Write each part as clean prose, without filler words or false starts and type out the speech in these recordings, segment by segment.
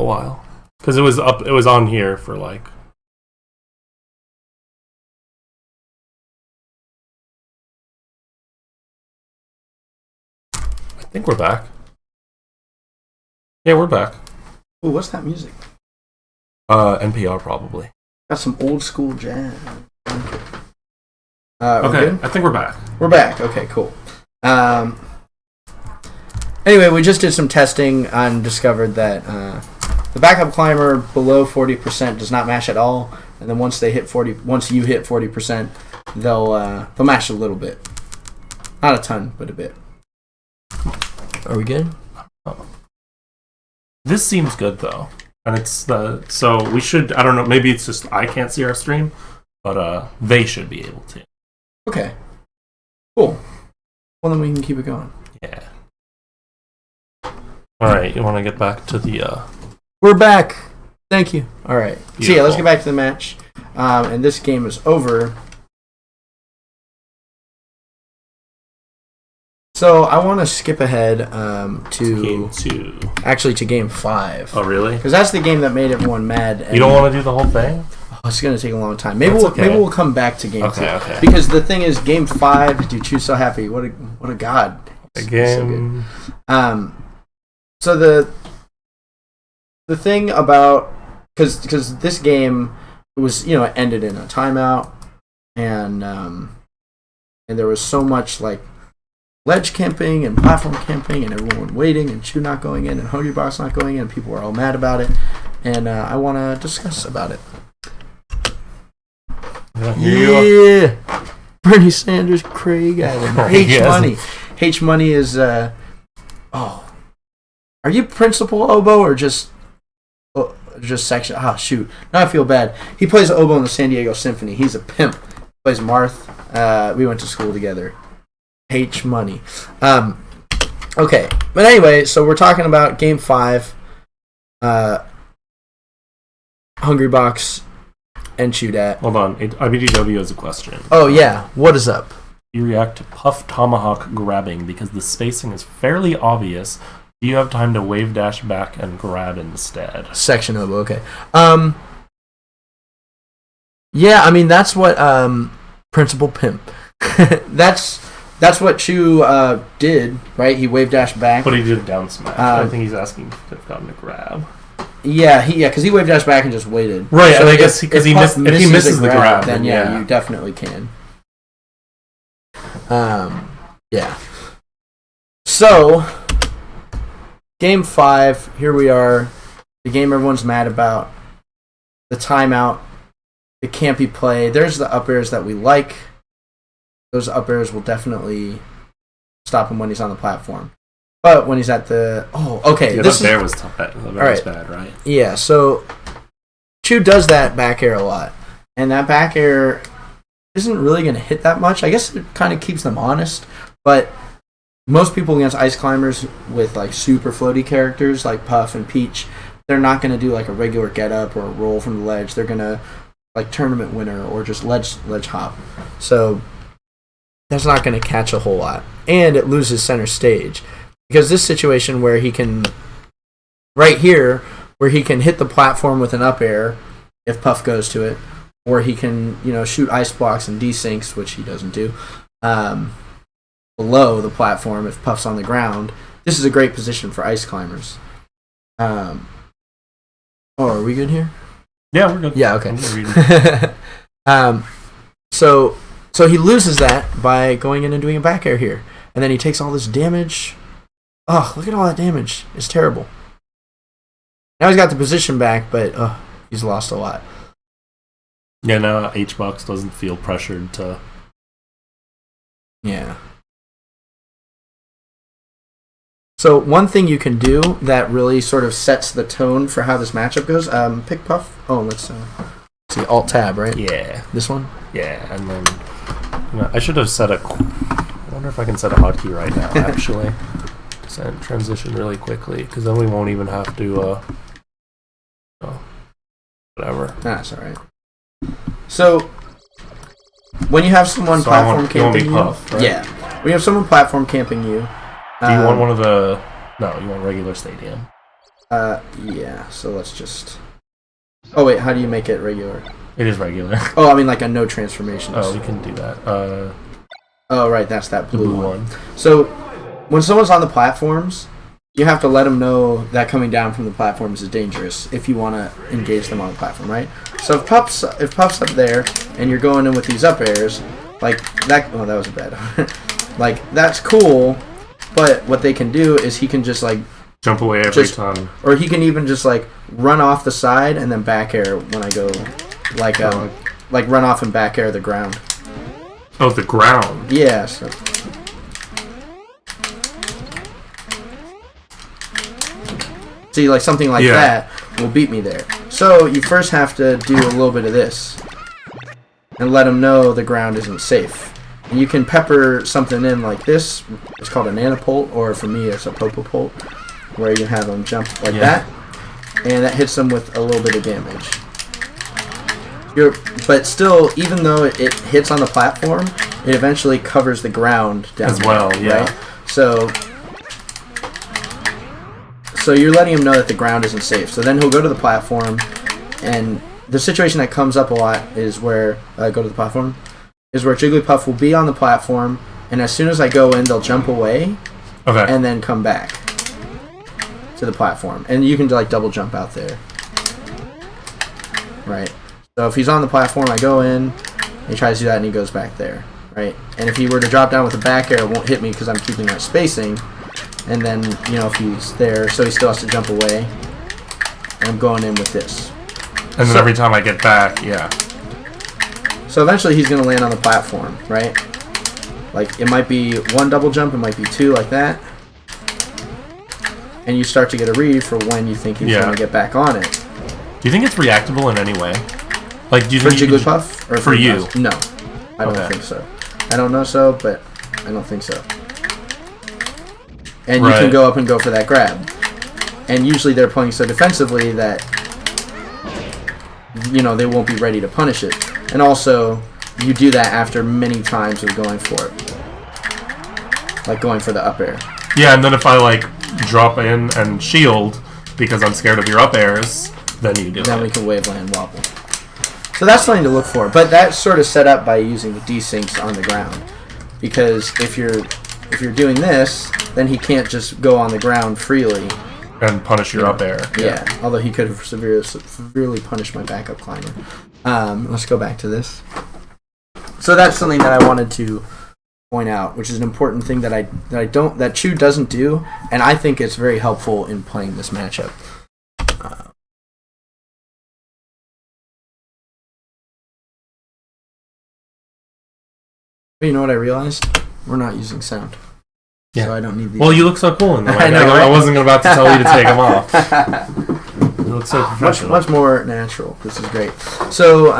a while because it was up. It was on here for like. I think we're back. Yeah, we're back. Ooh, what's that music? NPR probably. Got some old school jazz. Okay, I think we're back. We're back. Okay, cool. Anyway, we just did some testing and discovered that the backup climber below 40% does not mash at all, and then once you hit 40%, they'll mash a little bit, not a ton, but a bit. Are we good? Oh. This seems good though, and it's so we should. I don't know. Maybe it's just I can't see our stream, but they should be able to. Okay. Cool. Well, then we can keep it going. Yeah. All right. You want to get back to the? We're back. Thank you. All right. Beautiful. So yeah, let's get back to the match. And this game is over. So I want to skip ahead to Game 2. Actually, to Game 5. Oh, really? Because that's the game that made everyone mad. You don't want to do the whole thing? Oh, it's going to take a long time. Maybe okay. maybe we'll come back to Game 2. Okay. Because the thing is, Game 5, dude, Chu's so happy. What a god. Again. So the thing about because this game was it ended in a timeout and there was so much like ledge camping and platform camping and everyone waiting and Chu not going in and Hungrybox not going in and people were all mad about it and I want to discuss about it. Yeah. Bernie Sanders, Craig Allen, H Money. H Money is are you principal oboe or just section? Ah, shoot. Now I feel bad. He plays oboe in the San Diego Symphony. He's a pimp. Plays Marth. We went to school together. H Money. Okay. But anyway, so we're talking about Game 5. Hungrybox and Chudat. Hold on. IBDW has a question. Oh, yeah. What is up? You react to Puff Tomahawk grabbing because the spacing is fairly obvious. Do you have time to wave dash back and grab instead? Section oboe, okay. Yeah, I mean that's what Principal Pimp. that's what Chu did, right? He wave dash back. But he did a down smash. I think he's asking if he could have gotten a grab. Yeah, because he waved dash back and just waited. Right, so and I guess if he misses the grab, then yeah, you definitely can. Yeah. So, Game 5, here we are. The game everyone's mad about. The timeout. It can't be played. There's the up airs that we like. Those up airs will definitely stop him when he's on the platform. But when he's at the... Oh, okay. Yeah, that bear was tough. That bear was bad, right? Yeah, so Chu does that back air a lot. And that back air isn't really going to hit that much. I guess it kind of keeps them honest. But most people against ice climbers with like super floaty characters like Puff and Peach, they're not going to do like a regular get up or a roll from the ledge. They're going to like tournament winner or just ledge hop. So that's not going to catch a whole lot. And it loses center stage. Because this situation where he can, right here, where he can hit the platform with an up air if Puff goes to it, or he can, shoot ice blocks and desyncs, which he doesn't do, below the platform if Puff's on the ground. This is a great position for ice climbers. Are we good here? Yeah, we're good. Yeah, okay. So he loses that by going in and doing a back air here. And then he takes all this damage. Oh, look at all that damage. It's terrible. Now he's got the position back, but he's lost a lot. Yeah, now H-Box doesn't feel pressured to... Yeah. So one thing you can do that really sort of sets the tone for how this matchup goes, pick Puff. Oh, let's see, Alt-Tab, right? Yeah. This one? Yeah, and then... I should have set a... I wonder if I can set a hotkey right now, actually. And transition really quickly, because then we won't even have to, whatever. That's alright. So, when you have someone platform camping you... Puff, right? Yeah. When you have someone platform camping you... Do you want one of the... No, you want regular stadium. Yeah. So let's just. Oh wait, how do you make it regular? It is regular. Oh, I mean like a no transformations. Oh, we can do that. Oh right, that's that The blue blue one. one. So when someone's on the platforms, you have to let them know that coming down from the platforms is dangerous if you want to engage them on the platform, right? So if Puff's up there and you're going in with these up airs, like that. Oh, that was bad. Like that's cool, but what they can do is he can just like Jump away every time. or he can even just like run off the side and then back air when I go, like run off and back air the ground. Oh, the ground. Yeah. So. See, like something like that will beat me there. So you first have to do a little bit of this and let them know the ground isn't safe. And you can pepper something in like this. It's called a nanopult, or for me, it's a popopult, where you have them jump like that, and that hits them with a little bit of damage. But still, even though it hits on the platform, it eventually covers the ground down As well, there, yeah. right? So you're letting him know that the ground isn't safe. So then he'll go to the platform, and the situation that comes up a lot is where go to the platform is where Jigglypuff will be on the platform, and as soon as I go in, they'll jump away, and then come back to the platform, and you can like double jump out there, right? So if he's on the platform, I go in, he tries to do that, and he goes back there, right? And if he were to drop down with a back air, it won't hit me because I'm keeping that spacing. And then, you know, if he's there, so he still has to jump away. And I'm going in with this. And then every time I get back, So eventually he's going to land on the platform, right? Like, it might be one double jump, it might be two, like that. And you start to get a read for when you think he's going to get back on it. Do you think it's reactable in any way? Like, do you For think Jigglypuff? Or for you? No. I don't think so. I don't know so, but I don't think so. And you can go up and go for that grab. And usually they're playing so defensively that, you know, they won't be ready to punish it. And also, you do that after many times of going for it. Like going for the up air. Yeah, and then if I, like, drop in and shield because I'm scared of your up airs, then you do it. Then we can wave land wobble. So that's something to look for. But that's sort of set up by using the desyncs on the ground. Because if you're doing this, then he can't just go on the ground freely and punish your up air. Yeah, although he could have severely punished my backup climber. Let's go back to this. So that's something that I wanted to point out, which is an important thing that Chu doesn't do, and I think it's very helpful in playing this matchup. But you know what I realized? We're not using sound. Yeah. So I don't need these. Well, you look so cool in them. I know, right? I wasn't about to tell you to take them off. You look so professional. Much more natural. This is great. So,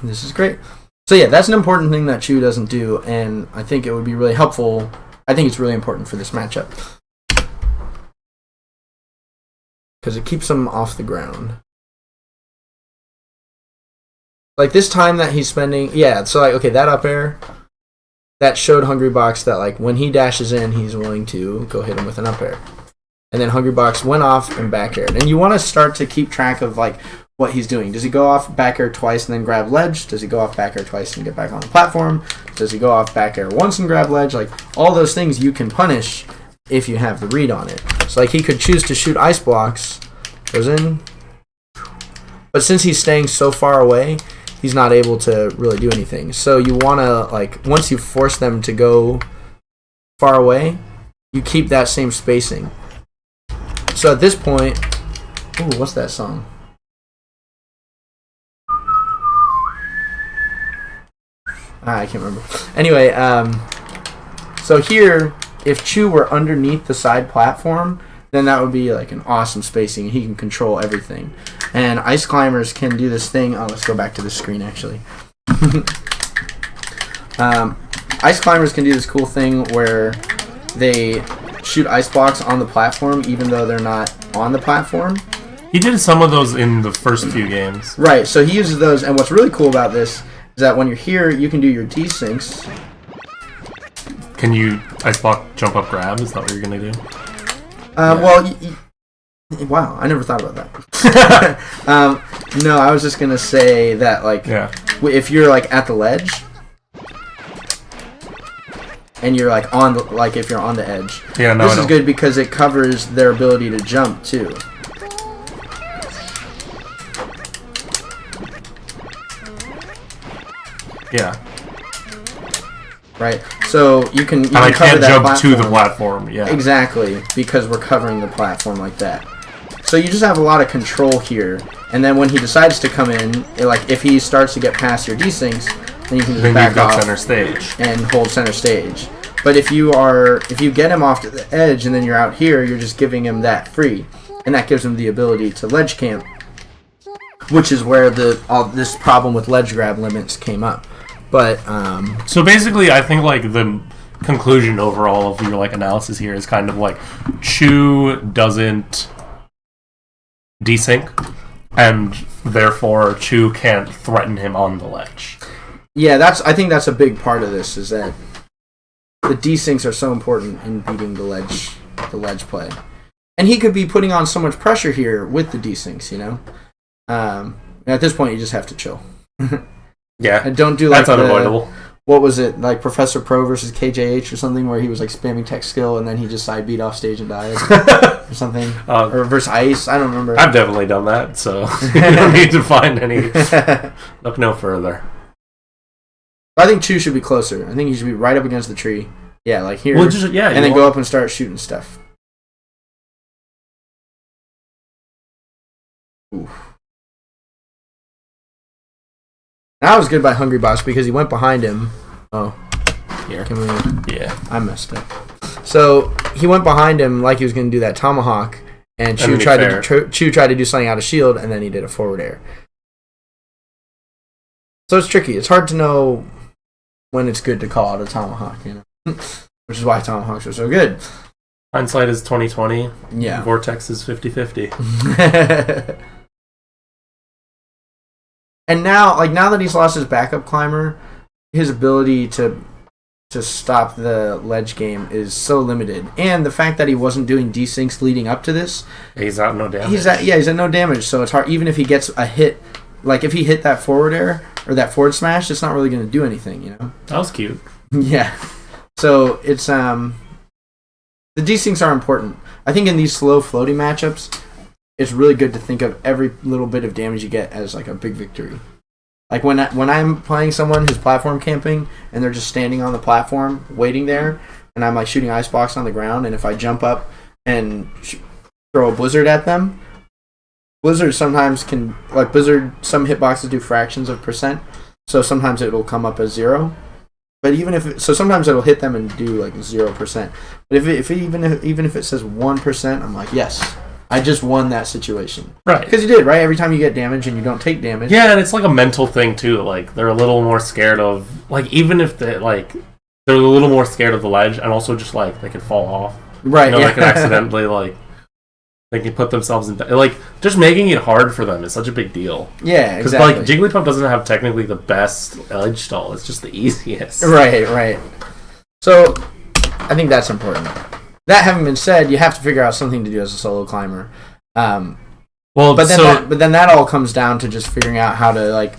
this is great. So yeah, that's an important thing that Chu doesn't do, and I think it would be really helpful. I think it's really important for this matchup. Because it keeps him off the ground. Like this time that he's spending... Yeah, so like, okay, that up air... That showed Hungrybox that like when he dashes in, he's willing to go hit him with an up air. And then Hungrybox went off and back aired. And you want to start to keep track of like what he's doing. Does he go off back air twice and then grab ledge? Does he go off back air twice and get back on the platform? Does he go off back air once and grab ledge? Like all those things you can punish if you have the read on it. So like he could choose to shoot ice blocks, goes in. But since he's staying so far away, he's not able to really do anything. So you want to, like, once you force them to go far away, you keep that same spacing. So at this point... Ooh, what's that song? I can't remember. Anyway, so here, if Chu were underneath the side platform, then that would be, like, an awesome spacing. He can control everything. And Ice Climbers can do this thing. Oh, let's go back to the screen, actually. Ice Climbers can do this cool thing where they shoot ice blocks on the platform even though they're not on the platform. He did some of those in the first few games. Right, so he uses those, and what's really cool about this is that when you're here, you can do your desyncs. Can you ice block jump up grab? Is that what you're going to do? Well, Wow, I never thought about that. No, I was just gonna say that like if you're like at the ledge and you're like on the, like if you're on the edge, this is good because it covers their ability to jump too. Yeah. Right. So you can. And I can't jump to the platform. Yeah. Exactly, because we're covering the platform like that. So you just have a lot of control here, and then when he decides to come in, like if he starts to get past your desyncs, then you can just back off center stage and hold center stage. But if you get him off to the edge and then you're out here, you're just giving him that free, and that gives him the ability to ledge camp, which is where all this problem with ledge grab limits came up. But so basically, I think like the conclusion overall of your like analysis here is kind of like Chu doesn't desync, and therefore Chu can't threaten him on the ledge. Yeah, I think that's a big part of this, is that the desyncs are so important in beating the ledge play. And he could be putting on so much pressure here with the desyncs, you know? At this point, you just have to chill. Yeah. And don't do like that's unavoidable. What was it, like Professor Pro versus KJH or something, where he was like spamming tech skill and then he just side beat off stage and died? Or something. Or versus Ice, I don't remember. I've definitely done that, so you don't need to find any. Look no further. I think Chu should be closer. I think he should be right up against the tree. Yeah, like here. Well, just, yeah, and then go up and start shooting stuff. Oof. That was good by Hungry Boss because he went behind him. Oh. Here. Yeah. I messed up. So he went behind him like he was going to do that tomahawk, and Chu tried to do something out of shield, and then he did a forward air. So it's tricky. It's hard to know when it's good to call out a tomahawk, you know, which is why tomahawks are so good. Hindsight is 20/20. Yeah. Vortex is 50/50. And now that he's lost his backup climber, his ability to stop the ledge game is so limited. And the fact that he wasn't doing desyncs leading up to this, he's at no damage. He's at no damage. So it's hard. Even if he gets a hit, like if he hit that forward air or that forward smash, it's not really going to do anything. You know. That was cute. Yeah. So it's the desyncs are important. I think in these slow floating matchups, it's really good to think of every little bit of damage you get as like a big victory. Like when I'm playing someone who's platform camping and they're just standing on the platform waiting there, and I'm like shooting icebox on the ground, and if I jump up and throw a blizzard at them, blizzard sometimes can some hitboxes do fractions of percent, so sometimes it'll come up as 0. But sometimes it'll hit them and do like 0%. But even if it says 1%, I'm like, yes, I just won that situation. Right. Because you did, right? Every time you get damage and you don't take damage. Yeah, and it's like a mental thing too. Like they're a little more scared of, like, even if they're a little more scared of the ledge, and also just like they could fall off. Right. You know, they can accidentally they can put themselves in just making it hard for them is such a big deal. Yeah, exactly. Because Jigglypuff doesn't have technically the best edge stall. It's just the easiest. Right. So I think that's important. That having been said, you have to figure out something to do as a solo climber. But then that all comes down to just figuring out how to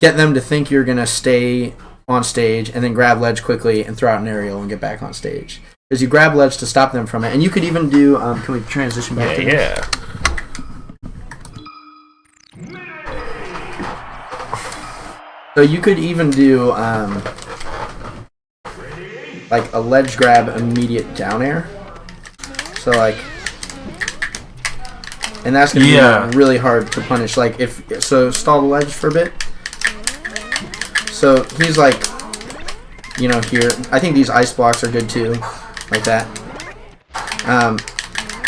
get them to think you're gonna stay on stage and then grab ledge quickly and throw out an aerial and get back on stage. Because you grab ledge to stop them from it, and you could even do. Can we transition back to this? Yeah. So you could even do like a ledge grab immediate down air. So and that's gonna be really hard to punish. Stall the ledge for a bit. So he's here. I think these ice blocks are good too, like that.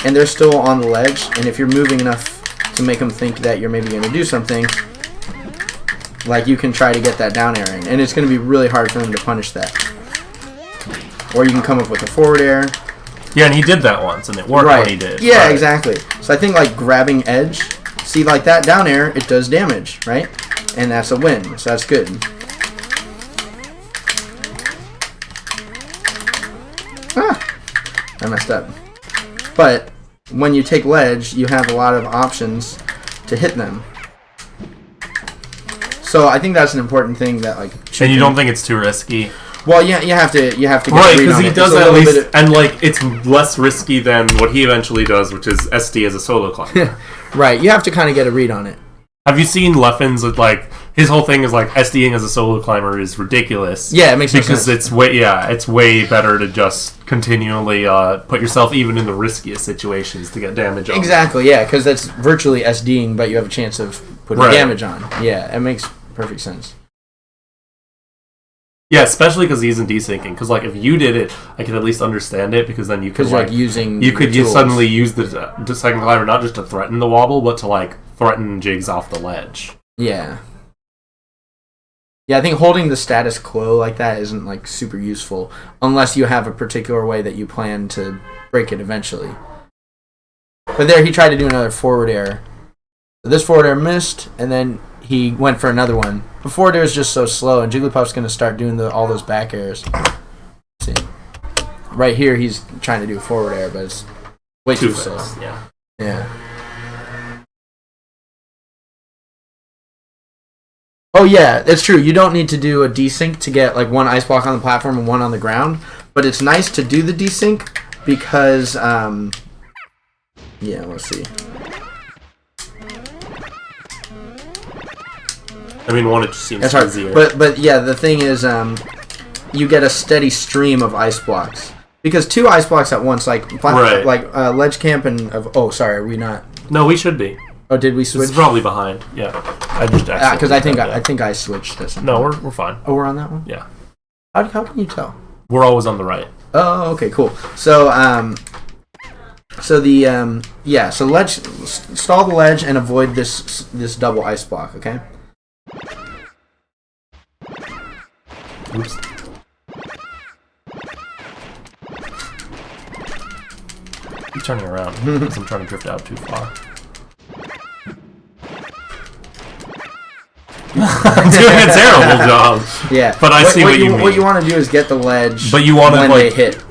And they're still on the ledge. And if you're moving enough to make them think that you're maybe going to do something, you can try to get that down airing, and it's going to be really hard for them to punish that. Or you can come up with a forward air. Yeah, and he did that once, and it worked when he did. Yeah, right. Exactly. So I think grabbing edge, see that down air, it does damage, right? And that's a win, so that's good. I messed up. But when you take ledge, you have a lot of options to hit them. So I think that's an important thing that like. And you don't think it's too risky? Well, yeah, you have to get right, because he does at least, and like it's less risky than what he eventually does, which is SD as a solo climber. Right, you have to kind of get a read on it. Have you seen Leffens with like his whole thing is like SDing as a solo climber is ridiculous. Yeah, it makes no because sense. it's way better to just continually put yourself even in the riskiest situations to get damage on. Exactly, yeah, because that's virtually SDing, but you have a chance of putting damage on. Yeah, it makes perfect sense. Yeah, especially because he's in desyncing. Because like if you did it, I could at least understand it because then you could like using you could suddenly use the second climber not just to threaten the wobble, but to like threaten jigs off the ledge. Yeah. Yeah, I think holding the status quo like that isn't like super useful unless you have a particular way that you plan to break it eventually. But there, he tried to do another forward air. This forward air missed, and then he went for another one. The forward air is just so slow, and Jigglypuff's going to start doing all those back airs. Let's see. Right here, he's trying to do a forward air, but it's way too slow. Yeah. Oh, yeah, it's true. You don't need to do a desync to get like one ice block on the platform and one on the ground, but it's nice to do the desync because, yeah, let's see. I mean, one, it just seems easier. But yeah, the thing is, you get a steady stream of ice blocks because 2 ice blocks at once, like ledge camp and sorry, are we not? No, we should be. Oh, did we switch? This is probably behind. Yeah, I just because I think I switched this. No, we're fine. Oh, we're on that one. Yeah. How can you tell? We're always on the right. Oh, okay, cool. So so ledge, stall the ledge and avoid this double ice block. Okay. Oops. Keep turning around because I'm trying to drift out too far. I'm doing a terrible job. Yeah, but I see what you mean. What you want to do is get the ledge, but you want to when they hit.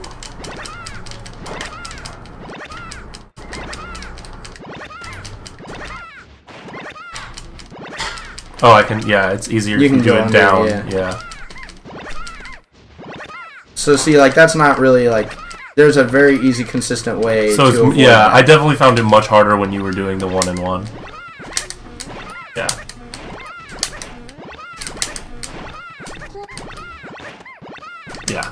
Oh, I can. Yeah, it's easier if you do it down. Yeah. So see, like that's not really like. There's a very easy, consistent way. So to avoid that. I definitely found it much harder when you were doing the 1-in-1. Yeah. Yeah,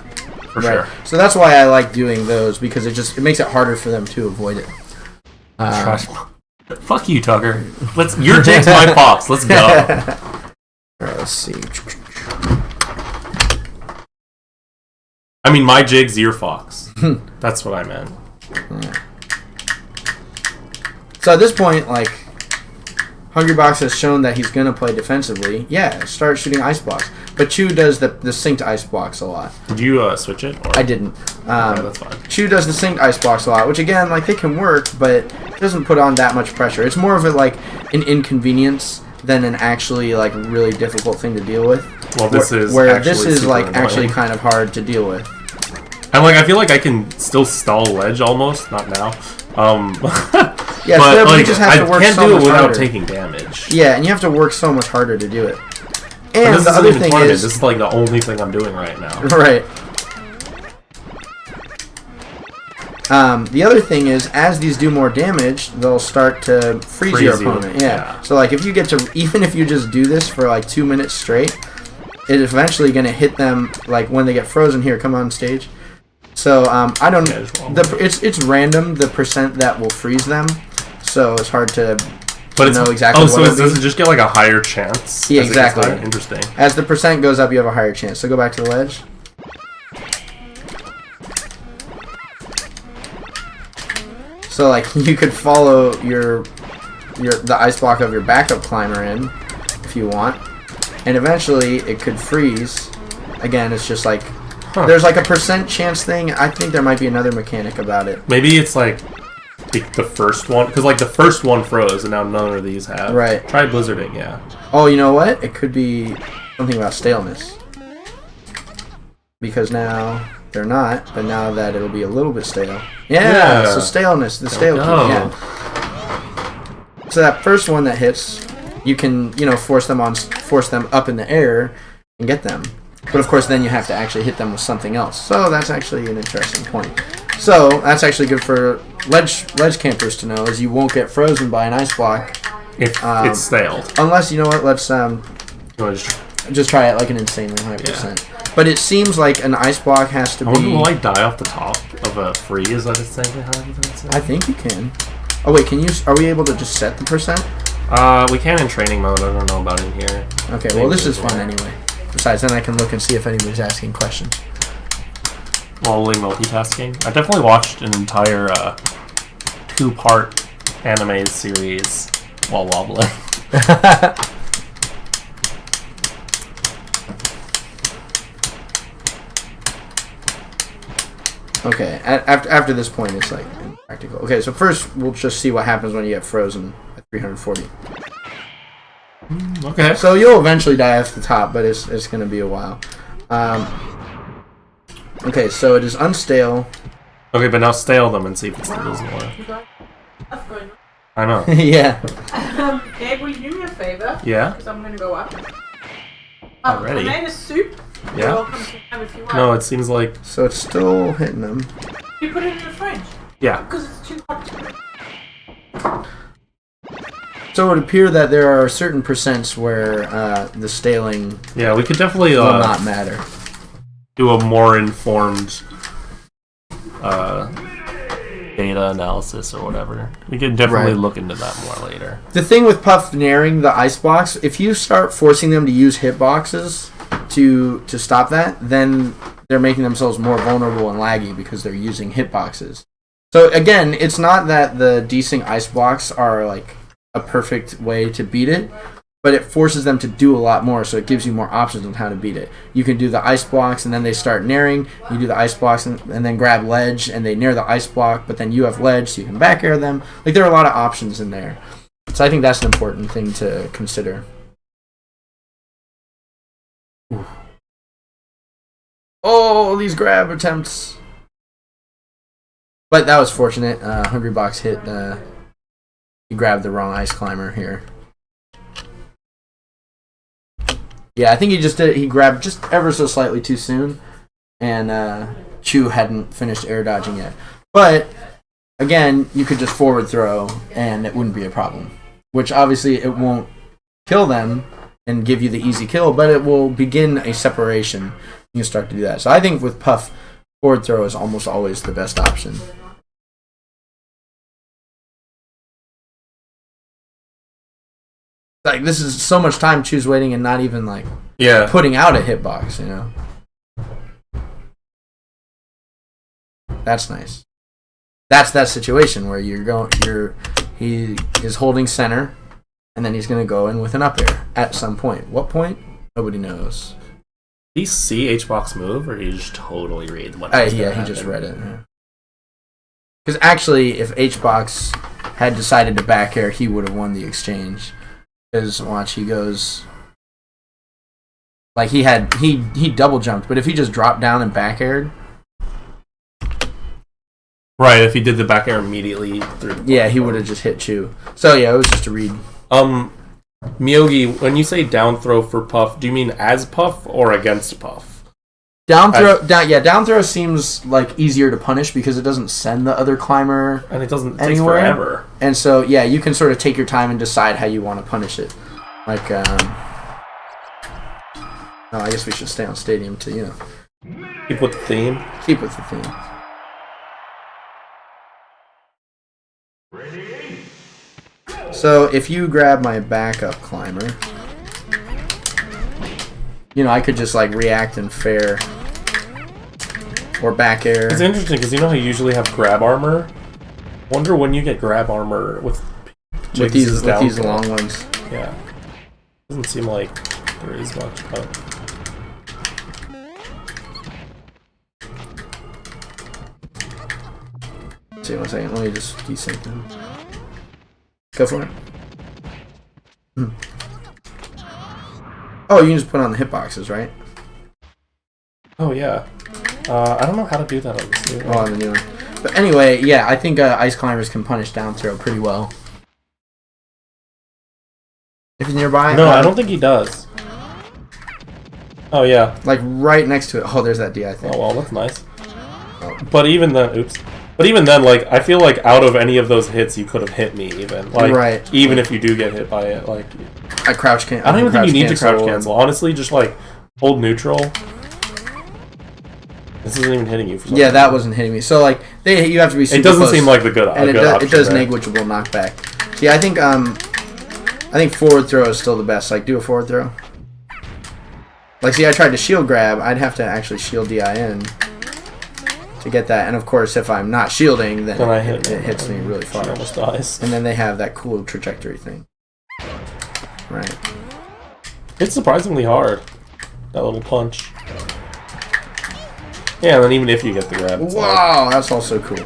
for sure. So that's why I like doing those because it makes it harder for them to avoid it. Fuck you, Tucker. Your Jake's my Fox. Let's go. Alright, let's see. I mean, my Jig's your Fox. That's what I meant. So at this point, like, Hungrybox has shown that he's going to play defensively. Yeah, start shooting ice blocks. But Chew does the synced ice blocks a lot. Did you switch it? Or? I didn't. Okay, that's fine. Chew does the synced ice blocks a lot, which again, like, they can work, but it doesn't put on that much pressure. It's more of an inconvenience than an actually, like, really difficult thing to deal with. Well, this is actually kind of hard to deal with. And, like, I feel like I can still stall ledge almost. Not now. Yeah, but you just have to work can't so do it much without harder. Taking damage. Yeah, and you have to work so much harder to do it. And this the other thing is... This is, like, the only thing I'm doing right now. Right. The other thing is, as these do more damage, they'll start to freeze your opponent. Yeah. So, like, if you get to... Even if you just do this for, like, 2 minutes straight, it's eventually going to hit them, like, when they get frozen. Here, come on stage. So, I don't... It's random, the percent that will freeze them. So, it's hard to know exactly what does it just get, like, a higher chance? Yeah, exactly. Interesting. As the percent goes up, you have a higher chance. So, go back to the ledge. So, like, you could follow the ice block of your backup climber in, if you want. And eventually, it could freeze. Again, it's just like... There's like a percent chance thing. I think there might be another mechanic about it. Maybe it's like the first one, because like the first one froze, and now none of these have. Right. Try blizzarding, yeah. Oh, you know what? It could be something about staleness. Because now they're not, but now that it'll be a little bit stale. Yeah, so staleness, the stale key, yeah. So that first one that hits, you can, force them up in the air and get them. But of course, then you have to actually hit them with something else. So that's actually an interesting point. So that's actually good for ledge campers to know, is you won't get frozen by an ice block if it's stale. Unless, you know what? Let's just try it like an insanely high percent. But it seems like an ice block has to be. Will I die off the top of a freeze that it's insanely high? I think you can. Oh wait, are we able to just set the percent? We can in training mode. I don't know about in here. Okay, well this is fun anyway. Besides, then I can look and see if anybody's asking questions. Lolly multitasking. I definitely watched an entire 2-part anime series while wobbling. Okay, after this point, it's like impractical. Okay, so first we'll just see what happens when you get frozen at 340. Okay. So you'll eventually die off the top, but it's going to be a while. Okay, so it is unstale. Okay, but now stale them and see if it still doesn't work. I know. Yeah. Gabe, will you do me a favor? Yeah? Because I'm going to go up. Already? I made a soup. Yeah? You're welcome to have if you want. No, it seems like... So it's still hitting them. You put it in the fridge. Yeah. Because it's too hot. So it would appear that there are certain percents where the staling Yeah, we could definitely will not matter. do a more informed data analysis or whatever. We could definitely look into that more later. The thing with Puff naring the ice blocks, if you start forcing them to use hitboxes to stop that, then they're making themselves more vulnerable and laggy because they're using hitboxes. So again, it's not that the desync ice blocks are like a perfect way to beat it, but it forces them to do a lot more, so it gives you more options on how to beat it. You can do the ice blocks, and then they start naring. You do the ice blocks, and then grab ledge, and they nair the ice block, but then you have ledge, so you can back air them. Like, there are a lot of options in there. So I think that's an important thing to consider. Ooh. Oh, these grab attempts. But that was fortunate. Hungrybox hit. He grabbed the wrong ice climber here. Yeah, I think he just did it. He grabbed just ever so slightly too soon, and Chu hadn't finished air dodging yet. But again, you could just forward throw, and it wouldn't be a problem. Which obviously it won't kill them and give you the easy kill, but it will begin a separation. You can start to do that. So I think with Puff, forward throw is almost always the best option. Like, this is so much time Chu's waiting and not even like putting out a hitbox, you know. That's nice. That's that situation where he is holding center, and then he's gonna go in with an up air at some point. What point? Nobody knows. Did he see H-Box move, or did he just totally read what? Yeah, he just read it. Because actually, if H-Box had decided to back air, he would have won the exchange. Because watch, he goes like he double jumped, but if he just dropped down and back aired, right? If he did the back air immediately through, yeah, he would have just hit Chu. So yeah, it was just a read. Miyogi, when you say down throw for Puff, do you mean as Puff or against Puff? Down throw seems like easier to punish because it doesn't send the other climber and it doesn't anywhere. Takes forever. And so yeah, you can sort of take your time and decide how you want to punish it. Like I guess we should stay on stadium to keep with the theme. Keep with the theme. Ready? So if you grab my backup climber, I could just like react and fair. Or back air. It's interesting because you know how you usually have grab armor? Wonder when you get grab armor with these long ones. Yeah. Doesn't seem like there is much. See, 1 second. Let me just desync them. Go for it. Oh, you can just put on the hitboxes, right? Oh, yeah. I don't know how to do that on this. Oh, on the new one. But anyway, yeah, I think Ice Climbers can punish down throw pretty well. If he's nearby. No, I don't think he does. Oh, yeah. Like right next to it. Oh, there's that D, I think. Oh, well, that's nice. But even then, like, I feel like out of any of those hits, you could have hit me even. Like, right. Even if you do get hit by it, like... I crouch cancel. I don't even think you need to crouch cancel. Honestly, just, like, hold neutral. This isn't even hitting you for some Yeah, reason. that wasn't hitting me. So, like, you have to be super It doesn't close. seem like the good And it it does negligible knockback. Yeah, I think forward throw is still the best. Like, do a forward throw. Like, see, I tried to shield grab. I'd have to actually shield DIN to get that. And, of course, if I'm not shielding, then I hit it hits me really far. She almost dies. And then they have that cool trajectory thing. Right. It's surprisingly hard. That little punch. Yeah, and then even if you get the grab, it's Wow, that's also cool.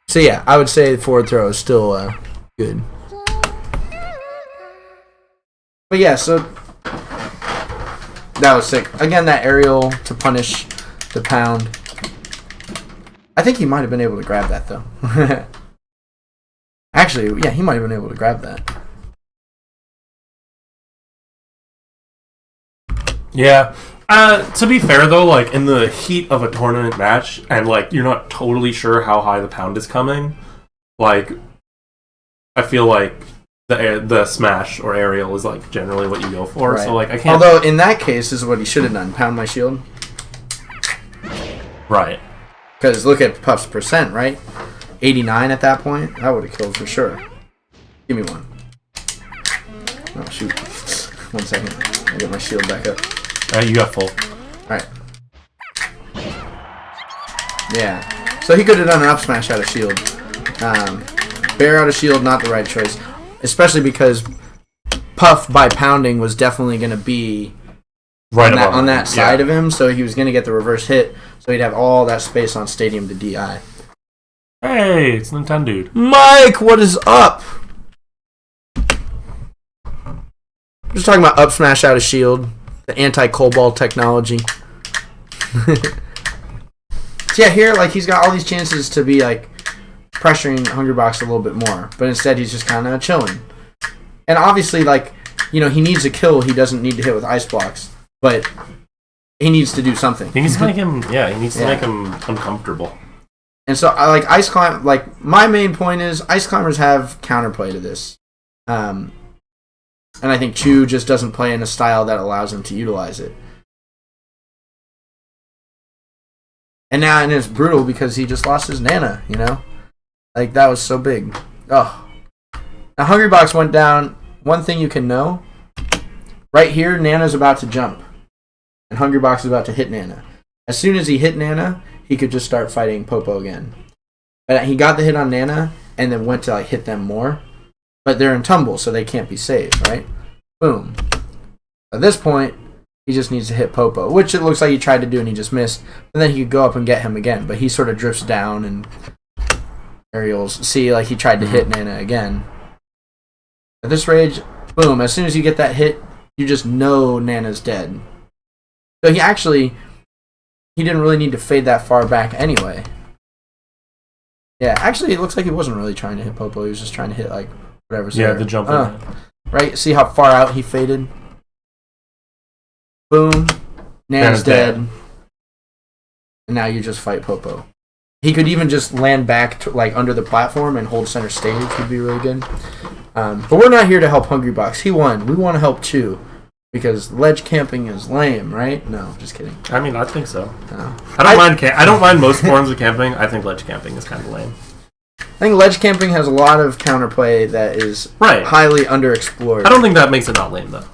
So yeah, I would say forward throw is still good. But yeah, so that was sick. Again, that aerial to punish the pound. I think he might have been able to grab that though. Actually, yeah, he might have been able to grab that. Yeah. To be fair though, like in the heat of a tournament match, and like you're not totally sure how high the pound is coming, like I feel like the smash or aerial is like generally what you go for. Right. So like I can't. Although in that case, this is what he should have done: pound my shield. Right. Because look at Puff's percent, right? 89 at that point. That would have killed for sure. Give me one. Oh shoot! 1 second. I'll get my shield back up. You got full. Alright. Yeah. So he could have done an up smash out of shield. Bear out of shield, not the right choice. Especially because Puff, by pounding, was definitely going to be Right on that side of him. So he was going to get the reverse hit. So he'd have all that space on Stadium to DI. Hey, it's Nintendo. Mike, what is up? Just talking about up smash out of shield. The anti-Cobalt technology. So yeah, here, like, he's got all these chances to be, like, pressuring Hungrybox a little bit more. But instead, he's just kind of chilling. And obviously, like, you know, he needs a kill. He doesn't need to hit with ice blocks. But he needs to do something. He needs to make him, he needs to make him uncomfortable. And so, I like, Ice Climb, like, my main point is, Ice Climbers have counterplay to this. And I think Chu just doesn't play in a style that allows him to utilize it. And it's brutal because he just lost his Nana, you know? Like, that was so big. Oh. Now, Hungrybox went down. One thing you can know, right here, Nana's about to jump. And Hungrybox is about to hit Nana. As soon as he hit Nana, he could just start fighting Popo again. But he got the hit on Nana, and then went to, like, hit them more. But they're in tumble, so they can't be saved, right? Boom. At this point, he just needs to hit Popo, which it looks like he tried to do and he just missed. And then he could go up and get him again, but he sort of drifts down and aerials. See, like he tried to hit Nana again. At this rage, boom, as soon as you get that hit, you just know Nana's dead. So he didn't really need to fade that far back anyway. Yeah, actually, it looks like he wasn't really trying to hit Popo. He was just trying to hit, like, whatever. Yeah, the jump. Right? See how far out he faded? Boom. Nana's dead. And now you just fight Popo. He could even just land back to, like, under the platform and hold center stage would be really good. But we're not here to help Hungrybox. He won. We want to help Chu. Because ledge camping is lame, right? No, just kidding. I mean, I think so. No. I don't mind most forms of camping. I think ledge camping is kind of lame. I think ledge camping has a lot of counterplay that is highly underexplored. I don't think that makes it not lame, though.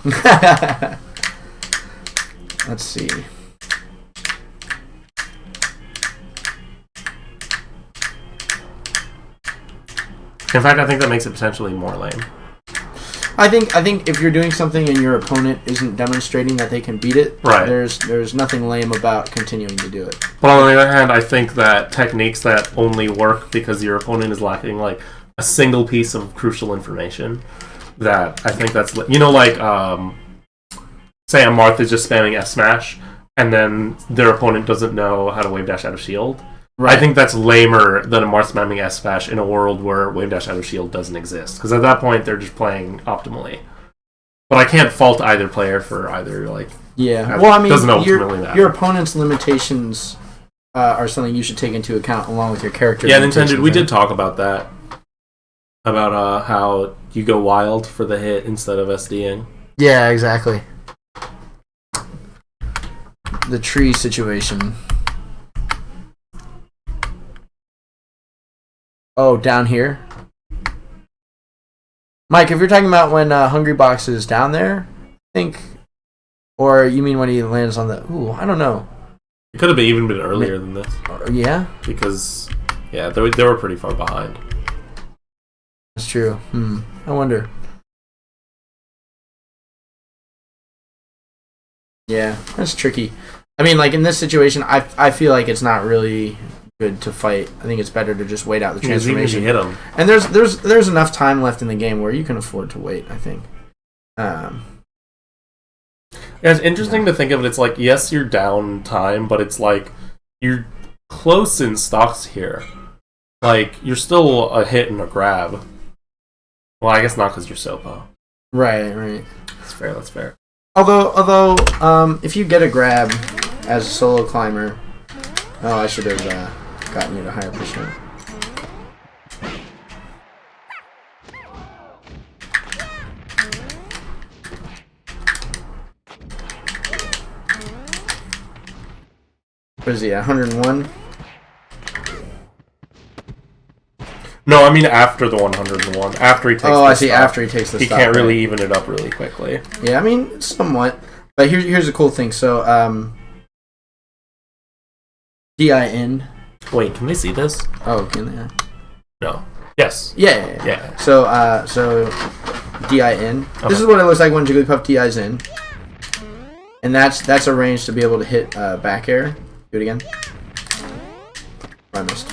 Let's see. In fact, I think that makes it potentially more lame. I think if you're doing something and your opponent isn't demonstrating that they can beat it, there's nothing lame about continuing to do it. But on the other hand, I think that techniques that only work because your opponent is lacking like a single piece of crucial information, that I think that's, you know, like say a Marth is just spamming S smash, and then their opponent doesn't know how to wave dash out of shield. Right. I think that's lamer than a Marth spamming S smash in a world where wave dash out of shield doesn't exist, because at that point they're just playing optimally. But I can't fault either player for either like. Yeah. Well, I mean, doesn't ultimately matter. your opponent's limitations are something you should take into account along with your character. Yeah, Nintendo. We did talk about that. About how you go wild for the hit instead of SDing. Yeah, exactly. The tree situation. Oh, down here? Mike, if you're talking about when Hungry Box is down there, I think... Or you mean when he lands on the... Ooh, I don't know. It could have been even been earlier than this. Yeah? Because, yeah, they were pretty far behind. That's true. I wonder. Yeah, that's tricky. I mean, like, in this situation, I feel like it's not really good to fight. I think it's better to just wait out the transformation. Even if you hit him. And there's enough time left in the game where you can afford to wait, I think. Yeah, it's interesting to think of it. It's like, yes, you're down time, but it's like you're close in stocks here. Like, you're still a hit and a grab. Well, I guess not because you're Sopo. Right. That's fair. Although, if you get a grab as a solo climber, I should have gotten you to higher percent. What is he, 101? No, I mean after the 101. After he takes I see. stop, After he takes the he stop. can't really even it up really quickly. Yeah, I mean, somewhat. But here's a cool thing. So, DIN. Wait, can they see this? Oh, can they? No. Yes. Yeah. So DIN. Okay. This is what it looks like when Jigglypuff DI's in. And that's a range to be able to hit back air. Do it again. I missed.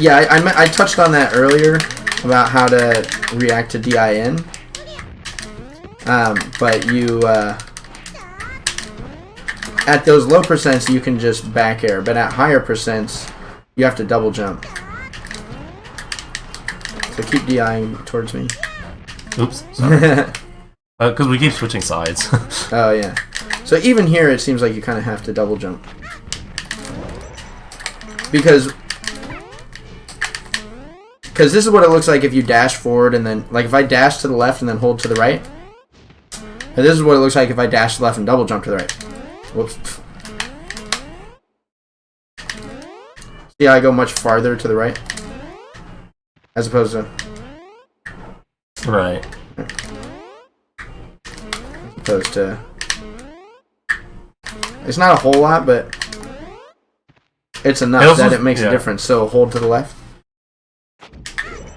Yeah, I touched on that earlier about how to react to DIN. But you at those low percents you can just back air, but at higher percents you have to double jump. So keep DIing towards me. Oops. Sorry. Because we keep switching sides. Oh yeah. So even here it seems like you kind of have to double jump. Because this is what it looks like if you dash forward and then, like if I dash to the left and then hold to the right. And this is what it looks like if I dash to the left and double jump to the right. Whoops. See how I go much farther to the right? As opposed to... Right. As opposed to... It's not a whole lot, but... It's enough that it makes a difference. So hold to the left.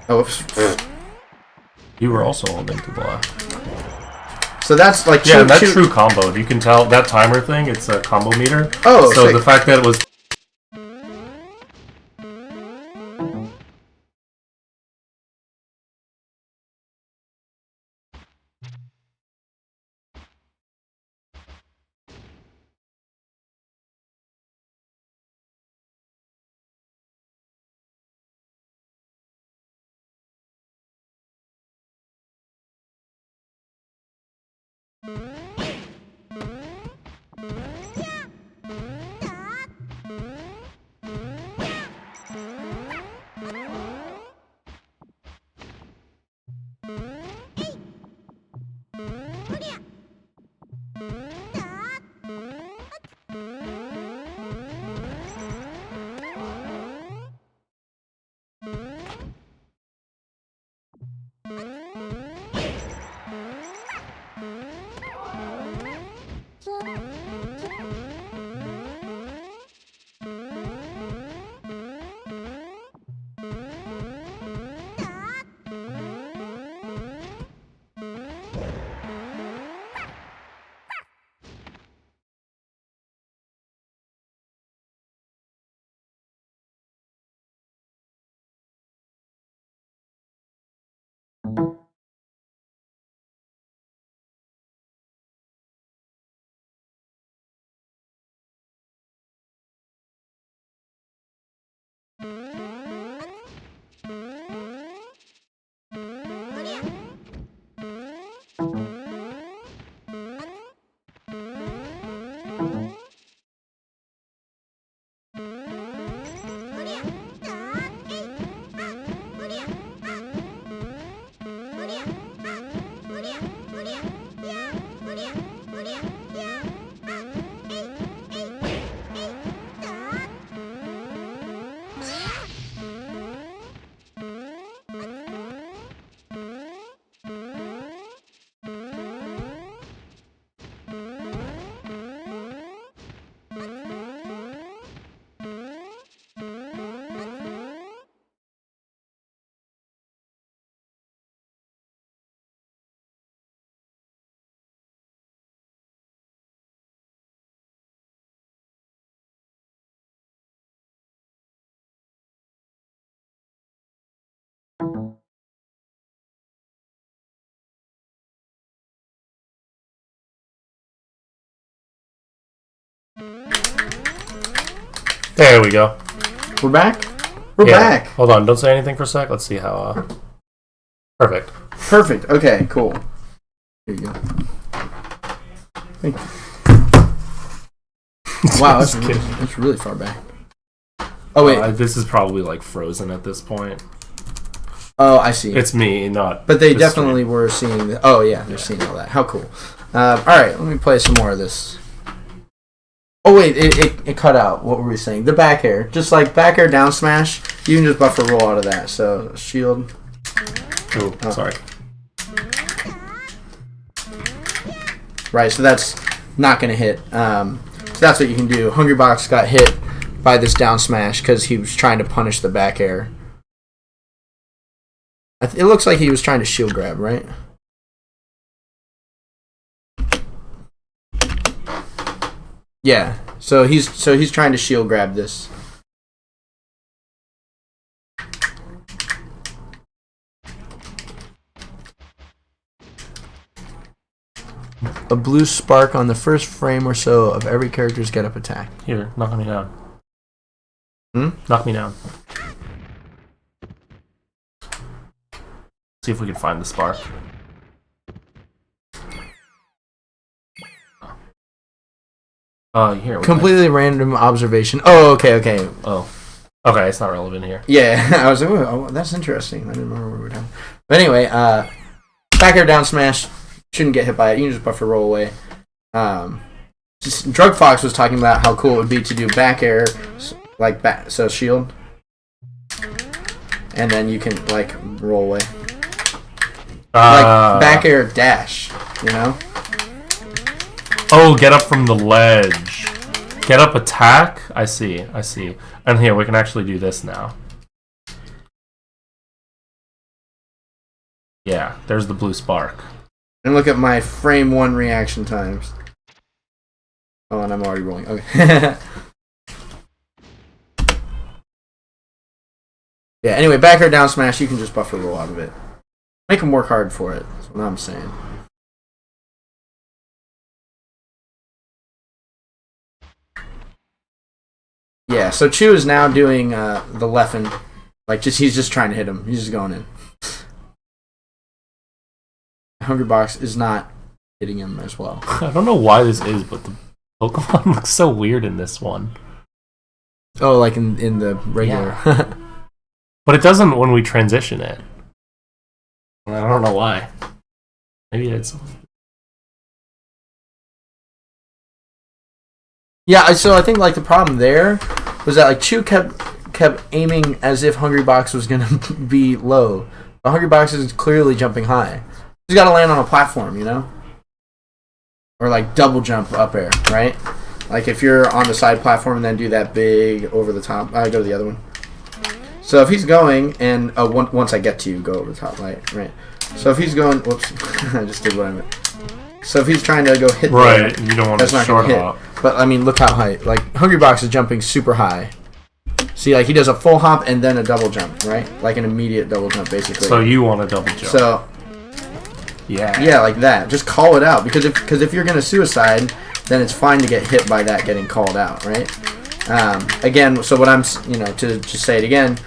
Oh, whoops. You were also holding to the left. So that's like that's true combo. You can tell that timer thing. It's a combo meter. Oh, so sick. The fact that it was. There we go. We're back? We're Yeah. back. Hold on, don't say anything for a sec. Let's see how. Perfect. Perfect. Okay, cool. Here you go. Thank you. Wow, Just kidding. that's really far back. Oh, wait. This is probably like frozen at this point. Oh, I see. It's me, not. But they the definitely were seeing the. Oh, yeah, they're seeing all that. How cool. Alright, let me play some more of this. Oh, wait, it cut out. What were we saying? The back air. Just like back air down smash, you can just buffer roll out of that. So, shield. Stream. Oh, sorry. Right, so that's not going to hit. So that's what you can do. Hungrybox got hit by this down smash because he was trying to punish the back air. It looks like he was trying to shield grab, right? Yeah. So he's trying to shield grab this. A blue spark on the first frame or so of every character's get-up attack. Here, knock me down. Hmm? Knock me down. See if we can find the spark. Here. Completely random observation. Oh, okay. Oh. Okay, it's not relevant here. Yeah, I was like, oh, that's interesting. I didn't remember what we were doing. But anyway, back air down smash. Shouldn't get hit by it. You can just buffer roll away. Drug Fox was talking about how cool it would be to do back air, like so shield, and then you can like roll away, like back air dash. You know? Oh, get up from the ledge. Get up attack? I see. And here, we can actually do this now. Yeah, there's the blue spark. And look at my frame 1 reaction times. Oh, and I'm already rolling. Okay. Yeah, anyway, back air down smash, you can just buffer roll out of it. Make them work hard for it. That's what I'm saying. Yeah, so Chu is now doing the Leffen. Like, he's just trying to hit him. He's just going in. Hungrybox is not hitting him as well. I don't know why this is, but the Pokemon looks so weird in this one. Oh, like in the regular. Yeah. But it doesn't when we transition it. I don't know why. Maybe it's... Yeah, so I think like the problem there was that like Chu kept aiming as if Hungrybox was gonna be low, but Hungrybox is clearly jumping high. He's got to land on a platform, you know, or like double jump up air, right? Like if you're on the side platform and then do that big over the top. I go to the other one. So if he's going and once I get to you, go over the top, right? So if he's going, whoops, I just did what I meant. So if he's trying to go hit, right, there, you don't want that's to not short gonna hit. hop. But I mean, look how high. Like Hungrybox is jumping super high. See, like he does a full hop and then a double jump, right? Like an immediate double jump, basically. So you want a double jump? So yeah, like that. Just call it out because if you're gonna suicide, then it's fine to get hit by that getting called out, right? Again, so what I'm to just say it again.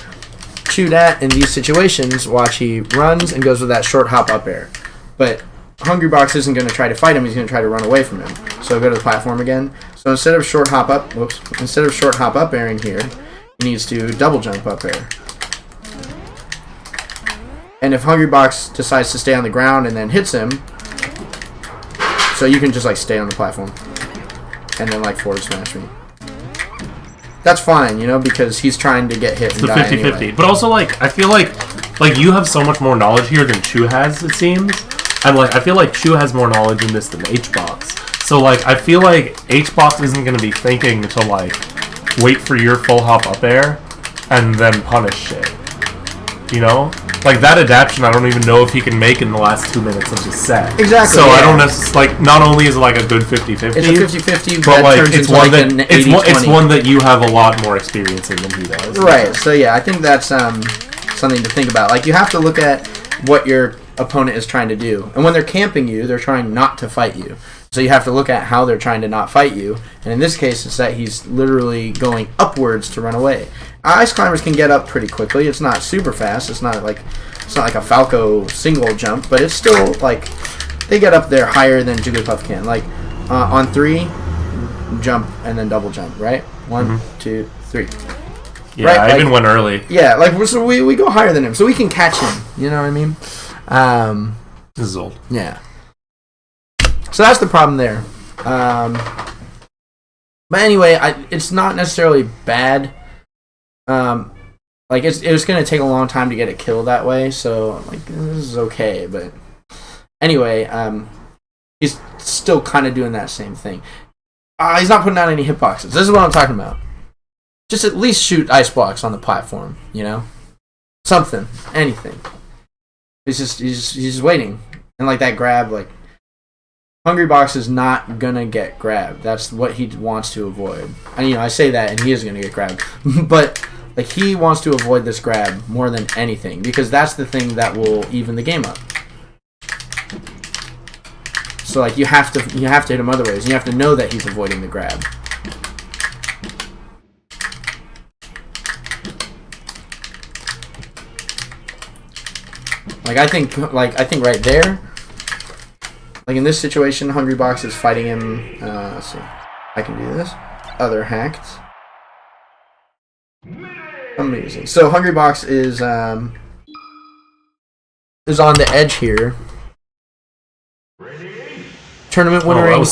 Chu that in these situations, watch he runs and goes with that short hop up air, but Hungrybox isn't going to try to fight him. He's going to try to run away from him. So go to the platform again. So instead of short hop up airing here, he needs to double jump up air. And if Hungrybox decides to stay on the ground and then hits him, so you can just like stay on the platform and then like forward smash me. That's fine, because he's trying to get hit It's and the die 50-50. anyway. But also, like, I feel like you have so much more knowledge here than Chu has, it seems. And, like, I feel like Chu has more knowledge in this than HBox. So, like, I feel like HBox isn't going to be thinking to, like, wait for your full hop up air and then punish shit. You know? Like, that adaptation, I don't even know if he can make in the last 2 minutes of the set. Exactly, So, yeah. I don't necessarily, like, not only is it, like, a good 50-50. It's a 50-50, but, that like, turns it's into one like that, an it's 80-20. one that you have a lot more experience in than he does. Right, so yeah, I think that's something to think about. Like, you have to look at what your opponent is trying to do. And when they're camping you, they're trying not to fight you. So you have to look at how they're trying to not fight you. And in this case, it's that he's literally going upwards to run away. Ice climbers can get up pretty quickly. It's not super fast. It's not like a Falco single jump, but it's still like they get up there higher than Jigglypuff can. Like on 3, jump and then double jump, right? 1, 2, 3. Yeah, right? I even went early. Yeah, like so we go higher than him, so we can catch him. You know what I mean? This is old. Yeah. So that's the problem there. But anyway, it's not necessarily bad. Like it was going to take a long time to get it killed that way, so like this is okay. But anyway, he's still kind of doing that same thing. He's not putting out any hitboxes. This is what I'm talking about. Just at least shoot ice blocks on the platform, you know, something, anything. He's just waiting, and like that grab, like Hungrybox is not gonna get grabbed. That's what he wants to avoid. And I say that, and he is gonna get grabbed, but like he wants to avoid this grab more than anything because that's the thing that will even the game up. So like you have to hit him other ways. You have to know that he's avoiding the grab. I think right there, like in this situation, Hungrybox is fighting him. Let's see, I can do this. Other hacked. Amazing. So Hungrybox is on the edge here. Tournament winnering.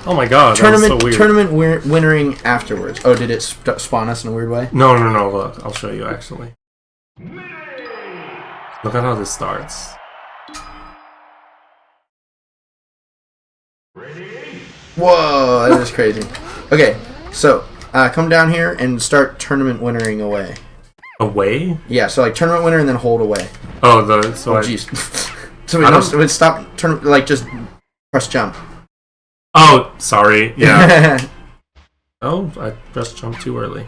Oh my god. Tournament that was so weird. tournament winnering afterwards. Oh, did it spawn us in a weird way? No. Look, I'll show you actually. Look at how this starts. Whoa, that is crazy. Okay, so come down here and start tournament winnering away. Away? Yeah, so like tournament winner and then hold away. Oh, so jeez. So we don't stop. Just press jump. Oh, sorry. Yeah. Oh, I just jumped too early.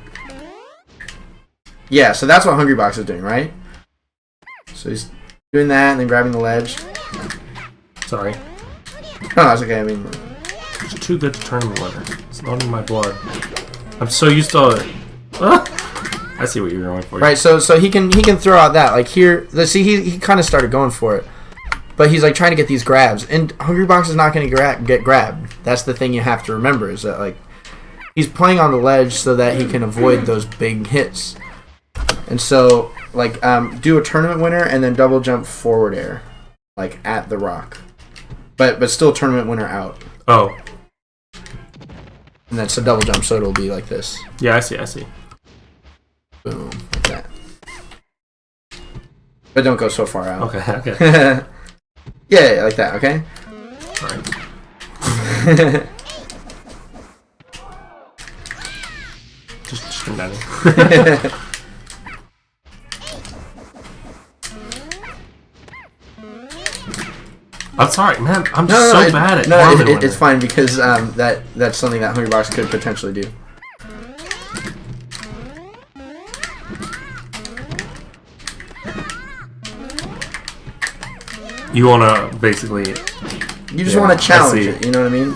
Yeah, so that's what Hungrybox is doing, right? So he's doing that and then grabbing the ledge. Sorry. Oh, that's okay. I mean, It's too good to tournament winner. It's not in my blood. I'm so used to it. I see what you're going for. Right, so he can throw out that like here. Let's see, he kind of started going for it, but he's like trying to get these grabs, and Hungrybox is not going to get grabbed. That's the thing you have to remember is that like he's playing on the ledge so that he can avoid those big hits, and so like do a tournament winner and then double jump forward air, like at the rock, but still tournament winner out. Oh. And that's a double jump, so it'll be like this. Yeah, I see. Boom, like that. But don't go so far out. Okay. Yeah, like that, okay? Alright. just imagine. I'm sorry, man. I'm bad at tournament it's fine because that's something that Hungrybox could potentially do. You want to basically... You just want to challenge it, you know what I mean?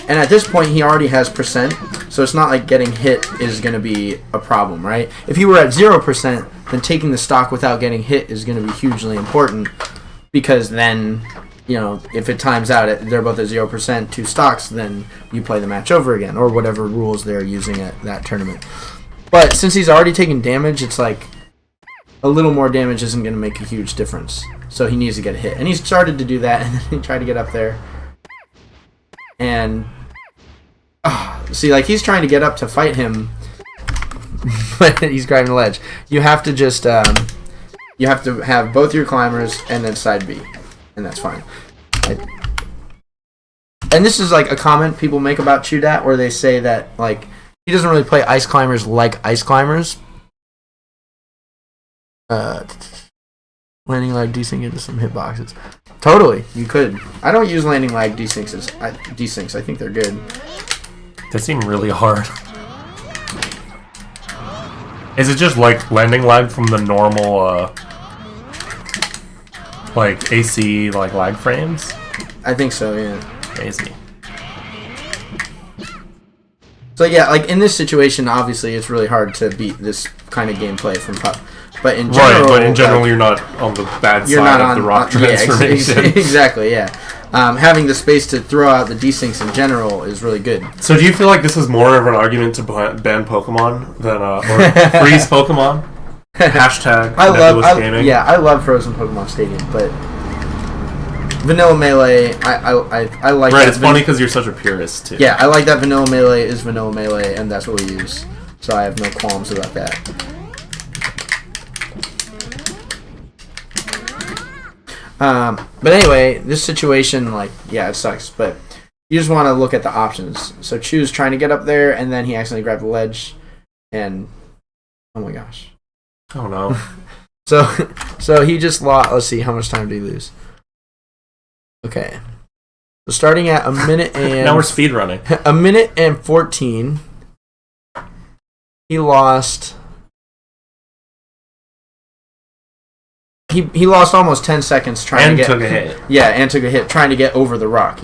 And at this point, he already has percent, so it's not like getting hit is going to be a problem, right? If he were at 0%, then taking the stock without getting hit is going to be hugely important, because then, if it times out, they're both at 0%, 2 stocks, then you play the match over again, or whatever rules they're using at that tournament. But since he's already taken damage, it's like a little more damage isn't going to make a huge difference. So he needs to get a hit. And he started to do that, and then he tried to get up there. And see, like he's trying to get up to fight him, but he's grabbing the ledge. You have to just you have to have both your climbers and then side B, and that's fine. And this is like a comment people make about Chudat, where they say that like he doesn't really play ice climbers like ice climbers. Landing lag desync into some hitboxes. Totally, you could. I don't use landing lag desyncs. I think they're good. They seem really hard. Is it just like landing lag from the normal, like AC like lag frames? I think so. Yeah. Crazy. So yeah, like in this situation, obviously it's really hard to beat this kind of gameplay from Puff. But in general, Right, but in general, you're not on the bad you're side not of the rock yeah, transformation. exactly. Yeah. Having the space to throw out the desyncs in general is really good. So do you feel like this is more of an argument to ban Pokemon than or freeze Pokemon? Hashtag Nebulous Gaming. I love Frozen Pokemon Stadium, but Vanilla Melee, I like. Right, that it's funny because you're such a purist too. Yeah, I like that Vanilla Melee is Vanilla Melee, and that's what we use. So I have no qualms about that. But anyway, this situation, like, yeah, it sucks, but you just want to look at the options. So Chew's trying to get up there, and then he accidentally grabbed the ledge, and oh my gosh. Oh no. So he just lost. Let's see, how much time did he lose? Okay. So starting at a minute and Now we're speed running. a minute and 14, he lost. He lost almost 10 seconds trying And to get. took a hit. Yeah, and took a hit trying to get over the rock.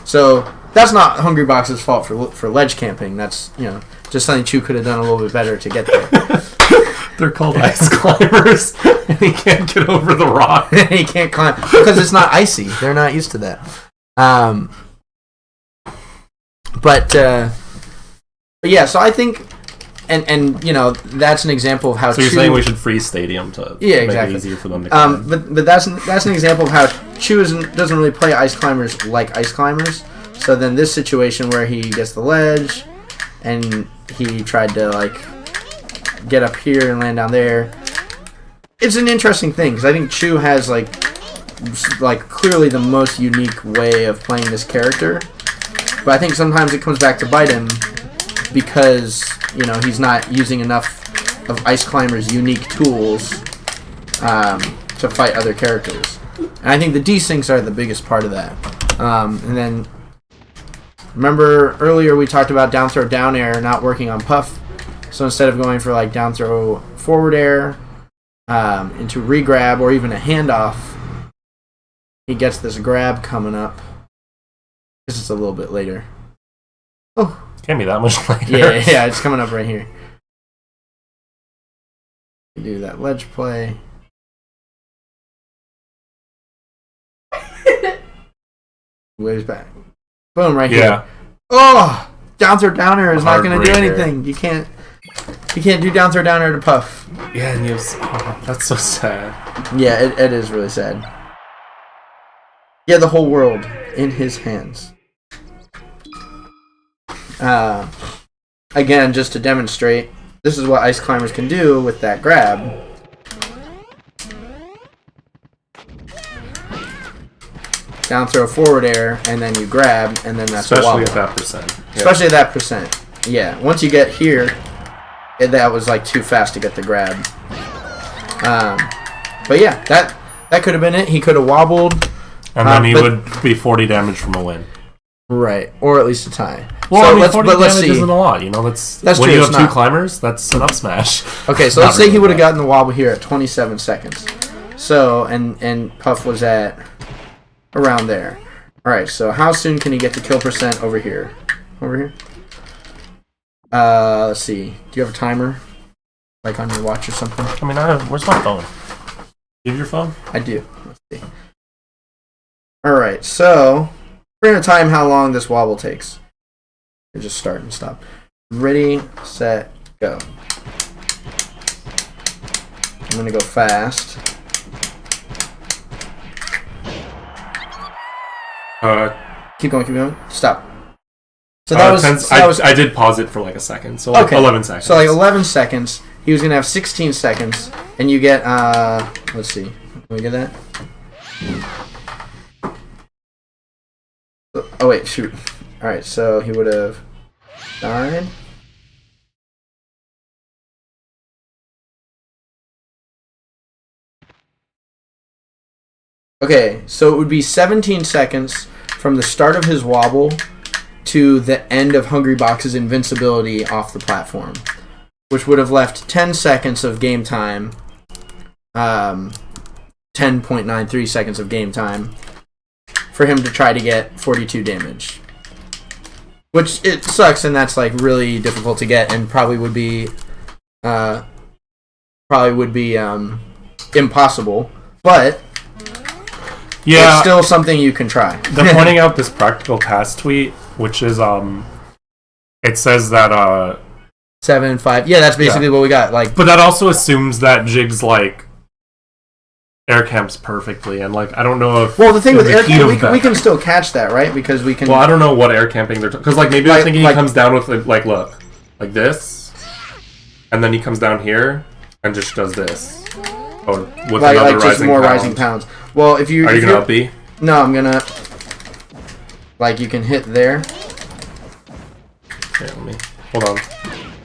So that's not Hungrybox's fault for ledge camping. That's just something Chew could have done a little bit better to get there. They're called ice climbers, and he can't get over the rock. He can't climb because it's not icy. They're not used to that. But yeah, so I think, and that's an example of how. So you're saying we should freeze Stadium to make it easier for them to climb. But that's an example of how Chew doesn't really play ice climbers like ice climbers. So then this situation where he gets the ledge, and he tried to get up here and land down there. It's an interesting thing because I think Chew has clearly the most unique way of playing this character, but I think sometimes it comes back to bite him because he's not using enough of Ice Climber's unique tools to fight other characters, and I think the desyncs are the biggest part of that. And then remember earlier we talked about down throw down air not working on Puff. So instead of going for down throw forward air into re-grab or even a handoff, he gets this grab coming up. This is a little bit later. Oh. Can't be that much later. Yeah, it's coming up right here. Do that ledge play. Waves back. Boom, right here. Oh! Down throw down air is not going to do anything. You can't do down throw down air to Puff. Yeah, and that's so sad. Yeah, it is really sad. Yeah, the whole world in his hands. Again, just to demonstrate, this is what ice climbers can do with that grab. Down throw forward air, and then you grab, and then that's especially a at that percent. Yeah. Especially at that percent. Yeah, once you get here, that was too fast to get the grab. But yeah, that could have been it. He could have wobbled. And then he would be 40 damage from a win. Right, or at least a tie. Well, so 40 damage isn't a lot, That's when true, you have two climbers, that's an up smash. Okay, so let's say he would have gotten the wobble here at 27 seconds. So, and Puff was at around there. Alright, so how soon can he get the kill percent over here? Over here? Let's see. Do you have a timer? On your watch or something? I mean, where's my phone? You have your phone? I do. Let's see. Alright, so we're going to time how long this wobble takes. You just start and stop. Ready, set, go. I'm going to go fast. Keep going. Stop. So that was. I did pause it for a second, so 11 seconds. So 11 seconds. He was gonna have 16 seconds, and you get. Let's see. Can we get that? Oh wait, shoot. All right, so he would have died. Okay, so it would be 17 seconds from the start of his wobble to the end of Hungrybox's invincibility off the platform, which would have left 10 seconds of game time, 10.93 seconds of game time, for him to try to get 42 damage. Which, it sucks, and that's, like, really difficult to get, and probably would be impossible. But Yeah, it's still something you can try. they're pointing out this practical task tweet, which is it says that 7 and 5. Yeah, that's basically what we got. Like, but that also assumes that Jig's like air camps perfectly, and like I don't know if well, the thing with the air heat camp, of we can still catch that, right? Because we can. Well, I don't know what air camping they're because like maybe they're Like- thinking like- he comes down with like look like this, and then he comes down here and just does this. Or with another just rising more pound. rising pounds. Well, if you Are you if gonna up B? No, I'm gonna. Like you can hit there. Okay, let me hold on.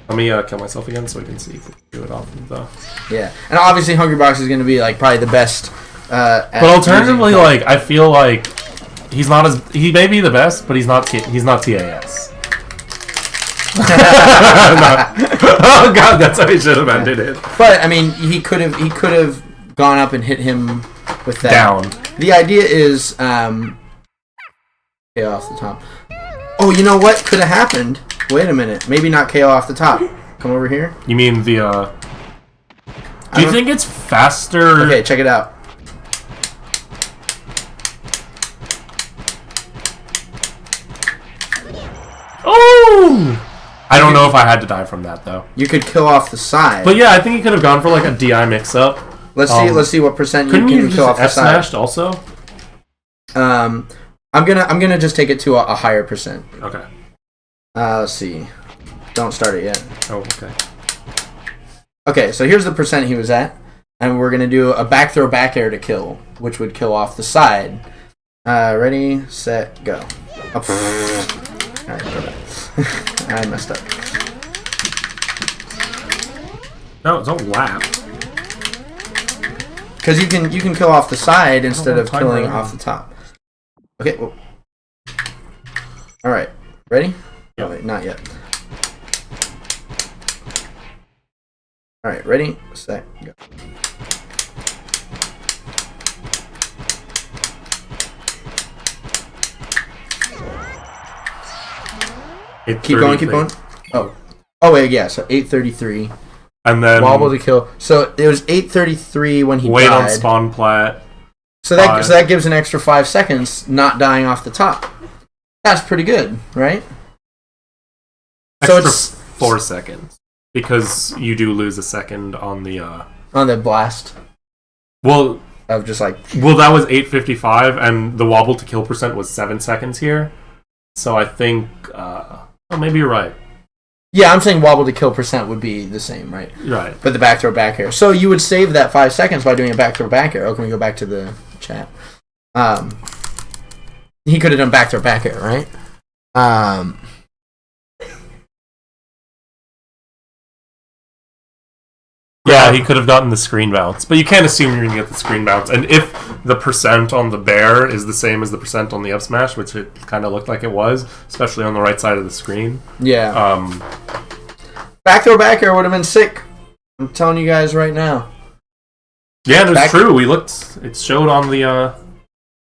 Let me kill myself again so we can see if we can do it off of the. Yeah, and obviously Hungry Box is gonna be like probably the best. But alternatively, like I feel like he may be the best, but he's not TAS. Oh god, that's how he should have ended it. But I mean, he could have gone up and hit him with that. Down. The idea is KO off the top. Oh, you know what could have happened? Wait a minute, maybe not KO off the top. Come over here. You mean the? Do you think it's faster? Okay, check it out. Oh! I don't know if I had to die from that though. You could kill off the side. But yeah, I think he could have gone for like a DI mix-up. Let's see what percent you Couldn't can you kill off just the F side. smashed also? I'm gonna just take it to a higher percent. Okay. Let's see. Don't start it yet. Oh, okay. Okay, so here's the percent he was at, and we're gonna do a back throw back air to kill, which would kill off the side. Ready, set, go. Oh, alright, go back. I messed up. No, don't laugh. Because you can kill off the side instead of time killing running. off the top. Okay. Well. All right. Ready? Yep. Oh, wait, not yet. All right. Ready, set, go. Keep going. Keep going. Oh. Oh wait. Yeah. So 833. And then Wobble to kill. So it was 833 when he wait died. on spawn plat. So that gives an extra 5 seconds not dying off the top. That's pretty good, right? Extra So it's 4 seconds because you do lose a second on the. on the blast Well, of just like that was 8:55, and the wobble to kill percent was 7 seconds here. So I think. Well, maybe you're right. yeah, I'm saying wobble to kill percent would be the same, right? Right. But the back throw back air. So you would save that 5 seconds by doing a back throw back air. Oh, can we go back to the chat? He could have done back throw back air, right? Yeah, he could have gotten the screen bounce, but you can't assume you're going to get the screen bounce. And if the percent on the bear is the same as the percent on the up smash, which it kind of looked like it was, especially on the right side of the screen, Yeah. Back Back air would have been sick. I'm telling you guys right now. yeah, that's true. We looked; it showed on the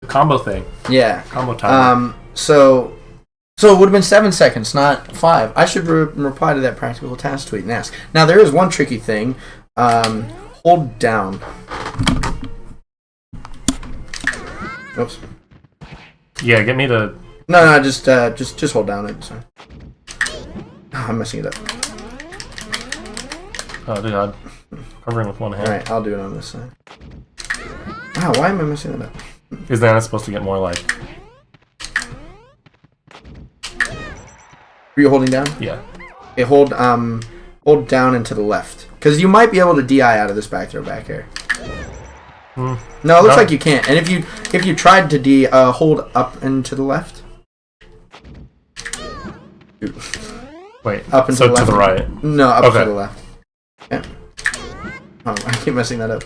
combo thing, Yeah. combo timer. So it would have been 7 seconds, not 5. I should reply to that practical task tweet and ask. Now there is one tricky thing. Hold down. Oops. Yeah, get me to. No, just hold down. It's fine. Oh, I'm messing it up. Oh, God. Covering with one hand. All right, I'll do it on this side. Wow, why am I messing it up? Is that supposed to get more like? Were you holding down? Yeah. Okay, hold down and to the left, because you might be able to DI out of this back throw back air. No, it looks like you can't. And if you tried to hold up and to the left. Wait. Up and so to the left. to the right. No, up Okay. to the left. Yeah. Oh, I keep messing that up.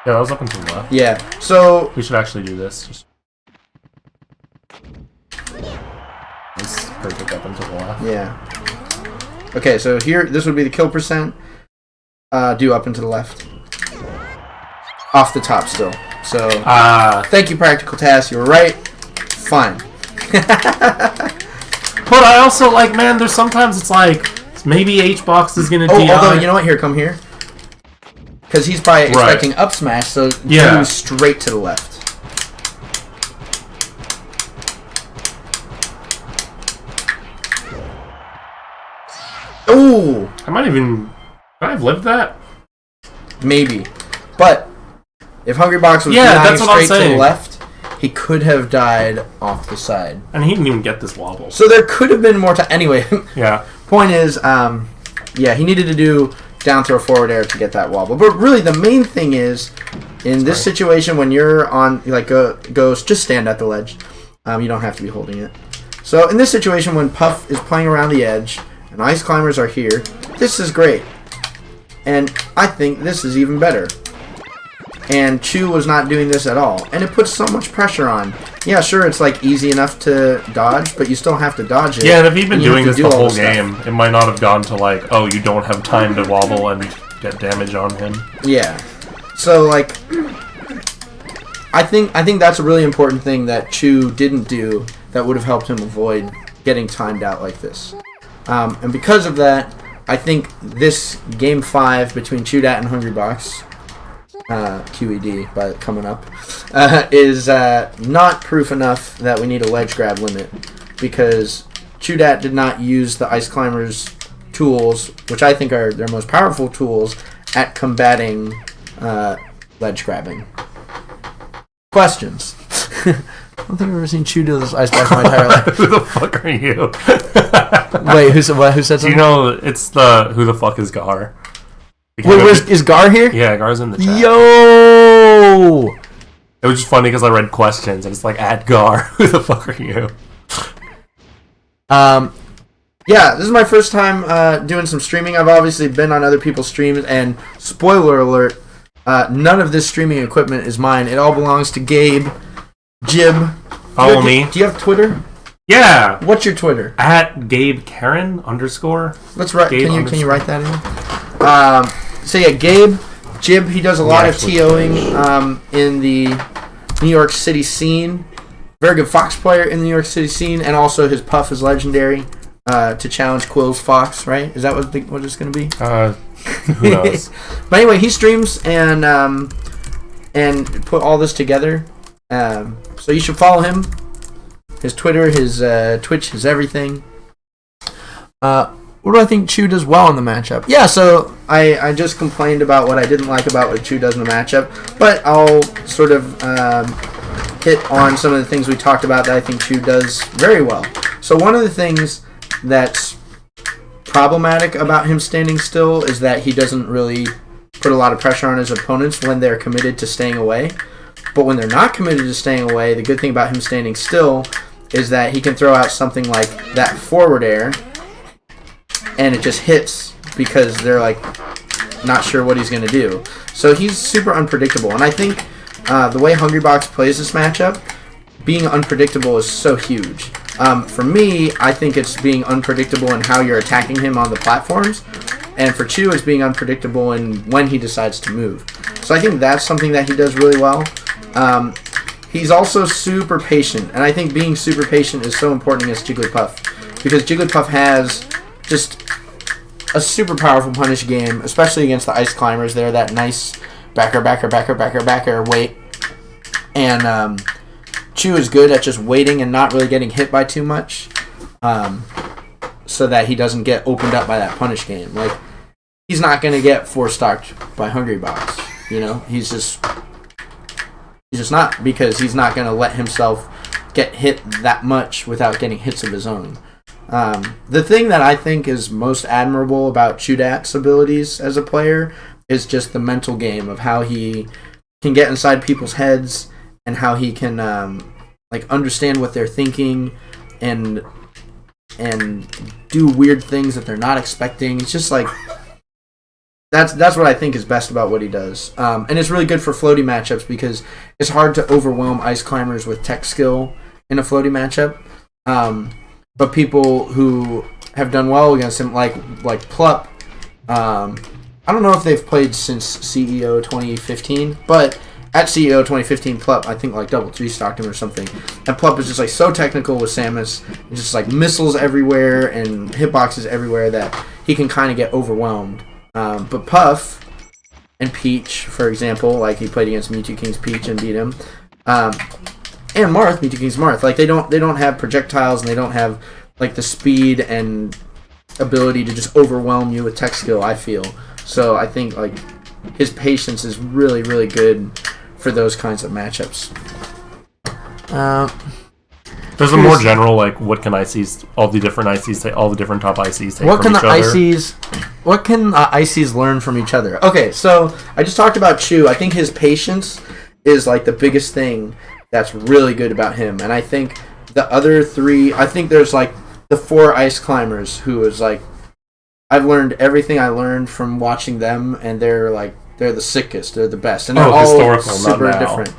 Yeah, that was up and to the left. Yeah. So We should actually do this. Just. This is perfect up and to the left. yeah. Okay, so here this would be the kill percent. Do up and to the left. Off the top still. So, thank you, Practical Task. You were right. Fine. But I also like, man, there's sometimes it's like maybe H-Box is gonna DI. Although you know what? Here, come here. Because he's probably expecting up smash, so he moves straight to the left. Ooh! I might even... Could I have lived that? Maybe. But, if Hungrybox was dying straight to the left, he could have died off the side. And he didn't even get this wobble. So there could have been more time. Anyway, yeah. Point is, he needed to do down throw forward air to get that wobble. But really, the main thing is, in this situation, when you're on, like, Ghost, just stand at the ledge. You don't have to be holding it. So, in this situation, when Puff is playing around the edge, and Ice Climbers are here, this is great. And I think this is even better. And Chu was not doing this at all. And it puts so much pressure on. Yeah, sure, it's like easy enough to dodge, but you still have to dodge it. Yeah, and if he'd been doing this the whole game, it might not have gone to like, oh, you don't have time to wobble and get damage on him. Yeah. So, like, I think that's a really important thing that Chu didn't do that would have helped him avoid getting timed out like this. And because of that, I think this Game 5 between Chudat and Hungrybox, QED by coming up, is not proof enough that we need a ledge grab limit, because Chudat did not use the Ice Climbers tools, which I think are their most powerful tools, at combating ledge grabbing. Questions? I don't think I've ever seen Chu do this icebox my entire life. Who the fuck are you? Wait, who said something? Do you know it's the who the fuck is Gar? Wait, is Gar here? Yeah, Gar's in the chat. Yo! It was just funny because I read questions and it's like, at Gar, who the fuck are you? Yeah, this is my first time doing some streaming. I've obviously been on other people's streams, and spoiler alert, none of this streaming equipment is mine. It all belongs to Gabe, Jib. Follow me. Do you have Twitter? Yeah. What's your Twitter? At Gabe Karen _ Let's write. Gabe Can you write that in? So yeah, Gabe, Jib. He does a lot of TOing in the New York City scene. Very good Fox player in the New York City scene, and also his Puff is legendary to challenge Quill's Fox. Right? Is that what it's going to be? Who knows? But anyway, he streams and put all this together. So you should follow him. His Twitter, his Twitch, his everything. What do I think Chu does well in the matchup? Yeah, so I just complained about what I didn't like about what Chu does in the matchup, but I'll sort of hit on some of the things we talked about that I think Chu does very well. So one of the things that's problematic about him standing still is that he doesn't really put a lot of pressure on his opponents when they're committed to staying away. But when they're not committed to staying away, the good thing about him standing still is that he can throw out something like that forward air, and it just hits because they're like not sure what he's going to do. So he's super unpredictable, and I think the way Hungrybox plays this matchup, being unpredictable is so huge. For me, I think it's being unpredictable in how you're attacking him on the platforms, and for Chu, it's being unpredictable in when he decides to move. So I think that's something that he does really well. He's also super patient, and I think being super patient is so important against Jigglypuff, because Jigglypuff has just a super powerful punish game, especially against the Ice Climbers. They're that nice backer wait, and Chu is good at just waiting and not really getting hit by too much, so that he doesn't get opened up by that punish game. Like, he's not going to get 4-stocked by Hungrybox, you know? He's just not, because he's not going to let himself get hit that much without getting hits of his own. The thing that I think is most admirable about Chudat's abilities as a player is just the mental game of how he can get inside people's heads and how he can understand what they're thinking and do weird things that they're not expecting. It's just like that's what I think is best about what he does. And it's really good for floaty matchups because it's hard to overwhelm Ice Climbers with tech skill in a floaty matchup. But people who have done well against him, like Plup, I don't know if they've played since CEO 2015, but at CEO 2015, Plup, I think like double 3-stocked him or something. And Plup is just like so technical with Samus, and just like missiles everywhere and hitboxes everywhere that he can kind of get overwhelmed. But Puff and Peach, for example, like he played against Mewtwo King's Peach and beat him. And Marth, Mewtwo King's Marth, like they don't have projectiles and they don't have like the speed and ability to just overwhelm you with tech skill, I feel. So I think like his patience is really, really good for those kinds of matchups. There's a more general, like, what can ICs, all the different ICs, all the different top ICs take what from can each the other? What can ICs learn from each other? Okay, so I just talked about Chu. I think his patience is like the biggest thing that's really good about him. And I think the other 3, I think there's like the 4 ice climbers who is like, I've learned everything I learned from watching them, and they're the sickest, they're the best, and they're all historical, super not now. different.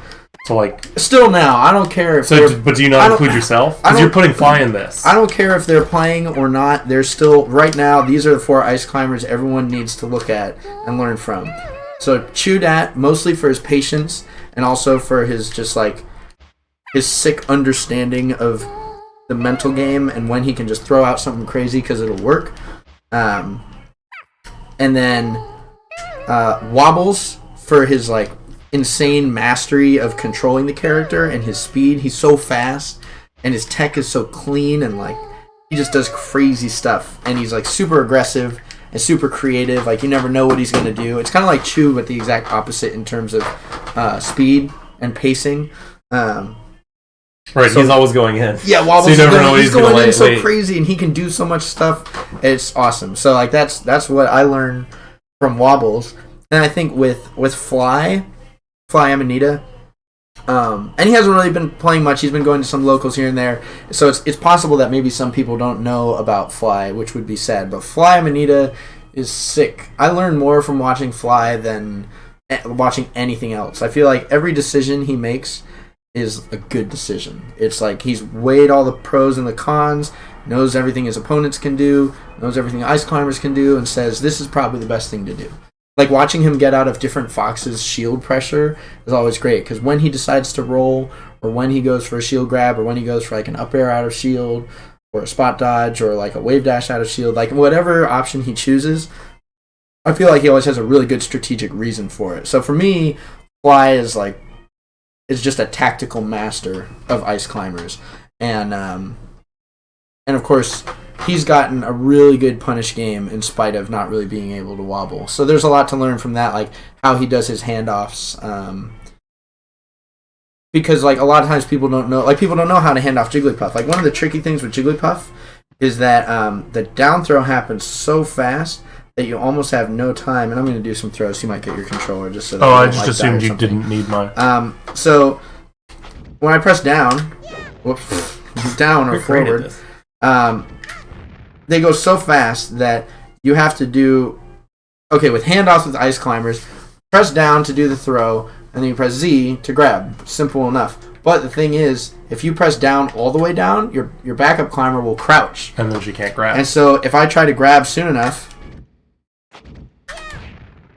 So, like... Still now, I don't care if but do you not include yourself? Because you're putting Fly in this. I don't care if they're playing or not. They're still... Right now, these are the 4 ice climbers everyone needs to look at and learn from. So, Chudat, mostly for his patience, and also for his just, like... his sick understanding of the mental game, and when he can just throw out something crazy because it'll work. And then Wobbles for his like insane mastery of controlling the character and his speed. He's so fast and his tech is so clean, and like he just does crazy stuff, and he's like super aggressive and super creative. Like you never know what he's gonna do. It's kind of like Chu, but the exact opposite in terms of speed and pacing. Right, so he's always going in. Yeah, Wobbles so you never know he's going in so crazy, and he can do so much stuff. It's awesome. So like that's what I learned from Wobbles, and I think with Fly Amanita, and he hasn't really been playing much. He's been going to some locals here and there, so it's possible that maybe some people don't know about Fly, which would be sad. But Fly Amanita is sick. I learned more from watching Fly than watching anything else. I feel like every decision he makes is a good decision. It's like he's weighed all the pros and the cons, knows everything his opponents can do, knows everything ice climbers can do, and says this is probably the best thing to do. Like watching him get out of different Fox's shield pressure is always great, because when he decides to roll, or when he goes for a shield grab, or when he goes for like an up air out of shield, or a spot dodge, or like a wave dash out of shield, like whatever option he chooses, I feel like he always has a really good strategic reason for it. So for me, Fly is just a tactical master of ice climbers, and of course he's gotten a really good punish game in spite of not really being able to wobble. So there's a lot to learn from that, like how he does his handoffs. Because like a lot of times people don't know how to hand off Jigglypuff. Like one of the tricky things with Jigglypuff is that the down throw happens so fast that you almost have no time. And I'm going to do some throws. So you might get your controller just so that I just assumed you didn't need mine. So when I press down, down or forward, they go so fast that you have to do... Okay, with handoffs with ice climbers, press down to do the throw, and then you press Z to grab. Simple enough. But the thing is, if you press down all the way down, your backup climber will crouch. And then she can't grab. And so if I try to grab soon enough,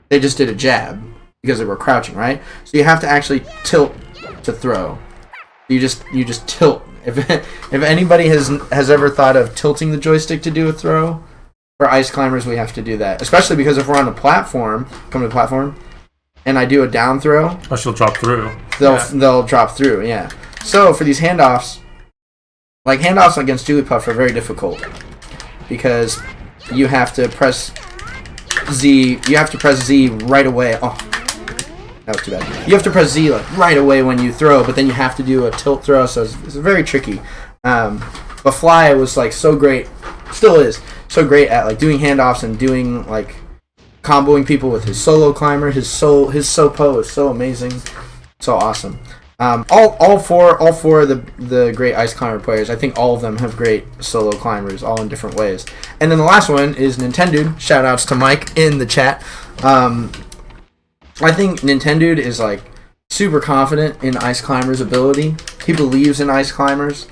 they just did a jab because they were crouching, right? So you have to actually tilt to throw. You just tilt. If anybody has ever thought of tilting the joystick to do a throw, for ice climbers we have to do that. Especially because if we're on a platform, and I do a down throw, she'll drop through. They'll drop through, yeah. So for these handoffs, like handoffs against Jigglypuff are very difficult because you have to press Z. You have to press Z right away. Oh, that was too bad. You have to press Z like right away when you throw, but then you have to do a tilt throw, so it's very tricky. But Fly was like so great, still is so great at like doing handoffs and doing like comboing people with his solo climber. His Sopo is so amazing, so awesome. All four of the great ice climber players, I think all of them have great solo climbers, all in different ways. And then the last one is Nintendo. Shout outs to Mike in the chat. I think Nintendo is like super confident in ice climbers' ability. He believes in ice climbers,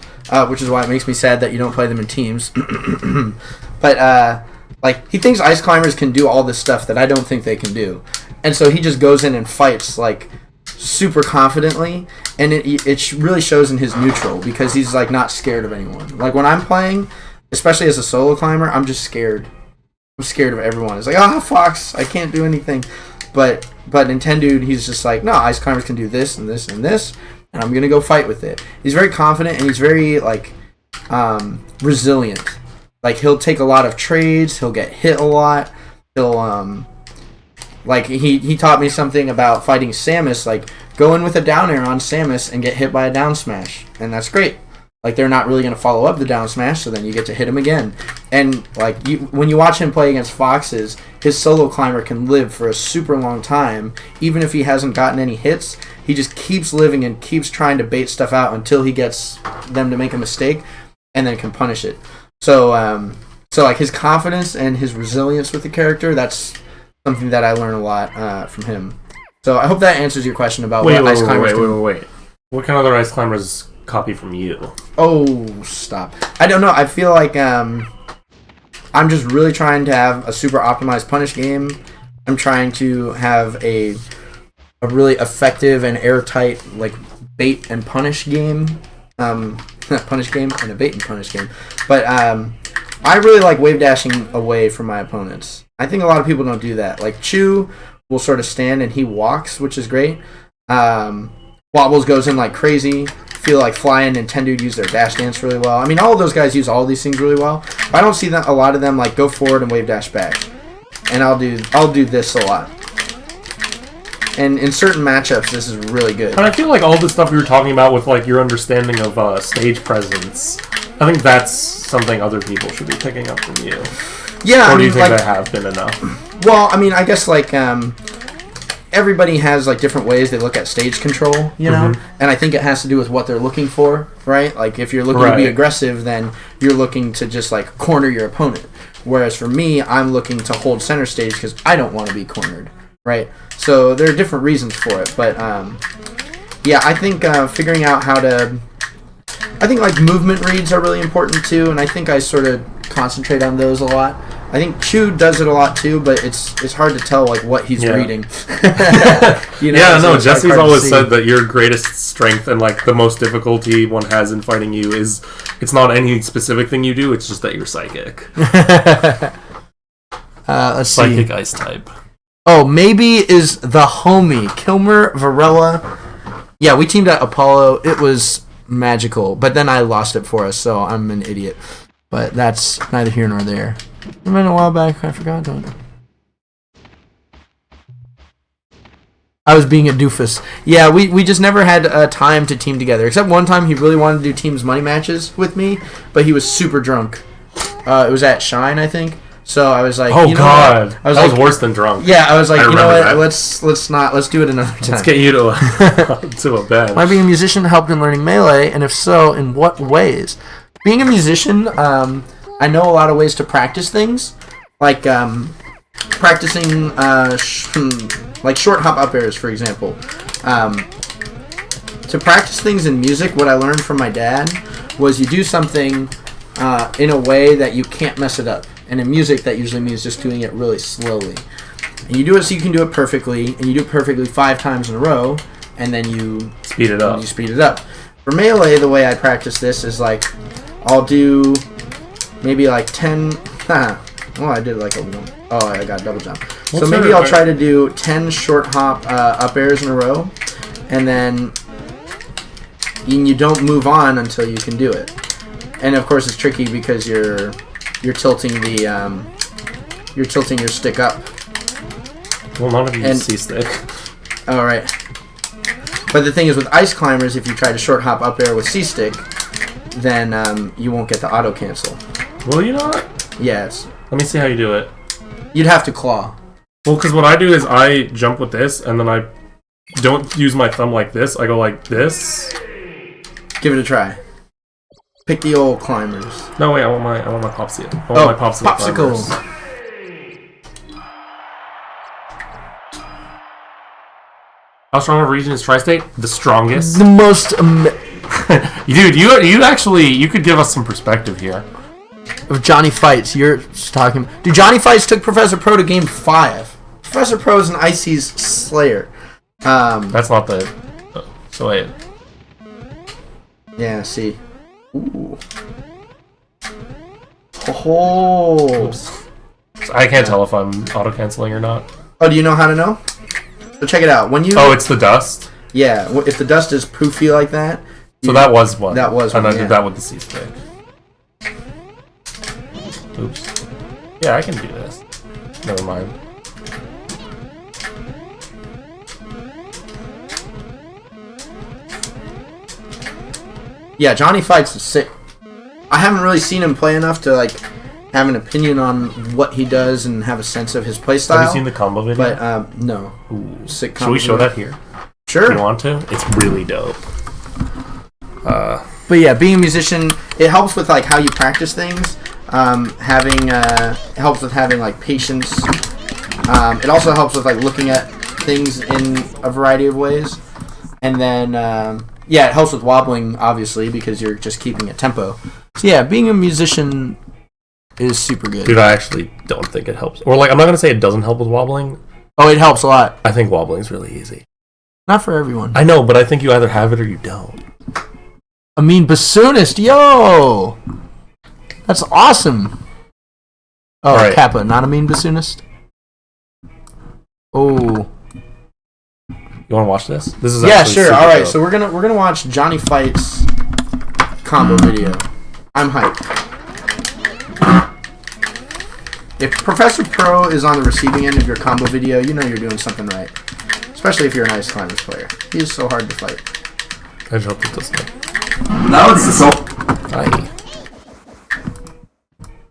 which is why it makes me sad that you don't play them in teams. But like he thinks ice climbers can do all this stuff that I don't think they can do, and so he just goes in and fights like super confidently, and it really shows in his neutral because he's like not scared of anyone. Like when I'm playing, especially as a solo climber, I'm just scared. I'm scared of everyone. It's like, Fox, I can't do anything. But in Tendude, he's just like, no, ice climbers can do this and this and this, and I'm gonna go fight with it. He's very confident and he's very like resilient. Like he'll take a lot of trades. He'll get hit a lot. He'll like he taught me something about fighting Samus. Like go in with a down air on Samus and get hit by a down smash, and that's great. Like they're not really going to follow up the down smash, so then you get to hit him again. And like when you watch him play against Foxes, his solo climber can live for a super long time, even if he hasn't gotten any hits. He just keeps living and keeps trying to bait stuff out until he gets them to make a mistake, and then can punish it. So like his confidence and his resilience with the character, that's something that I learn a lot from him. So I hope that answers your question about what ice climbers do. Wait. What can other ice climbers copy from you? Oh, stop. I don't know. I feel like I'm just really trying to have a super optimized punish game. I'm trying to have a really effective and airtight like bait and punish game. Punish game and a bait and punish game. But I really like wave dashing away from my opponents. I think a lot of people don't do that. Like Chu will sort of stand and he walks, which is great. Wobbles goes in like crazy. Feel like Flying and Tendude use their dash dance really well. I mean, all of those guys use all of these things really well. But I don't see a lot of them like go forward and wave dash back. And I'll do this a lot. And in certain matchups, this is really good. And I feel like all the stuff we were talking about with like your understanding of stage presence, I think that's something other people should be picking up from you. Yeah, or do you think that have been enough? Well, I mean, I guess like everybody has like different ways they look at stage control, you know, and I think it has to do with what they're looking for, right? Like if you're looking to be aggressive, then you're looking to just like corner your opponent. Whereas for me, I'm looking to hold center stage because I don't want to be cornered, right? So there are different reasons for it, but yeah, I think figuring out how to, I think like movement reads are really important too, and I think I sort of concentrate on those a lot. I think Chu does it a lot too, but it's hard to tell like what he's reading. You know, yeah, so no. Jesse's always said that your greatest strength and like the most difficulty one has in fighting you is it's not any specific thing you do; it's just that you're psychic. Let's psychic see. Ice type. Oh, maybe is the homie Kilmer Varela. Yeah, we teamed at Apollo. It was magical, but then I lost it for us, so I'm an idiot. But that's neither here nor there. I mean, a while back, I forgot. I was being a doofus. Yeah, we just never had time to team together. Except one time he really wanted to do teams money matches with me, but he was super drunk. It was at Shine, I think. So I was like, oh, you know God. What? I was that like, was worse than drunk. Yeah, I was like, you know what? That. Let's do it another time. Let's get you to a bed. Am I being a musician helped in learning Melee, and if so, in what ways? Being a musician, I know a lot of ways to practice things, like practicing like short hop up airs, for example. To practice things in music, what I learned from my dad was you do something in a way that you can't mess it up. And in music, that usually means just doing it really slowly. And you do it so you can do it perfectly, and you do it perfectly 5 times in a row, and then you speed it up. For Melee, the way I practice this is like, I'll do maybe like 10... I did like a 1. Oh, I got double jump. So maybe I'll try to do 10 short hop up airs in a row, and then you don't move on until you can do it. And of course, it's tricky because you're tilting you're tilting your stick up. Well, none of you use C-stick. All right. But the thing is, with ice climbers, if you try to short hop up air with C-stick, then you won't get the auto cancel. Will you not? Yes. Let me see how you do it. You'd have to claw. Well, because what I do is I jump with this, and then I don't use my thumb like this. I go like this. Give it a try. Pick the old climbers. No, wait. I want my popsicle. I want my popsicles. How strong of a region is Tri-State? The strongest. The most. Dude, you actually you could give us some perspective here. Of Johnny Fights, you're talking. Dude, Johnny Fights took Professor Pro to Game 5. Professor Pro is an Icy's Slayer. That's not the. So wait. Yeah. See. Ooh. Oh. Oops. So I can't tell if I'm auto canceling or not. Oh, do you know how to know? So check it out. When you. Oh, it's the dust. Yeah. If the dust is poofy like that. So that was one. That was and one. I did that with the C-stick. Oops. Yeah, I can do this. Never mind. Yeah, Johnny Fights is sick. I haven't really seen him play enough to like have an opinion on what he does and have a sense of his playstyle. Have you seen the combo video? But no. Ooh. Sick Should combo we show video. that here? Sure. You want to? It's really dope. But yeah, being a musician, it helps with like how you practice things. It helps with having like patience. It also helps with like looking at things in a variety of ways. And then yeah, it helps with wobbling obviously because you're just keeping a tempo. So yeah, being a musician is super good. Dude, I actually don't think it helps. Or like, I'm not gonna say it doesn't help with wobbling. Oh, it helps a lot. I think wobbling is really easy. Not for everyone. I know, but I think you either have it or you don't. I mean, bassoonist, yo! That's awesome! Oh, Alright. Kappa, not a mean bassoonist? Oh. You want to watch this? This is Yeah, actually sure, super alright, dope. so we're gonna watch Johnny Fights combo video. I'm hyped. If Professor Pro is on the receiving end of your combo video, you know you're doing something right. Especially if you're an Ice Climbers player. He's so hard to fight. I just hope it doesn't. Now it's the soap. Aye.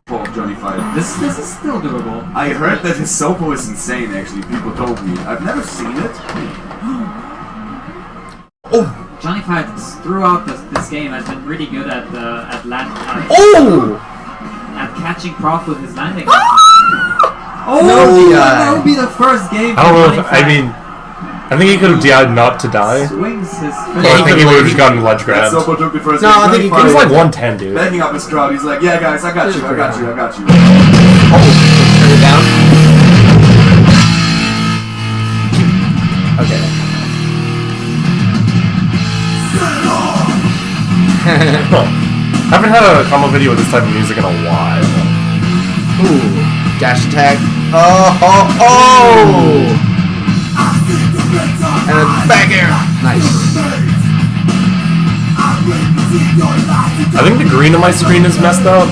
Oh, Johnny Fight. This is still doable. I heard that his Sopo is insane, actually. People told me. I've never seen it. Johnny Fight throughout this game has been really good at Oh! at catching Prof with his landing. No, that would be the first game. I don't know for if, Johnny I mean, I think he could have DI'd not to die. swings his. But I think he would have just gotten ledge That grabbed. Sopo took the first No, game. I think he Johnny He was Fight like 110, dude. backing up his crowd. He's like, yeah, guys, I got you, I got you, I got you. Oh, turn it down. Okay. Haven't had a combo video with this type of music in a while. Ooh. Dash attack. Oh! And a back air. Nice. I think the green on my screen is messed up.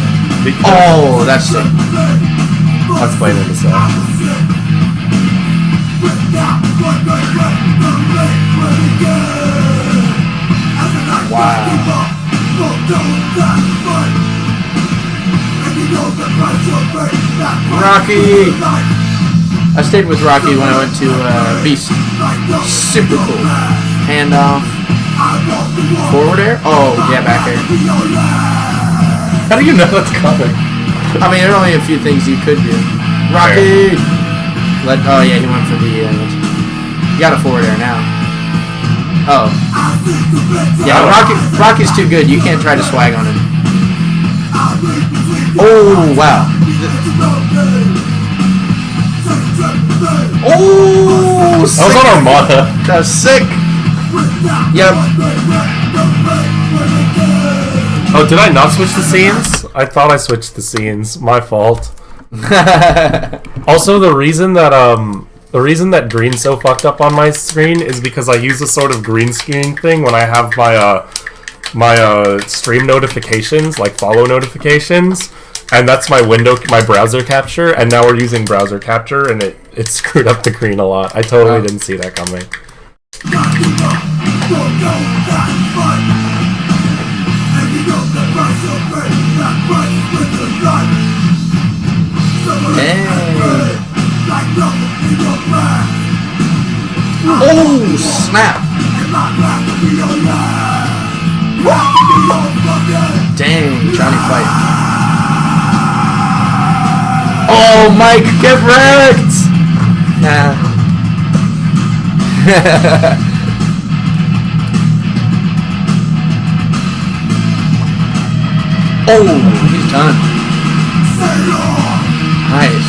Oh, that's sick. I'll explain it in a sec. Wow. Rocky! I stayed with Rocky when I went to Beast. Super cool. Hand off. Forward air? Oh, yeah, back air. How do you know that's coming? I mean, there are only a few things you could do. Rocky! Oh, yeah, he went for the... you got a forward air now. Oh. Yeah, Rocky's too good. You can't try to swag on him. Oh, wow. Oh, sick. I was on Armada. That was sick. Yep. Oh, did I not switch the scenes? I thought I switched the scenes. My fault. Also, the reason that green's so fucked up on my screen is because I use a sort of green screen thing when I have my stream notifications, like follow notifications, and that's my browser capture, and now we're using browser capture, and it screwed up the green a lot. I totally didn't see that coming. Oh, snap. Dang, Johnny Fight. Oh, Mike, get wrecked! Nah. Oh, he's done. Nice.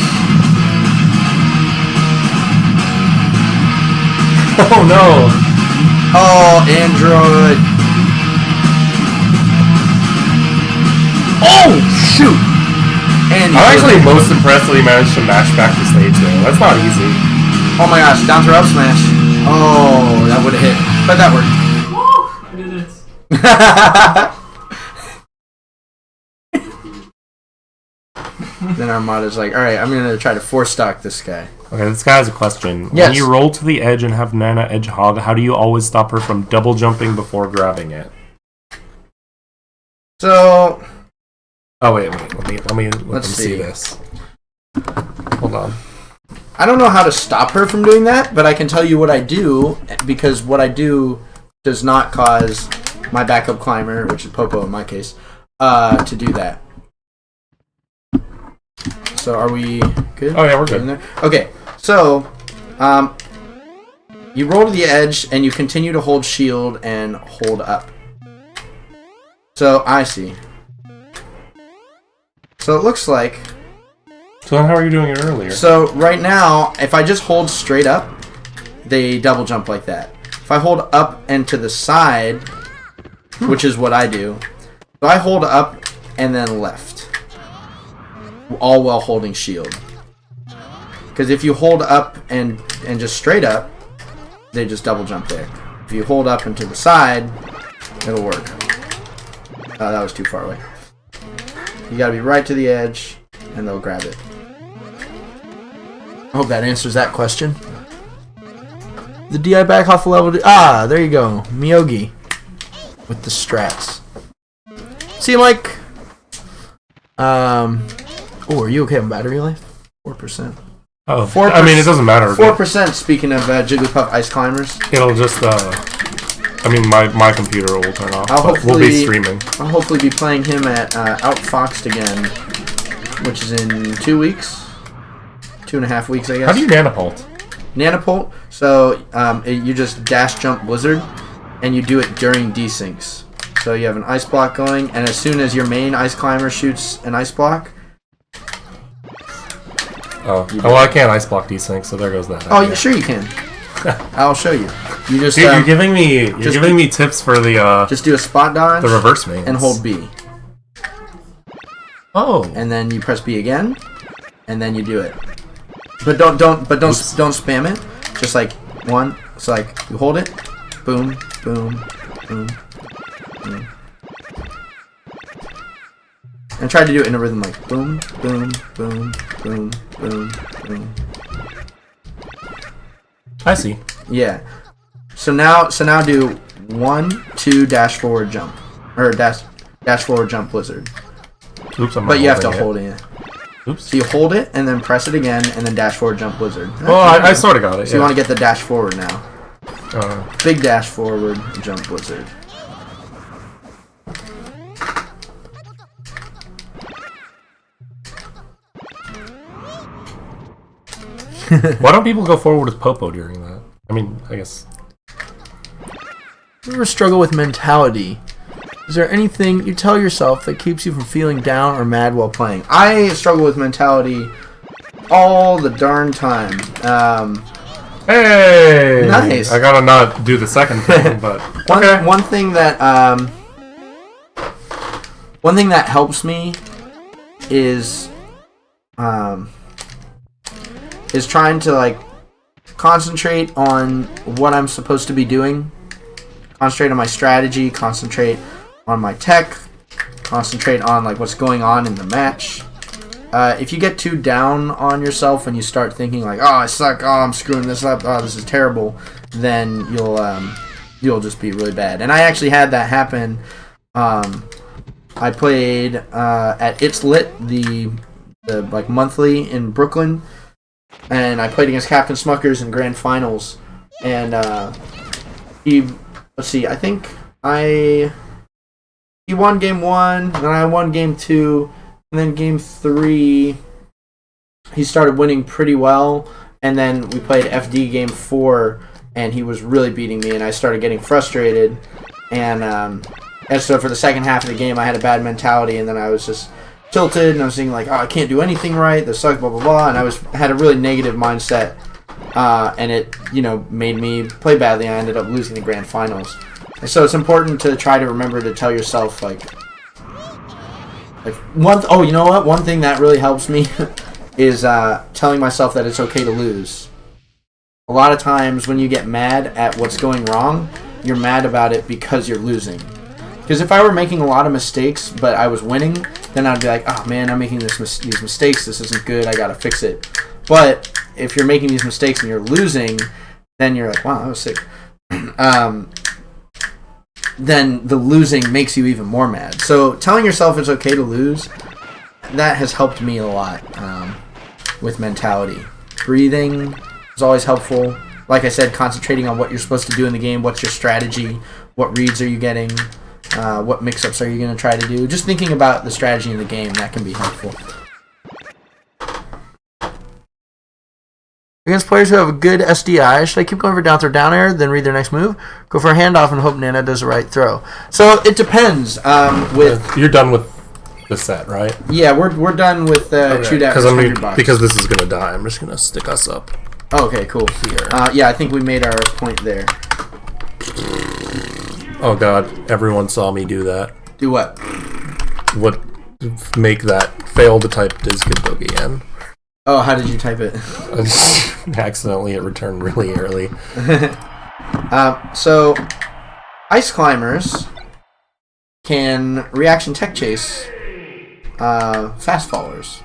Oh no! Oh, Android. Oh, shoot. And I'm actually most impressed that he managed to mash back the stage there. That's not easy. oh my gosh, down throw up smash. Oh, that would have hit. But that worked. I did it. Then Armada's like, alright, I'm going to try to force stock this guy. Okay, this guy has a question. Yes. When you roll to the edge and have Nana edge hog, how do you always stop her from double jumping before grabbing it? So, Oh wait, let me let Let's them see. see this. Hold on. I don't know how to stop her from doing that, but I can tell you what I do, because what I do does not cause my backup climber, which is Popo in my case, to do that. So are we good? Oh yeah, we're In good. there? Okay, so you roll to the edge and you continue to hold shield and hold up. So I see. So it looks like, So then how are you doing it earlier? so right now, if I just hold straight up, they double jump like that. If I hold up and to the side, which is what I do, so I hold up and then left. All while holding shield. Because if you hold up and just straight up, they just double jump there. If you hold up and to the side, it'll work. That was too far away. You gotta be right to the edge, and they'll grab it. I hope that answers that question. The DI back off the level. There you go. Miyogi. With the strats. See, Mike. Oh, are you okay on battery life? 4%. Oh, 4%. I mean, it doesn't matter. 4%, speaking of Jigglypuff Ice Climbers. It'll just, I mean, my computer will turn off. I'll But we'll be hopefully- streaming. I'll hopefully be playing him at Outfoxed again, which is in 2 weeks. 2.5 weeks, I guess. How do you nanopult? Nanopult? So, you just dash jump Blizzard, and you do it during desyncs. So you have an ice block going, and as soon as your main ice climber shoots an ice block... Oh, well, I can't ice block desync, so there goes that. Oh, idea. sure you can. I'll show you. You just, Dude, you're giving me tips for the just do a spot dodge the reverse mains. and hold B. Oh, And then you press B again, and then you do it. But don't spam it. Just like one. It's like you hold it, boom, boom, boom, boom. And try to do it in a rhythm like boom, boom, boom, boom, boom, boom. I see. Yeah. So now do 1, 2 dash forward jump, or dash forward jump Blizzard. Oops, I'm not But you have to holding hold it. Oops. So you hold it and then press it again and then dash forward jump Blizzard. Well, I sort of got it. So you want to get the dash forward now. to Big dash forward, jump Blizzard. Why don't people go forward with Popo during that? I mean, I guess. You ever struggle with mentality? Is there anything you tell yourself that keeps you from feeling down or mad while playing? I struggle with mentality all the darn time. Hey! Nice. I gotta not do the second thing, but okay. One thing that helps me is trying to like concentrate on what I'm supposed to be doing. Concentrate on my strategy, concentrate on my tech, concentrate on like what's going on in the match. If you get too down on yourself and you start thinking like, oh, I suck, oh, I'm screwing this up, oh, this is terrible, then you'll just be really bad. And I actually had that happen. I played at It's Lit, the like monthly in Brooklyn, and I played against Captain Smuckers in grand finals, and let's see, I think he won game 1, then I won game 2, and then game 3 he started winning pretty well, and then we played FD game 4 and he was really beating me, and I started getting frustrated, and so for the second half of the game I had a bad mentality, and then I was just tilted, and I was thinking like, oh, I can't do anything right, this sucks, blah blah blah, and I had a really negative mindset and it made me play badly. I ended up losing the grand finals. And so it's important to try to remember to tell yourself like you know what? One thing that really helps me is telling myself that it's okay to lose. A lot of times when you get mad at what's going wrong, you're mad about it because you're losing. Because if I were making a lot of mistakes but I was winning, then I'd be like, oh man, I'm making these mistakes. This isn't good. I gotta fix it. But if you're making these mistakes and you're losing, then you're like, wow, that was sick. Then the losing makes you even more mad. So telling yourself it's okay to lose, that has helped me a lot with mentality. Breathing is always helpful. Like I said, concentrating on what you're supposed to do in the game. What's your strategy? What reads are you getting? What mix-ups are you going to try to do? Just thinking about the strategy in the game, that can be helpful. Against players who have a good SDI, should I keep going for down throw down air, then read their next move? Go for a handoff and hope Nana does the right throw. So it depends. You're done with the set, right? Yeah, we're done with Chew That because this is gonna die. I'm just gonna stick us up. Oh, okay, cool. Here. Yeah, I think we made our point there. Oh god, everyone saw me do that. Do what? What make that fail to type Dizkid Boogie in? Oh, how did you type it? Accidentally, it returned really early. So, ice climbers can reaction tech chase fast followers.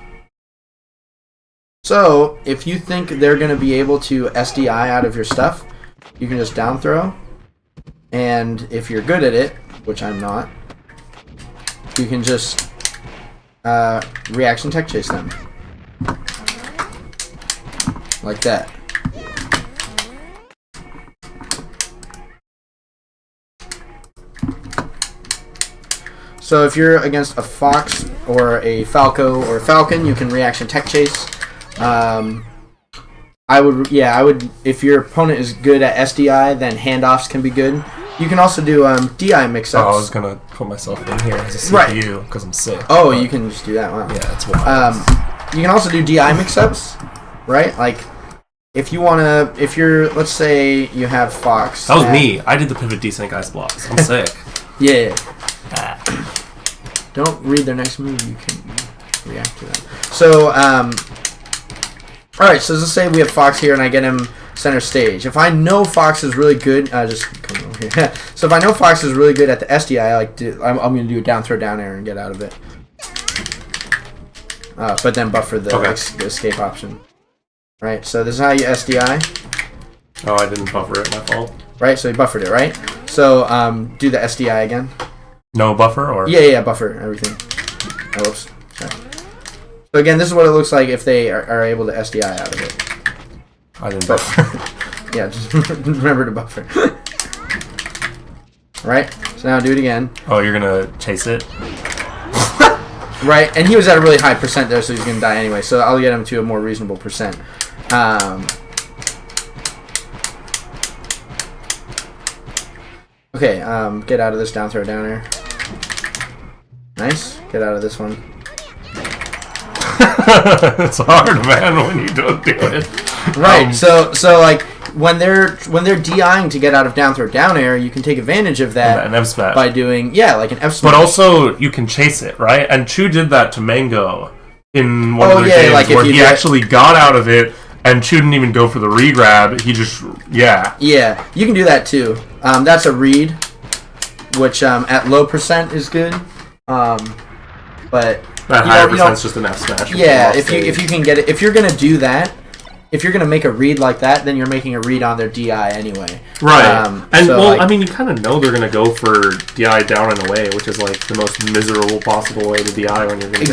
So, if you think they're going to be able to SDI out of your stuff, you can just down throw. And if you're good at it, which I'm not, you can just reaction tech chase them. Like that. So if you're against a Fox or a Falco or a Falcon, you can reaction tech chase. I would, if your opponent is good at SDI, then handoffs can be good. You can also do DI mix-ups. Oh, I was going to put myself in here as a CPU because I'm sick. Oh, you can just do that. Wow. Yeah, that's wild. You can also do DI mix-ups, right? Like, if you're, let's say you have Fox. That was me. I did the pivot desync ice blocks. I'm sick. Yeah. Don't read their next move. You can react to that. So, alright, so let's say we have Fox here and I get him center stage. If I know Fox is really good, just come over here. So if I know Fox is really good at the SDI, I'm going to do a down throw down air and get out of it. But then buffer the escape option. Right, so this is how you SDI. Oh, I didn't buffer it, my fault. Right, so you buffered it, right? So do the SDI again. No buffer, or? Yeah, buffer everything. Oh, whoops. Sorry. So again, this is what it looks like if they are able to SDI out of it. I didn't buffer. Yeah, just remember to buffer. Right, so now do it again. Oh, you're going to chase it? Right, and he was at a really high percent there, so he's going to die anyway. So I'll get him to a more reasonable percent. Okay, get out of this down throw down air. Nice. Get out of this one. It's hard, man, when you don't do it. Right. So like when they're DIing to get out of down throw down air, you can take advantage of that an F smash by doing like an F smash. But also you can chase it, right? And Chew did that to Mango in one of their games like where he actually got out of it. And Chew didn't even go for the regrab. He just, Yeah, you can do that too. That's a read, which at low percent is good. But that higher percent's just an F smash. Yeah, if you can get it, if you're gonna do that, if you're gonna make a read like that, then you're making a read on their DI anyway. Right. You kind of know they're gonna go for DI down and away, which is like the most miserable possible way to DI when you're gonna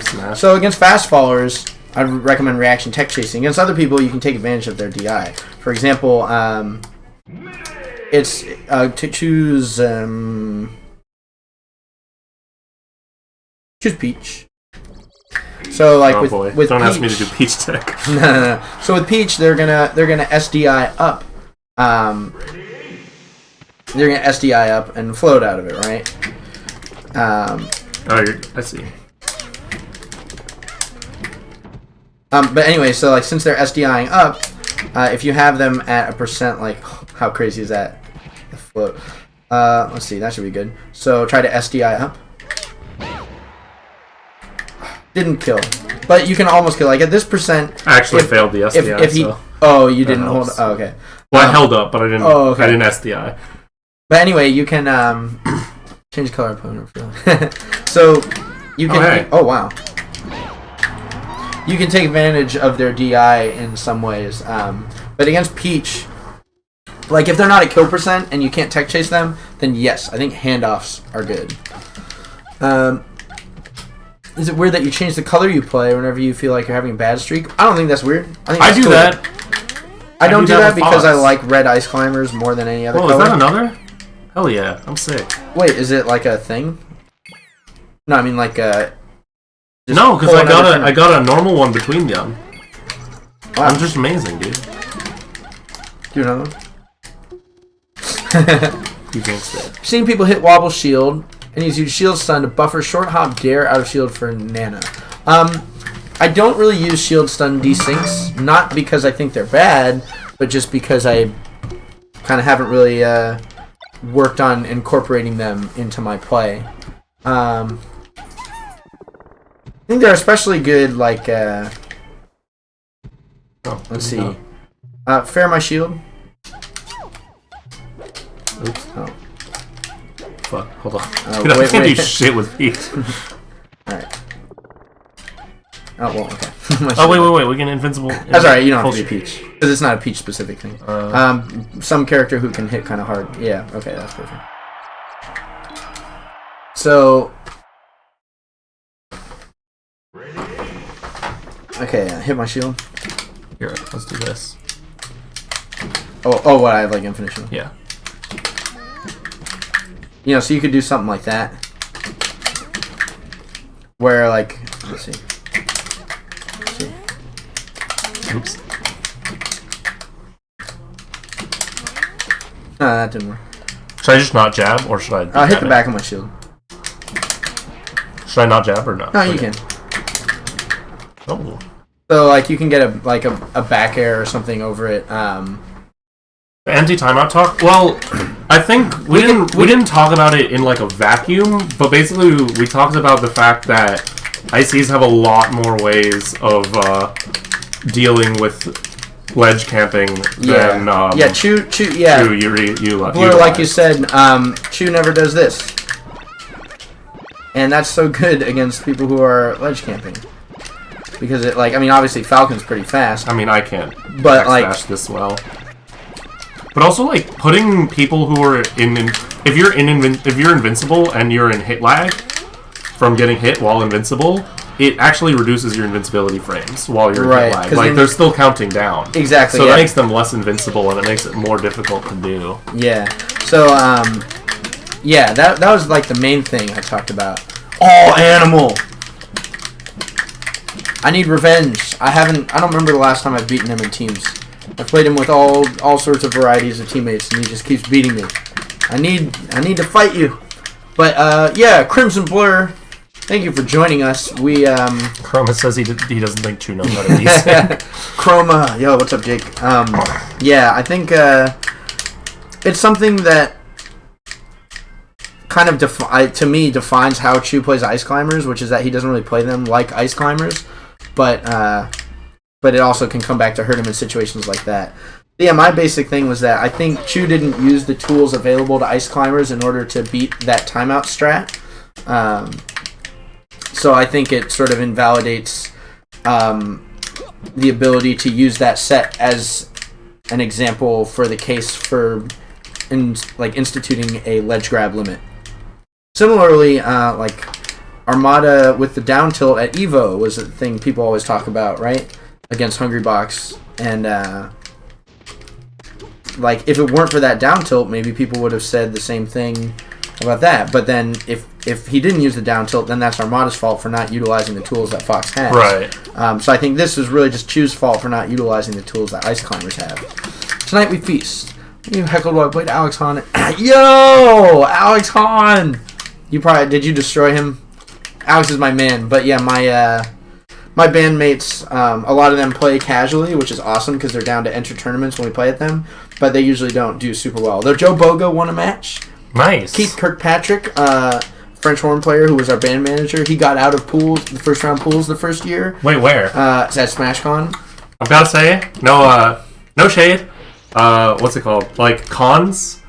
smash. So against fast followers, I'd recommend reaction tech chasing. Against other people, you can take advantage of their DI. For example, it's to choose Peach. So like with don't Peach, ask me to do Peach tech. No. So with Peach, they're gonna SDI up. They're gonna SDI up and float out of it, right? I see. But anyway, so like since they're SDIing up, if you have them at a percent, like, how crazy is that? The float. Let's see, that should be good. So try to SDI up. Didn't kill, but you can almost kill. Like at this percent, I actually failed the SDI. If he, so oh, you didn't helps. hold. Oh, okay. Well, I held up, but I didn't. Oh, okay. I didn't SDI. But anyway, you can change color opponent. So you can. Oh, hey. Oh wow. You can take advantage of their DI in some ways, but against Peach, like if they're not at kill percent and you can't tech chase them, then yes, I think handoffs are good. Is it weird that you change the color you play whenever you feel like you're having a bad streak? I don't think that's weird. I think I that's do cool. that. I don't do that with because I Fox. like red ice climbers more than any other Oh, color. is that another? Hell yeah, I'm sick. Wait, is it like a thing? No, I mean like a. just No, because pull I another thing. got a normal one between them. Wow. I'm just amazing, dude. Do another one. You think so? I've seen people hit wobble shield and use shield stun to buffer short hop dare out of shield for Nana. I don't really use shield stun desyncs, not because I think they're bad, but just because I kind of haven't really worked on incorporating them into my play. I think they're especially good, like, Oh, let's see. Fair my shield. Oops. Oh, Fuck. Hold on. Dude, I wait, can't wait. do shit with these. alright. Oh, well, okay. Oh, wait. We can invincible. That's alright, you don't have full to be Peach. Because it's not a Peach specific thing. Uh, Some character who can hit kind of hard. Yeah, okay, that's perfect. So. Okay, hit my shield. Here, let's do this. Oh, what? I have like infinite shield. Yeah. You know, so you could do something like that. Where, like. Let's see. Oops. No, that didn't work. Should I just not jab, or should I? I'll hit the jab back of my shield. it? Should I not jab or not? No, you Okay. can. Oh. So, like, you can get a back air or something over it. Anti-timeout talk? Well, I think we didn't talk about it in like a vacuum, but basically we talked about the fact that ICs have a lot more ways of dealing with ledge camping than Chew, yeah. you Blur, like you said, Chew never does this. And that's so good against people who are ledge camping. Because it, like, I mean, obviously Falcon's pretty fast. I mean, I can't But, like- backstash this well. But also, like, putting people who are if you're invincible and you're in hit lag from getting hit while invincible, it actually reduces your invincibility frames while you're in Right, hit lag. 'cause Like, then- they're still counting down. Exactly, So yeah. that makes them less invincible, and it makes it more difficult to do. Yeah. So, yeah, that was, like, the main thing I talked about. All animal! I need revenge. I don't remember the last time I've beaten him in teams. I've played him with all sorts of varieties of teammates, and he just keeps beating me. I need to fight you. But yeah, Crimson Blur, thank you for joining us. We Chroma says he doesn't think Chew knows how to desync. Chroma, yo, what's up, Jake? Yeah, I think it's something that kind of to me defines how Chew plays Ice Climbers, which is that he doesn't really play them like Ice Climbers, but it also can come back to hurt him in situations like that. Yeah, my basic thing was that I think Chew didn't use the tools available to Ice Climbers in order to beat that timeout strat. So I think it sort of invalidates the ability to use that set as an example for the case for instituting a ledge grab limit. Similarly, like Armada with the down tilt at Evo was a thing people always talk about, right? Against Hungrybox, and like if it weren't for that down tilt, maybe people would have said the same thing about that. But then if he didn't use the down tilt, then that's Armada's fault for not utilizing the tools that Fox has. Right. So I think this is really just Chew's fault for not utilizing the tools that Ice Climbers have. Tonight we feast. You heckled while I played Alex Hahn. Yo! Alex Hahn! Did you destroy him? Alex is my man, but yeah, my bandmates, a lot of them play casually, which is awesome because they're down to enter tournaments when we play at them, but they usually don't do super well. Though Joe Boga won a match. Nice. Keith Kirkpatrick, French horn player who was our band manager, he got out of pools, the first round pools the first year. Wait, where? It's at SmashCon. I've got to say, no shade. What's it called? Like, cons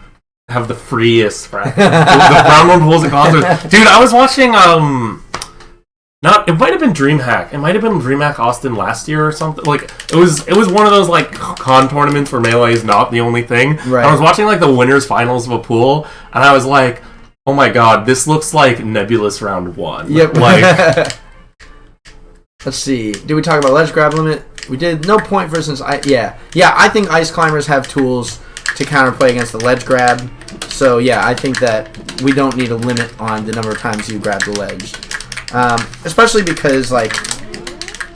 have the freest bracket. The round one pools and cons. Dude, I was watching, it might have been DreamHack. It might have been DreamHack Austin last year or something. Like, it was one of those, like, con tournaments where Melee is not the only thing. Right. I was watching, like, the winners finals of a pool, and I was like, oh my god, this looks like Nebulous round 1. Yep. Like, let's see. Did we talk about ledge grab limit? We did. No point versus yeah. I think ice climbers have tools to counterplay against the ledge grab. So yeah, I think that we don't need a limit on the number of times you grab the ledge. Especially because like,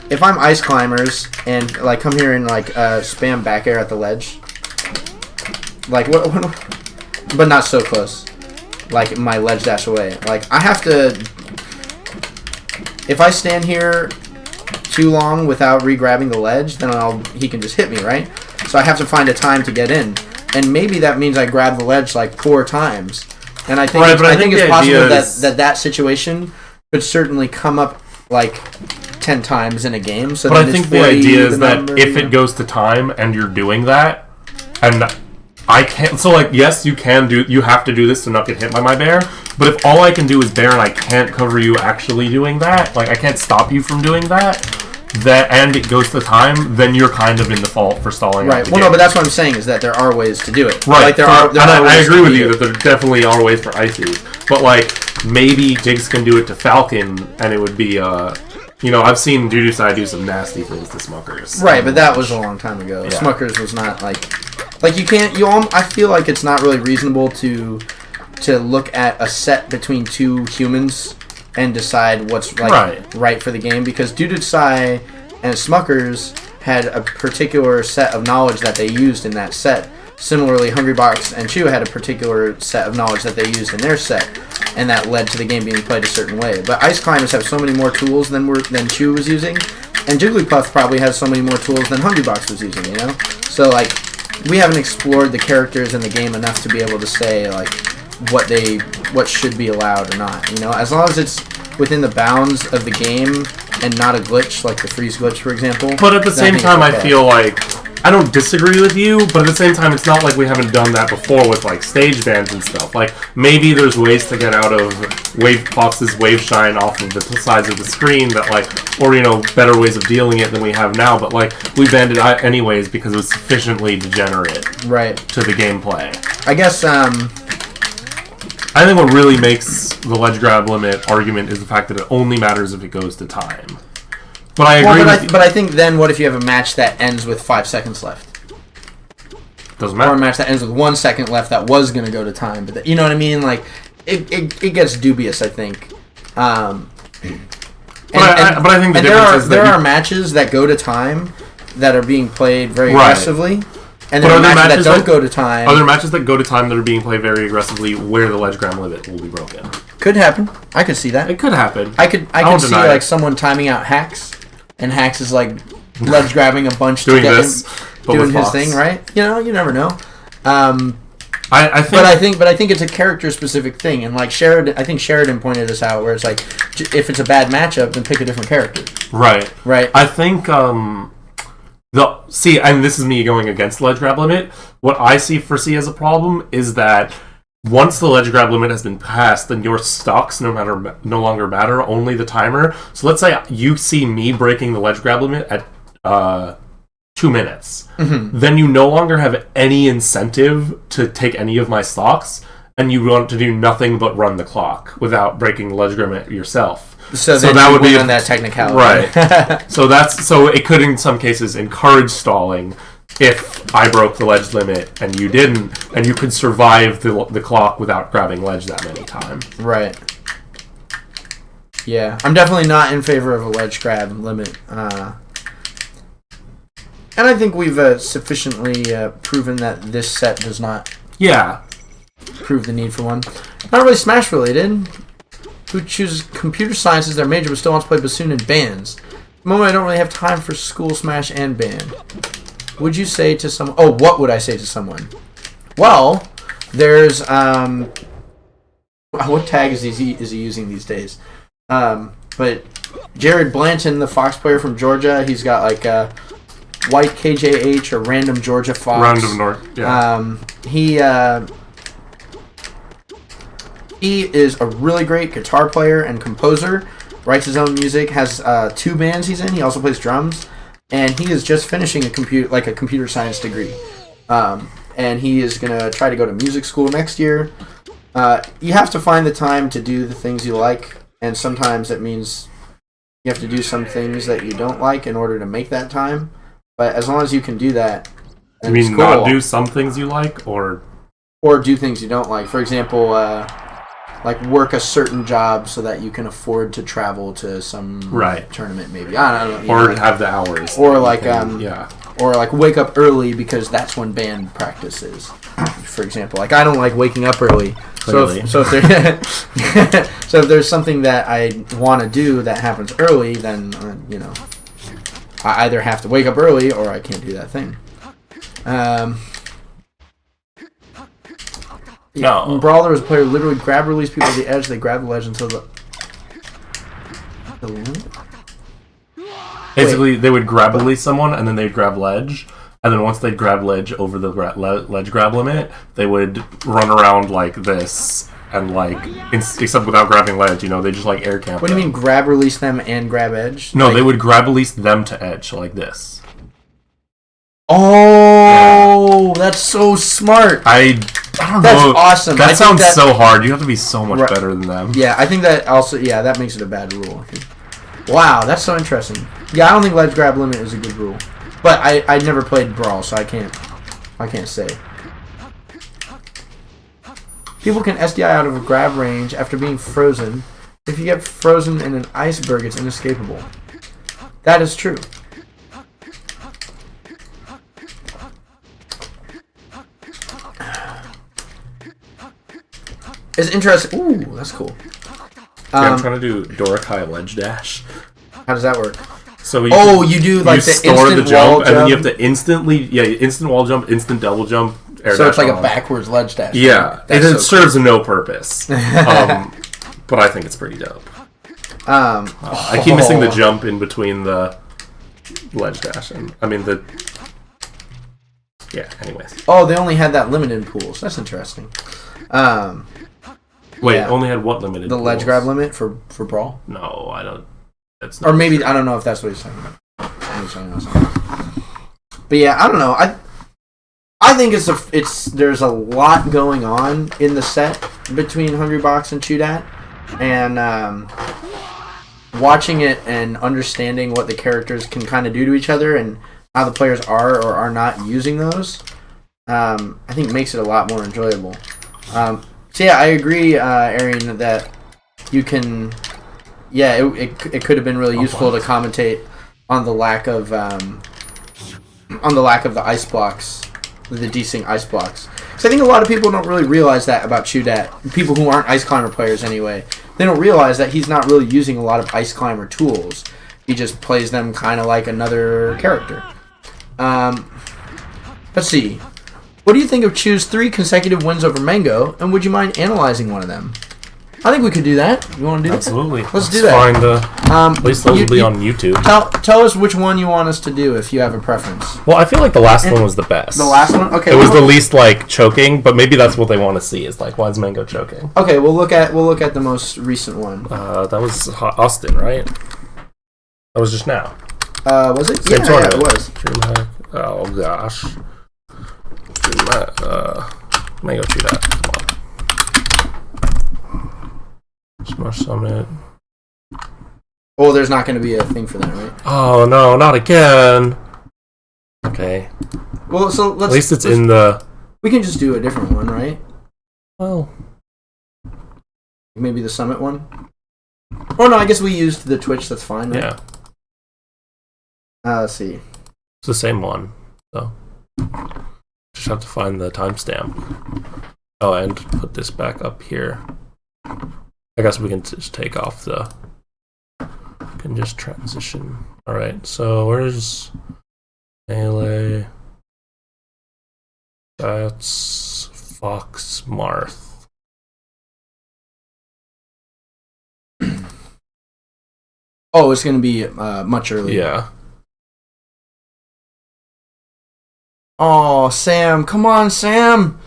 if I'm ice climbers and like come here and like spam back air at the ledge, like what but not so close. Like my ledge dash away. Like I have to. If I stand here too long without re-grabbing the ledge, then he can just hit me, right? So I have to find a time to get in, and maybe that means I grab the ledge like 4 times. And I think I think it's possible that situation could certainly come up like 10 times in a game. So but I think the idea is that if it goes to time and you're doing that, and I can't. So like, yes, you have to do this to not get hit by my bear. But if all I can do is bear and I can't cover you actually doing that, like I can't stop you from doing that, and it goes to time, then you're kind of in default for stalling. Right. Well, no, but that's what I'm saying is that there are ways to do it. Right. Like I agree with you that there definitely are ways for ices. But like maybe Diggs can do it to Falcon, and it would be I've seen Jujusai do some nasty things to Smuckers. Right, but that was a long time ago. Yeah. Smuckers was not like you can't. I feel like it's not really reasonable to look at a set between 2 humans and decide what's right for the game, because Jujusai and Smuckers had a particular set of knowledge that they used in that set. Similarly, Hungrybox and Chew had a particular set of knowledge that they used in their set, and that led to the game being played a certain way. But Ice Climbers have so many more tools than Chew was using, and Jigglypuff probably has so many more tools than Hungrybox was using, So, like, we haven't explored the characters in the game enough to be able to say, like, what should be allowed or not, As long as it's within the bounds of the game and not a glitch, like the freeze glitch, for example. But at the same time, I feel like I don't disagree with you, but at the same time, it's not like we haven't done that before with like stage bans and stuff. Like maybe there's ways to get out of Fox's wave shine off of the sides of the screen that or better ways of dealing it than we have now. But like we banned it anyways because it was sufficiently degenerate, right, to the gameplay. I guess. I think what really makes the ledge grab limit argument is the fact that it only matters if it goes to time. But I agree but I think then what if you have a match that ends with 5 seconds left? Doesn't matter. Or a match that ends with 1 second left that was going to go to time. But you know what I mean? Like, it gets dubious, I think. But I think the difference is that there are matches that go to time that are being played very aggressively. And there are matches that don't go to time. Are there matches that go to time that are being played very aggressively where the ledge grab limit will be broken? Could happen. I could see that. It could happen. I could see like someone timing out Hacks, and Hacks is like ledge grabbing a bunch doing to get this, him doing his thing, right? You never know. I think it's a character specific thing, and like Sheridan, I think Sheridan pointed this out, where it's like if it's a bad matchup, then pick a different character. Right. Right. I think and this is me going against the ledge grab limit. What I foresee as a problem is that once the ledge grab limit has been passed, then your stocks no longer matter, only the timer. So let's say you see me breaking the ledge grab limit at 2 minutes. Mm-hmm. Then you no longer have any incentive to take any of my stocks, and you want to do nothing but run the clock without breaking the ledge grab limit yourself. So that would be on that technicality, right? so it could in some cases encourage stalling if I broke the ledge limit and you didn't, and you could survive the clock without grabbing ledge that many times. Right. Yeah, I'm definitely not in favor of a ledge grab limit, and I think we've sufficiently proven that this set does not. Yeah. Prove the need for one. Not really Smash related. Who chooses computer science as their major but still wants to play bassoon in bands? moment I don't really have time for school, Smash, and band. Would you say to someone... Oh, what would I say to someone? Well, there's... what tag is he using these days? But Jared Blanton, the Fox player from Georgia, he's got like a white KJH or random Georgia Fox. Random North, yeah. He is a really great guitar player and composer. Writes his own music. Has 2 bands he's in. He also plays drums, and he is just finishing a computer science degree. And he is gonna try to go to music school next year. You have to find the time to do the things you like, and sometimes it means you have to do some things that you don't like in order to make that time. But as long as you can do that, You mean cool. not do some things you like, or do things you don't like. For example, like work a certain job so that you can afford to travel to some tournament, maybe. I don't know. Or have the hours. Or like yeah. Or like wake up early because that's when band practice is. For example, like I don't like waking up early. Clearly. So if there's something that I want to do that happens early, then I either have to wake up early or I can't do that thing. No. When Brawler was a player, literally grab release people at the edge. They grab the ledge until the limit. Basically, they would grab release someone, and then they'd grab ledge, and then once they'd grab ledge over the ledge grab limit, they would run around like this, and except without grabbing ledge, they just like air camp. What do you mean grab release them and grab edge? No, they would grab release them to edge like this. Oh, that's so smart. I don't That's know. awesome. That sounds so hard. You have to be so much Right. better than them. Yeah, I think that also, that makes it a bad rule. Wow, that's so interesting. Yeah, I don't think ledge grab limit is a good rule. But I never played Brawl, so I can't say. People can SDI out of a grab range after being frozen. If you get frozen in an iceberg, it's inescapable. That is true. It's interesting. Ooh, that's cool. I'm trying to do Dorokai ledge dash. How does that work? So you do like the store instant the wall jump, and then you have to instant wall jump, instant double jump, air So dash it's like on. a backwards ledge dash. Yeah, That's it so serves no purpose. But I think it's pretty dope. I keep missing the jump in between the ledge dash and yeah. Anyways. Oh, they only had that limited pools. That's interesting. Wait, yeah. only had what limited? The ledge pools? grab limit for Brawl? No, I don't. That's not Or maybe, true. I don't know if that's what he's talking about. Maybe he's talking about something. But yeah, I don't know. I think there's a lot going on in the set between Hungrybox and Chudat. And watching it and understanding what the characters can kind of do to each other and how the players are or are not using those, I think makes it a lot more enjoyable. So yeah, I agree, Arian, that you can. Yeah, it could have been really useful to commentate on the lack of the ice blocks, the desync ice blocks. Because I think a lot of people don't really realize that about Chudat. People who aren't Ice Climber players anyway, they don't realize that he's not really using a lot of Ice Climber tools. He just plays them kind of like another character. Let's see. What do you think of Chu's 3 consecutive wins over Mango, and would you mind analyzing one of them? I think we could do that. You want to do Absolutely. that? Let's do that. At least those will be on YouTube. Tell us which one you want us to do if you have a preference. Well, I feel like the last one was the best. The last one? Okay. It was the least choking, but maybe that's what they want to see is why is Mango choking? Okay, we'll look at the most recent one. That was Austin, right? That was just now. Was it? Same Yeah, tournament. it was. DreamHack. Oh gosh. Mango Chudat. Come on. Smash Summit. Oh, there's not going to be a thing for that, right? Oh no, not again. Okay. Well, so let's. At least it's in the. We can just do a different one, right? Well. Maybe the Summit one. Oh no, I guess we used the Twitch. That's fine. Right? Yeah. Let's see. It's the same one, so just have to find the timestamp. Oh, and put this back up here. I guess we can just take off the can just transition. All right, so where's Melee? That's Foxmarth. Oh, it's going to be much earlier. Yeah. Oh, Sam. Come on, Sam.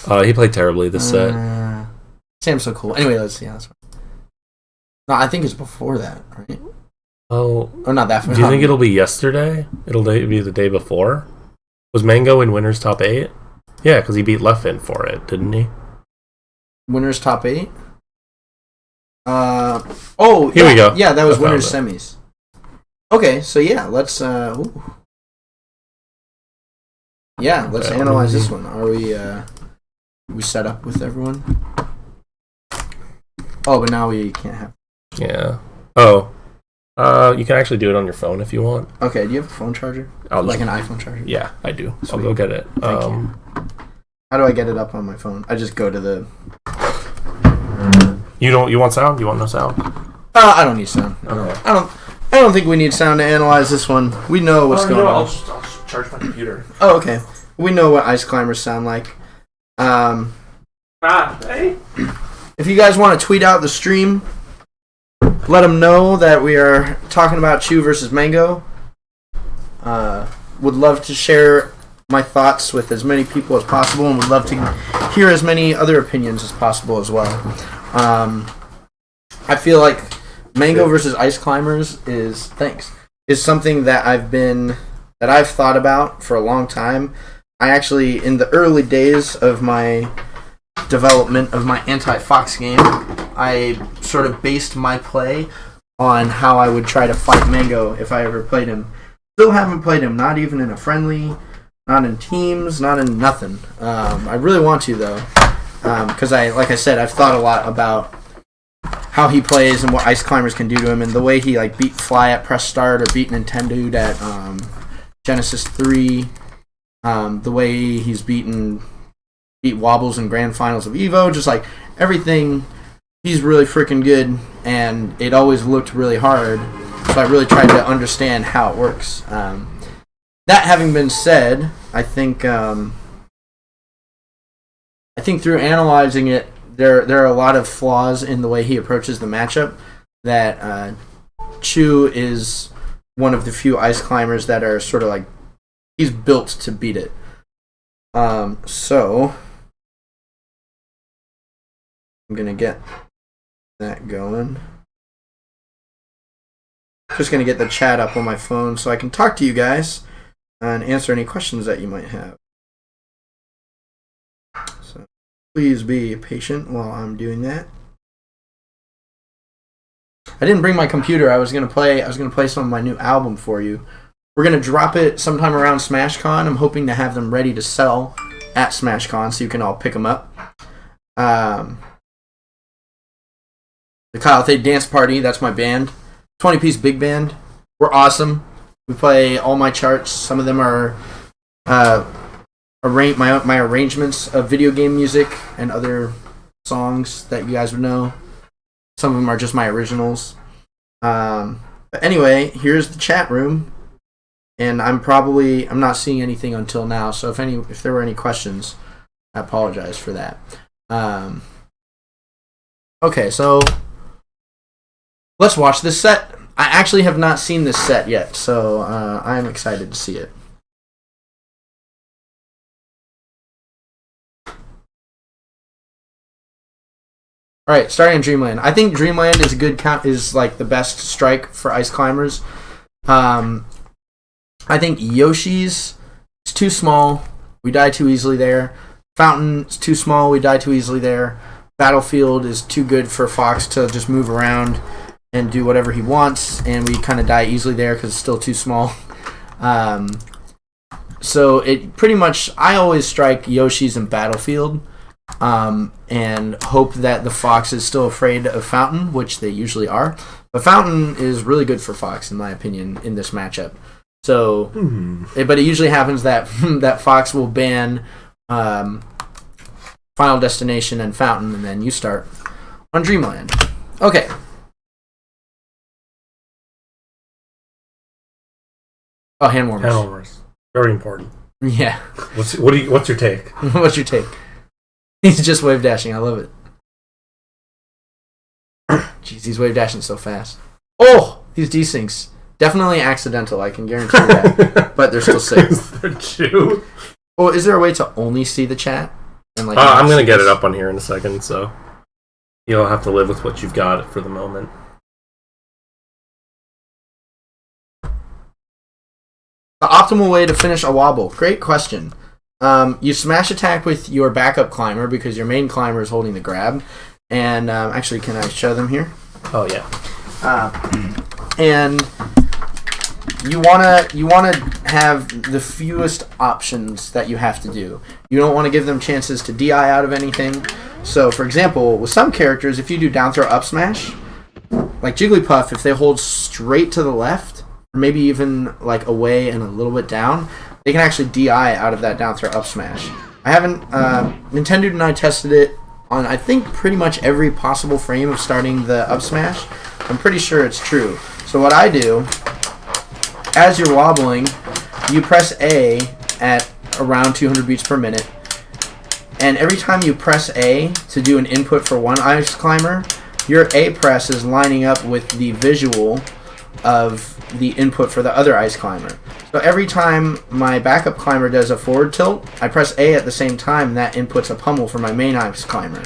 He played terribly this set. Sam's so cool. Anyway, let's see. Yeah, that's fine. No, I think it's before that, right? Oh, Or not that far. do you think it'll be yesterday? It'll be the day before? Was Mango in Winners Top 8? Yeah, because he beat Leffen for it, didn't he? Winners top 8? Oh, Here we go. Yeah, that was I found winners it. semis. Okay, so yeah, let's let's Okay, analyze this one. Are we set up with everyone? Oh, but now we can't have. Yeah. Oh. You can actually do it on your phone if you want. Okay, do you have a phone charger? I'll Like just- an iPhone charger? Yeah, I do. I'll Sweet. go get it. Thank you. How do I get it up on my phone? I just go to the. You want sound? You want no sound? I don't need sound. Okay. I don't think we need sound to analyze this one. We know what's going on. I'll just charge my computer. Oh, okay. We know what ice climbers sound like. Hey. If you guys want to tweet out the stream, let them know that we are talking about Chew versus Mango. Would love to share my thoughts with as many people as possible, and would love to hear as many other opinions as possible as well. I feel like Mango versus Ice Climbers is something that I've thought about for a long time. I actually, in the early days of my development of my anti-Fox game, I sort of based my play on how I would try to fight Mango if I ever played him. Still haven't played him, not even in a friendly, not in teams, not in nothing. I really want to though, because like I said, I've thought a lot about how he plays and what Ice Climbers can do to him, and the way he like beat Fly at Press Start or beat Nintendo at Genesis 3, the way he's beat Wobbles in Grand Finals of Evo, just like everything. He's really freaking good, and it always looked really hard. So I really tried to understand how it works. That having been said, I think through analyzing it, there are a lot of flaws in the way he approaches the matchup. That Chew is one of the few ice climbers that are sort of like he's built to beat it. So I'm gonna get that going. Just gonna get the chat up on my phone so I can talk to you guys and answer any questions that you might have. So please be patient while I'm doing that. I didn't bring my computer. I was gonna play some of my new album for you. We're gonna drop it sometime around SmashCon. I'm hoping to have them ready to sell at SmashCon so you can all pick them up. The Kyle Thay Dance Party, that's my band. 20-piece big band. We're awesome. We play all my charts. Some of them are my arrangements of video game music and other songs that you guys would know. Some of them are just my originals. But anyway, here's the chat room. And I'm not seeing anything until now. So if there were any questions, I apologize for that. Okay, so let's watch this set. I actually have not seen this set yet, so I'm excited to see it. All right, starting in Dreamland. I think Dreamland is a good is like the best strike for ice climbers. I think Yoshi's is too small. We die too easily there. Fountain is too small. We die too easily there. Battlefield is too good for Fox to just move around and do whatever he wants, and we kind of die easily there because it's still too small. So it pretty much, I always strike Yoshi's in Battlefield, and hope that the Fox is still afraid of Fountain, which they usually are. But Fountain is really good for Fox, in my opinion, in this matchup. So, but it usually happens that that Fox will ban Final Destination and Fountain, and then you start on Dreamland. Okay. Oh, hand warmers. Hand warmers. Very important. Yeah. What's your take? What's your take? He's just wave dashing. I love it. Jeez, he's wave dashing so fast. Oh, these desyncs. Definitely accidental, I can guarantee that. But they're still safe. Is there Chew? Well, is there a way to only see the chat? And like, I'm going to get it up on here in a second, so you'll have to live with what you've got for the moment. The optimal way to finish a wobble. Great question. You smash attack with your backup climber because your main climber is holding the grab. And actually, can I show them here? Oh, yeah. And you wanna have the fewest options that you have to do. You don't want to give them chances to DI out of anything. So, for example, with some characters, if you do down throw up smash, like Jigglypuff, if they hold straight to the left, or maybe even like away and a little bit down, they can actually DI out of that down throw up smash. I haven't Nintendo and I tested it on I think pretty much every possible frame of starting the up smash. I'm pretty sure it's true. So what I do, as you're wobbling, you press A at around 200 beats per minute, and every time you press A to do an input for one ice climber, your A press is lining up with the visual of the input for the other ice climber. So every time my backup climber does a forward tilt, I press A at the same time, and that inputs a pummel for my main ice climber.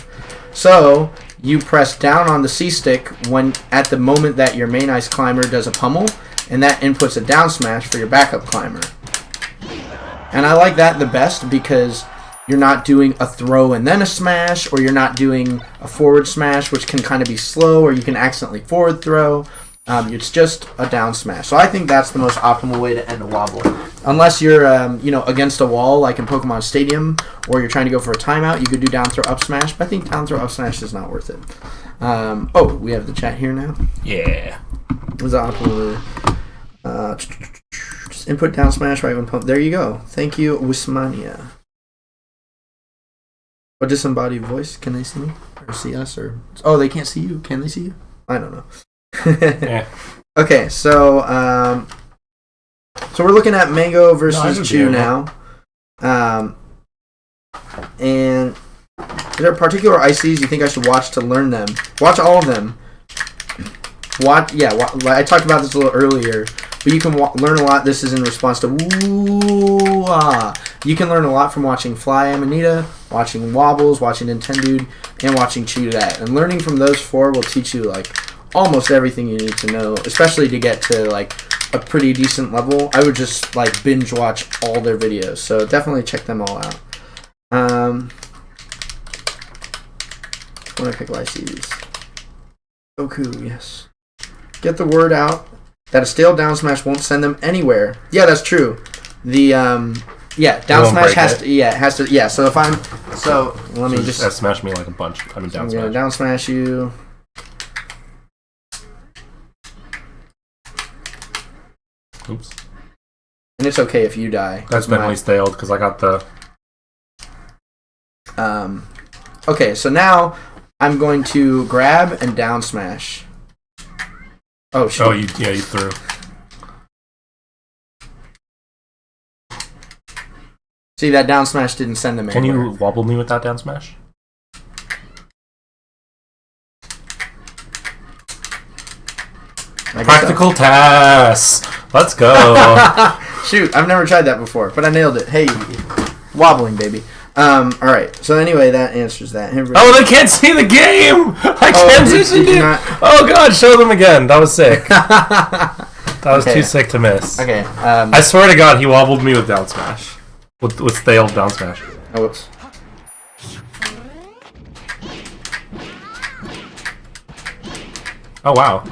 So you press down on the C stick when at the moment that your main ice climber does a pummel, and that inputs a down smash for your backup climber. And I like that the best because you're not doing a throw and then a smash, or you're not doing a forward smash, which can kind of be slow, or you can accidentally forward throw. It's just a down smash. So I think that's the most optimal way to end a wobble. Unless you're against a wall like in Pokemon Stadium, or you're trying to go for a timeout, you could do down throw up smash, but I think down throw up smash is not worth it. We have the chat here now. Yeah. Was the optimal just input down smash right when pump. There you go. Thank you, Wismania. What disembodied voice? Can they see me or see us? Or they can't see you. Can they see you? I don't know. Yeah. Okay, so we're looking at Mango versus Chew now. And are there particular ICs you think I should watch to learn them? Watch all of them. I talked about this a little earlier, but you can learn a lot. This is in response to You can learn a lot from watching Fly Amanita, watching Wobbles, watching Nintendude, and watching Chew That. And learning from those four will teach you like almost everything you need to know, especially to get to like a pretty decent level. I would just like binge watch all their videos, so definitely check them all out. When I pick ICs, Goku, yes. Get the word out that a stale down smash won't send them anywhere. Yeah, that's true. The down smash has to. So if I'm let me just smash me like a bunch. I mean down I'm smash. gonna down smash you. Oops. And it's okay if you die. That's been staled because I got the. Okay, so now I'm going to grab and down smash. Oh shit! Oh, you threw. See, that down smash didn't send them anywhere. Can you wobble me with that down smash? Practical tasks. Let's go. Shoot, I've never tried that before, but I nailed it. Hey, wobbling, baby. All right. So anyway, that answers that. Oh, they can't see the game. I can't see the game. Oh God, show them again. That was sick. That was too sick to miss. Okay. I swear to God, he wobbled me with down smash. With stale down smash. Oh, whoops. Oh wow.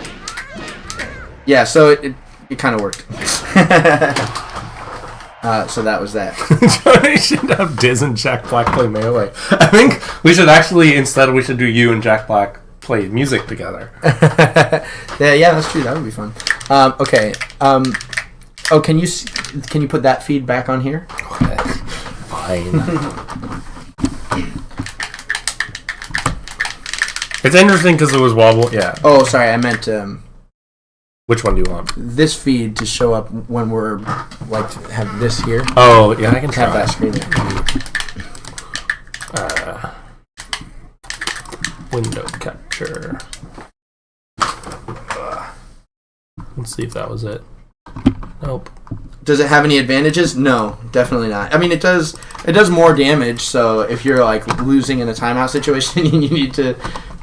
Yeah. So it kind of worked. So that was that. Johnny should have Diz and Jack Black play Melee. I think we should do you and Jack Black play music together. Yeah, that's true. That would be fun. Okay. Can you put that feed back on here? Fine. It's interesting because it was wobble. Yeah. Oh, sorry. I meant Which one do you want? this feed to show up when we're like to have this here. Oh, yeah, I can try Have that screen there. Window capture. Let's see if that was it. Nope. Does it have any advantages? No, definitely not. I mean, it does more damage, so if you're like losing in a timeout situation and you need to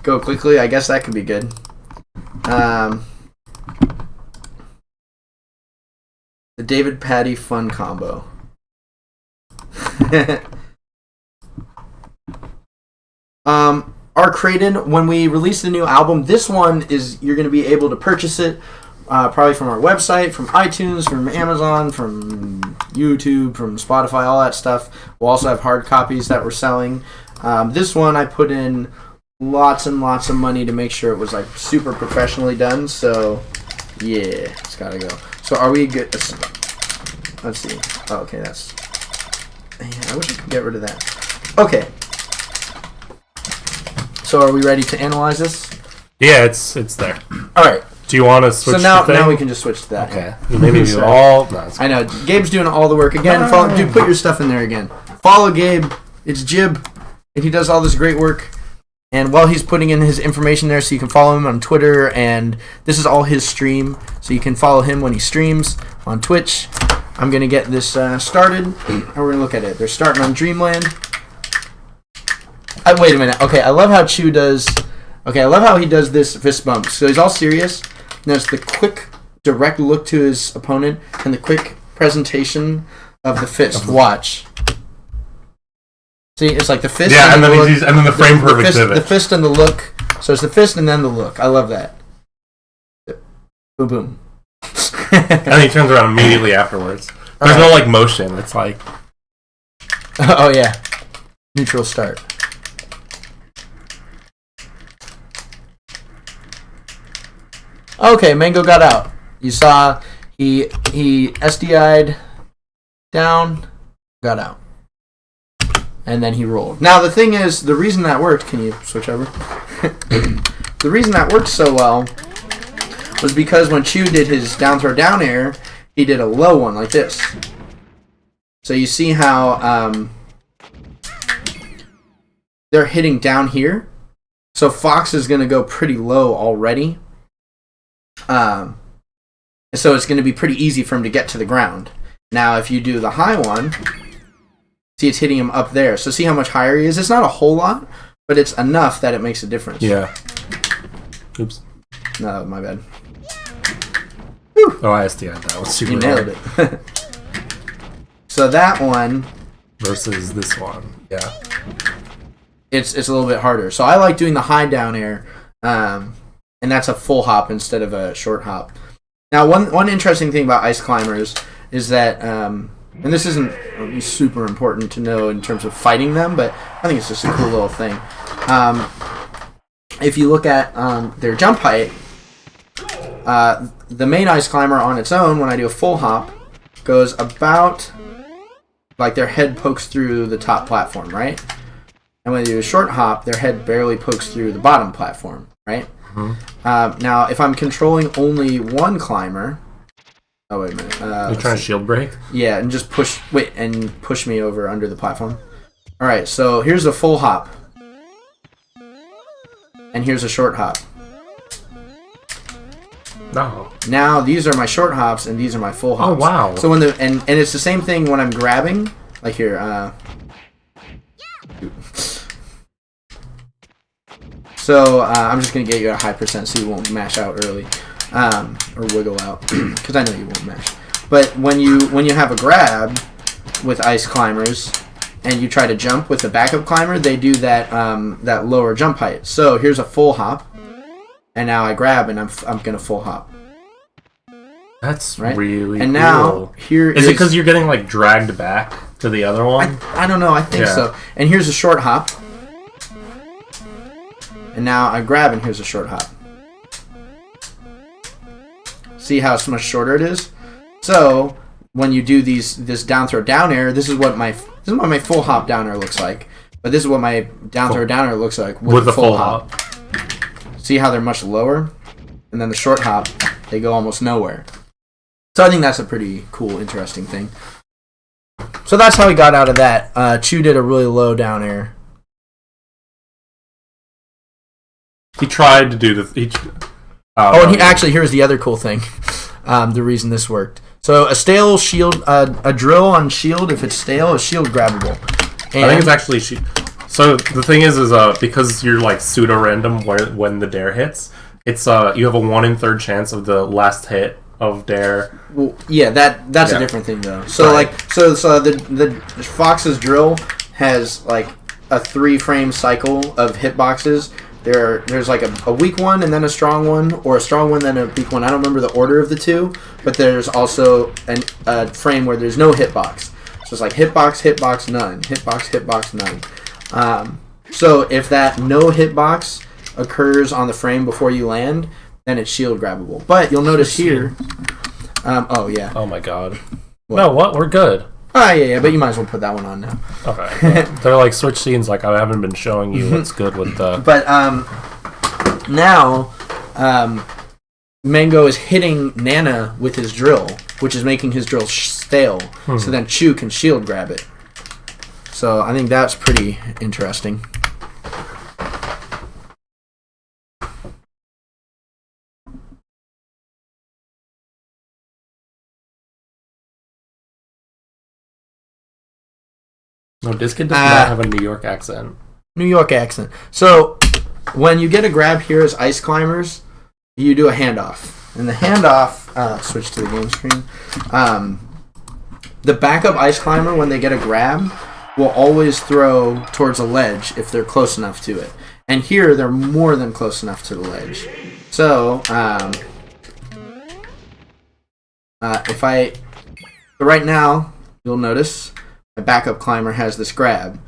go quickly, I guess that could be good. The David Patty fun combo. Our Creighton, when we release the new album, this one is, you're going to be able to purchase it probably from our website, from iTunes, from Amazon, from YouTube, from Spotify, all that stuff. We'll also have hard copies that we're selling. This one I put in lots and lots of money to make sure it was like super professionally done. So yeah, it's got to go. So are we good? Let's see. Oh, okay, that's... Man, I wish I could get rid of that. Okay. So are we ready to analyze this? Yeah, it's there. All right. Do you want to switch So now, the thing? now we can just switch to that. Okay. Maybe do all... No, it's I know. Gabe's doing all the work. Again, follow, dude, put your stuff in there again. Follow Gabe. It's Jib. And he does all this great work. And while he's putting in his information there, so you can follow him on Twitter. And this is all his stream. So you can follow him when he streams on Twitch. I'm going to get this started. And we're going to look at it. They're starting on Dreamland. Wait a minute. Okay, I love how Chew does... Okay, I love how he does this fist bump. So he's all serious. There's the quick, direct look to his opponent and the quick presentation of the fist. Watch. See, it's like the fist. Yeah, and then, look, and then the frame perfect fist, pivot. the fist and the look. So it's the fist and then the look. I love that. Boom, boom. And then he turns around immediately afterwards. There's no, like, motion. It's like... Oh, yeah. Neutral start. Okay, Mango got out. You saw he SDI'd down, got out. And then he rolled. Now the thing is, the reason that worked, can you switch over? The reason that worked so well was because when Chew did his down throw down air, he did a low one like this. So you see how they're hitting down here. So Fox is going to go pretty low already. So it's going to be pretty easy for him to get to the ground. Now, if you do the high one, see it's hitting him up there. So see how much higher he is? It's not a whole lot, but it's enough that it makes a difference. Yeah. Oops. No, my bad. Oh, I SDI'd that. Was super You nailed hard. it. So that one... Versus this one. Yeah. It's a little bit harder. So I like doing the high down air, and that's a full hop instead of a short hop. Now, one interesting thing about ice climbers is that, and this isn't super important to know in terms of fighting them, but I think it's just a cool little thing. If you look at their jump height, the main ice climber on its own, when I do a full hop, goes about, like their head pokes through the top platform, right? And when they do a short hop, their head barely pokes through the bottom platform, right? Mm-hmm. Now, if I'm controlling only one climber... Oh, wait a minute. You're trying to shield break? Yeah, and just push me over under the platform. Alright, so here's a full hop. And here's a short hop. No. Now, these are my short hops, and these are my full hops. Oh, wow. So when and it's the same thing when I'm grabbing. Like here, So I'm just going to get you at a high percent so you won't mash out early. Or wiggle out. Because I know you won't mash. But when you have a grab with ice climbers and you try to jump with the backup climber, they do that that lower jump height. So here's a full hop. And now I grab and I'm going to full hop. That's right? really And now, cool. here is it because you're getting, like, dragged back to the other one? I don't know. I think so. And here's a short hop. And now I grab and here's a short hop. See how much shorter it is? So when you do this down throw down air, this is what my full hop down air looks like. But this is what my down throw down air looks like with the full hop. See how they're much lower? And then the short hop, they go almost nowhere. So I think that's a pretty cool, interesting thing. So that's how he got out of that. Chu did a really low down air. He tried to do the. And actually, here's the other cool thing. The reason this worked. So a stale shield, a drill on shield, if it's stale, is shield grabbable. And I think it's actually So the thing is because you're like pseudo random when the dare hits, it's you have a 1 in 3rd chance of the last hit of dare. Well, yeah, that's a different thing though. So Right. so the Fox's drill has like a 3-frame cycle of hitboxes. There's like a weak one and then a strong one, or a strong one then a weak one. I don't remember the order of the two, but there's also a frame where there's no hitbox. So it's like hitbox, hitbox, none. Hitbox, hitbox, none. So if that no hitbox occurs on the frame before you land, then it's shield grabbable. But you'll notice here... oh, yeah. Oh my god. No, what? We're good. Oh, yeah, but you might as well put that one on now. Okay. They're like switch scenes, like I haven't been showing you what's good with the... But now, Mango is hitting Nana with his drill, which is making his drill stale. So then Chu can shield grab it. So I think that's pretty interesting. No, Diskin does not have a New York accent. New York accent. So when you get a grab here as Ice Climbers, you do a handoff. And the handoff, switch to the game screen. The backup Ice Climber, when they get a grab, will always throw towards a ledge if they're close enough to it. And here, they're more than close enough to the ledge. So, right now, you'll notice my backup climber has this grab.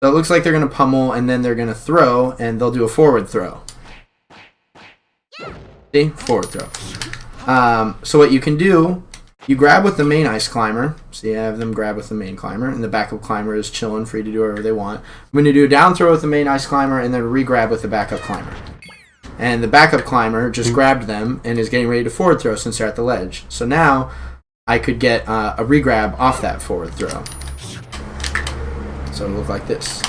So it looks like they're going to pummel, and then they're going to throw, and they'll do a forward throw. See? Forward throw. So what you can do, you grab with the main Ice Climber. So you have them grab with the main climber, and the backup climber is chilling, free to do whatever they want. I'm going to do a down throw with the main Ice Climber, and then re-grab with the backup climber. And the backup climber just grabbed them, and is getting ready to forward throw since they're at the ledge. So now, I could get a re-grab off that forward throw. So it'll look like this.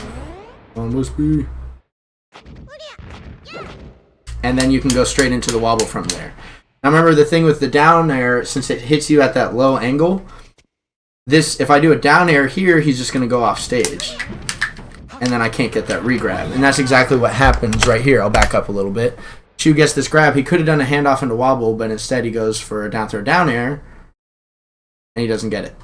And then you can go straight into the wobble from there. Now remember the thing with the down air, since it hits you at that low angle, if I do a down air here, he's just going to go off stage. And then I can't get that re-grab. And that's exactly what happens right here. I'll back up a little bit. Chu gets this grab. He could have done a handoff into wobble, but instead he goes for a down throw down air, and he doesn't get it.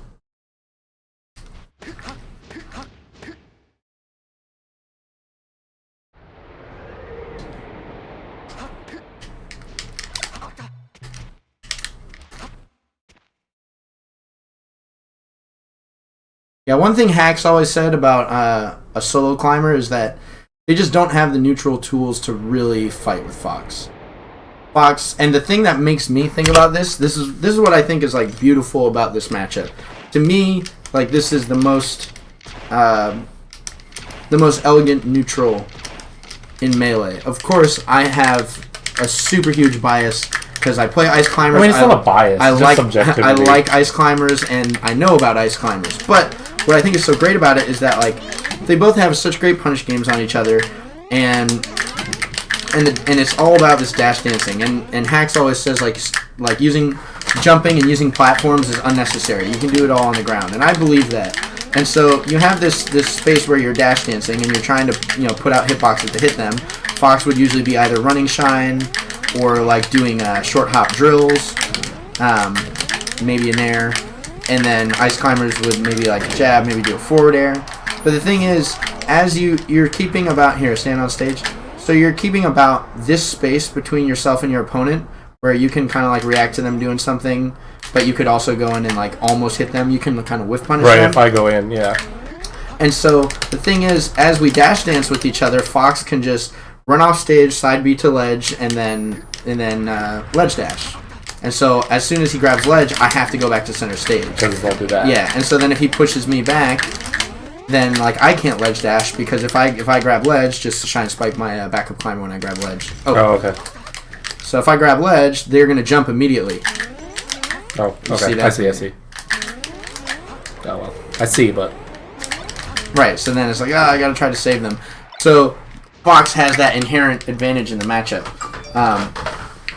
Yeah, one thing Hacks always said about a solo climber is that they just don't have the neutral tools to really fight with Fox. And the thing that makes me think about this is what I think is like beautiful about this matchup. To me, like this is the most elegant neutral in Melee. Of course, I have a super huge bias because I play Ice Climbers. I mean, it's not a bias. It's just subjective. I like Ice Climbers, and I know about Ice Climbers. But what I think is so great about it is that like they both have such great punish games on each other, and it's all about this dash dancing. And Hacks always says like using jumping and using platforms is unnecessary. You can do it all on the ground, and I believe that. And so you have this space where you're dash dancing and you're trying to put out hitboxes to hit them. Fox would usually be either running shine or like doing short hop drills, maybe an air, and then Ice Climbers would maybe like a jab, maybe do a forward air. But the thing is, as you're keeping about here, stand on stage. So you're keeping about this space between yourself and your opponent, where you can kind of like react to them doing something, but you could also go in and like almost hit them. You can kind of whiff punish them. Right, if I go in, yeah. And so the thing is, as we dash dance with each other, Fox can just run off stage, side B to ledge, and then ledge dash. And so as soon as he grabs ledge, I have to go back to center stage. Because they'll do that. Yeah, and so then if he pushes me back, then like I can't ledge dash because if I grab ledge, just to shine spike my backup climber when I grab ledge. Oh, okay. So if I grab ledge, they're gonna jump immediately. Oh, You see okay. that? I see. Oh, well. I see, but... Right, so then it's like, I gotta try to save them. So, Fox has that inherent advantage in the matchup.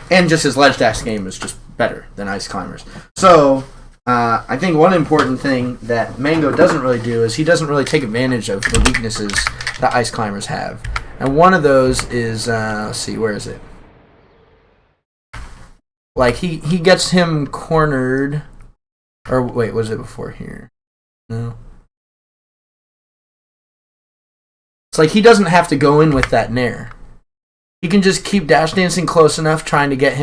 And just his ledge dash game is just better than Ice Climbers. So, I think one important thing that Mango doesn't really do is he doesn't really take advantage of the weaknesses that Ice Climbers have. And one of those is, let's see, where is it? Like, he gets him cornered... Or, wait, was it before here? No. It's like he doesn't have to go in with that nair. He can just keep dash dancing close enough, trying to get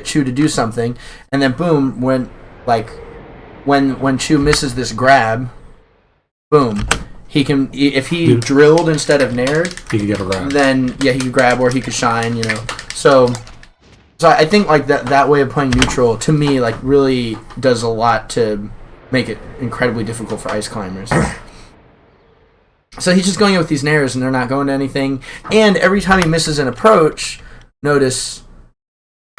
Chu to do something, and then boom, when Chu misses this grab, boom, he can, if he drilled instead of nared, he could get a grab. then yeah, he could grab or he could shine, you know. So I think like that way of playing neutral to me like really does a lot to make it incredibly difficult for Ice Climbers. So he's just going in with these nairs, and they're not going to anything. And every time he misses an approach, notice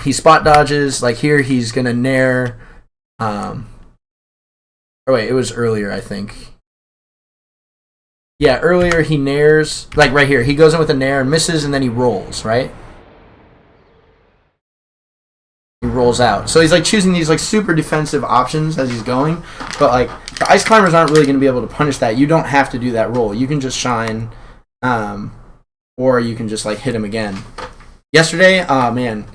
he spot dodges. Like here, he's going to nair. Or wait, it was earlier, I think. Yeah, earlier he nairs. Like right here, he goes in with a nair and misses, and then he rolls, right? He rolls out. So he's like choosing these like super defensive options as he's going, but like the Ice Climbers aren't really going to be able to punish that. You don't have to do that roll. You can just shine, or you can just like hit him again. Yesterday, man,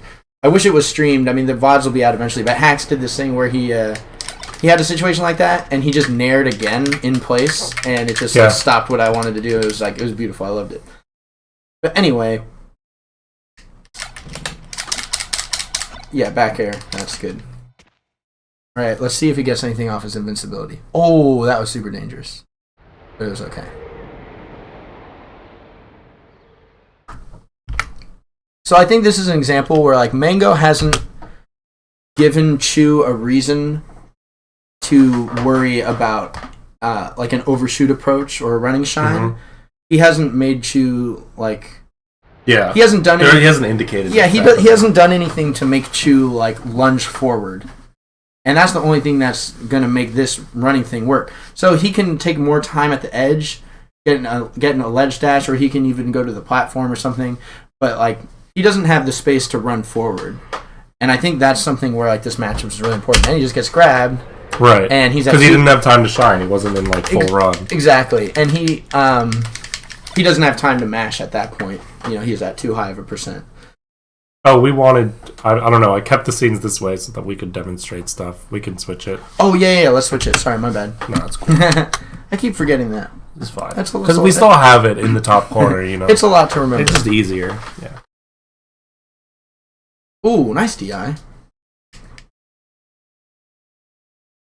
I wish it was streamed. I mean, the VODs will be out eventually, but Hacks did this thing where he had a situation like that, and he just nared again in place, and it just like, stopped what I wanted to do. It was beautiful. I loved it. But anyway. Yeah, back air. That's good. Alright, let's see if he gets anything off his invincibility. Oh, that was super dangerous. But it was okay. So I think this is an example where like Mango hasn't given Chu a reason to worry about like an overshoot approach or a running shine. Mm-hmm. He hasn't made Chu like... Yeah, he hasn't done anything. He hasn't indicated. Yeah, he hasn't done anything to make Chu like lunge forward, and that's the only thing that's gonna make this running thing work. So he can take more time at the edge, getting a ledge dash, or he can even go to the platform or something. But like he doesn't have the space to run forward, and I think that's something where like this matchup is really important. And he just gets grabbed, right? And he's because he didn't have time to shine. He wasn't in like full run. Exactly, and he doesn't have time to mash at that point. You know, he's at too high of a %. Oh, we wanted... I don't know. I kept the scenes this way so that we could demonstrate stuff. We can switch it. Oh, yeah. Let's switch it. Sorry, my bad. No, that's cool. I keep forgetting that. It's fine. Because we still have it in the top corner, you know. It's a lot to remember. It's just easier. Yeah. Ooh, nice DI.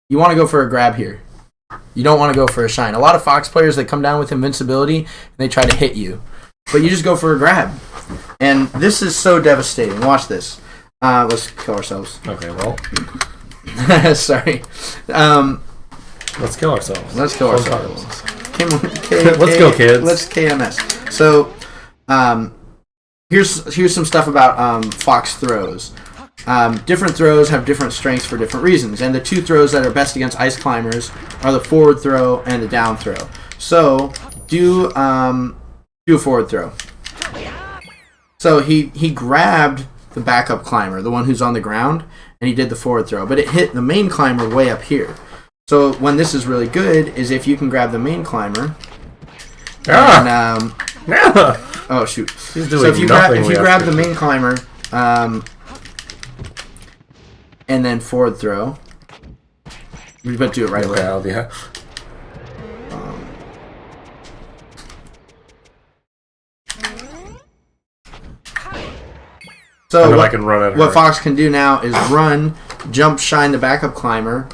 You want to go for a grab here. You don't want to go for a shine. A lot of Fox players, they come down with invincibility, and they try to hit you. But you just go for a grab. And this is so devastating. Watch this. Let's kill ourselves. Okay, well. Sorry. Let's kill ourselves. Let's kill ourselves. Let's go, kids. Let's KMS. So, here's some stuff about Fox throws. Different throws have different strengths for different reasons, and the two throws that are best against Ice Climbers are the forward throw and the down throw. So, do a forward throw. So he grabbed the backup climber, the one who's on the ground, and he did the forward throw, but it hit the main climber way up here. So when this is really good is if you can grab the main climber. And, oh shoot! He's doing so if you nothing. Grab the main climber, and then forward throw, we better do it right away. Yeah. So I can run at her. What Fox can do now is run, jump, shine the backup climber,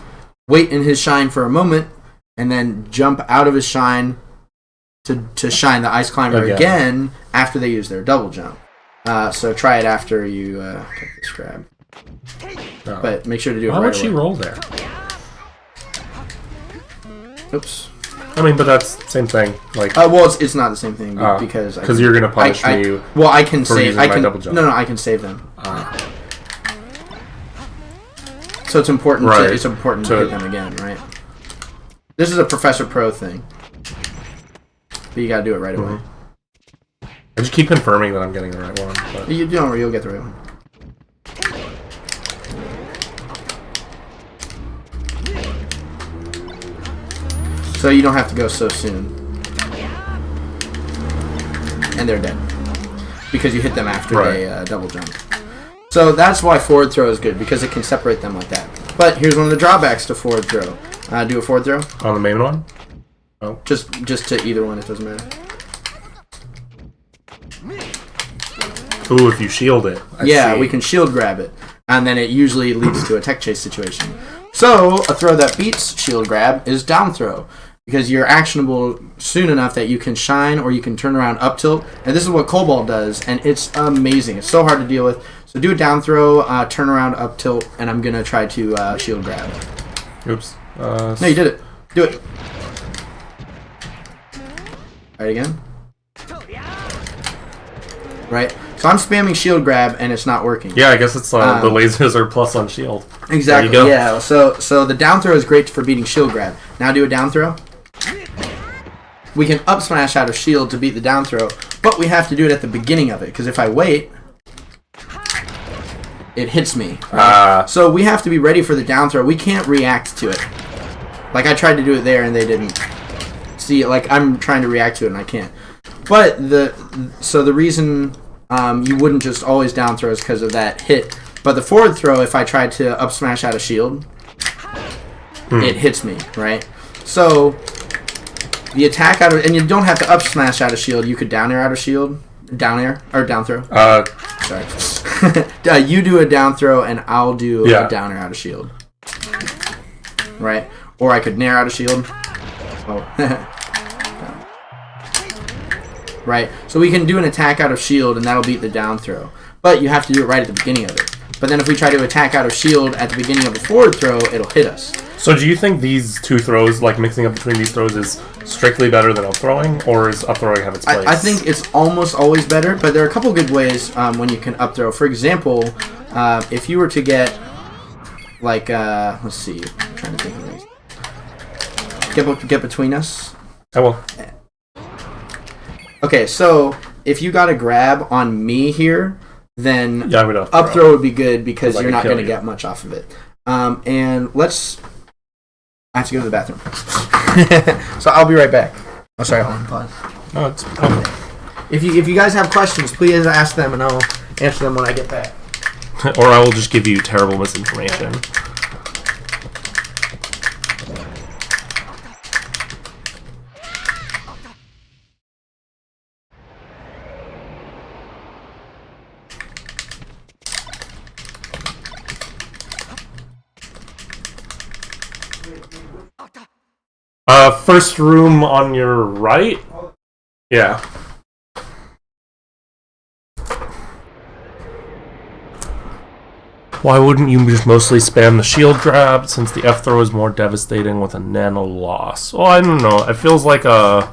wait in his shine for a moment, and then jump out of his shine to shine the Ice Climber again after they use their double jump. So try it after you take this grab. Oh. But make sure to do it right away. Why would she roll there? Oops. I mean, but that's the same thing. Like, well, it's not the same thing because you're gonna punish me. Well, I can save. I can double jump. No, I can save them. So it's important. Right. It's important to hit them again, right? This is a Professor Pro thing, but you gotta do it right away. I just keep confirming that I'm getting the right one. But... You don't worry, you'll get the right one. So you don't have to go so soon. And they're dead. Because you hit them after they double jump. So that's why forward throw is good, because it can separate them like that. But here's one of the drawbacks to forward throw. Do a forward throw. On the main one? Oh. Just to either one, it doesn't matter. Ooh, if you shield it. I see. We can shield grab it. And then it usually leads to a tech chase situation. So, a throw that beats shield grab is down throw. Because you're actionable soon enough that you can shine or you can turn around up tilt. And this is what Cobalt does, and it's amazing. It's so hard to deal with. So do a down throw, turn around up tilt, and I'm going to try to shield grab. Oops. No, you did it. Do it. Right again. Right. So I'm spamming shield grab, and it's not working. Yeah, I guess it's the lasers are plus on shield. Exactly. There you go. Yeah. So the down throw is great for beating shield grab. Now do a down throw. We can up smash out of shield to beat the down throw, but we have to do it at the beginning of it, because if I wait, it hits me. Right? So we have to be ready for the down throw. We can't react to it. Like I tried to do it there and they didn't. See, like I'm trying to react to it and I can't. But the reason you wouldn't just always down throw is because of that hit. But the forward throw, if I tried to up smash out of shield, it hits me, right? So the attack out of, and you don't have to up smash out of shield. You could down air out of shield, down air or down throw. Sorry, you do a down throw and I'll do a down air out of shield, right? Or I could nair out of shield. Oh. Right, so we can do an attack out of shield and that'll beat the down throw. But you have to do it right at the beginning of it. But then if we try to attack out of shield at the beginning of the forward throw, it'll hit us. So do you think these two throws, like mixing up between these throws, is strictly better than up throwing, or is up throwing have its place? I think it's almost always better, but there are a couple good ways when you can up throw. For example, if you were to get, like, let's see, I'm trying to think of these. Get between us. I will. Okay, so if you got a grab on me here, then up throw would be good because you're not going to you. get much off of it. And I have to go to the bathroom. So I'll be right back. Oh, sorry, hold on, pause. No, it's okay. If you guys have questions, please ask them and I'll answer them when I get back. Or I will just give you terrible misinformation. First room on your right? Yeah. Why wouldn't you just mostly spam the shield grab since the F throw is more devastating with a nano loss? Well, I don't know. It feels like a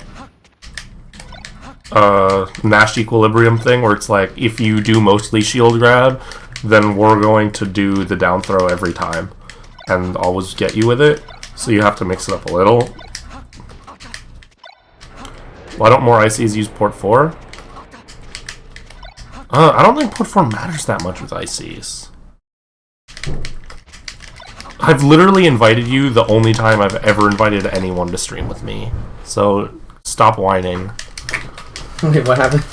Nash equilibrium thing where it's like if you do mostly shield grab, then we're going to do the down throw every time and always get you with it. So you have to mix it up a little. Why don't more ICs use port 4? I don't think port 4 matters that much with ICs. I've literally invited you the only time I've ever invited anyone to stream with me. So stop whining. Wait, what happened?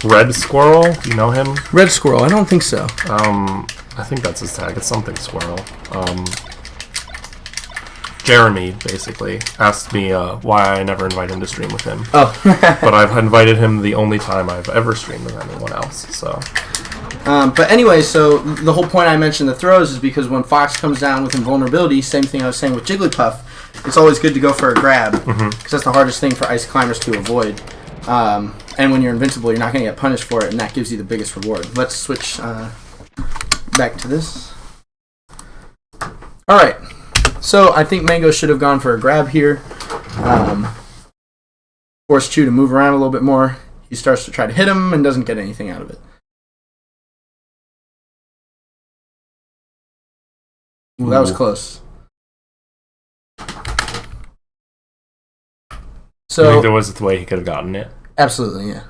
Red Squirrel, you know him? Red Squirrel, I don't think so. I think that's his tag. It's something Squirrel. Jeremy, basically, asked me why I never invite him to stream with him. Oh. But I've invited him the only time I've ever streamed with anyone else, so... But anyway, so the whole point I mentioned the throws is because when Fox comes down with invulnerability, same thing I was saying with Jigglypuff, it's always good to go for a grab, because that's the hardest thing for Ice Climbers to avoid. And when you're invincible, you're not going to get punished for it, and that gives you the biggest reward. Let's switch back to this. Alright. So I think Mango should have gone for a grab here. Force Chew to move around a little bit more. He starts to try to hit him and doesn't get anything out of it. Ooh, that was Ooh. close. Do you So think there was a way he could have gotten it? absolutely, yeah.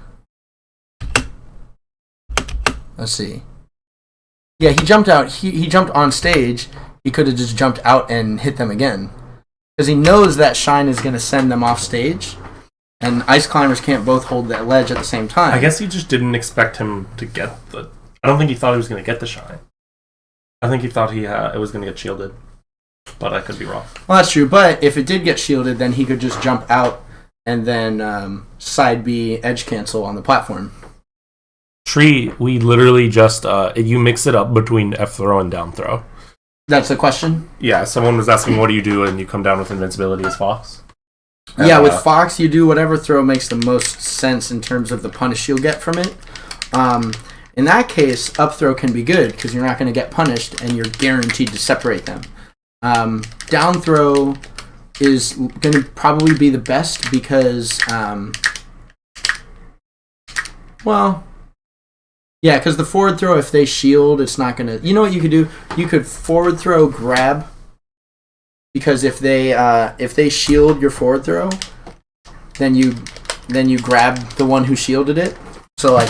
Let's see. Yeah, he jumped out. He jumped on stage. He could have just jumped out and hit them again. Because he knows that Shine is going to send them off stage. And Ice Climbers can't both hold that ledge at the same time. I guess he just didn't expect him to get the... I don't think he thought he was going to get the shine. I think he thought it was going to get shielded. But I could be wrong. Well, that's true. But if it did get shielded, then he could just jump out and then side B edge cancel on the platform. Tree, we literally just... you mix it up between F throw and down throw. That's the question? Yeah, someone was asking what do you do and you come down with invincibility as Fox. Yeah, with Fox, you do whatever throw makes the most sense in terms of the punish you'll get from it. In that case, up throw can be good because you're not going to get punished and you're guaranteed to separate them. Down throw is going to probably be the best because, because the forward throw, if they shield, it's not going to... You know what you could do? You could forward throw grab. Because if they shield your forward throw, then you grab the one who shielded it. So like,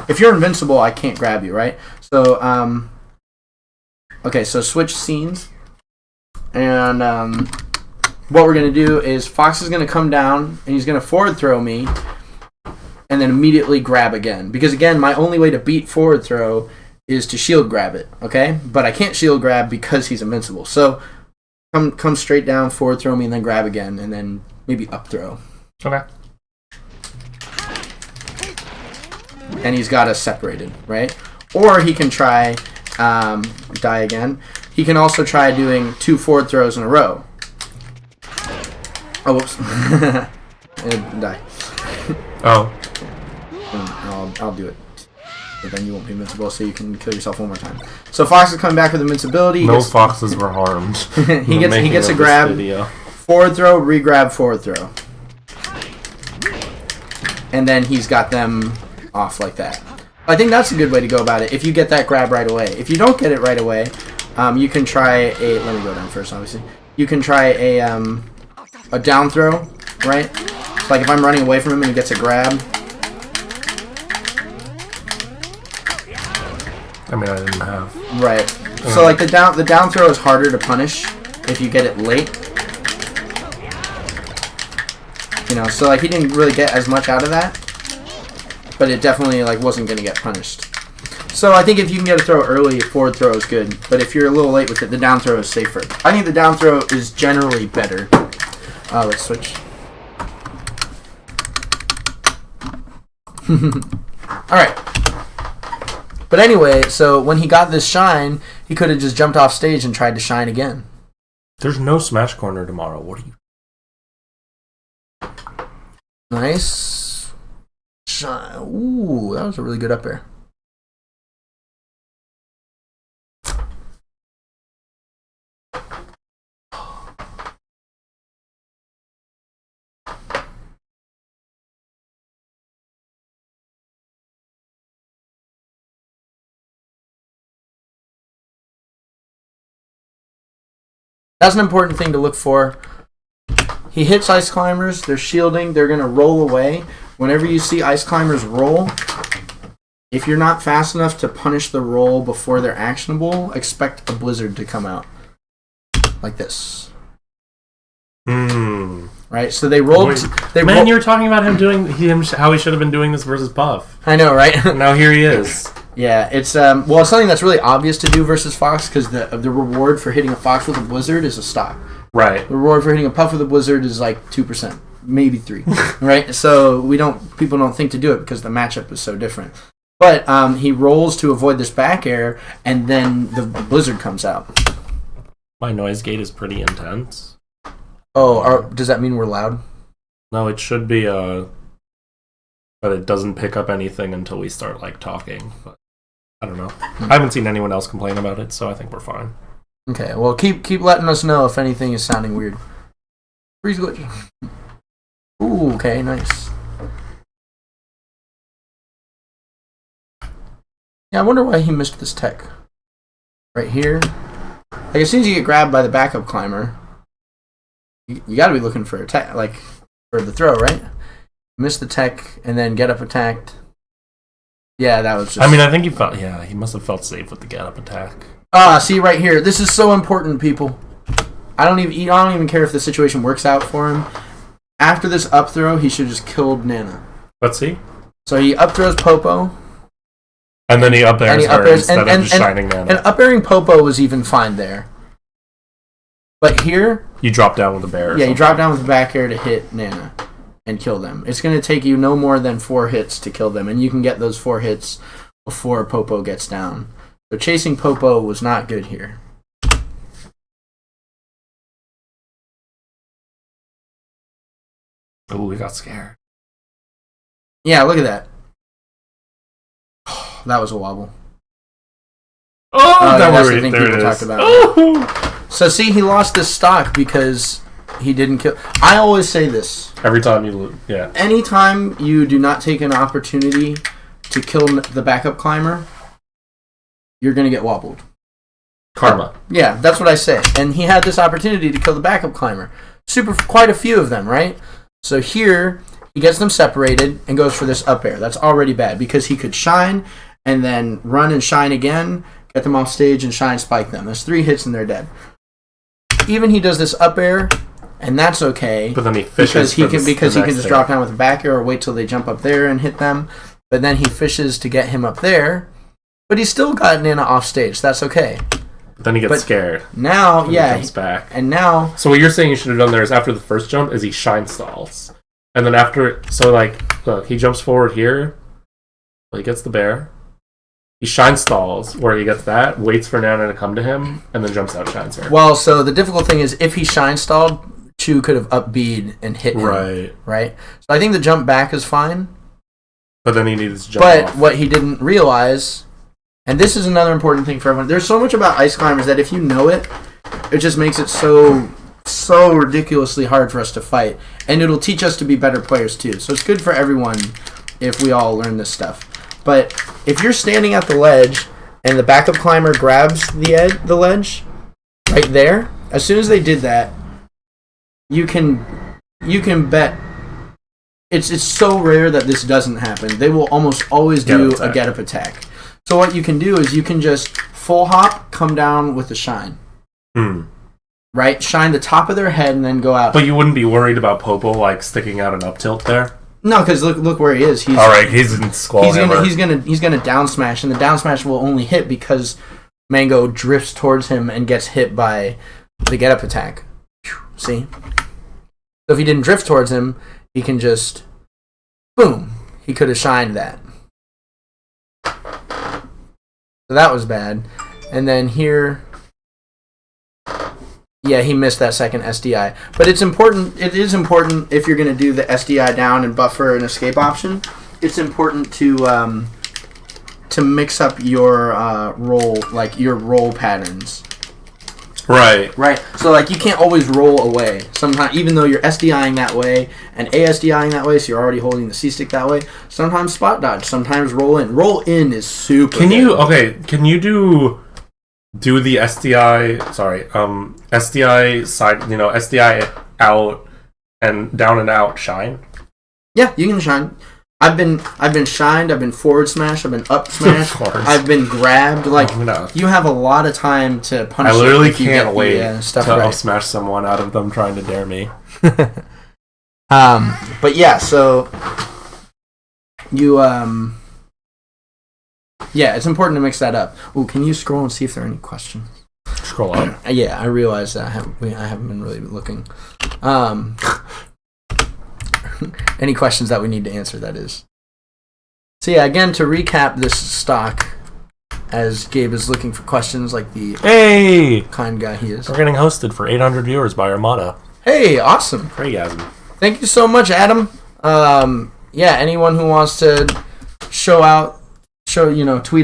if you're invincible, I can't grab you, right? So okay, so switch scenes, and what we're gonna do is Fox is gonna come down and he's gonna forward throw me, and then immediately grab again. Because again, my only way to beat forward throw is to shield grab it, okay? But I can't shield grab because he's invincible. So Come straight down, forward throw me, and then grab again, and then maybe up throw. Okay. And he's got us separated, right? Or he can try die again. He can also try doing 2 forward throws in a row. Oh, whoops. And die. Oh. I'll do it. But then you won't be invincible, so you can kill yourself one more time. So Fox is coming back with invincibility. No foxes were harmed. he gets a grab. Forward throw, re-grab, forward throw. And then he's got them off like that. I think that's a good way to go about it, if you get that grab right away. If you don't get it right away, you can try a... Let me go down first, obviously. You can try a down throw, right? So like if I'm running away from him and he gets a grab... I mean, I didn't have... Right. So like the down throw is harder to punish if you get it late. You know, so like he didn't really get as much out of that, but it definitely like wasn't going to get punished. So I think if you can get a throw early, forward throw is good. But if you're a little late with it, the down throw is safer. I think the down throw is generally better. Let's switch. All right. But anyway, so when he got this shine, he could have just jumped off stage and tried to shine again. There's no Smash Corner tomorrow. What are you... Nice. Shine. Ooh, that was a really good up air. That's an important thing to look for. He hits Ice Climbers, they're shielding, they're going to roll away. Whenever you see Ice Climbers roll, if you're not fast enough to punish the roll before they're actionable, expect a blizzard to come out. Like this. Right? So they rolled... You were talking about how he should have been doing this versus Puff. I know, right? Now here he is. Yeah, it's it's something that's really obvious to do versus Fox because the reward for hitting a Fox with a blizzard is a stock. Right. The reward for hitting a Puff with a blizzard is like 2%, maybe 3%. Right? So people don't think to do it because the matchup is so different. But he rolls to avoid this back air, and then the blizzard comes out. My noise gate is pretty intense. Oh, does that mean we're loud? No, it should be but it doesn't pick up anything until we start like talking. But I don't know. I haven't seen anyone else complain about it, so I think we're fine. Okay, well keep letting us know if anything is sounding weird. Freeze glitch. Ooh, okay, nice. Yeah, I wonder why he missed this tech. Right here. Like, as soon as you get grabbed by the backup climber, you got to be looking for attack, like, for the throw, right? Miss the tech, and then get up attacked. Yeah, that was just... I mean, I think he must have felt safe with the get up attack. See right here. This is so important, people. I don't even care if the situation works out for him. After this up throw, he should have just killed Nana. Let's see. So he up throws Popo. And then he up airs her instead of just shining Nana. And up airing Popo was even fine there. But here... You drop down with a bear. Yeah, you drop down with the back air to hit Nana and kill them. It's going to take you no more than 4 hits to kill them, and you can get those 4 hits before Popo gets down. So chasing Popo was not good here. Ooh, we got scared. Yeah, look at that. That was a wobble. Oh, that's the thing people talked about. Oh. So see, he lost this stock because he didn't kill. I always say this. Every time you lose, yeah. Anytime you do not take an opportunity to kill the backup climber, you're going to get wobbled. Karma. Yeah, that's what I say. And he had this opportunity to kill the backup climber. Quite a few of them, right? So here, he gets them separated and goes for this up air. That's already bad because he could shine and then run and shine again, get them off stage and shine spike them. That's 3 hits and they're dead. Even he does this up air, and that's okay. But then he fishes because he can just drop down with a back air or wait till they jump up there and hit them. But then he fishes to get him up there. But he's still got Nana off stage. That's okay. But then he gets scared. Now, He jumps back. And now... So what you're saying you should have done there is after the first jump is he shine stalls. And then after... So, like, look, he jumps forward here. Well, he gets the bear. He shine stalls where he gets that, waits for Nana to come to him, and then jumps out, shines her. Well, so the difficult thing is if he shine stalled, Chu could have up B'd and hit him. Right? So I think the jump back is fine. But then he needs to jump off. But what he didn't realize... And this is another important thing for everyone. There's so much about ice climbers that if you know it, it just makes it so ridiculously hard for us to fight. And it'll teach us to be better players too. So it's good for everyone if we all learn this stuff. But if you're standing at the ledge and the backup climber grabs the ledge right there, as soon as they did that, you can bet it's so rare that this doesn't happen. They will almost always do a get up attack. So what you can do is you can just full hop, come down with the shine. Right? Shine the top of their head and then go out. But you wouldn't be worried about Popo like sticking out an up tilt there? No, because look where he is. He's in Squall Hammer. He's gonna down smash, and the down smash will only hit because Mango drifts towards him and gets hit by the get up attack. See? So if he didn't drift towards him, he can just boom. He could have shined that. So that was bad. And then here... Yeah, he missed that second SDI. But it is important if you're going to do the SDI down and buffer an escape option, it's important to mix up your your roll patterns. Right. Right. So like you can't always roll away. Sometimes even though you're SDIing that way and ASDIing that way, so you're already holding the C stick that way, sometimes spot dodge, sometimes roll in. Roll in is super Can you do the SDI SDI side, SDI out and down and out shine? Yeah, you can shine. I've been shined, I've been forward smashed, I've been up smashed, I've been grabbed. Like you have a lot of time to punish. I literally if you can't get wait stuff to right. up smash someone out of them trying to dare me. But yeah, so you yeah, it's important to mix that up. Ooh, can you scroll and see if there are any questions? Scroll up. Yeah, I realize that I haven't been really looking. Any questions that we need to answer, that is. So yeah, again, to recap this stock, as Gabe is looking for questions like the kind guy he is. We're getting hosted for 800 viewers by Armada. Hey, awesome. Great-gasm. Thank you so much, Adam. Yeah, anyone who wants to tweet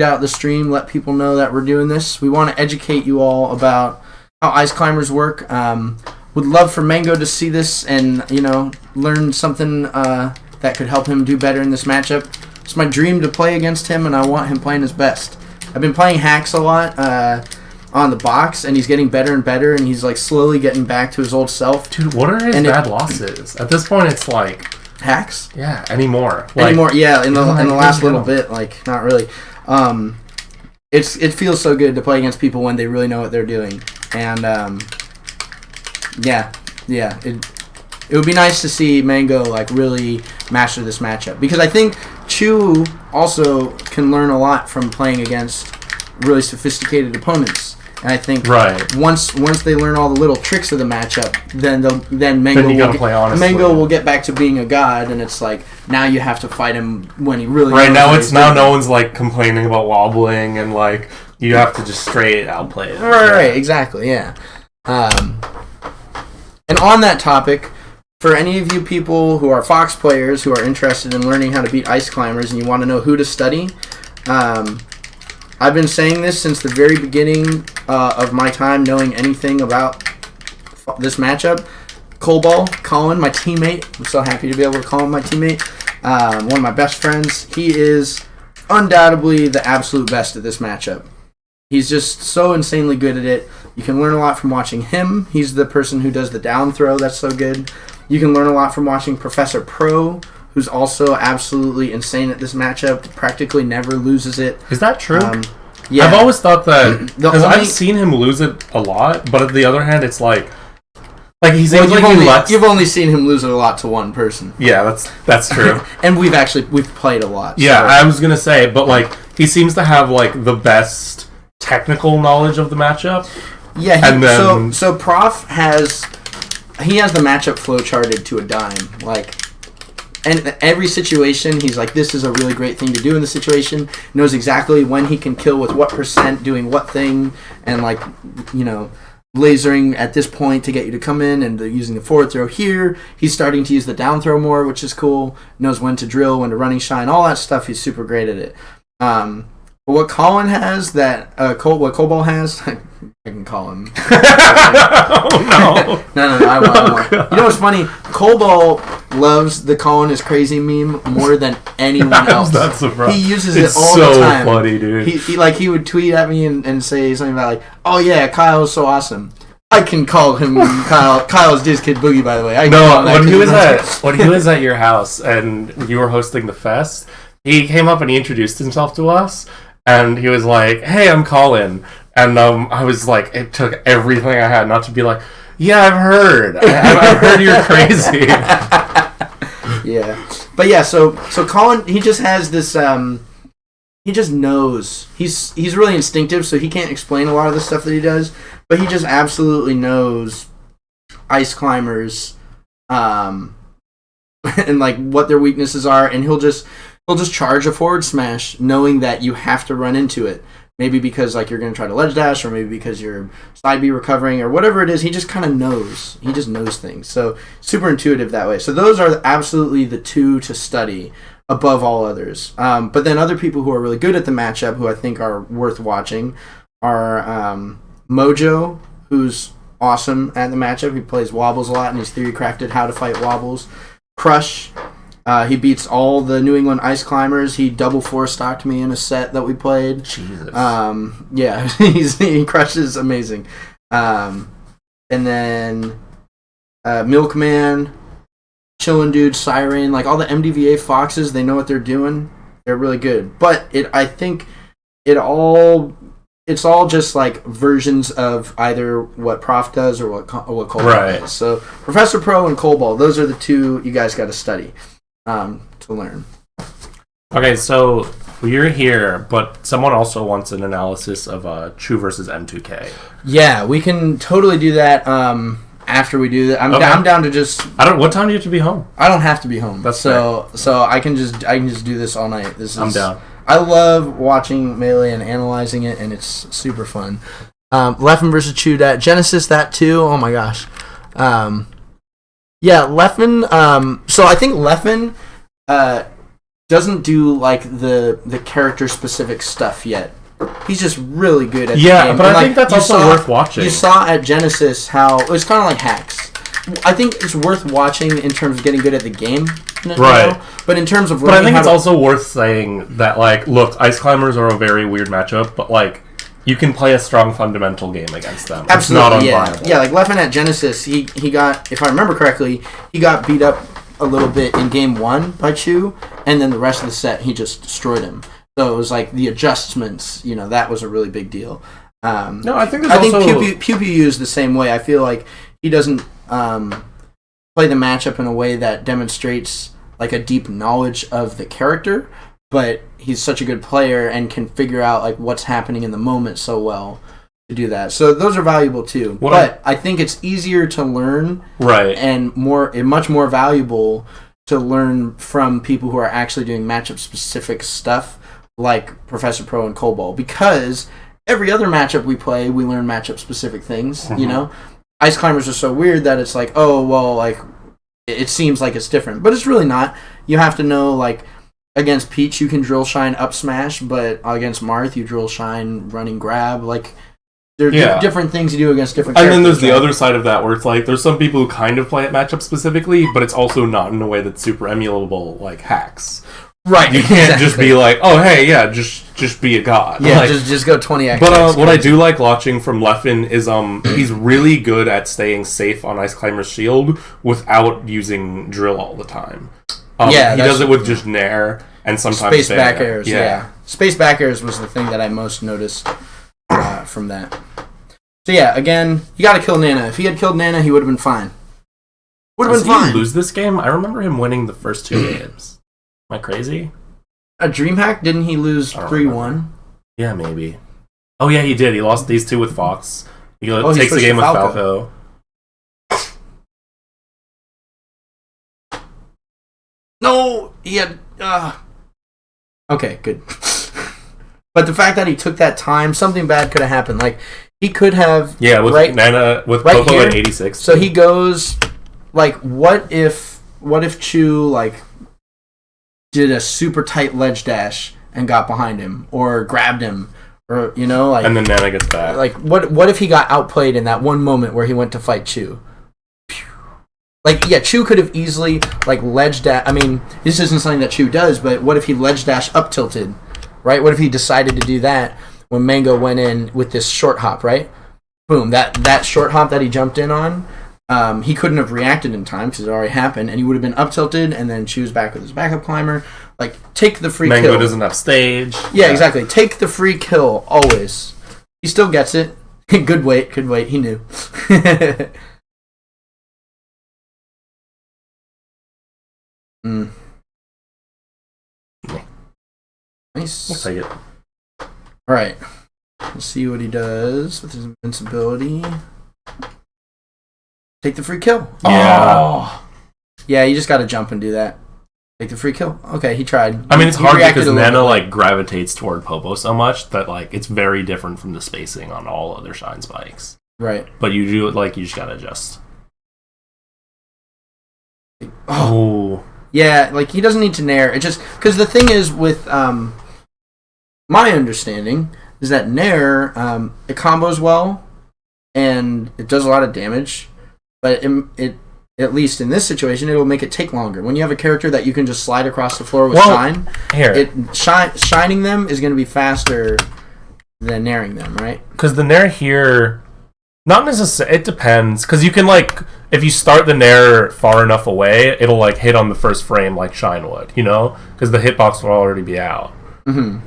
out the stream, let people know that we're doing this. We want to educate you all about how ice climbers work. Would love for Mango to see this and, learn something that could help him do better in this matchup. It's my dream to play against him, and I want him playing his best. I've been playing hacks a lot on the box, and he's getting better and better, and he's like slowly getting back to his old self. Dude, what are his bad losses? At this point, it's like hacks. Yeah, anymore. Yeah, in the last little bit, like not really. It feels so good to play against people when they really know what they're doing, and it would be nice to see Mango like really master this matchup, because I think Chu also can learn a lot from playing against really sophisticated opponents. And I think once they learn all the little tricks of the matchup, then Mango will get back to being a god, and it's like now you have to fight him when he really no one's like complaining about wobbling, and like you have to just straight outplay it. Right, exactly, yeah. And on that topic, for any of you people who are Fox players who are interested in learning how to beat Ice Climbers and you want to know who to study, I've been saying this since the very beginning of my time knowing anything about this matchup. Colin, my teammate, I'm so happy to be able to call him my teammate, one of my best friends. He is undoubtedly the absolute best at this matchup. He's just so insanely good at it. You can learn a lot from watching him. He's the person who does the down throw that's so good. You can learn a lot from watching Professor Pro, who's also absolutely insane at this matchup, practically never loses it. Is that true? Yeah. I've always thought that, because I've seen him lose it a lot, but on the other hand, it's like he seems you've only seen him lose it a lot to one person. Yeah, that's true. And we've played a lot. Yeah, so. I was gonna say, but like he seems to have like the best technical knowledge of the matchup. Yeah, so Prof has the matchup flow charted to a dime. Like, and every situation, he's like, this is a really great thing to do in the situation. Knows exactly when he can kill with what percent, doing what thing, and like, lasering at this point to get you to come in, and using the forward throw here. He's starting to use the down throw more, which is cool. Knows when to drill, when to running shine, all that stuff. He's super great at it. But what Colin has that what Cobalt has, I can call him. Oh, no. No, I won't. You know what's funny? Cobalt loves the Colin is crazy meme more than anyone else. That's surprising. He uses it all the time. It's so funny, dude. He would tweet at me and say something about like, oh yeah, Kyle is so awesome. I can call him Kyle. Kyle's Diz Kid Boogie, by the way. When he was at your house and you were hosting the fest, he came up and he introduced himself to us. And he was like, hey, I'm Colin. And I was like, it took everything I had not to be like, yeah, I've heard. I've heard you're crazy. Yeah. But yeah, so Colin, he just has this, he just knows. He's really instinctive, so he can't explain a lot of the stuff that he does. But he just absolutely knows Ice Climbers, and like what their weaknesses are. And he'll just charge a forward smash knowing that you have to run into it. Maybe because like you're going to try to ledge dash, or maybe because you're side B recovering, or whatever it is. He just kind of knows. He just knows things. So super intuitive that way. So those are absolutely the two to study above all others. But then other people who are really good at the matchup, who I think are worth watching, are Mojo, who's awesome at the matchup. He plays wobbles a lot, and he's theory crafted how to fight wobbles. Crush. He beats all the New England Ice Climbers. He double 4-stocked me in a set that we played. Jesus. Yeah, he crushes amazing. And then Milkman, Chillin' Dude, Siren, like all the MDVA Foxes, they know what they're doing. They're really good. But I think it's all just like versions of either what Prof does or what Cobalt does. So Professor Pro and Cobalt, those are the two you guys got to study. To learn. Okay, so you're here, but someone also wants an analysis of Chu versus M2K. Yeah, we can totally do that after we do that. I'm down to just. What time do you have to be home? I don't have to be home. That's so I can just do this all night. I'm down. I love watching Melee and analyzing it, and it's super fun. Leffen versus Chu, Genesis, that too. Oh my gosh. Yeah, Leffen. So I think Leffen doesn't do like the character specific stuff yet. He's just really good at the game. But I think that's also worth watching. You saw at Genesis how it was kind of like hacks. I think it's worth watching in terms of getting good at the game. Right. But in terms of I think it's also worth saying that, like, look, Ice Climbers are a very weird matchup, but, like, you can play a strong fundamental game against them. Absolutely, it's not unviable. yeah. Like Left 4 Dead Genesis, he got, if I remember correctly, he got beat up a little bit in game 1 by Chew, and then the rest of the set he just destroyed him. So it was like the adjustments, that was a really big deal. No, I think there's Pew Pew is the same way. I feel like he doesn't play the matchup in a way that demonstrates like a deep knowledge of the character, but he's such a good player and can figure out like what's happening in the moment so well to do that. So those are valuable too. I think it's easier to learn, right, and much more valuable to learn from people who are actually doing matchup specific stuff like Professor Pro and Cobalt, because every other matchup we play, we learn matchup specific things. Ice Climbers are so weird that it's like, oh well, like it seems like it's different, but it's really not. You have to know, like, against Peach you can drill shine up smash, but against Marth you drill shine running grab. Like there are different things you do against different characters. And then there's the other side of that where it's like there's some people who kind of play it matchup specifically, but it's also not in a way that's super emulable, like hacks. Right. You can't just be like, oh hey, yeah, just be a god. Yeah, like, just go 20x. But what I do like watching from Leffen is he's really good at staying safe on Ice Climber's shield without using drill all the time. He does it with just Nair and sometimes space back airs. Yeah, space back airs was the thing that I most noticed from that. So yeah, again, you got to kill Nana. If he had killed Nana, he would have been fine. Would have been fine. Did he lose this game? I remember him winning the first 2 games. Am I crazy? A DreamHack? Didn't he lose 3-1? Yeah, maybe. Oh yeah, he did. He lost these 2 with Fox. He takes the game with Falco. No, he had. Okay, good. But the fact that he took that time, something bad could have happened. Like he could have. Yeah, with Nana, with Popo at 86. So he goes, like, what if Chew like did a super tight ledge dash and got behind him or grabbed him, or like, and then Nana gets back. Like what if he got outplayed in that one moment where he went to fight Chew? Like, yeah, Chew could have easily like ledge dash. I mean, this isn't something that Chew does, but what if he ledge dash up tilted, right? What if he decided to do that when Mango went in with this short hop, right? Boom, that short hop that he jumped in on. He couldn't have reacted in time because it already happened, and he would have been up tilted, and then Chew's back with his backup climber. Like, take the free kill. Mango doesn't have stage. Yeah, exactly. Take the free kill, always. He still gets it. Good wait. He knew. Nice. I'll take it. Alright. Let's see what he does with his invincibility. Take the free kill. Yeah. Oh. Yeah, you just gotta jump and do that. Take the free kill. Okay, he tried. I mean, it's hard because Nana like gravitates toward Popo so much that like it's very different from the spacing on all other shine spikes. Right. But you do like you just gotta adjust. Oh. Yeah, like he doesn't need to nair. It just because the thing is with my understanding is that nair it combos well and it does a lot of damage, but it at least in this situation, it will make it take longer. When you have a character that you can just slide across the floor with shine, shining them is going to be faster than nairing them, right? Because the nair here, not necessarily. It depends. Because you can like, if you start the nair far enough away, it'll like hit on the first frame like shine would, you know? Because the hitbox will already be out. Mm-hmm.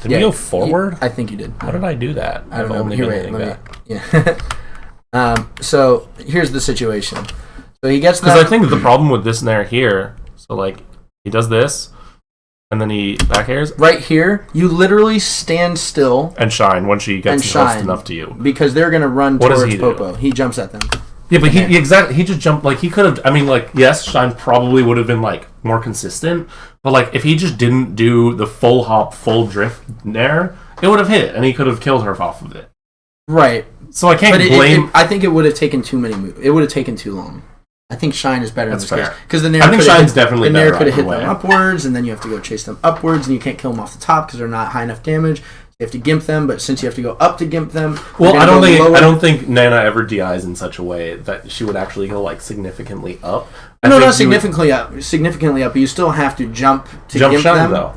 Did we go forward? I think you did. How did I do that? I don't know. Only been hitting back. Yeah. So here's the situation. So he gets that. Because I think the problem with this nair here, so like he does this, and then he back airs. Right here, you literally stand still and shine when she gets close enough to you. Because they're gonna run towards Popo. He jumps at them. Yeah, but he just jumped like he could have. I mean, like yes, shine probably would have been like more consistent, but like if he just didn't do the full hop, full drift nair, it would have hit, and he could have killed her off of it. Right. So I can't blame. I think it would have taken too many moves. It would have taken too long. I think shine is better in this case because the nair. I think shine's definitely better. The nair could have hit them upwards, and then you have to go chase them upwards, and you can't kill them off the top because they're not high enough damage. You have to gimp them, but since you have to go up to gimp them, well, I don't think Nana ever DIs in such a way that she would actually go like significantly up. Not significantly up. Significantly up, but you still have to jump to gimp shine, them. Though.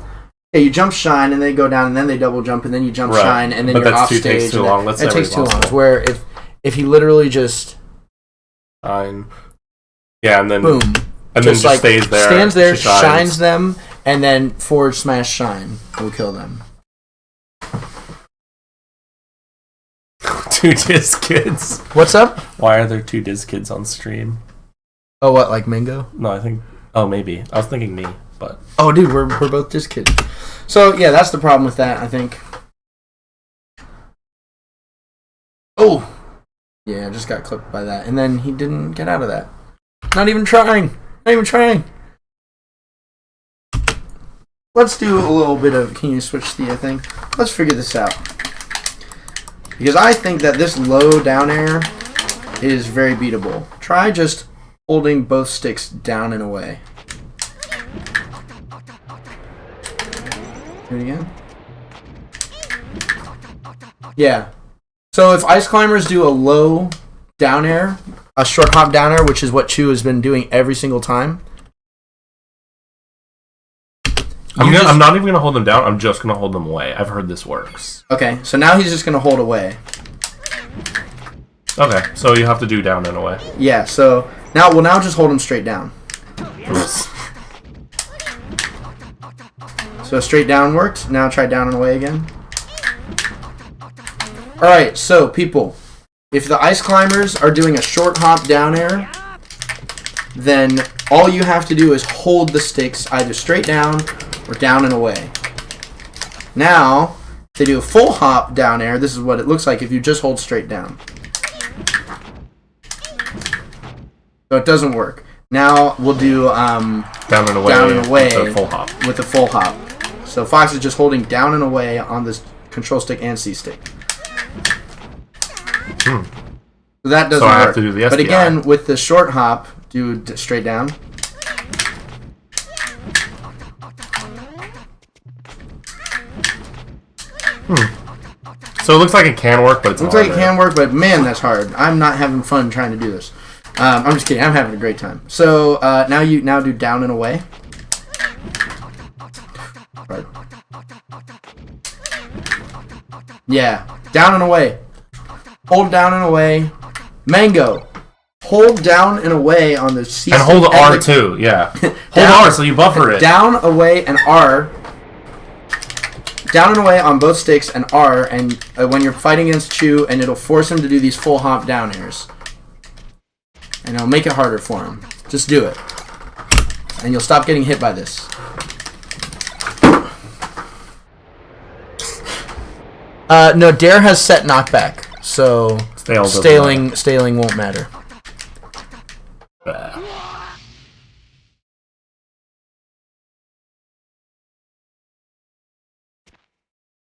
Yeah, you jump shine and they go down and then they double jump and then you jump Right. shine and then But you're that's off too- stage. takes too and long. that- That's it never takes too long. possible. Where if he literally just Fine. Yeah, and then boom, and then just like stays there. stands there, she shines. shines them, and then forward smash shine will kill them. 2 Diz kids. What's up? Why are there 2 Diz kids on stream? Oh, what, like Mingo? No, I think. Oh, maybe. I was thinking me, but Oh, dude, we're both just kids. So yeah, that's the problem with that, I think. Oh, yeah, I just got clipped by that, and then he didn't get out of that. Not even trying. Not even trying. Let's do a little bit of. Can you switch the thing? Let's figure this out. Because I think that this low down air is very beatable. Try just holding both sticks down and away. Do it again. Yeah. So if ice climbers do a low down air, a short hop down air, which is what Chu has been doing every single time. I'm not even going to hold them down. I'm just going to hold them away. I've heard this works. Okay, so now he's just going to hold away. Okay, so you have to do down and away. Yeah, so now just hold him straight down. So straight down worked. Now try down and away again. Alright, so people, if the ice climbers are doing a short hop down air, then all you have to do is hold the sticks either straight down or down and away. Now, if they do a full hop down air, this is what it looks like if you just hold straight down. So it doesn't work. Now we'll do Down and away. down and away with a full hop. with a full hop. So Fox is just holding down and away on this control stick and C stick. So that doesn't So I work. have to do the But SDI. again, with the short hop, do straight down. So it looks like it can work, but it's Looks like it harder. can work, but man, that's hard. I'm not having fun trying to do this. I'm just kidding. I'm having a great time. So now do down and away. Right. Yeah, down and away. Hold down and away. Mango. Hold down and away on the C And stick hold R the- too, yeah. Hold Down- R so you buffer it. Down, away, and R. Down and away on both sticks and R, and when you're fighting against Chu, and it'll force him to do these full hop down airs. And it'll make it harder for him. Just do it. And you'll stop getting hit by this. No, Dare has set knockback, so staling won't matter.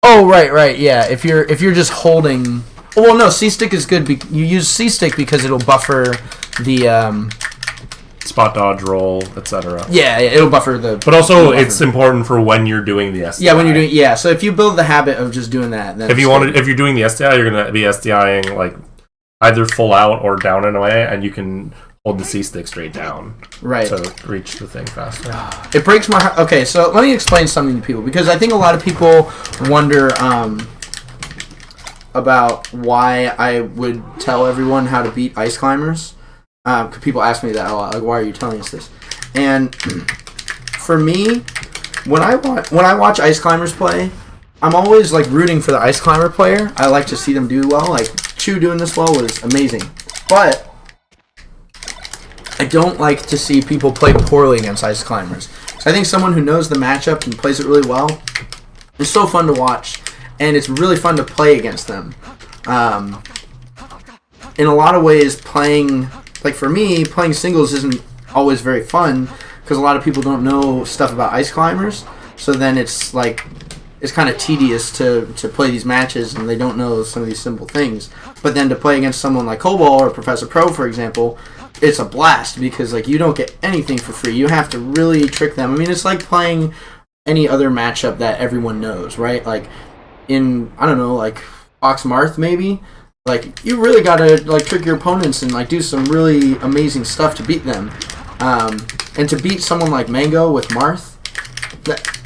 Oh, right, yeah. If you're just holding, well, no, C stick is good. You use C stick because it'll buffer the Spot dodge, roll, etc. yeah, it'll buffer the. But also, it'll buffer it's important for when you're doing the SDI. yeah, when you're doing So if you build the habit of just doing that, then If you're doing the SDI, you're gonna be SDIing like either full out or down and away, and you can hold the C stick straight down right. to reach the thing faster. It breaks my heart. Okay, so let me explain something to people because I think a lot of people wonder about why I would tell everyone how to beat ice climbers. People ask me that a lot. Like, why are you telling us this? And for me, when I watch ice climbers play, I'm always like rooting for the ice climber player. I like to see them do well. Like Chu doing this well was amazing, but I don't like to see people play poorly against ice climbers. So I think someone who knows the matchup and plays it really well is so fun to watch, and it's really fun to play against them. In a lot of ways, playing, like for me, playing singles isn't always very fun because a lot of people don't know stuff about ice climbers. So then it's like, it's kind of tedious to play these matches and they don't know some of these simple things. But then to play against someone like Cobalt or Professor Pro, for example, it's a blast because like you don't get anything for free. You have to really trick them. I mean, it's like playing any other matchup that everyone knows, right? Like in, I don't know, like Fox Marth maybe. Like you really gotta like trick your opponents and like do some really amazing stuff to beat them. And to beat someone like Mango with Marth,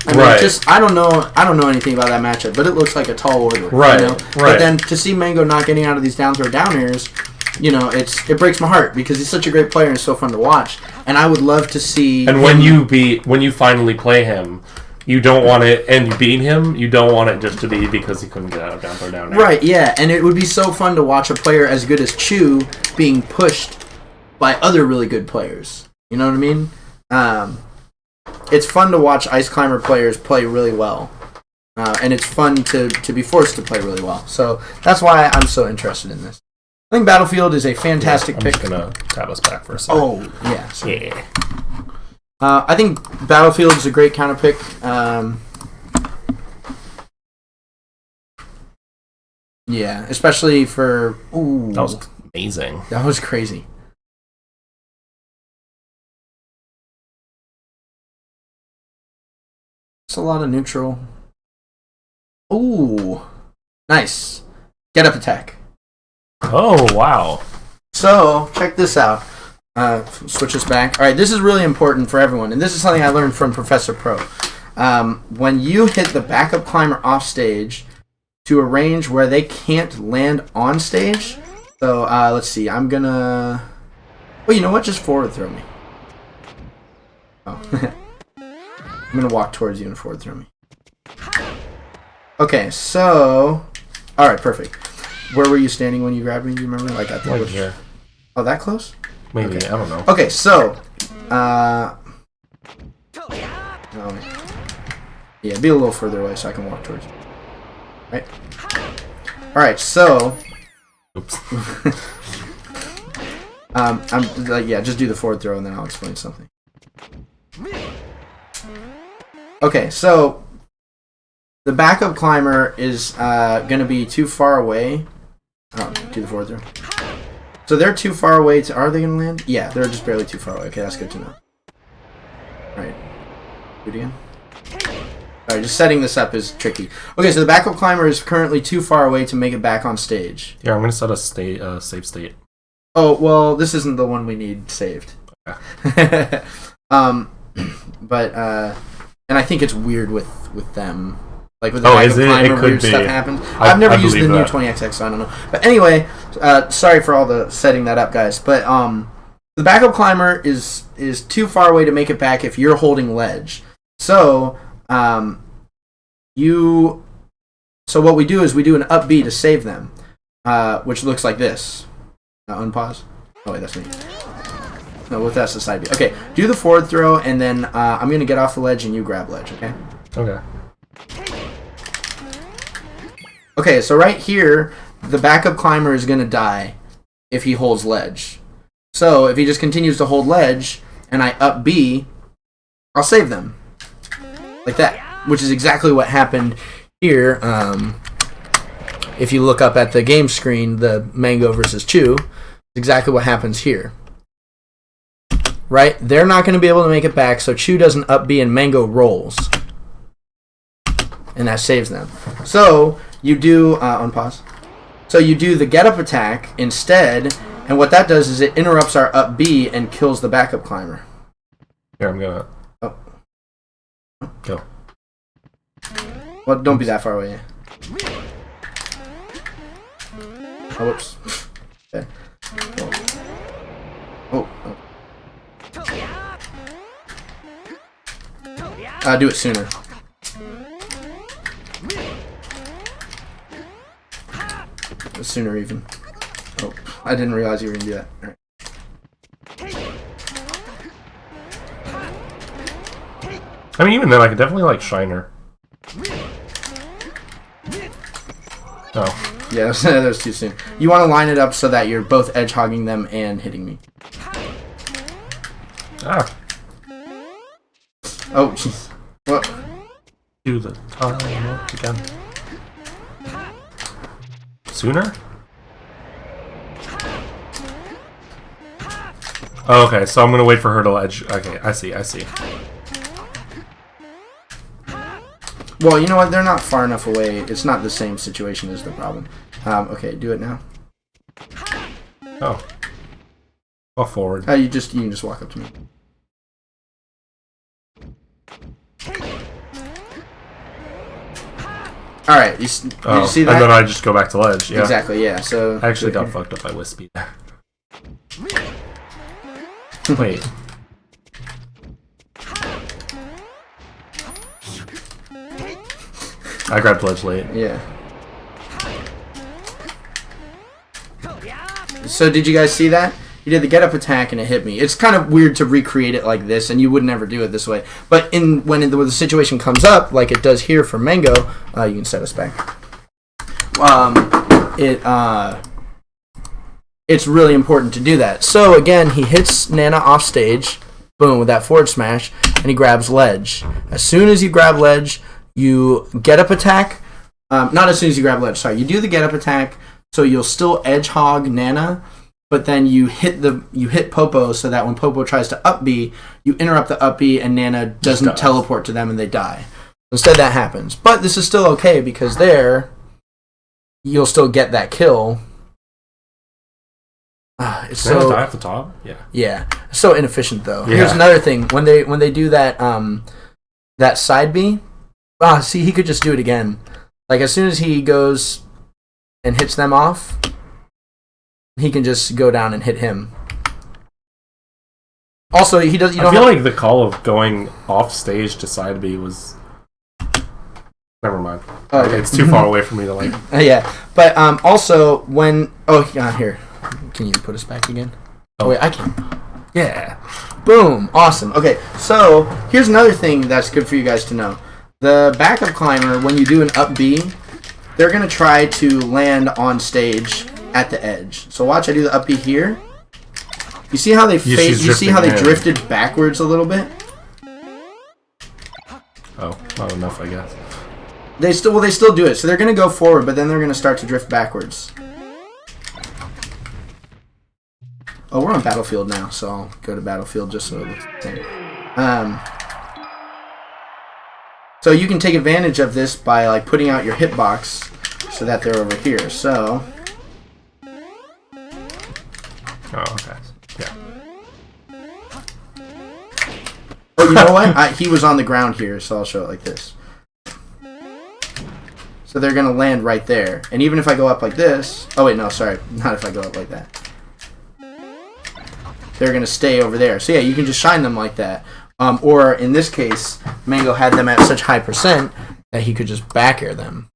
I mean, Right. just I don't know anything about that matchup, but it looks like a tall order. Right, You know? right. But then to see Mango not getting out of these down throw down airs, you know, it breaks my heart because he's such a great player and so fun to watch. And I would love to see. And when you finally play him, you don't want it, and you beat him, you don't want it just to be because he couldn't get out of down throw down air. Right, yeah, and it would be so fun to watch a player as good as Chu being pushed by other really good players. You know what I mean? It's fun to watch Ice Climber players play really well. And it's fun to be forced to play really well. So that's why I'm so interested in this. I think Battlefield is a fantastic I'm pick. just gonna tap us back for a second. Oh, yeah. Sorry. Yeah. I think Battlefield is a great counter pick. Yeah, especially for... Ooh, That was amazing. that was crazy. It's a lot of neutral. Ooh, nice. Get up attack. Oh, wow. So, check this out. Switch this back. All right, this is really important for everyone, and this is something I learned from Professor Pro. When you hit the backup climber off stage to a range where they can't land on stage, so let's see, I'm gonna... Well, you know what? Just forward throw me. Oh. I'm gonna walk towards you and forward throw me. Okay, so... Alright, perfect. Where were you standing when you grabbed me? Do you remember? Like at the Right bush? here. Oh, that close? Maybe, Okay. I don't know. Okay, so... oh, yeah, be a little further away so I can walk towards you. Right? Alright, so... Oops. I'm like, yeah, just do the forward throw and then I'll explain something. Okay, so the backup climber is gonna be too far away. Oh, do the forward throw. So they're too far away to. Are they gonna land? Yeah, they're just barely too far away. Okay, that's good to know. All right, do it again. All right, just setting this up is tricky. Okay, so the backup climber is currently too far away to make it back on stage. Yeah, I'm gonna set a save state. Oh, well, this isn't the one we need saved. Okay. But and I think it's weird with them. Like with the Oh, backup is it? climber, It could weird be. stuff happens. I I've never used the believe new that. 20XX, so I don't know. But anyway, sorry for all the setting that up, guys. But the backup climber is too far away to make it back if you're holding ledge. So so what we do is we do an up B to save them, which looks like this. Unpause. Oh wait, that's me. No, that's the side B. Okay, do the forward throw, and then I'm gonna get off the ledge, and you grab ledge. Okay. Okay. Okay, so right here, the backup climber is gonna die if he holds ledge. So if he just continues to hold ledge, and I up B, I'll save them like that, which is exactly what happened here. If you look up at the game screen, the Mango versus Chu, exactly what happens here. Right? They're not going to be able to make it back, so Chu doesn't up B and Mango rolls. And that saves them. So, you do... unpause. So you do the get up attack instead, and what that does is it interrupts our up B and kills the backup climber. Here, I'm gonna... Oh. Go. Well, don't be that far away. Oh, whoops. Okay. Oh. Do it sooner. Sooner even. Oh, I didn't realize you were gonna do that. All right. I mean, even then, I could definitely like Shiner. Oh. Yeah, that was too soon. You want to line it up so that you're both edge hogging them and hitting me. Ah. Oh, jeez. What? Do the time again. Sooner? Oh, okay, so I'm gonna wait for her to edge. Okay, I see. Well, you know what? They're not far enough away. It's not the same situation as the problem. Okay, do it now. Oh. I'll forward. You can just walk up to me. All right, did you see that? And then I just go back to ledge. Yeah. Exactly. Yeah. So I actually got fucked up by Wispy. Wait. I grabbed ledge late. Yeah. So did you guys see that? He did the get up attack and it hit me. It's kind of weird to recreate it like this, and you would never do it this way. But when the situation comes up, like it does here for Mango, you can set us back. It's really important to do that. So again, he hits Nana off stage, boom, with that forward smash, and he grabs ledge. As soon as you grab ledge, you get up attack. Not as soon as you grab ledge. Sorry, you do the get up attack, so you'll still edge hog Nana. But then you hit Popo so that when Popo tries to up B, you interrupt the up B and Nana doesn't teleport to them and they die. Instead, that happens. But this is still okay because there, you'll still get that kill. It's so die at the top. Yeah. So inefficient though. Yeah. Here's another thing: when they do that that side B, see, he could just do it again. Like as soon as he goes and hits them off, he can just go down and hit him. Also, he does. I feel like the call of going off stage to side B was. Never mind. Oh, okay. It's too far away for me to like. Yeah, but also when here, can you put us back again? Oh wait, I can. Yeah. Boom! Awesome. Okay, so here's another thing that's good for you guys to know. The backup climber, when you do an up B, they're gonna try to land on stage at the edge. So watch, I do the up B here. You see how they You see how they drifted backwards a little bit? Oh, not enough, I guess. They still do it. So they're gonna go forward, but then they're gonna start to drift backwards. Oh, we're on Battlefield now, so I'll go to Battlefield just so it looks the same. So you can take advantage of this by like putting out your hitbox so that they're over here. So. Oh, okay. Yeah. Oh, you know what? He was on the ground here, so I'll show it like this. So they're going to land right there. And even if I go up like this... Oh, wait, no, sorry. Not if I go up like that. They're going to stay over there. So, yeah, you can just shine them like that. Or, in this case, Mango had them at such high percent that he could just back air them.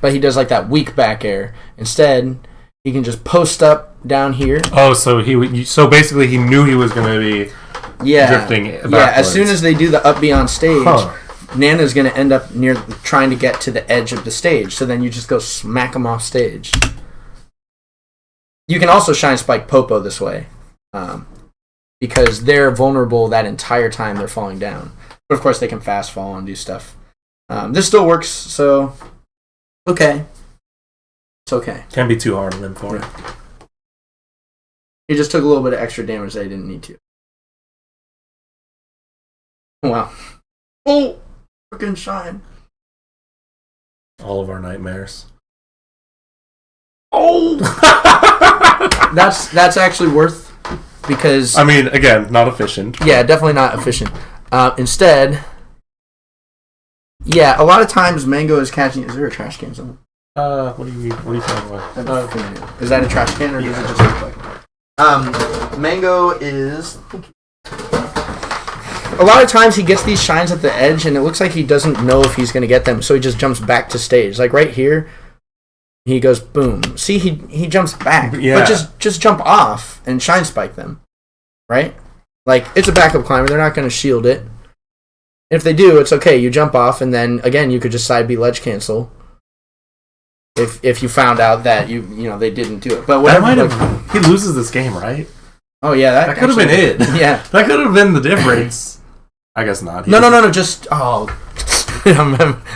But he does, like, that weak back air. Instead, he can just post up down here. Oh, so so basically he knew he was going to be drifting backwards. Yeah, as soon as they do the up B on stage... Nana's going to end up near trying to get to the edge of the stage, so then you just go smack them off stage. You can also shine spike Popo this way, because they're vulnerable that entire time they're falling down. But of course they can fast fall and do stuff. This still works, so okay. It's okay. Can't be too hard on them for it. He just took a little bit of extra damage that he didn't need to. Wow. Oh! Freaking shine. All of our nightmares. Oh! That's actually worth, because... I mean, again, not efficient. Yeah, definitely not efficient. Instead... Yeah, a lot of times Mango is catching... Is there a trash can somewhere? What are you talking about? Is that a trash can, or does it just look like... Mango is... A lot of times he gets these shines at the edge, and it looks like he doesn't know if he's going to get them, so he just jumps back to stage. Like right here, he goes boom. See, he jumps back, yeah. But just jump off and shine spike them, right? Like it's a backup climber; they're not going to shield it. If they do, it's okay. You jump off, and then again, you could just side B ledge cancel. If you found out that you they didn't do it, but whatever. He loses this game, right? Oh yeah, that could have been it. Yeah, that could have been the difference. I guess not. No. Just I'm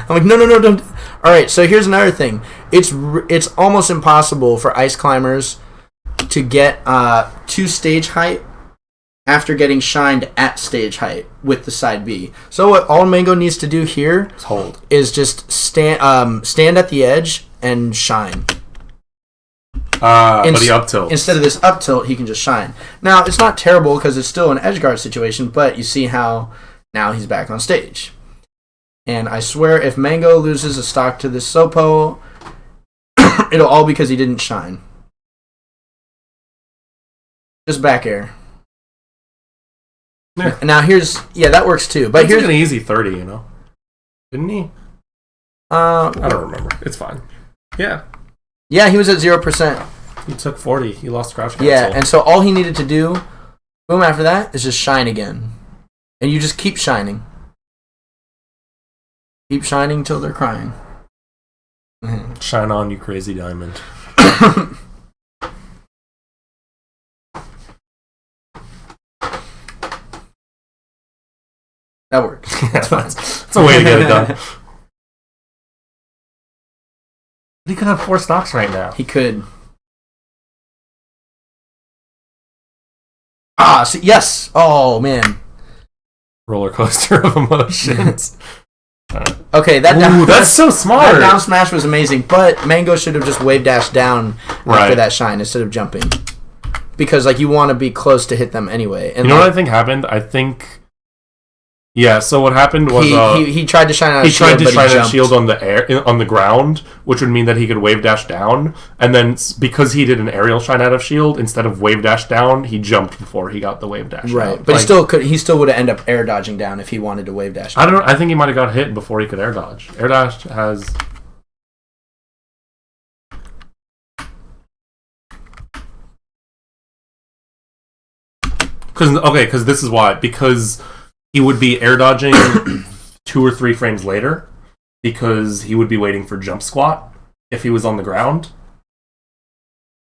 like no. Don't. All right. So here's another thing. It's almost impossible for ice climbers to get to stage height after getting shined at stage height with the side B. So what all Mango needs to do here is just stand at the edge and shine. But he up tilt. Instead of this up tilt, he can just shine. Now, it's not terrible because it's still an edge guard situation, but you see how now he's back on stage. And I swear, if Mango loses a stock to this Sopo, it'll all because he didn't shine. Just back air. Yeah. Now here's that works too. But He's here's an easy 30, you know, didn't he? I don't remember. It's fine. Yeah, he was at 0%. he took 40. He lost crouch cancel. Yeah, and so all he needed to do, boom, after that is just shine again, and you just keep shining. Keep shining till they're crying. Shine on, you crazy diamond. That works. That's fine. That's a way to get it done. He could have 4 stocks right now. He could. See, yes. Oh man. Roller coaster of emotions. Okay, Ooh, that's so smart. That down smash was amazing, but Mango should have just wave dashed down after Right. that shine instead of jumping, because like you want to be close to hit them anyway. And You know what I think happened? I think. Yeah. So what happened was he tried to shine out. he a shield, tried to but shine he a jumped. shield on the ground, which would mean that he could wave dash down, and then because he did an aerial shine out of shield instead of wave dash down, he jumped before he got the wave dash. Right, out. but he still could. He still would have ended up air dodging down if he wanted to wave dash. I don't know. I think he might have got hit before he could air dodge. Air dash has. Because this is why. Because he would be air dodging 2 or 3 frames later, because he would be waiting for jump squat if he was on the ground.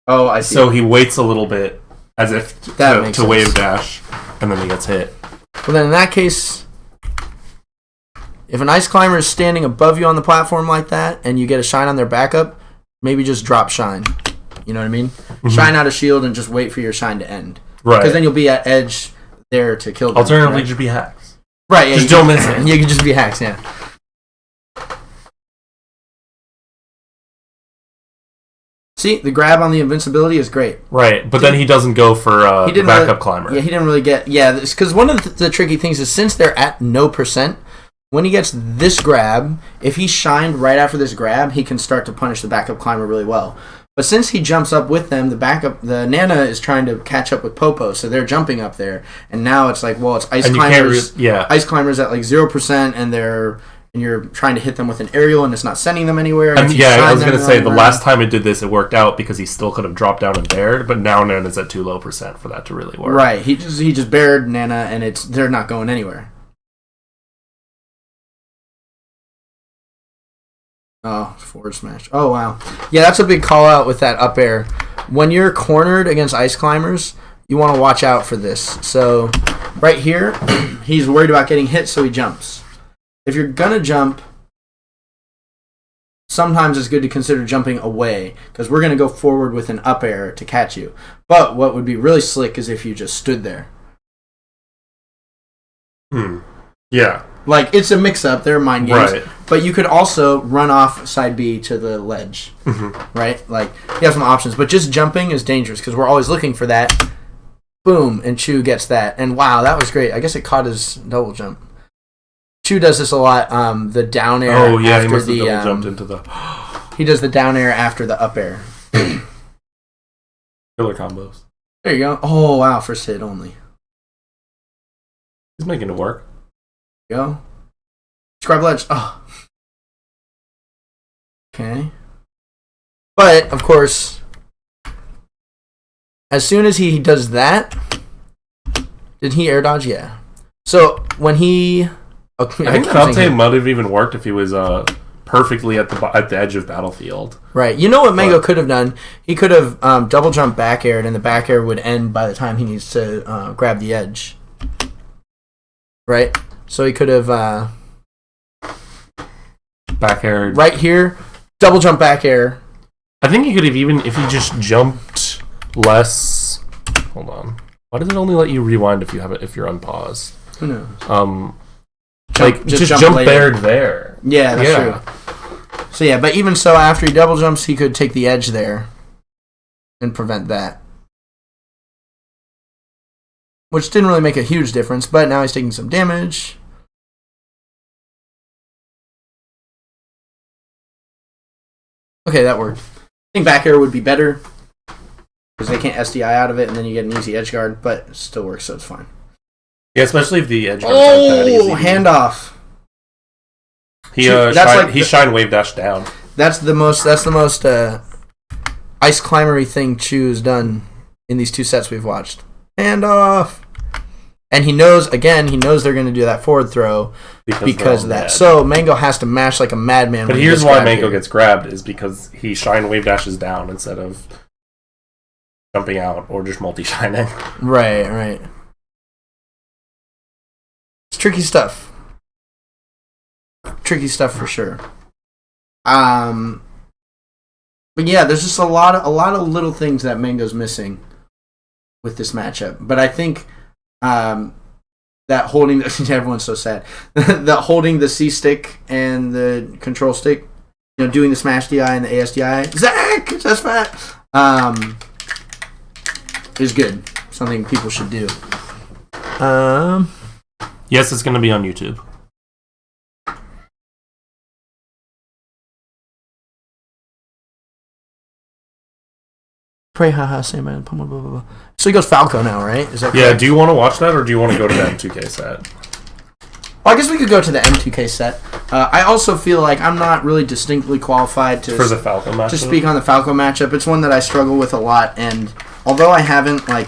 Oh, I see. So he waits a little bit as if That makes to sense. wave dash, and then he gets hit. Well, then in that case, if an ice climber is standing above you on the platform like that, and you get a shine on their backup, maybe just drop shine. You know what I mean? Shine out a shield and just wait for your shine to end. Right. Because then you'll be at edge there to kill them. Alternatively, right? just be hacks. Right, yeah, just you don't can- miss it. You can just be hacks, yeah. See, the grab on the invincibility is great. Right, but then he doesn't go for He didn't backup really, climber. Yeah, he didn't really get. Yeah, because one of the tricky things is since they're at no percent, when he gets this grab, if he shined right after this grab, he can start to punish the backup climber really well. But since he jumps up with them, the Nana is trying to catch up with Popo, so they're jumping up there, and now it's like, well, it's ice And you can't climbers. yeah. Ice climbers at like 0%, and you're trying to hit them with an aerial, and it's not sending them anywhere. And if you yeah, I shine was them, gonna they're say on the ground. last time it did this, it worked out because he still could have dropped down and bared, but now Nana's at too low percent for that to really work. Right, he just bared Nana, and they're not going anywhere. Oh, forward smash. Oh, wow. Yeah, that's a big call out with that up air. When you're cornered against ice climbers, you want to watch out for this. So, right here, he's worried about getting hit, so he jumps. If you're going to jump, sometimes it's good to consider jumping away, because we're going to go forward with an up air to catch you. But what would be really slick is if you just stood there. Yeah. Like, it's a mix-up. They're mind games. Right. But you could also run off side B to the ledge. Right? Like, you have some options. But just jumping is dangerous because we're always looking for that. Boom. And Chu gets that. And wow, that was great. I guess it caught his double jump. Chu does this a lot. The down air Oh yeah, he after must have the... double jumped into the he does the down air after the up air. killer combos. There you go. Oh, wow. First hit only. He's making it work. Go. Scrub ledge. Oh. Okay. But, of course, as soon as he does that, did he air dodge? Yeah. So, when he... Okay, I think I'm the up thinking- tape might have even worked if he was perfectly at the edge of battlefield. Right. You know what Mango What? could have done? He could have double jump back aired, and the back air would end by the time he needs to grab the edge. Right? So he could have... Back air. right here, double jump back air. I think he could have even if he just jumped less. Hold on. Why does it only let you rewind if you're unpaused? Who knows? Like just jump jump later. bared there. Yeah, that's Yeah. true. So yeah, but even so, after he double jumps, he could take the edge there and prevent that. Which didn't really make a huge difference, but now he's taking some damage. Okay, that worked. I think back air would be better because they can't SDI out of it, and then you get an easy edge guard, but it still works, so it's fine. Yeah, especially if the edge guards aren't that easy. Oh, handoff. He shine wave dash down. That's the most ice climbery thing Chu's done in these 2 sets we've watched. Handoff. And he knows they're going to do that forward throw because of that. Mad. So Mango has to mash like a madman. But here's why Mango gets grabbed is because he shine wave dashes down instead of jumping out or just multi-shining. Right. It's tricky stuff. Tricky stuff for sure. But yeah, there's just a lot of little things that Mango's missing with this matchup. But I think that holding everyone's so sad. That holding the C stick and the control stick, doing the smash DI and the ASDI, Zach, that's fat, is good. Something people should do. Yes, it's going to be on YouTube. Pray haha say man blah, blah, blah, blah. So he goes Falco now, right? Is that yeah, correct? do you want to watch that or do you want to go to the M2K set? Well, I guess we could go to the M2K set. I also feel like I'm not really distinctly qualified For the Falco matchup? to speak on the Falco matchup. It's one that I struggle with a lot, and although I haven't, I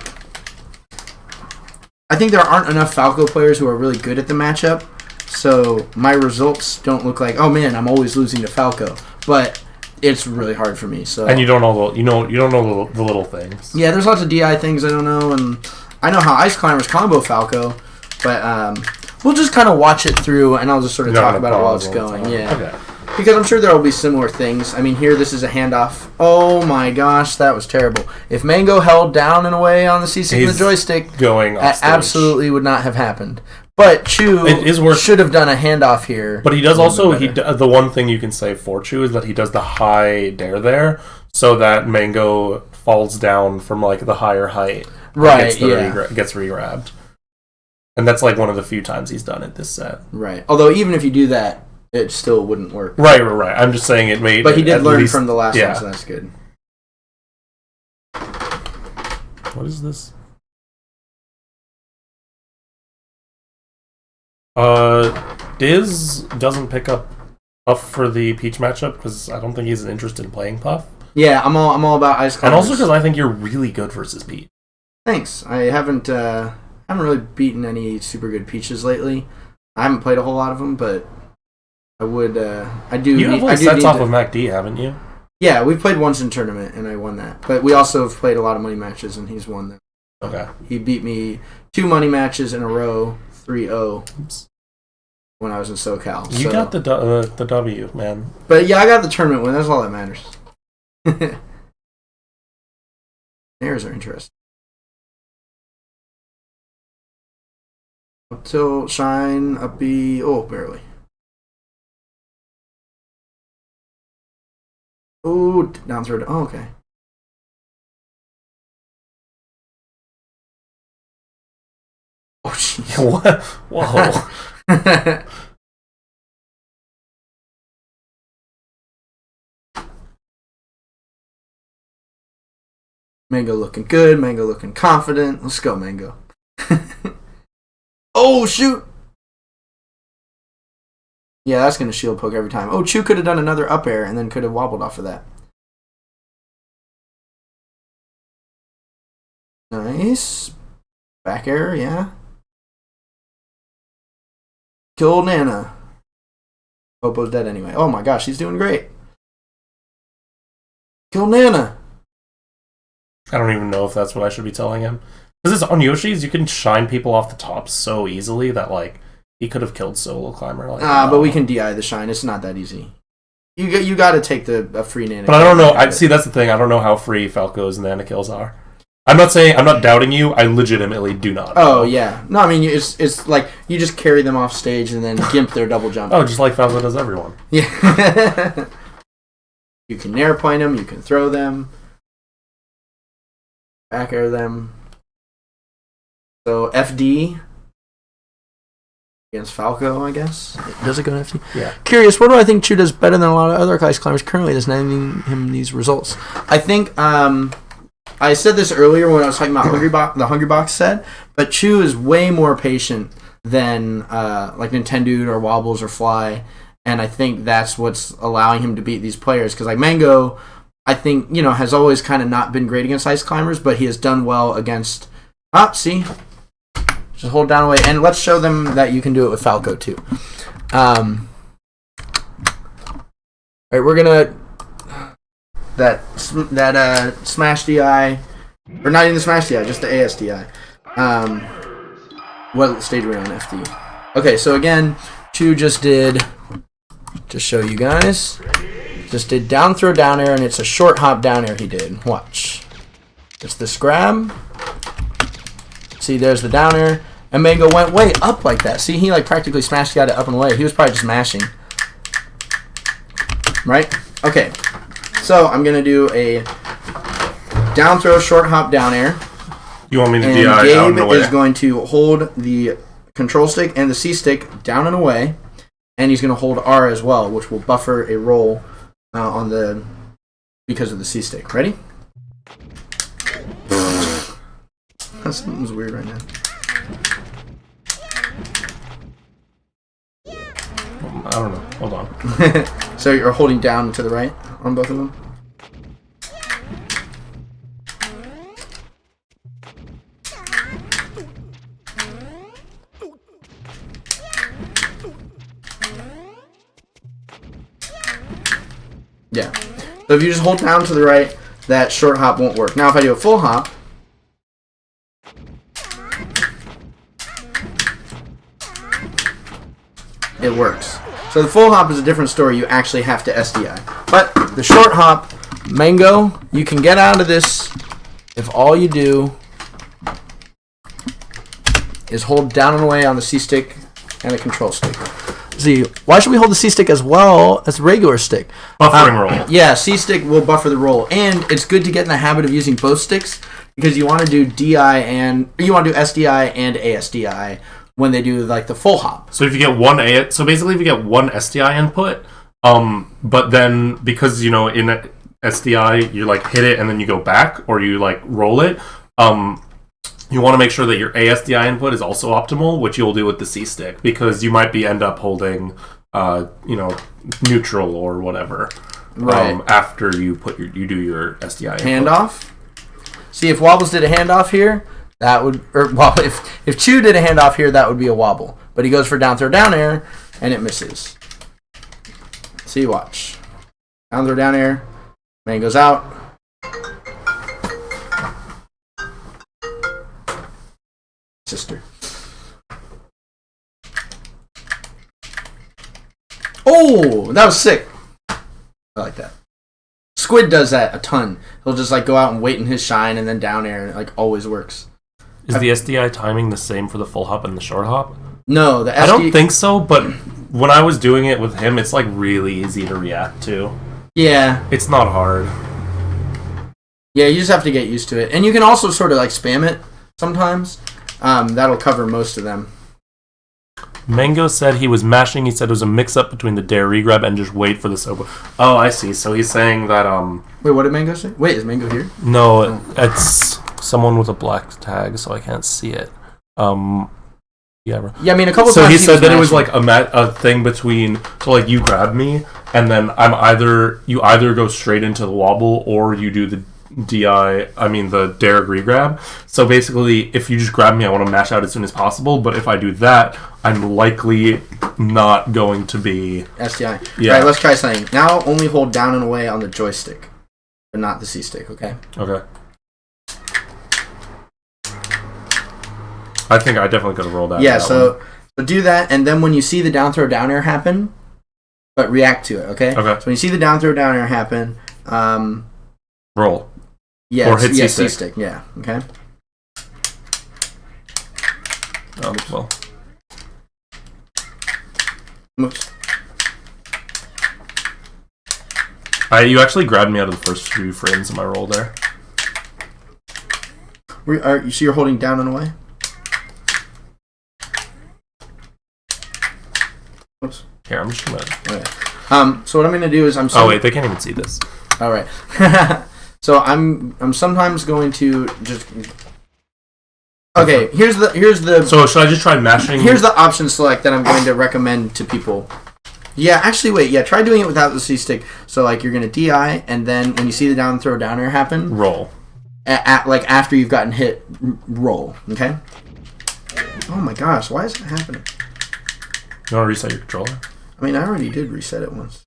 think there aren't enough Falco players who are really good at the matchup, so my results don't look like, oh man, I'm always losing to Falco. But it's really hard for me. So and you don't know the little things. Yeah, there's lots of DI things I don't know, and I know how Ice Climbers combo Falco, but we'll just kind of watch it through, and I'll just sort of talk about it while it's going. Yeah, okay. Because I'm sure there will be similar things. I mean, here this is a handoff. Oh my gosh, that was terrible. If Mango held down in a way on the C6 and the joystick, going that absolutely would not have happened. But Chu should have done a handoff here. But he does also, the one thing you can say for Chu is that he does the high dare there, so that Mango falls down from the higher height. Right, Gets re-grabbed. And that's one of the few times he's done it this set. Right. Although even if you do that, it still wouldn't work. Right. I'm just saying it made... But he did learn from the last one, so that's good. What is this? Diz doesn't pick up Puff for the Peach matchup because I don't think he's interested in playing Puff. Yeah, I'm all about Ice Climbers. And also because I think you're really good versus Peach. Thanks. I haven't really beaten any super good Peaches lately. I haven't played a whole lot of them, but I would. I do. You have sets off of MacD, haven't you? Yeah, we've played once in tournament, and I won that. But we also have played a lot of money matches, and he's won them. Okay. He beat me 2 money matches in a row, 3-0, when I was in SoCal. You got the W, man. But yeah, I got the tournament win. That's all that matters. Airs are interesting. Up tilt, shine, up B. Oh, barely. Oh, down throw. Oh, okay. Oh, jeez. What? Whoa. Mango looking good. Mango looking confident. Let's go, Mango. Oh, shoot. Yeah, that's going to shield poke every time. Oh, Chu could have done another up air and then could have wobbled off of that. Nice. Back air, yeah. Killed Nana. Popo's dead anyway. Oh my gosh, he's doing great. Kill Nana. I don't even know if that's what I should be telling him. Because it's on Yoshi's, you can shine people off the top so easily that, he could have killed Solo Climber. But we can DI the shine. It's not that easy. You got to take a free Nana. But I don't know. See, that's the thing. I don't know how free Falco's Nana kills are. I'm not doubting you. I legitimately do not. Oh yeah. No, I mean it's like you just carry them off stage and then gimp their double jump. Oh, just like Falco does everyone. Yeah. You can nair point them. You can throw them. Back air them. So FD. against Falco, I guess. Does it go to FD? Yeah. Curious, what do I think Chu does better than a lot of other ice climbers currently that's landing him these results? I think I said this earlier when I was talking about the Hungry Box set, but Chu is way more patient than like Nintendo or Wobbles or Fly, and I think that's what's allowing him to beat these players. Because like Mango, I think has always kind of not been great against ice climbers, but he has done well against. See, just hold down away, and let's show them that you can do it with Falco too. All right, we're gonna that Smash DI, or not even the Smash DI, just the ASDI. What stage are we on, FD? Okay, so again, Chu just did, just show you guys, just did down throw down air, and it's a short hop down air he did. Watch. It's this grab. See, there's the down air, and Mango went way up like that. See, he like practically smashed got it up and away. He was probably just mashing. Right? Okay. So I'm going to do a down throw, short hop down air. You want me to and DI out and Gabe away? is going to hold the control stick and the C stick down and away, and he's going to hold R as well, which will buffer a roll because of the C stick. Ready? Something's weird right now. I don't know. Hold on. So you're holding down to the right on both of them? Yeah. So if you just hold down to the right, that short hop won't work. Now if I do a full hop, it works. So the full hop is a different story. You actually have to SDI. But the short hop, Mango, you can get out of this if all you do is hold down and away on the C stick and the control stick. See, why should we hold the C stick as well as the regular stick? Buffering roll. Yeah, C stick will buffer the roll, and it's good to get in the habit of using both sticks because you want to do DI and you want to do SDI and ASDI when they do like the full hop. So if you get so basically if you get one SDI input, but then because in SDI you like hit it and then you go back or you like roll it, you want to make sure that your ASDI input is also optimal, which you'll do with the C stick because you might end up holding neutral or whatever Right. after you do your SDI input. Handoff. See, if Wobbles did a handoff here, that would, if Chu did a handoff here, that would be a wobble. But he goes for down throw down air, and it misses. See, watch. Down throw down air, man goes out. Sister. Oh, that was sick. I like that. Squid does that a ton. He'll just like go out and wait in his shine and then down air, and it like always works. Is the SDI timing the same for the full hop and the short hop? No, the SD... I don't think so, but when I was doing it with him, it's like really easy to react to. Yeah. It's not hard. Yeah, you just have to get used to it. And you can also sort of like spam it sometimes. That'll cover most of them. Mango said he was mashing. He said it was a mix-up between the dare regrab and just wait for the sober. Oh, I see. So he's saying that... Wait, what did Mango say? Wait, is Mango here? No, it's someone with a black tag, so I can't see it. Yeah, I mean, a couple so times he said that it was mashing. like a thing between, so like you grab me, and then you either go straight into the wobble or you do the the dare regrab. So basically, if you just grab me, I want to mash out as soon as possible, but if I do that, I'm likely not going to be... SDI. Yeah. Alright, let's try something. Now only hold down and away on the joystick, but not the C stick, okay? Okay. I think I definitely could have rolled out. Yeah, that so one. do that, and then when you see the down throw down air happen, but react to it, okay? Okay. So when you see the down throw down air happen, Roll. yeah, Or hit yeah, C-stick. C-stick, yeah, okay? Well. Oops. You actually grabbed me out of the first few frames of my roll there. So you're holding down and away? Here, I'm just gonna. Okay. So what I'm gonna do is Oh wait, they can't even see this. All right. So I'm sometimes going to just. Okay, here's the. So should I just try mashing? Here's the option select that I'm going to recommend to people. Yeah, actually, wait. Yeah, try doing it without the C stick. So like you're gonna DI, and then when you see the down throw downer happen, roll. Like after you've gotten hit, roll. Okay. Oh my gosh, why is that happening? You want to reset your controller? I mean, I already did reset it once.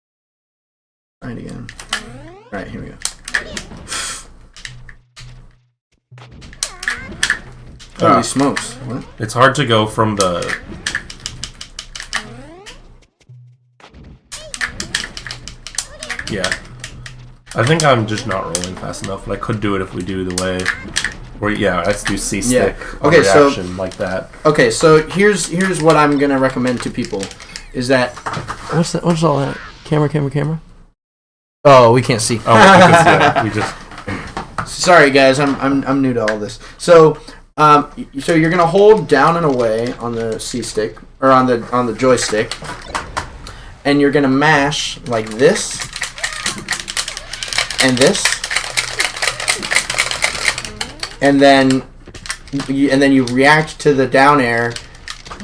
Try it again. All right, here we go. Holy smokes! What? It's hard to go from the. Yeah. I think I'm just not rolling fast enough, but I could do it if we do the way where let's do C stick Okay, reaction like that. Okay, so here's what I'm gonna recommend to people is that what's all that? Camera. Oh, we can't see. Oh, we just Sorry guys, I'm new to all this. So so you're gonna hold down and away on the C stick or on the joystick, and you're gonna mash like this and this, and then you react to the down air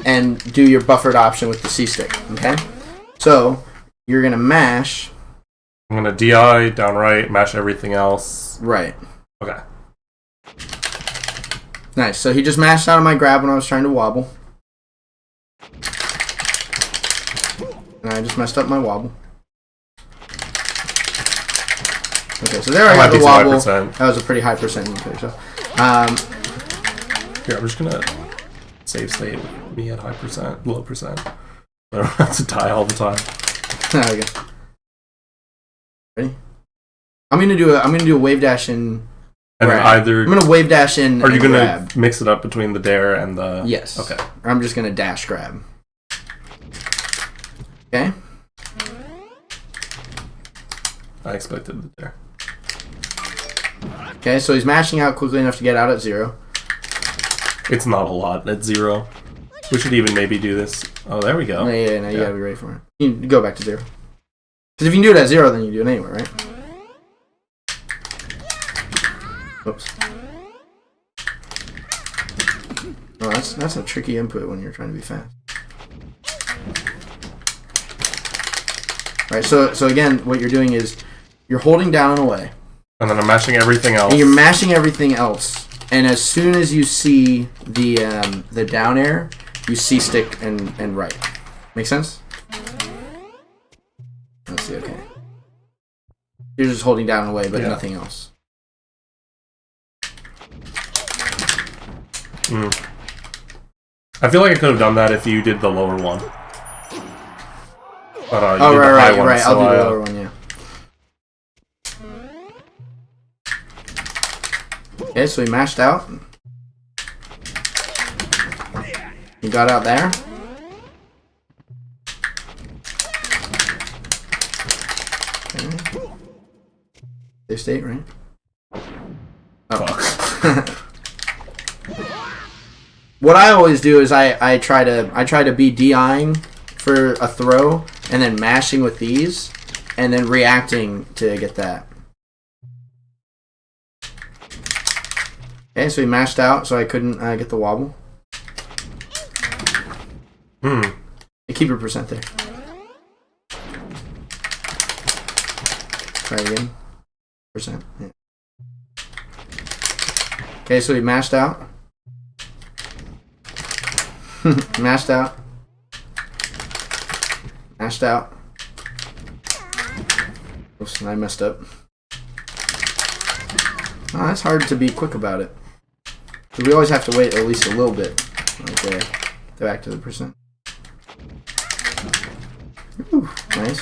and do your buffered option with the C stick. Okay, so you're gonna mash. I'm gonna DI down right, mash everything else. Right. Okay. Nice. So he just mashed out of my grab when I was trying to wobble. And I just messed up my wobble. Okay, so there I got the wobble. 5%. That was a pretty high percentage there. So, Here, I'm just gonna save me at low percent. I don't have to die all the time. there we go. Ready? I'm gonna do a wave dash in. And then I'm gonna wave dash in. Are you gonna grab. mix it up between the dare and the? Yes. Okay. Or I'm just gonna dash grab. Okay. I expected the dare. Okay, so he's mashing out quickly enough to get out at 0. It's not a lot at 0. We should even maybe do this. Oh, there we go. Yeah, you gotta be ready for it. You can go back to 0. Because if you can do it at 0, then you do it anyway, right? Oops. Oh, that's a tricky input when you're trying to be fast. Alright, so again, what you're doing is you're holding down and away. And then I'm mashing everything else. And you're mashing everything else. And as soon as you see the down air, you C stick and right. Make sense? Let's see, okay. You're just holding down and away, but nothing else. I feel like I could have done that if you did the lower one. But, oh, right. I'll do the lower one, yeah. Okay, so he mashed out. He got out there. Okay. Safe state, right? Oh. What I always do is I try to be DIing for a throw and then mashing with these and then reacting to get that. Okay, so he mashed out, so I couldn't get the wobble. Keep your percent there. Try again. Percent. Yeah. Okay, so he mashed out. Mashed out. Mashed out. Oops, I messed up. Oh, that's hard to be quick about it. So we always have to wait at least a little bit. Right there. Back to the percent. Ooh, nice.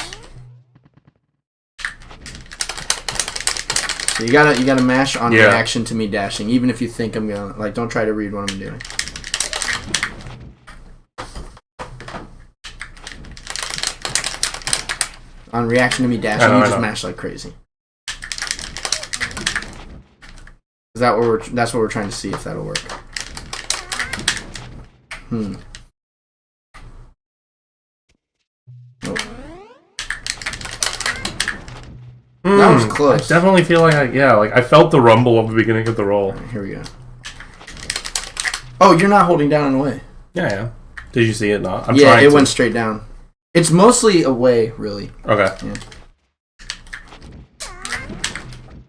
So you gotta mash on reaction to me dashing, even if you think I'm gonna don't try to read what I'm doing. On reaction to me dashing, you just mash like crazy. That's what we're trying to see if that'll work. was close. I definitely feel like I felt the rumble at the beginning of the roll. Here we go. Oh, you're not holding down and away. Yeah, yeah. Did you see it? Not. I'm Yeah, trying it to. went straight down. It's mostly away, really. Okay.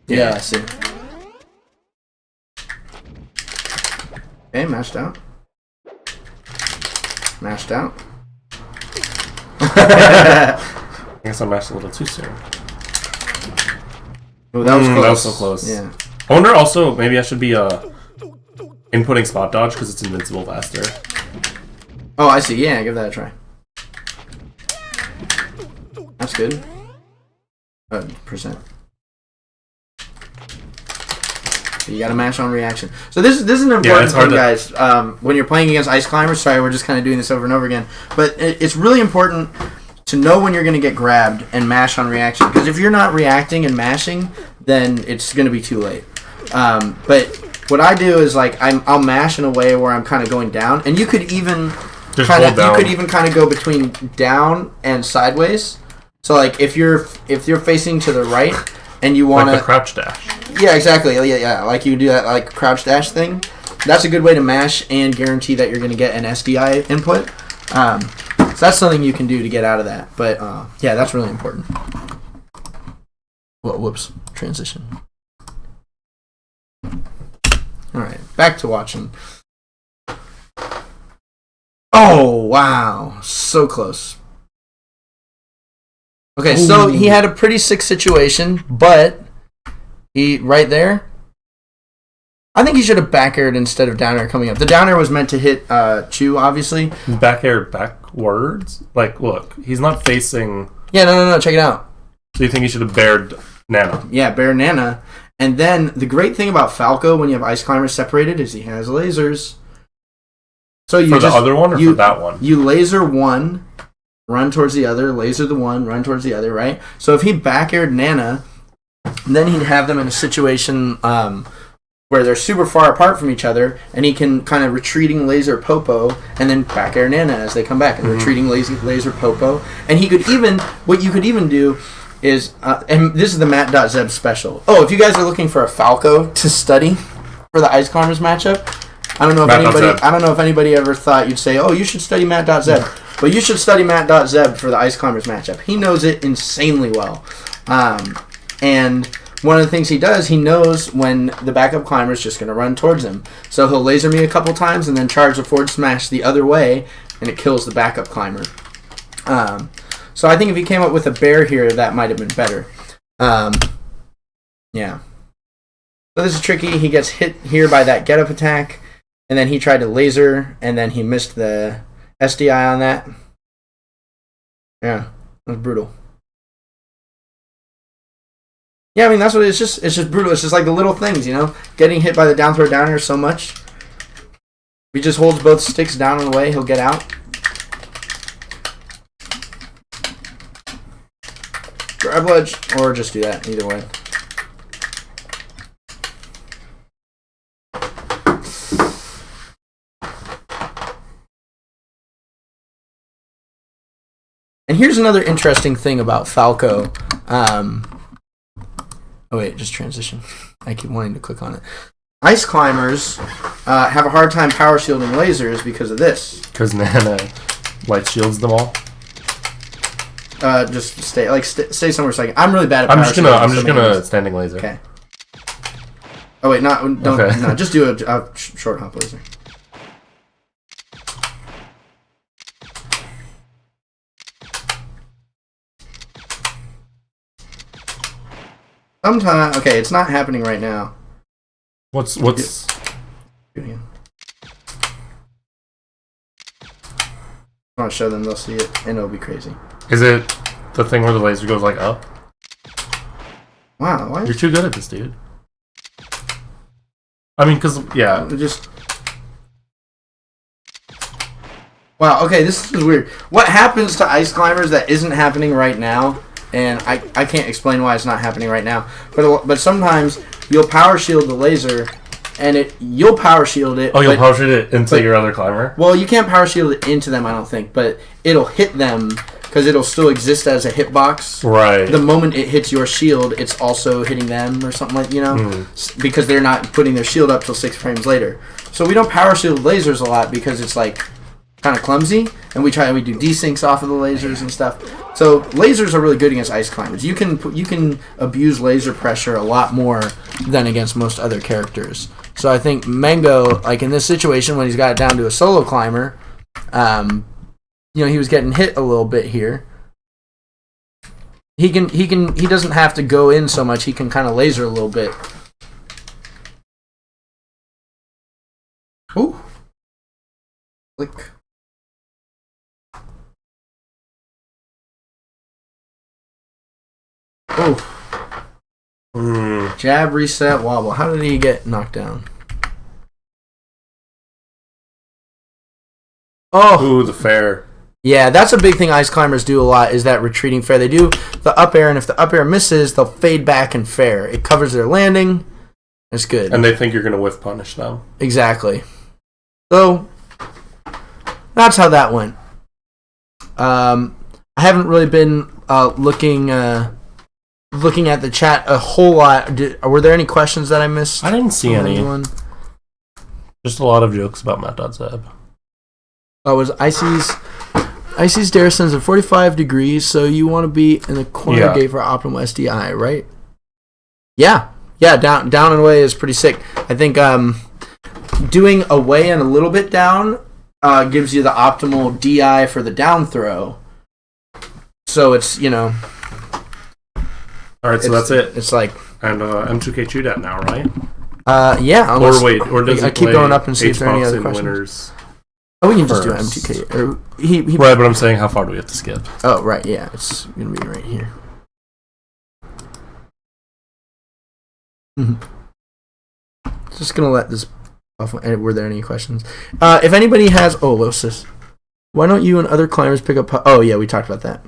Yeah, I see. Okay, mashed out. Mashed out. I guess I mashed a little too soon. Oh, that was close. That was so close. Yeah. I wonder also, maybe I should be inputting spot dodge because it's invincible faster. Oh, I see. Yeah, give that a try. That's good. Percent. You gotta mash on reaction. So this is an important thing, guys. When you're playing against ice climbers, sorry, we're just kind of doing this over and over again, but it's really important to know when you're going to get grabbed and mash on reaction. Because if you're not reacting and mashing, then it's going to be too late. But what I do is like I'll mash in a way where I'm kind of going down, and you could even kind of go between down and sideways. So like if you're facing to the right and you want to like the crouch dash. Yeah, exactly. Yeah. Like you do that like crouch dash thing. That's a good way to mash and guarantee that you're going to get an SDI input. So that's something you can do to get out of that. But yeah, that's really important. Well, whoops. Transition. All right, back to watching. Oh, wow. So close. Okay, so he had a pretty sick situation, but he, right there, I think he should have back aired instead of down air coming up. The down air was meant to hit Chu, obviously. Back air backwards? Like, look, he's not facing... Yeah, no, check it out. So you think he should have bared Nana? Yeah, bear Nana. And then the great thing about Falco when you have ice climbers separated is he has lasers. So you for the other one or for that one? You laser one, run towards the other, laser the one, run towards the other, right? So if he back aired Nana, then he'd have them in a situation where they're super far apart from each other, and he can kind of retreating laser Popo, and then back air Nana as they come back, and retreating laser Popo. And he could even, what you could even do is, and this is the Matt.Zeb special. Oh, if you guys are looking for a Falco to study for the Ice Climbers matchup, I don't know if anybody ever thought you'd say, oh, you should study Matt.Zeb. But you should study Matt.Zeb for the Ice Climbers matchup. He knows it insanely well. And one of the things he does, he knows when the backup climber is just going to run towards him. So he'll laser me a couple times and then charge the forward smash the other way, and it kills the backup climber. So I think if he came up with a bear here, that might have been better. Yeah. So this is tricky. He gets hit here by that get-up attack, and then he tried to laser, and then he missed the SDI on that. Yeah, that was brutal. Yeah, I mean, that's what it's just brutal. It's just like the little things, you know? Getting hit by the down throw down air so much. If he just holds both sticks down and away, he'll get out. Grab ledge, or just do that, either way. And here's another interesting thing about Falco. Oh wait, just transition. I keep wanting to click on it. Ice climbers have a hard time power shielding lasers because of this. Because Nana light shields them all. Just stay somewhere a second. I'm really bad at power shielding. I'm just gonna standing laser. Okay. Oh wait, no, just do a short hop laser. Sometimes, okay, it's not happening right now. What's? Do it again. I want to show them; they'll see it, and it'll be crazy. Is it the thing where the laser goes like up? Wow, why? You're too good at this, dude. I mean, because yeah, just. Wow. Okay, this is weird. What happens to ice climbers that isn't happening right now? And I can't explain why it's not happening right now. But sometimes you'll power shield the laser, and you'll power shield it. Oh, you'll power shield it into your other climber? Well, you can't power shield it into them, I don't think. But it'll hit them because it'll still exist as a hitbox. Right. The moment it hits your shield, it's also hitting them or something like, because they're not putting their shield up till 6 frames later. So we don't power shield lasers a lot because it's like kind of clumsy, and we do desyncs off of the lasers and stuff. So lasers are really good against ice climbers. You can abuse laser pressure a lot more than against most other characters. So I think Mango, like in this situation when he's got it down to a solo climber, he was getting hit a little bit here. He doesn't have to go in so much. He can kind of laser a little bit. Ooh. Click. Oh. Jab, reset, wobble. How did he get knocked down? Oh. Ooh, the fair. Yeah, that's a big thing ice climbers do a lot, is that retreating fair. They do the up air, and if the up air misses, they'll fade back and fair. It covers their landing. It's good. And they think you're going to whiff punish them. Exactly. So, that's how that went. I haven't really been looking at the chat a whole lot. Were there any questions that I missed? I didn't see any. Anyone? Just a lot of jokes about Matt.Zeb. Oh, was Icy's Dare sends at 45 degrees, so you want to be in the corner gate for optimal SDI, right? Yeah, down and away is pretty sick. I think doing away and a little bit down gives you the optimal DI for the down throw. So it's, All right, so that's it. It's like... And M2K Chudat now, right? Yeah. Or does I keep going up and see if there are any other questions. Winners we can just do M2K. Or right, but I'm saying how far do we have to skip? Oh, right, yeah. It's going to be right here. Just going to let this off. Were there any questions? If anybody has... Oh, Losis. Why don't you and other climbers pick up... Oh, yeah, we talked about that.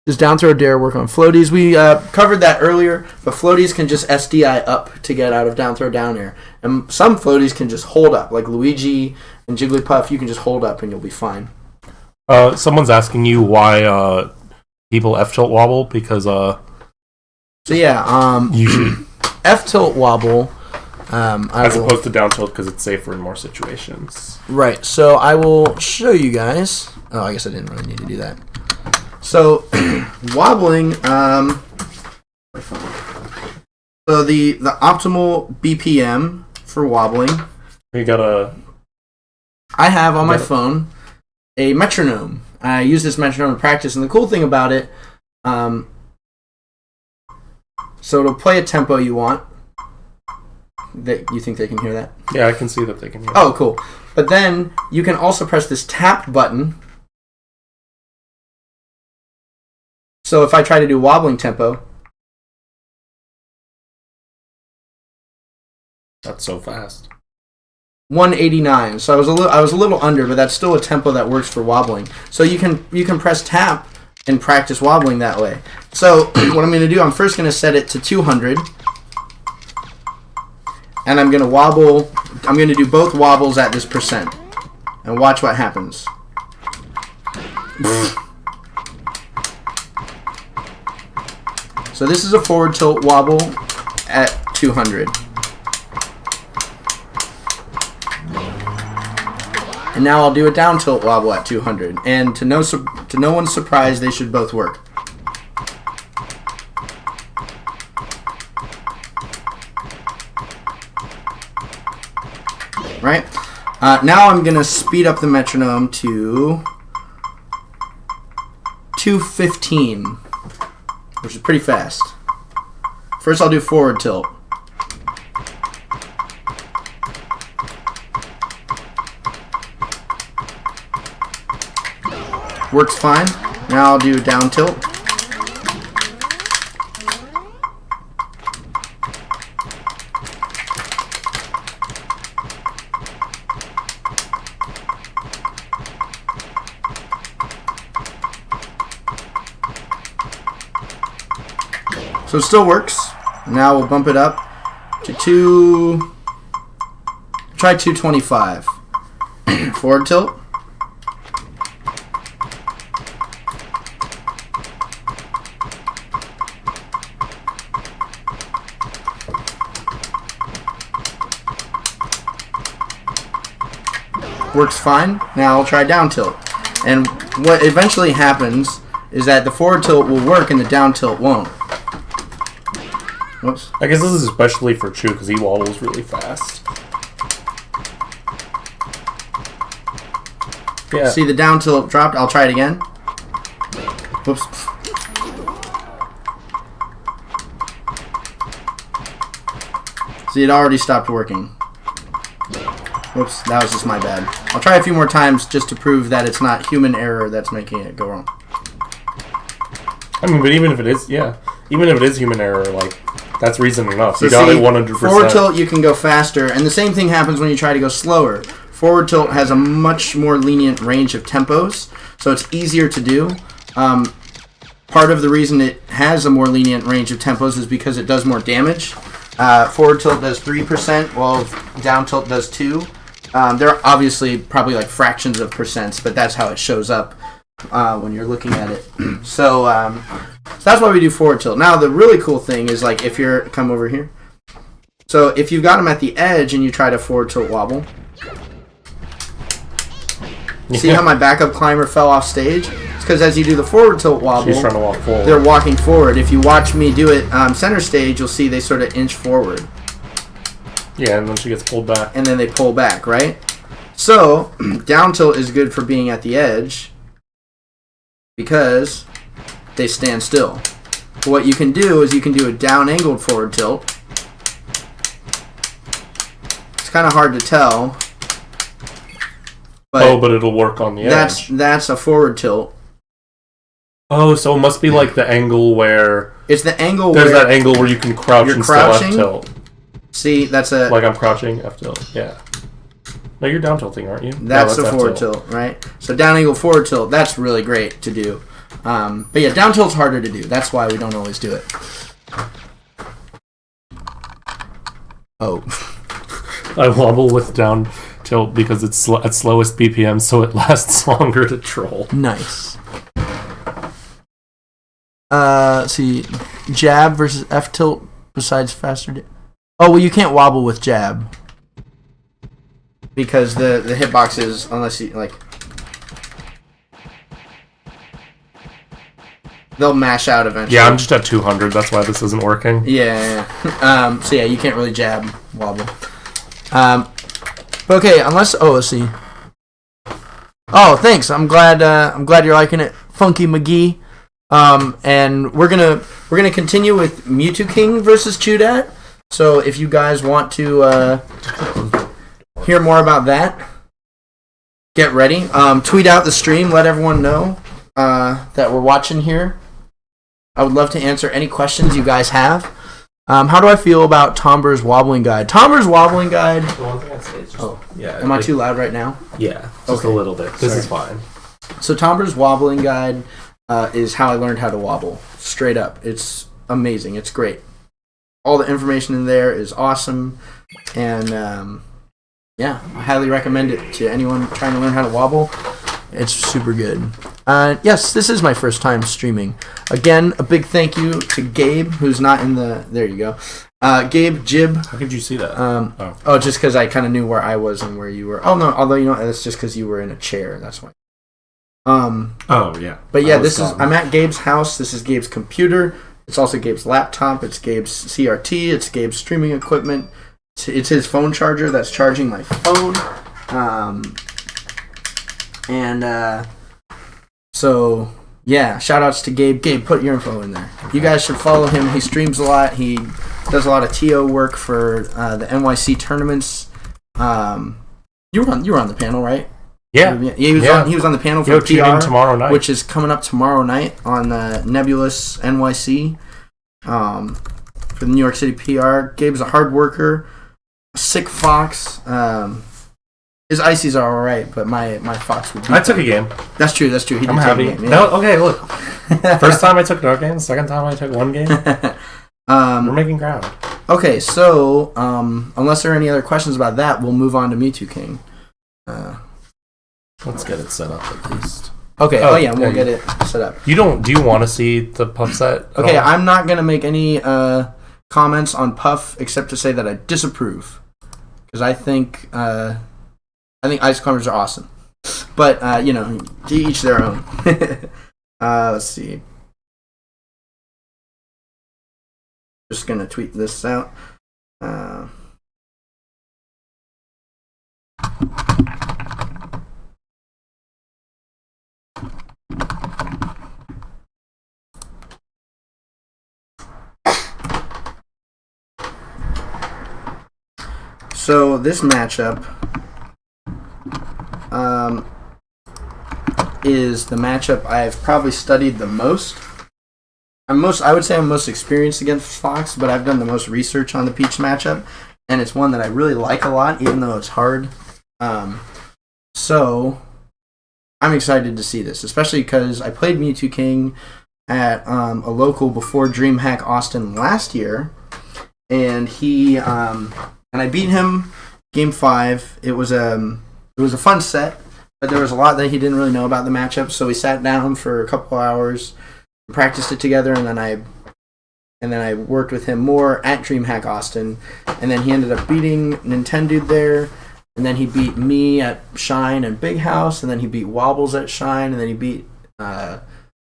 Does down throw dare work on floaties? We covered that earlier, but floaties can just SDI up to get out of down throw down air. And some floaties can just hold up, like Luigi and Jigglypuff, you can just hold up and you'll be fine. Someone's asking you why people F-tilt wobble, because... So yeah, usually F-tilt wobble... as opposed to down tilt because it's safer in more situations. Right, so I will show you guys... Oh, I guess I didn't really need to do that. So, wobbling, so the optimal BPM for wobbling. You got I have on my phone a metronome. I use this metronome to practice, and the cool thing about it, so it'll play a tempo you want. You think they can hear that? Yeah, I can see that they can hear that. Oh, cool. But then you can also press this tap button. So if I try to do wobbling tempo, that's so fast. 189. So I was a little under, but that's still a tempo that works for wobbling. So you can press tap and practice wobbling that way. So what I'm going to do, I'm first going to set it to 200, and I'm going to wobble. I'm going to do both wobbles at this percent, and watch what happens. So this is a forward tilt wobble at 200. And now I'll do a down tilt wobble at 200. And to no one's surprise, they should both work. Right? Now I'm going to speed up the metronome to 215. Which is pretty fast. First I'll do forward tilt. Works fine. Now I'll do down tilt. So it still works. Now we'll bump it up to try 225. Forward tilt. works fine. Now I'll try down tilt. And what eventually happens is that the forward tilt will work and the down tilt won't. Whoops. I guess this is especially for Chew because he wobbles really fast. Yeah. See the down tilt dropped? I'll try it again. Whoops. See, it already stopped working. Whoops, that was just my bad. I'll try a few more times just to prove that it's not human error that's making it go wrong. I mean, but even if it is, even if it is human error, like, that's reason enough. So you got see, it 100%. forward tilt, you can go faster, and the same thing happens when you try to go slower. Forward tilt has a much more lenient range of tempos, so it's easier to do. Part of the reason it has a more lenient range of tempos is because it does more damage. Forward tilt does 3%, while down tilt does 2%. They're obviously probably like fractions of percents, but that's how it shows up when you're looking at it. So that's why we do forward tilt. Now, the really cool thing is, like, if you're... Come over here. So if you've got them at the edge and you try to forward tilt wobble... See how my backup climber fell off stage? It's because as you do the forward tilt wobble, She's trying to walk forward. they're walking forward. If you watch me do it center stage, you'll see they sort of inch forward. Yeah, and then she gets pulled back. And then they pull back, right? So, down tilt is good for being at the edge because they stand still. What you can do is you can do a down angled forward tilt. It's kind of hard to tell. But it'll work on the edge. That's a forward tilt. Oh, so it must be like the angle where... It's the angle There's where... that angle where you can crouch you're and crouching. still F tilt. See, that's a... Like I'm crouching, F tilt, yeah. No, you're down tilting, aren't you? That's no, a forward tilt, right? So down angle forward tilt, that's really great to do. But yeah, down tilt's harder to do. That's why we don't always do it. Oh. I wobble with down tilt because it's at slowest BPM, so it lasts longer to troll. Nice. Let's see. Jab versus F tilt besides faster... Oh, well, you can't wobble with jab. Because the hitbox is, unless you, like... They'll mash out eventually. Yeah, I'm just at 200, that's why this isn't working. Yeah. So yeah, you can't really jab wobble. But okay, unless... Oh, let's see. Oh, thanks. I'm glad you're liking it, Funky McGee. And we're gonna continue with Mewtwo King versus Chudat. So if you guys want to hear more about that, get ready. Tweet out the stream. Let everyone know that we're watching here. I would love to answer any questions you guys have. How do I feel about Tomber's wobbling guide? Tomber's wobbling guide. The one thing I'd say is just, yeah. Am I too loud right now? Yeah, just Okay. a little bit. This Sorry. is fine. So Tomber's wobbling guide is how I learned how to wobble. Straight up. It's amazing. It's great. All the information in there is awesome. And yeah, I highly recommend it to anyone trying to learn how to wobble. It's super good. Yes, this is my first time streaming. Again, a big thank you to Gabe, who's not in the... There you go. Gabe, Jib. How could you see that? Oh, just because I kind of knew where I was and where you were. Oh, no, although, you know, that's just because you were in a chair. That's why. Oh, yeah. But yeah, I'm at Gabe's house. This is Gabe's computer. It's also Gabe's laptop. It's Gabe's CRT. It's Gabe's streaming equipment. It's his phone charger that's charging my phone. So yeah, shout outs to Gabe. Gabe, put your info in there. You guys should follow him. He streams a lot. He does a lot of TO work for the NYC tournaments. You were on the panel, right? Yeah. He was on the panel for Tune in PR tomorrow night. which is coming up tomorrow night on Nebulous NYC for the New York City PR. Gabe's a hard worker, a sick fox. His ices are all right, but my fox would be. I took a game. That's true. He did I'm take happy. a game, yeah. No, okay, look. First time I took no game. Second time I took one game. We're making ground. Okay, so unless there are any other questions about that, we'll move on to Mewtwo King. Let's get it set up at least. Okay. Oh, We'll yeah, get it set up. Do you want to see the puff set? at Okay, all? I'm not gonna make any comments on Puff except to say that I disapprove because I think I think ice climbers are awesome, but to each their own. Let's see. Just gonna tweet this out. So this matchup is the matchup I've probably studied the most. I would say I'm most experienced against Fox, but I've done the most research on the Peach matchup, and it's one that I really like a lot, even though it's hard. So I'm excited to see this, especially because I played Mewtwo King at a local before DreamHack Austin last year, and I beat him game 5. It was a fun set, but there was a lot that he didn't really know about the matchup, so we sat down for a couple hours, practiced it together, and then I worked with him more at DreamHack Austin, and then he ended up beating Nintendo there, and then he beat me at Shine and Big House, and then he beat Wobbles at Shine, and then he beat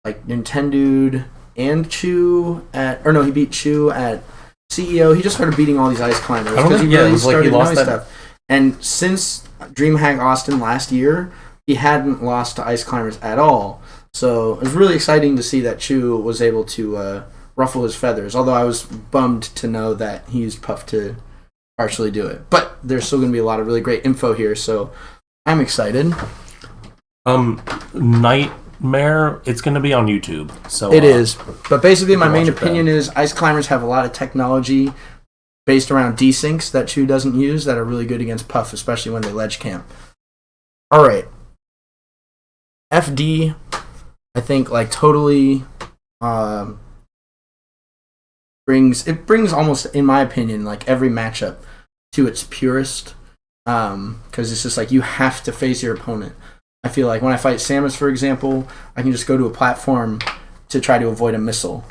Nintendo and Chew he beat Chew at CEO. He just started beating all these ice climbers because he really started knowing stuff. And since DreamHack Austin last year, he hadn't lost to ice climbers at all. So it was really exciting to see that Chew was able to ruffle his feathers. Although I was bummed to know that he used Puff to partially do it. But there's still going to be a lot of really great info here, so I'm excited. Nightmare, it's going to be on YouTube. So it is. But basically my main opinion then. is ice climbers have a lot of technology based around desyncs that Chew doesn't use that are really good against Puff, especially when they ledge camp. All right. FD, I think, totally brings almost, in my opinion, every matchup to its purest, because it's just you have to face your opponent. I feel like when I fight Samus, for example, I can just go to a platform to try to avoid a missile,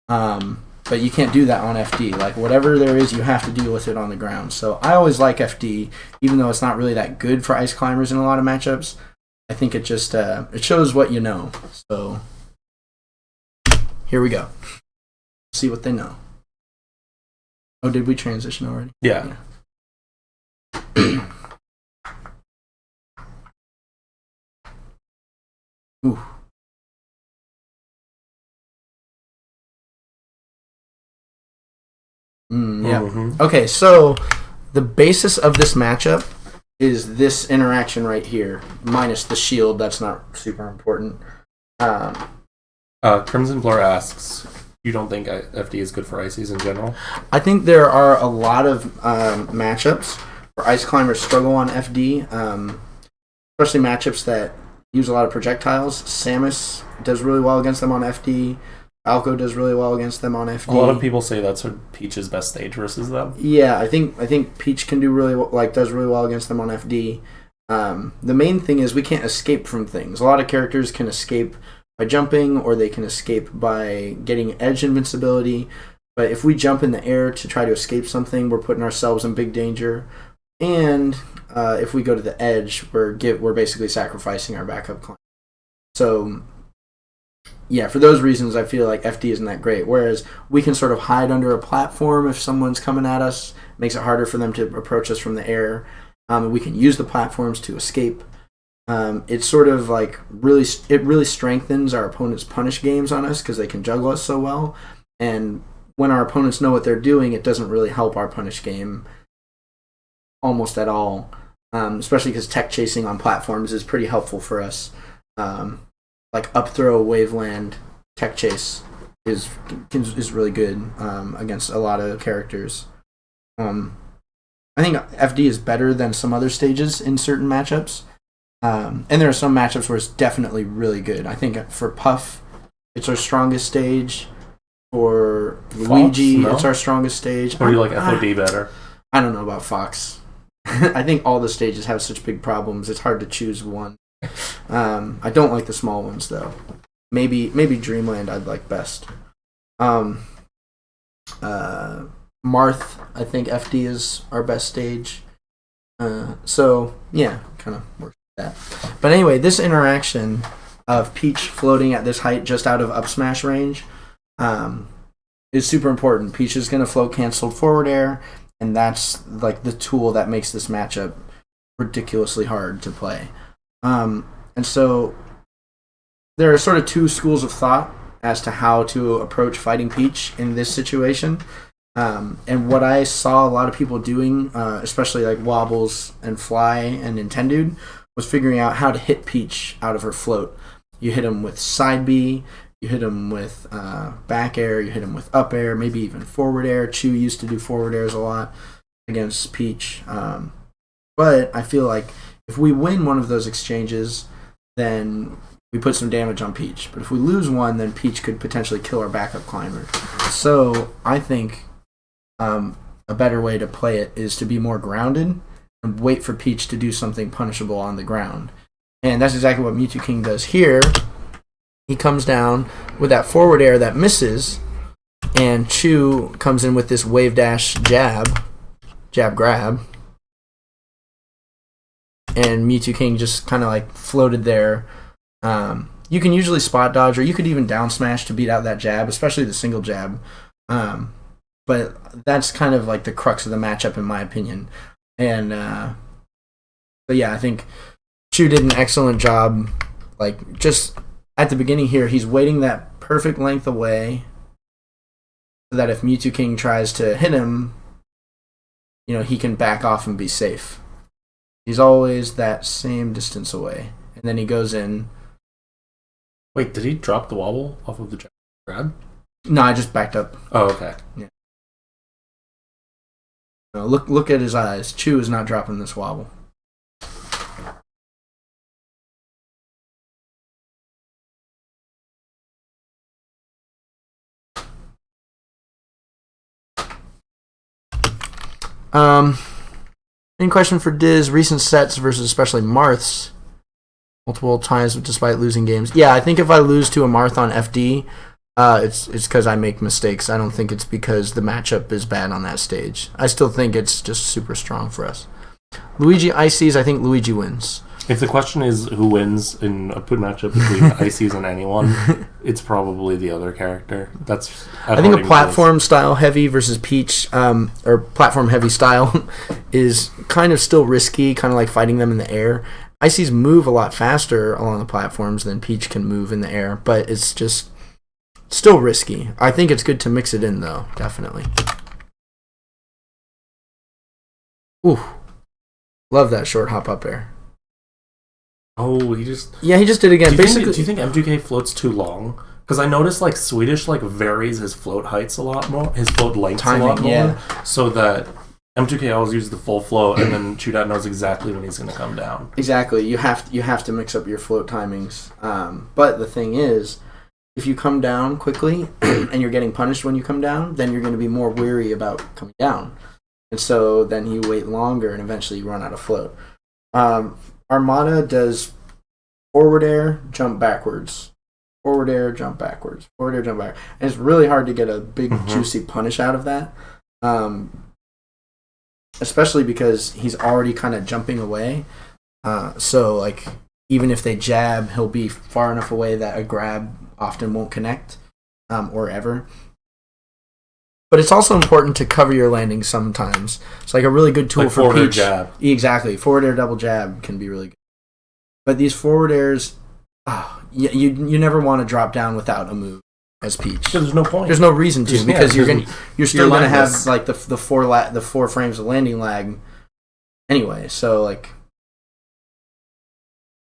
but you can't do that on FD. Whatever there is, you have to deal with it on the ground. So I always like FD, even though it's not really that good for ice climbers in a lot of matchups. I think it just it shows what you know. So here we go. See what they know. Oh, did we transition already? Yeah. Ooh. Yeah. Mm-hmm. Okay, so the basis of this matchup is this interaction right here, minus the shield. That's not super important. Crimson Blur asks, you don't think FD is good for Ices in general? I think there are a lot of matchups where ice climbers struggle on FD, especially matchups that use a lot of projectiles. Samus does really well against them on FD. Falco does really well against them on FD. A lot of people say that's Peach's best stage versus them. Yeah, I think Peach can do does really well against them on FD. The main thing is we can't escape from things. A lot of characters can escape by jumping, or they can escape by getting edge invincibility. But if we jump in the air to try to escape something, we're putting ourselves in big danger. And if we go to the edge, we're basically sacrificing our backup climb. So yeah, for those reasons, I feel like FD isn't that great. Whereas we can sort of hide under a platform if someone's coming at us. It makes it harder for them to approach us from the air. We can use the platforms to escape. It's sort of really strengthens our opponent's punish games on us because they can juggle us so well. And when our opponents know what they're doing, it doesn't really help our punish game almost at all. Especially because tech chasing on platforms is pretty helpful for us. Up throw, waveland, tech chase is really good against a lot of characters. I think FD is better than some other stages in certain matchups. And there are some matchups where it's definitely really good. I think for Puff, it's our strongest stage. For Luigi, it's our strongest stage. Or do you like FOD better? I don't know about Fox. I think all the stages have such big problems. It's hard to choose one. I don't like the small ones though. Maybe Dreamland I'd like best. Marth, I think FD is our best stage. So yeah, kind of works like that. But anyway, this interaction of Peach floating at this height just out of up smash range is super important. Peach is going to float canceled forward air, and that's like the tool that makes this matchup ridiculously hard to play. And so there are sort of two schools of thought as to how to approach fighting Peach in this situation. And what I saw a lot of people doing, especially like Wobbles and Fly and Nintendude, was figuring out how to hit Peach out of her float. You hit him with side B, you hit him with back air, you hit him with up air, maybe even forward air. Chu used to do forward airs a lot against Peach. But I feel like if we win one of those exchanges, then we put some damage on Peach. But if we lose one, then Peach could potentially kill our backup climber. So I think a better way to play it is to be more grounded and wait for Peach to do something punishable on the ground. And that's exactly what Mewtwo King does here. He comes down with that forward air that misses, and Chu comes in with this wave dash jab grab. And Mewtwo King just kind of like floated there. You can usually spot dodge, or you could even down smash to beat out that jab, especially the single jab. But that's kind of like the crux of the matchup, in my opinion. And but yeah, I think Chu did an excellent job. Like just at the beginning here, he's waiting that perfect length away, so that if Mewtwo King tries to hit him, he can back off and be safe. He's always that same distance away, and then he goes in. Wait, did he drop the wobble off of the grab? No, I just backed up. Oh, okay. Yeah. No, look at his eyes. Chu is not dropping this wobble. Any question for Diz? Recent sets versus especially Marths. Multiple times despite losing games. Yeah, I think if I lose to a Marth on FD, it's because I make mistakes. I don't think it's because the matchup is bad on that stage. I still think it's just super strong for us. Luigi Ices, I think Luigi wins. If the question is who wins in a matchup between Ices and anyone, it's probably the other character. I think a platform style heavy versus Peach, or platform heavy style, is kind of still risky, kind of like fighting them in the air. Ices move a lot faster along the platforms than Peach can move in the air, but it's just still risky. I think it's good to mix it in, though, definitely. Ooh. Love that short hop up air. Oh, he just did it again. Do you think M2K floats too long? Because I noticed like Swedish varies his float heights a lot more, his float lengths a lot more, so that M2K always uses the full float, and then Chudat knows exactly when he's going to come down. Exactly. You have to mix up your float timings. But the thing is, if you come down quickly and you're getting punished when you come down, then you're going to be more weary about coming down, and so then you wait longer, and eventually you run out of float. Armada does forward air, jump backwards. Forward air, jump backwards. Forward air, jump back. And it's really hard to get a big, juicy punish out of that. Especially because he's already kind of jumping away. So, like, even if they jab, he'll be far enough away that a grab often won't connect, or ever. But it's also important to cover your landing sometimes. It's like a really good tool for forward Peach. Jab. Exactly. Forward air double jab can be really good. But these forward airs, you never want to drop down without a move as Peach. There's no point. There's no reason to, because you're still going to have landless. like the 4 frames of landing lag anyway. So like,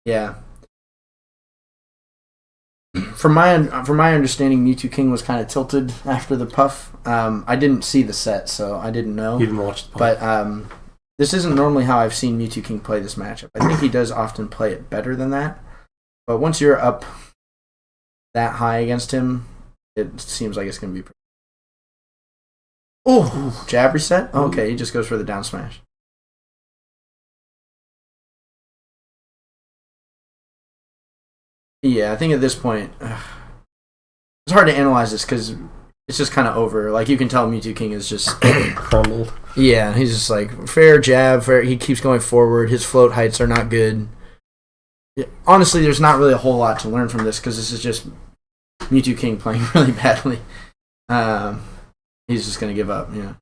yeah. From my understanding, Mewtwo King was kind of tilted after the puff. I didn't see the set, so I didn't know. You didn't watch the puff. But this isn't normally how I've seen Mewtwo King play this matchup. I think he does often play it better than that. But once you're up that high against him, it seems like it's going to be pretty... Oh, jab reset? Okay, he just goes for the down smash. Yeah, I think at this point, it's hard to analyze this because it's just kind of over. Like, you can tell Mewtwo King is just Crumbled. yeah, he's just like fair jab. He keeps going forward. His float heights are not good. Honestly, there's not really a whole lot to learn from this because this is just Mewtwo King playing really badly. He's just gonna give up. Yeah.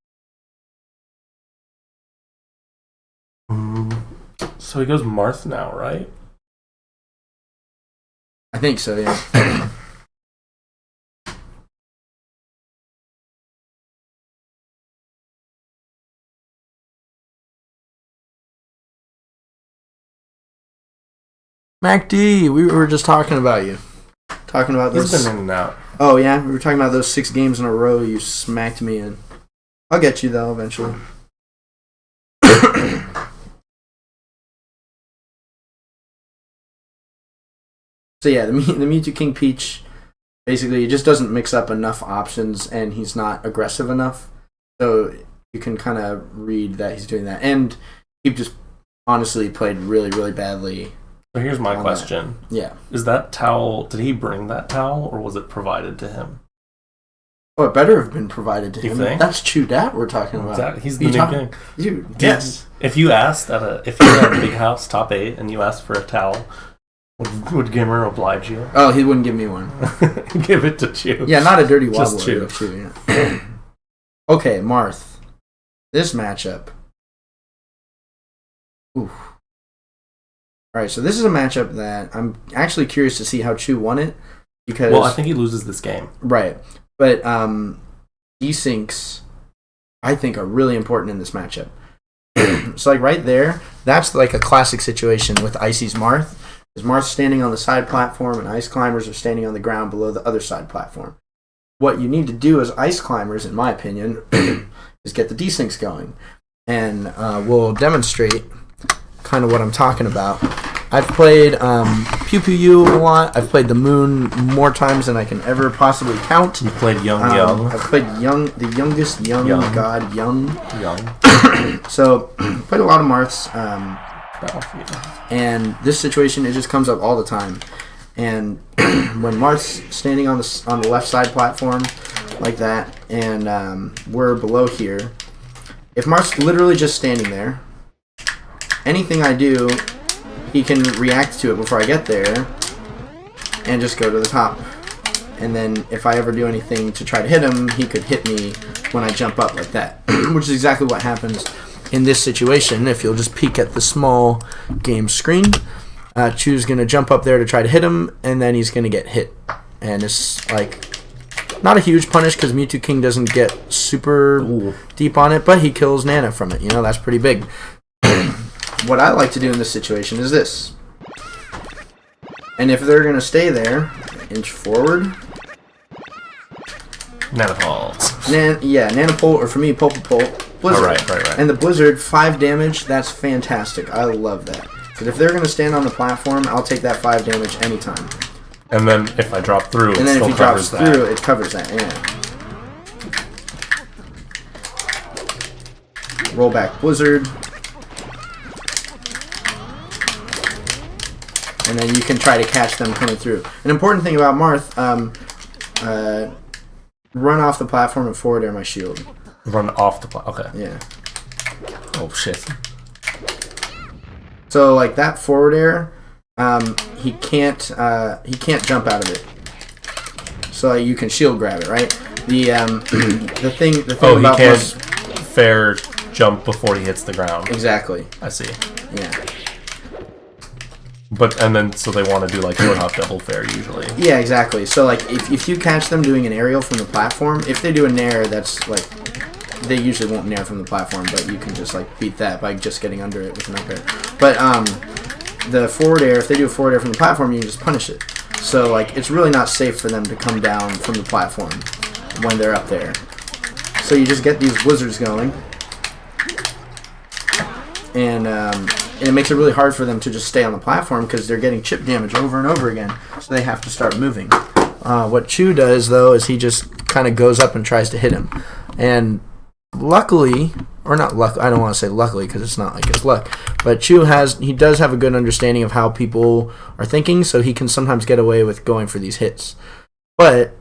So he goes Marth now, right? I think so. Yeah. MacD, we were just talking about you. Talking about He's those. been in and out. Oh yeah, we were talking about those 6 games in a row you smacked me in. I'll get you though eventually. So yeah, the Mewtwo King Peach, basically, he just doesn't mix up enough options, and he's not aggressive enough. So you can kind of read that he's doing that, and he just honestly played really, really badly. So here's my On question. Yeah. Is that towel, did he bring that towel, or was it provided to him? Oh, it better have been provided to You him. think? That's Chudat we're talking about. Exactly. He's the You new talk- king. Dude, Dude, yes. If you asked if you were at a big house, top 8, and you asked for a towel, would Gimmer oblige you? Oh, he wouldn't give me one. Give it to Chew. Yeah, not a dirty Just wobbler. Chew. Yeah. Okay, Marth. This matchup. Ooh. Alright, so this is a matchup that I'm actually curious to see how Chu won it. Because Well, I think he loses this game. right. But desyncs, I think, are really important in this matchup. So like right there, that's like a classic situation with Icy's Marth. Is Marth standing on the side platform and Ice Climbers are standing on the ground below the other side platform. What you need to do as Ice Climbers, in my opinion, is get the desyncs going. And we'll demonstrate kind of what I'm talking about. I've played Pew Pew You a lot. I've played the Moon more times than I can ever possibly count. You played Young. I've played the youngest young god, Young. Young. So, played a lot of Marths. Battlefield. And this situation, it just comes up all the time. And when Marth's standing on the left side platform like that, and we're below here, if Marth's literally just standing there, anything I do, he can react to it before I get there and just go to the top. And then if I ever do anything to try to hit him, he could hit me when I jump up like that, which is exactly what happens in this situation. If you'll just peek at the small game screen, Chu's going to jump up there to try to hit him, and then he's going to get hit. And it's like not a huge punish because Mewtwo King doesn't get super deep on it, but he kills Nana from it. You know, that's pretty big. What I like to do in this situation is this. And if they're going to stay there, inch forward. Nanopulse. Nanopult, or for me, Pulpapult. Blizzard. Oh, right. And the Blizzard, 5 damage, that's fantastic. I love that. Because if they're going to stand on the platform, I'll take that 5 damage anytime. And then if I drop through, And then if he drops that. through, it covers that, yeah. Roll back Blizzard. And then you can try to catch them coming through. An important thing about Marth, run off the platform and forward air my shield. Run off the Okay. Yeah. Oh, shit. So like that forward air, he can't jump out of it. So you can shield grab it, right? The thing Oh, he about can't Marth, fair jump before he hits the ground. exactly. I see. Yeah. And then so they want to do like short hop double fair usually. Yeah, exactly. So like if you catch them doing an aerial from the platform, if they do a nair, that's like they usually won't nair from the platform, but you can just like beat that by just getting under it with an up air. But the forward air, if they do a forward air from the platform, you can just punish it. So like it's really not safe for them to come down from the platform when they're up there. So you just get these blizzards going, and it makes it really hard for them to just stay on the platform because they're getting chip damage over and over again. So they have to start moving. What Chu does though is he just kind of goes up and tries to hit him, and luckily, or not luck, I don't want to say luckily because it's not like it's luck, but Chu does have a good understanding of how people are thinking, so he can sometimes get away with going for these hits. But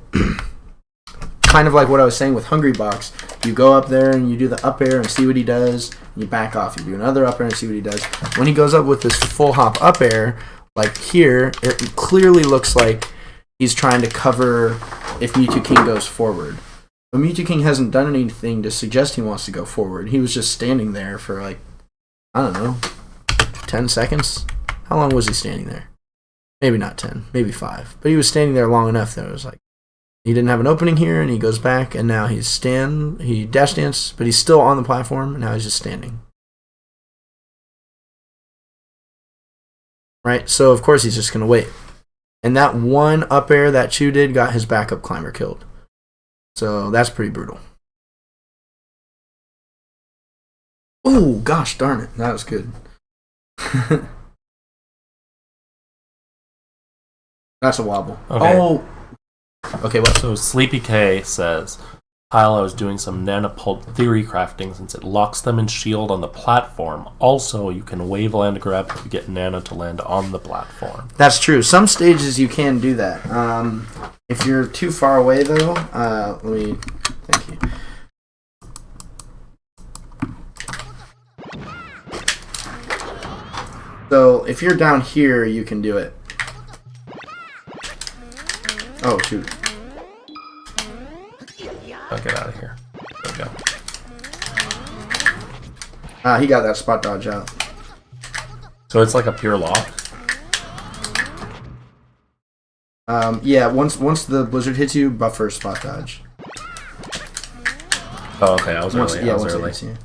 kind of like what I was saying with Hungry Box. You go up there and you do the up air and see what he does. And you back off. You do another up air and see what he does. When he goes up with this full hop up air, like here, it clearly looks like he's trying to cover if Mewtwo King goes forward. But Mewtwo King hasn't done anything to suggest he wants to go forward. He was just standing there for like, I don't know, 10 seconds? How long was he standing there? Maybe not 10, maybe 5. But he was standing there long enough that it was like, he didn't have an opening here, and he goes back, and now he dash dance, but he's still on the platform, and now he's just standing. Right? So, of course, he's just going to wait. And that one up air that Chu did got his backup climber killed. So, that's pretty brutal. Oh, gosh darn it. That was good. That's a wobble. Okay. Oh. Okay, what? So Sleepy K says, Kyle, I was doing some nanopulp theory crafting since it locks them in shield on the platform. Also, you can wave land grab to get Nano to land on the platform. That's true. Some stages you can do that. If you're too far away, though, let me... Thank you. So, if you're down here, you can do it. Oh, shoot. I'll get out of here. There we go. He got that spot dodge out. So it's like a pure lock? Yeah, once the blizzard hits you, buffer spot dodge. Oh, okay, I was early. Yeah, I was once it early. hits you.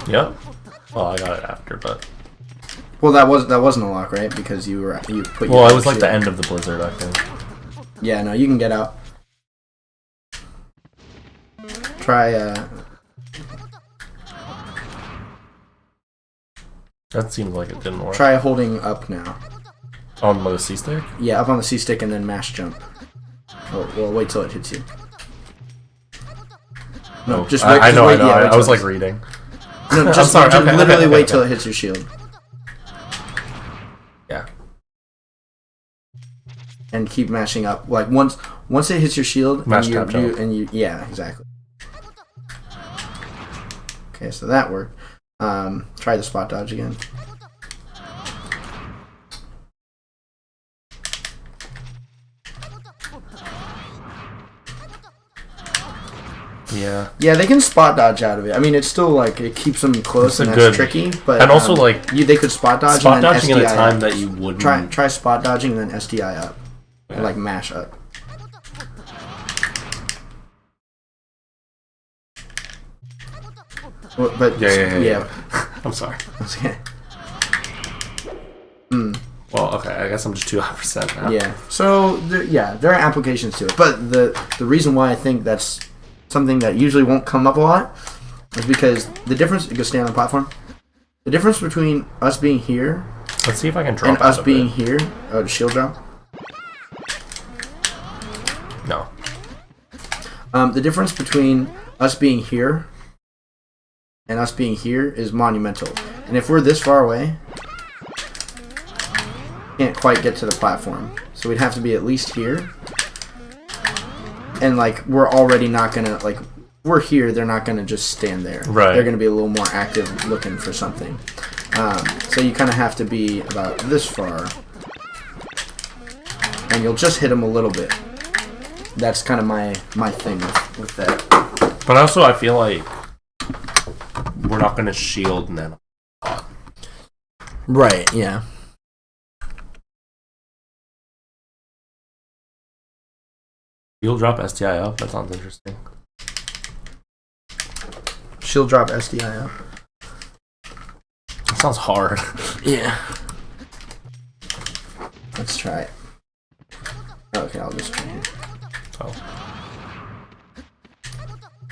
Yep. Well, I got it after, but... Well, that wasn't a lock, right? Because you put. Well, it was like the end of the blizzard, I think. Yeah, no, you can get out. Try. That seemed like it didn't work. Try holding up now. On the C stick? Yeah, up on the C stick and then mash jump. Oh, well, wait till it hits you. No, Oh, just wait. I know. wait I was till like it- reading. No, I'm just, sorry, just okay, literally okay, wait okay. till it hits your shield. Yeah. And keep mashing up. Like once it hits your shield, Mash and tap jump. yeah, exactly. Okay, so that worked. Try the spot dodge again. Yeah. Yeah, they can spot dodge out of it. I mean, it's still like it keeps them close, It's and a that's good- tricky. But and also, like, they could spot dodge. Spot and then dodging at a SDI time up. that you wouldn't... Try spot dodging and then SDI up, Yeah. and like mash up. But Yeah. I'm sorry. Okay. Well, okay, I guess I'm just 2% now. Yeah. So there are applications to it, but the reason why I think that's something that usually won't come up a lot is because the difference. Go stay on the platform. The difference between us being here Let's see if I can drop and out us of being it. here. Oh, the shield drop. No. The difference between us being here and us being here is monumental. And if we're this far away, can't quite get to the platform. So we'd have to be at least here. And like we're already not gonna like we're here, they're not gonna just stand there. Right. They're gonna be a little more active looking for something. So you kind of have to be about this far. And you'll just hit them a little bit. That's kind of my thing with that. But also, I feel like we're not going to shield Nano. Right, yeah. Shield drop STI up? That sounds interesting. Shield drop SDI up. That sounds hard. Yeah. Let's try it. Okay, I'll just try here. Oh.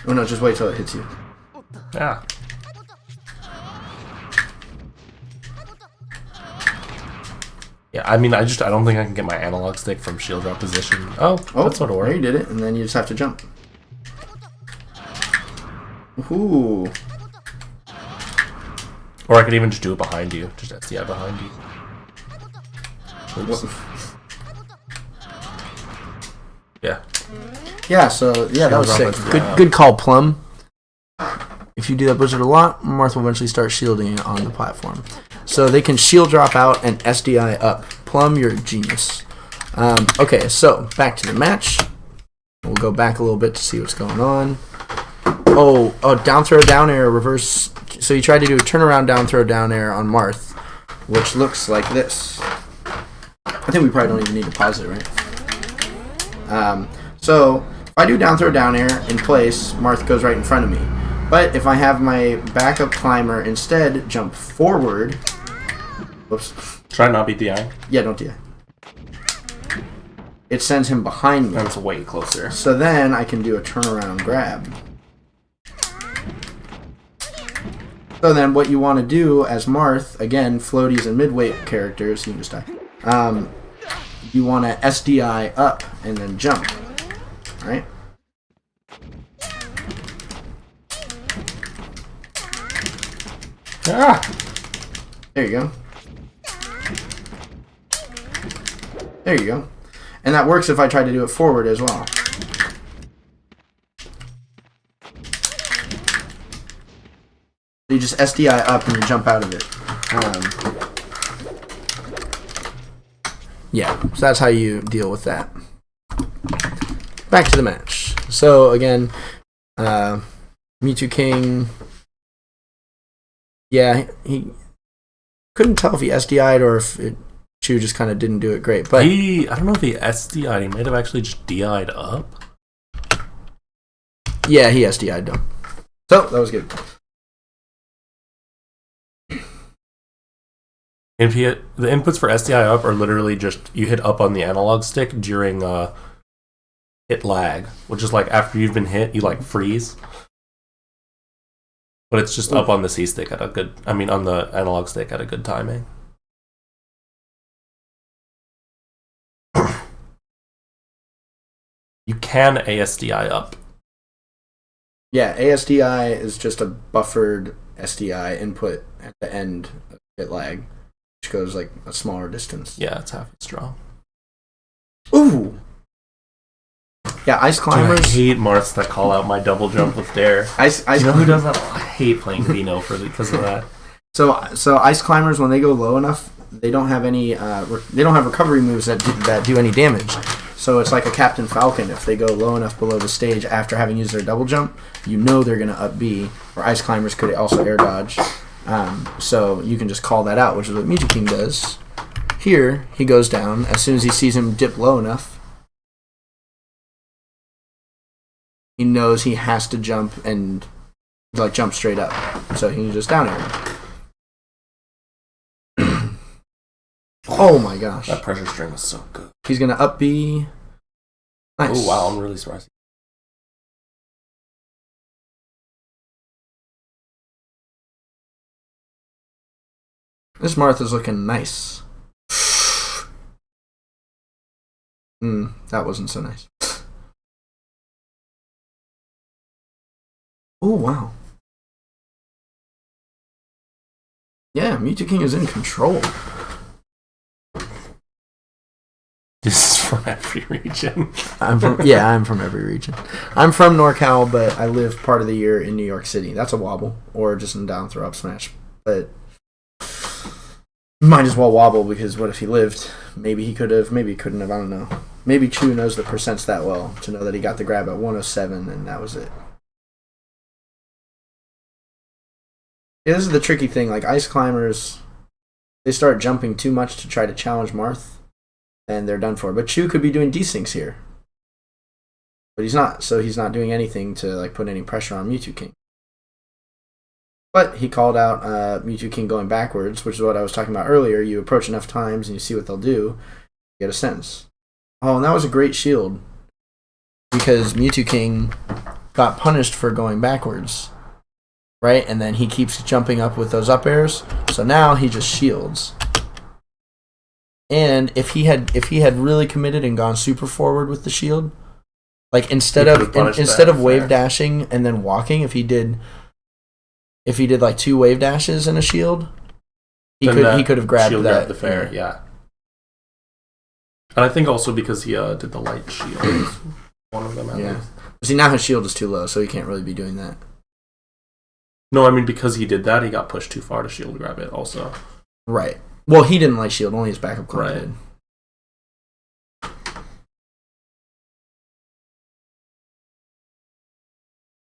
Oh no, just wait till it hits you. Yeah. Yeah, I mean, I don't think I can get my analog stick from shield drop position. Oh, that's sort of there you work. did it, and then you just have to jump. Ooh. Or I could even just do it behind you. Just STI behind you. Oops. Yeah, so yeah, that was Shield sick. drop it, Good call, Plum. If you do that blizzard a lot, Marth will eventually start shielding it on the platform. So they can shield drop out and SDI up. Plum, you're a genius. Okay, so back to the match. We'll go back a little bit to see what's going on. Oh, down throw, down air, reverse. So you tried to do a turnaround down throw, down air on Marth, which looks like this. I think we probably don't even need to pause it, right? So if I do down throw, down air in place, Marth goes right in front of me. But if I have my backup climber instead jump forward, whoops. Try not be DI. Yeah, don't DI. It sends him behind me. That's way closer. So then I can do a turnaround grab. So then what you want to do as Marth, again, floaties and midweight characters, you can just die. You want to SDI up and then jump. Alright? Ah! There you go. There you go. And that works if I try to do it forward as well. You just SDI up and you jump out of it. Yeah, so that's how you deal with that. Back to the match. So again, Mewtwo King. Yeah, he couldn't tell if he SDI'd or if Chu just kind of didn't do it great. But I don't know if he SDI'd. He might have actually just DI'd up. yeah, he SDI'd though. So that was good. If the inputs for SDI up are literally just you hit up on the analog stick during hit lag, which is like after you've been hit, you like freeze. But it's just up on the C stick on the analog stick at a good timing. You can ASDI up. Yeah, ASDI is just a buffered SDI input at the end of hit lag, which goes like a smaller distance. Yeah, it's half as strong. Ooh! Yeah, Ice Climbers. Dude, I hate Marths that call out my double jump with Dare. Ice You know who does that? I hate playing Vino because of that. So Ice Climbers, when they go low enough, they don't have any. They don't have recovery moves that do any damage. So it's like a Captain Falcon. If they go low enough below the stage after having used their double jump, you know they're going to up B. Or Ice Climbers could also air dodge. So you can just call that out, which is what Mewtwo King does. Here, he goes down. As soon as he sees him dip low enough, he knows he has to jump and like jump straight up. So he can just down air. Oh my gosh. That pressure string was so good. He's going to up B. Nice. Oh, wow. I'm really surprised. This Martha's looking nice. That wasn't so nice. Oh, wow. Yeah, Mewtwo King is in control. This is from every region. I'm from every region. I'm from NorCal, but I live part of the year in New York City. That's a wobble, or just in down throw up smash. But might as well wobble, because what if he lived? Maybe he could have, maybe he couldn't have, I don't know. Maybe Chu knows the percents that well to know that he got the grab at 107 and that was it. Yeah, this is the tricky thing. Like Ice Climbers, they start jumping too much to try to challenge Marth, and they're done for. But Chu could be doing desyncs here, but he's not. So he's not doing anything to like put any pressure on Mewtwo King. But he called out Mewtwo King going backwards, which is what I was talking about earlier. You approach enough times and you see what they'll do, you get a sense. Oh, and that was a great shield, because Mewtwo King got punished for going backwards. Right, and then he keeps jumping up with those up airs. So now he just shields. And if he had really committed and gone super forward with the shield, like instead of wave dashing and then walking, if he did like 2 wave dashes and a shield, he could have grabbed shield that. Grabbed the fair, yeah. And I think also because he did the light shield. One of them at Yeah. least. See, now his shield is too low, so he can't really be doing that. No, I mean, because he did that, he got pushed too far to shield grab it also. Right. Well, he didn't like shield, only his backup clan Right. did.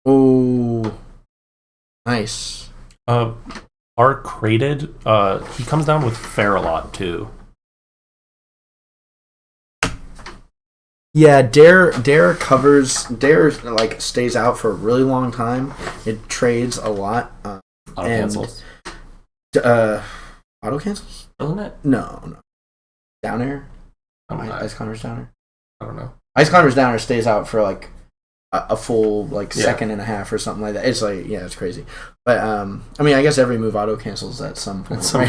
Oh, nice. Our crated, he comes down with fair a lot too. Yeah, Dare covers. Dare like stays out for a really long time. It trades a lot. Auto And- cancels, Auto cancels? doesn't it? No. Down air. I don't know. Ice Conver's down air. I don't know. Ice Conver's down air stays out for like a full like Yeah. second and a half or something like that. It's like it's crazy. But I mean, I guess every move auto cancels at some point. At some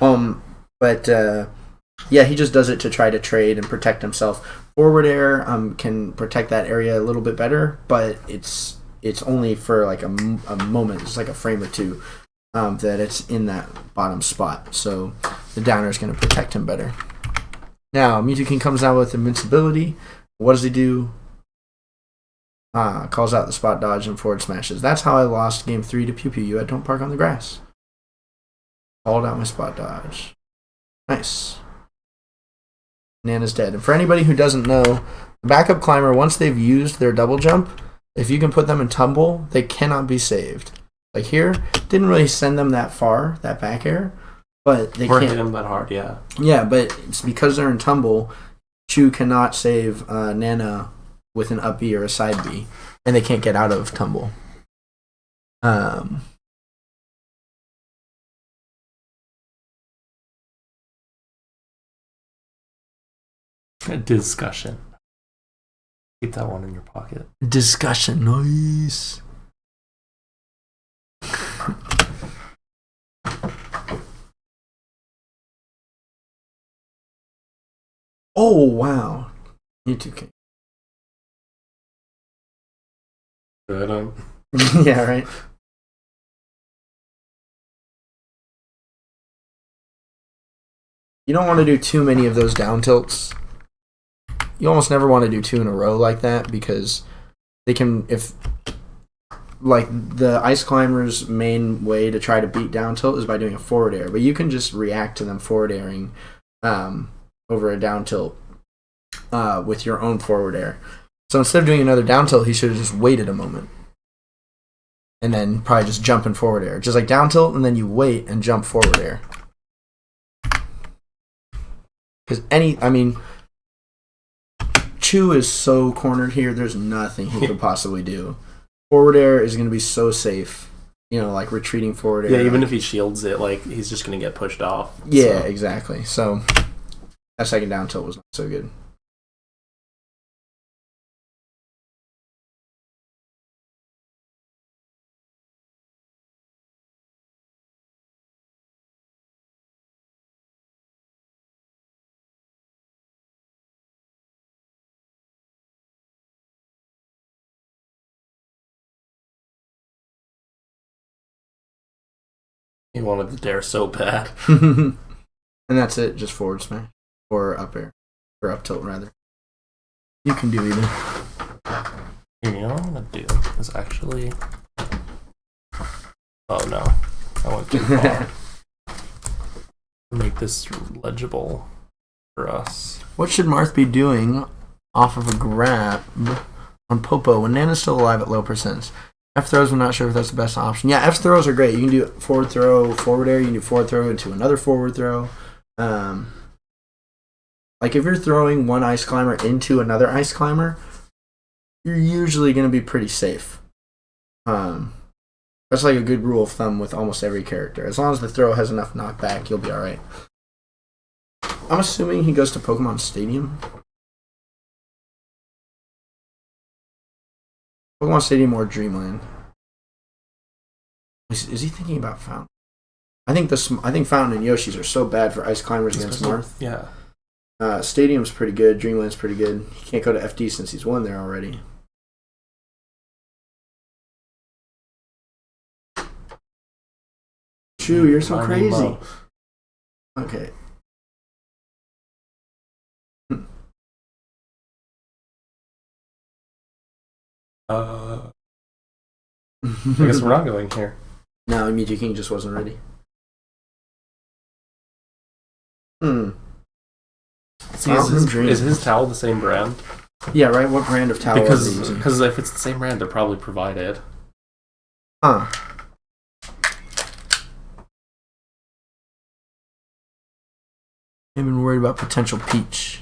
right? But yeah, he just does it to try to trade and protect himself. Forward air can protect that area a little bit better, but it's only for like a moment. It's like a frame or two that it's in that bottom spot. So the downer is going to protect him better. Now Mewtwo comes out with invincibility. What does he do? Calls out the spot dodge and forward smashes. That's how I lost game 3 to Pew Pew. You at Don't Park on the Grass. Called out my spot dodge. Nice. Nana's dead. And for anybody who doesn't know, the backup climber, once they've used their double jump, if you can put them in tumble, they cannot be saved. Like here, didn't really send them that far, that back air, but they Or can't. hit him that hard, yeah. Yeah, but it's because they're in tumble, Chu cannot save Nana with an up B or a side B, and they can't get out of tumble. Discussion. Keep that one in your pocket. Discussion, nice. Oh wow, you too can. Good. Yeah, right. You don't want to do too many of those down tilts. You almost never want to do 2 in a row like that because they can, if like the Ice Climber's main way to try to beat down tilt is by doing a forward air, but you can just react to them forward airing over a down tilt with your own forward air. So instead of doing another down tilt, he should have just waited a moment and then probably just jump in forward air. Just like down tilt, and then you wait and jump forward air. Because Chu is so cornered here, there's nothing he could possibly do. Forward air is going to be so safe. Like retreating forward air. Yeah, even if he shields it, like, he's just going to get pushed off. Yeah, so. exactly. So that second down tilt was not so good. He wanted the dare so bad. And that's it, just forward smash. Or up air. Or up tilt, rather. You can do either. You know what I'm going to do is actually... Oh no, I went too far. Make this legible for us. What should Marth be doing off of a grab on Popo when Nana's still alive at low percents? F throws, I'm not sure if that's the best option. Yeah, F throws are great. You can do forward throw, forward air. You can do forward throw into another forward throw. Like if you're throwing one Ice Climber into another Ice Climber, you're usually going to be pretty safe. That's like a good rule of thumb with almost every character. As long as the throw has enough knockback, you'll be alright. I'm assuming he goes to Pokemon Stadium. Pokemon Stadium or Dreamland. Is he thinking about Fountain? I think Fountain and Yoshi's are so bad for Ice Climbers against Marth. Yeah. Stadium's pretty good. Dreamland's pretty good. He can't go to FD since he's won there already. Chew, you're so crazy. Okay. I guess we're not going here. No, Mewtwo King just wasn't ready. See, is his towel the same brand? Yeah, right. What brand of towel are they using? Because if it's the same brand, they're probably provided. Huh. I've been worried about potential Peach.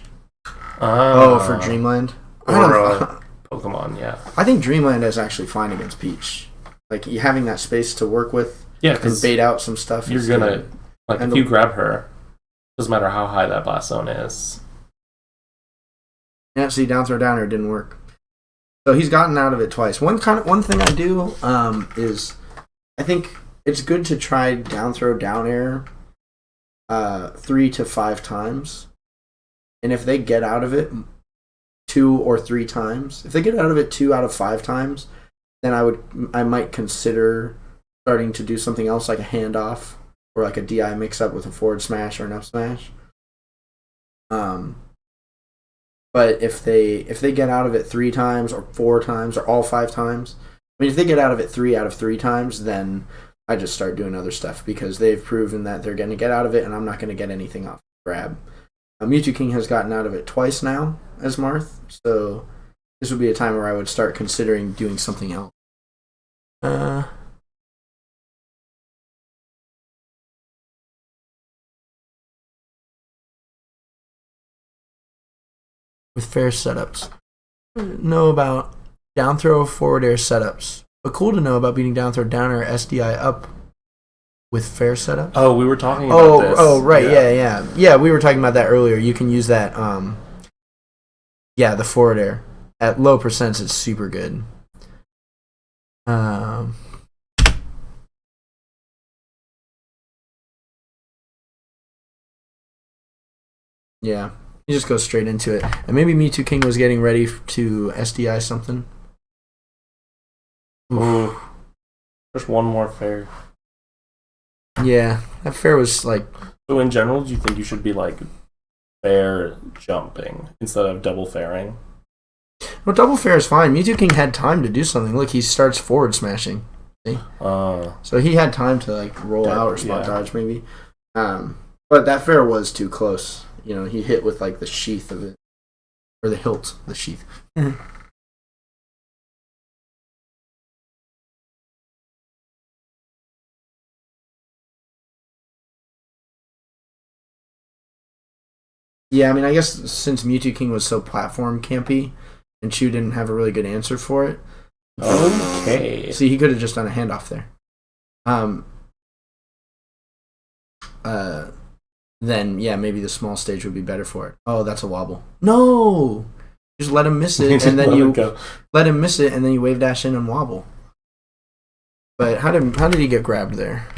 For Dreamland? I don't know. Pokemon, yeah. I think Dreamland is actually fine against Peach. Like, you having that space to work with and bait out some stuff. You're gonna... Like, if you grab her, doesn't matter how high that blast zone is. Yeah, see, down throw down air didn't work. So he's gotten out of it twice. One thing I do is I think it's good to try down throw down air 3 to 5 times. And if they get out of it 2 or 3 times, if they get out of it 2 out of 5 times, then I might consider starting to do something else like a handoff or like a DI mix up with a forward smash or an up smash. But if they get out of it 3 times or 4 times or all 5 times, I mean, if they get out of it 3 out of 3 times, then I just start doing other stuff because they've proven that they're going to get out of it, and I'm not going to get anything off the grab. Mewtwo King has gotten out of it twice now as Marth, so this would be a time where I would start considering doing something else. With fair setups. Know about down throw forward air setups. But cool to know about beating down throw down air SDI up with fair setups. Oh, we were talking about this. Oh, right, yeah. Yeah, we were talking about that earlier. You can use that, the forward air. At low percents, it's super good. Yeah. You just go straight into it. And maybe Mewtwo King was getting ready to SDI something. Ooh. Just one more fair. Yeah, that fair was like... So in general, do you think you should be like fair jumping instead of double fairing? Well, double fair is fine. Mewtwo King had time to do something. Look, he starts forward smashing. See? So he had time to like roll out or spot dodge maybe. But that fair was too close. You know, he hit with like the sheath of it. Or the hilt, the sheath. Yeah, I mean, I guess since Mewtwo King was so platform campy, and Chu didn't have a really good answer for it. Okay. See, he could have just done a handoff there. Then, yeah, maybe the small stage would be better for it. Oh, that's a wobble. No! Just let him miss it, and then you let him miss it, and then you wave dash in and wobble. But how did he get grabbed there?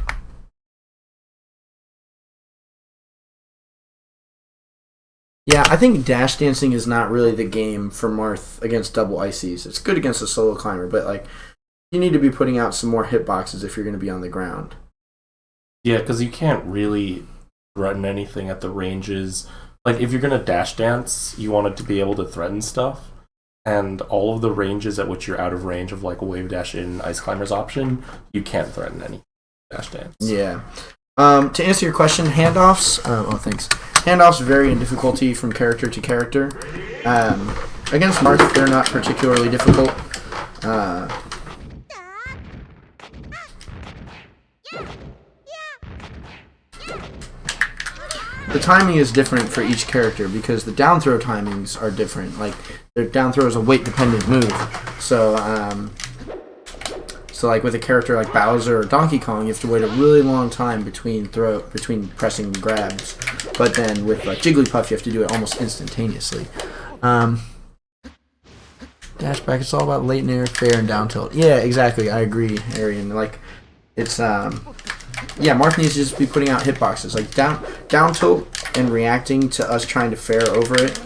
Yeah, I think dash dancing is not really the game for Marth against double ices. It's good against a solo climber, but like you need to be putting out some more hitboxes if you're going to be on the ground. Yeah, because you can't really threaten anything at the ranges. Like if you're going to dash dance, you want it to be able to threaten stuff. And all of the ranges at which you're out of range of like a wave dash in Ice Climber's option, you can't threaten any dash dance. Yeah. To answer your question, handoffs. Thanks. Handoffs vary in difficulty from character to character. Against Marth, they're not particularly difficult. The timing is different for each character because the down throw timings are different. Like, their down throw is a weight dependent move. So like with a character like Bowser or Donkey Kong, you have to wait a really long time between pressing grabs. But then with like Jigglypuff, you have to do it almost instantaneously. Dash back, it's all about late in air, fair, and down tilt. Yeah, exactly. I agree, Arian. Like, it's Marth needs to just be putting out hitboxes. Like down tilt and reacting to us trying to fair over it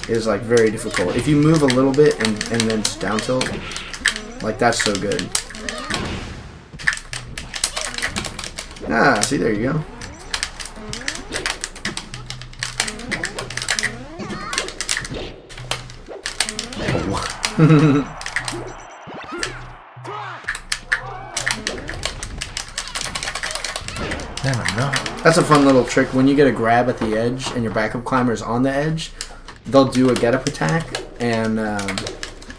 is like very difficult. If you move a little bit and then just down tilt, like that's so good. See, there you go. Never know. That's a fun little trick. When you get a grab at the edge and your backup climber is on the edge, they'll do a get up attack, and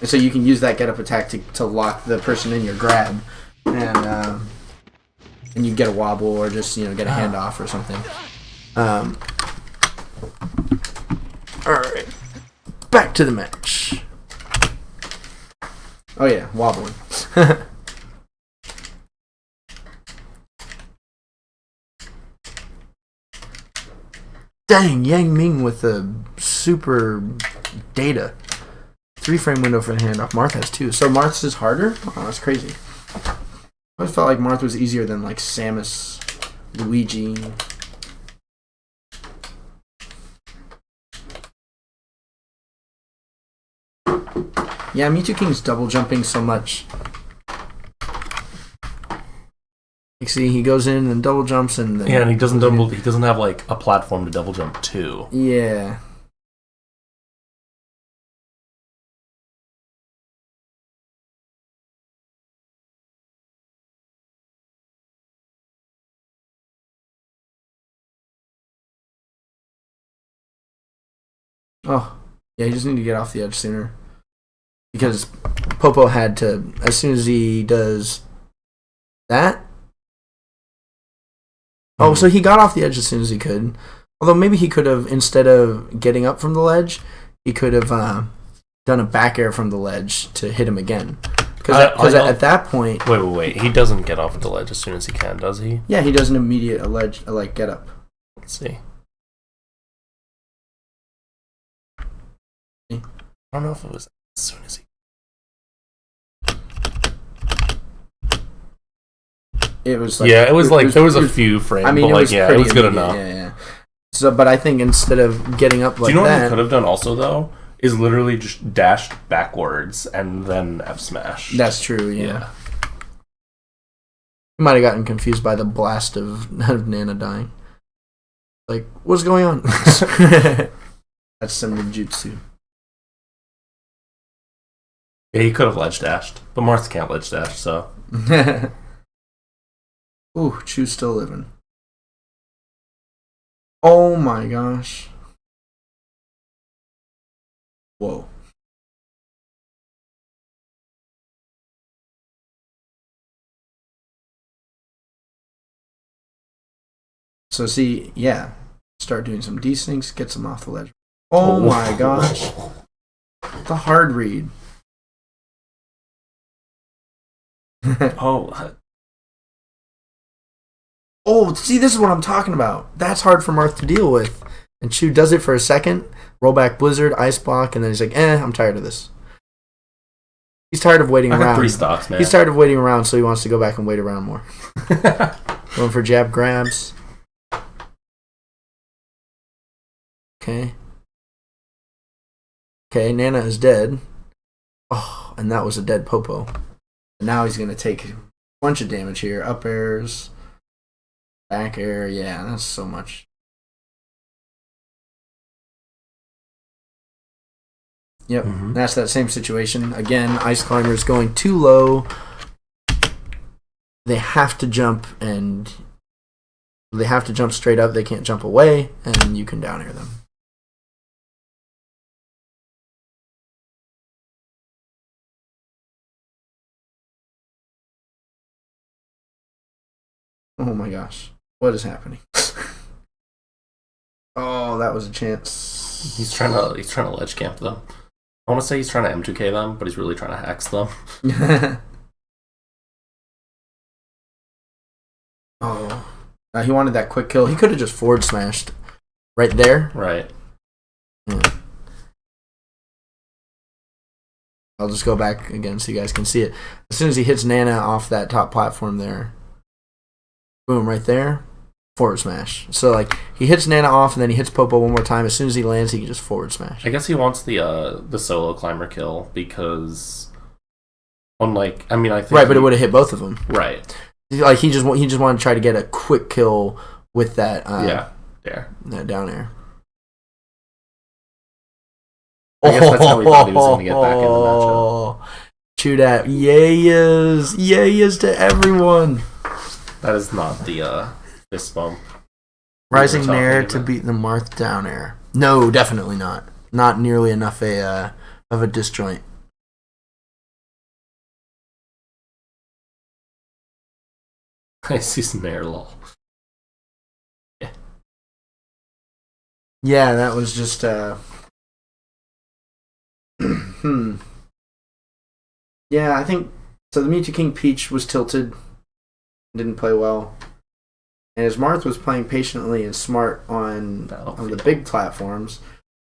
so you can use that get up attack to lock the person in your grab, and you get a wobble or just get a handoff or something. All right, back to the match. Oh yeah, wobbling. Dang, Yang Ming with the super data. 3-frame window for the handoff. Marth has 2. So Marth's is harder? Oh, that's crazy. I always felt like Marth was easier than like Samus, Luigi. Yeah, Mewtwo King's double jumping so much. You see, he goes in and double jumps, and then and he doesn't have like a platform to double jump to. Yeah. Oh, yeah. He just need to get off the edge sooner, because Popo had to, as soon as he does that. Oh, so he got off the edge as soon as he could. Although maybe he could have, instead of getting up from the ledge, he could have done a back air from the ledge to hit him again. Because at that point... Wait. He doesn't get off the ledge as soon as he can, does he? Yeah, he does an immediate get up. Let's see. I don't know if it was as soon as he... It was like... Yeah, it was like, there was a few frames, I mean, but like, it was good immediate, enough. Yeah. So, but I think instead of getting up like that... Do you know what he could have done also, though? Is literally just dashed backwards and then F smash. That's true, yeah. He might have gotten confused by the blast of Nana dying. Like, what's going on? That's some ninjutsu. Yeah, he could have ledge dashed, but Marth can't ledge dash, so... Ooh, Chu's still living. Oh my gosh. Whoa. So see, yeah. Start doing some desyncs, get some off the ledge. Oh my gosh. The hard read. Oh, see, this is what I'm talking about. That's hard for Marth to deal with. And Chu does it for a second, roll back Blizzard, Ice Block, and then he's like, I'm tired of this. He's tired of waiting around. 3 stocks, man. He's tired of waiting around, so he wants to go back and wait around more. Going for jab grabs. Okay. Okay, Nana is dead. Oh, and that was a dead Popo. Now he's going to take a bunch of damage here. Up airs. Back air, yeah, that's so much. Yep, That's that same situation. Again, Ice Climber's going too low. They have to jump, and they have to jump straight up. They can't jump away, and you can down air them. Oh my gosh. What is happening? Oh, that was a chance. He's trying to ledge camp them. I want to say he's trying to M2K them, but he's really trying to hex them. Oh. He wanted that quick kill. He could have just forward smashed right there. Right. Yeah. I'll just go back again so you guys can see it. As soon as he hits Nana off that top platform there, boom, right there, forward smash. So, like, he hits Nana off, and then he hits Popo one more time. As soon as he lands, he can just forward smash. I guess he wants the solo climber kill because, unlike, I mean, I think right, but it would have hit both of them. Right. Like he just wanted to try to get a quick kill with that. There. That down air. I guess that's how we thought he was going to get back in the matchup. Chew that. Yayas to everyone. That is not the fist bump. Rising talking Nair about. to beat the Marth down air. No, definitely not. Not nearly enough of a disjoint. I see some air lol. Yeah, that was just Yeah, I think so. The Mewtwo King Peach was tilted, didn't play well, and his Marth was playing patiently and smart on the big platforms,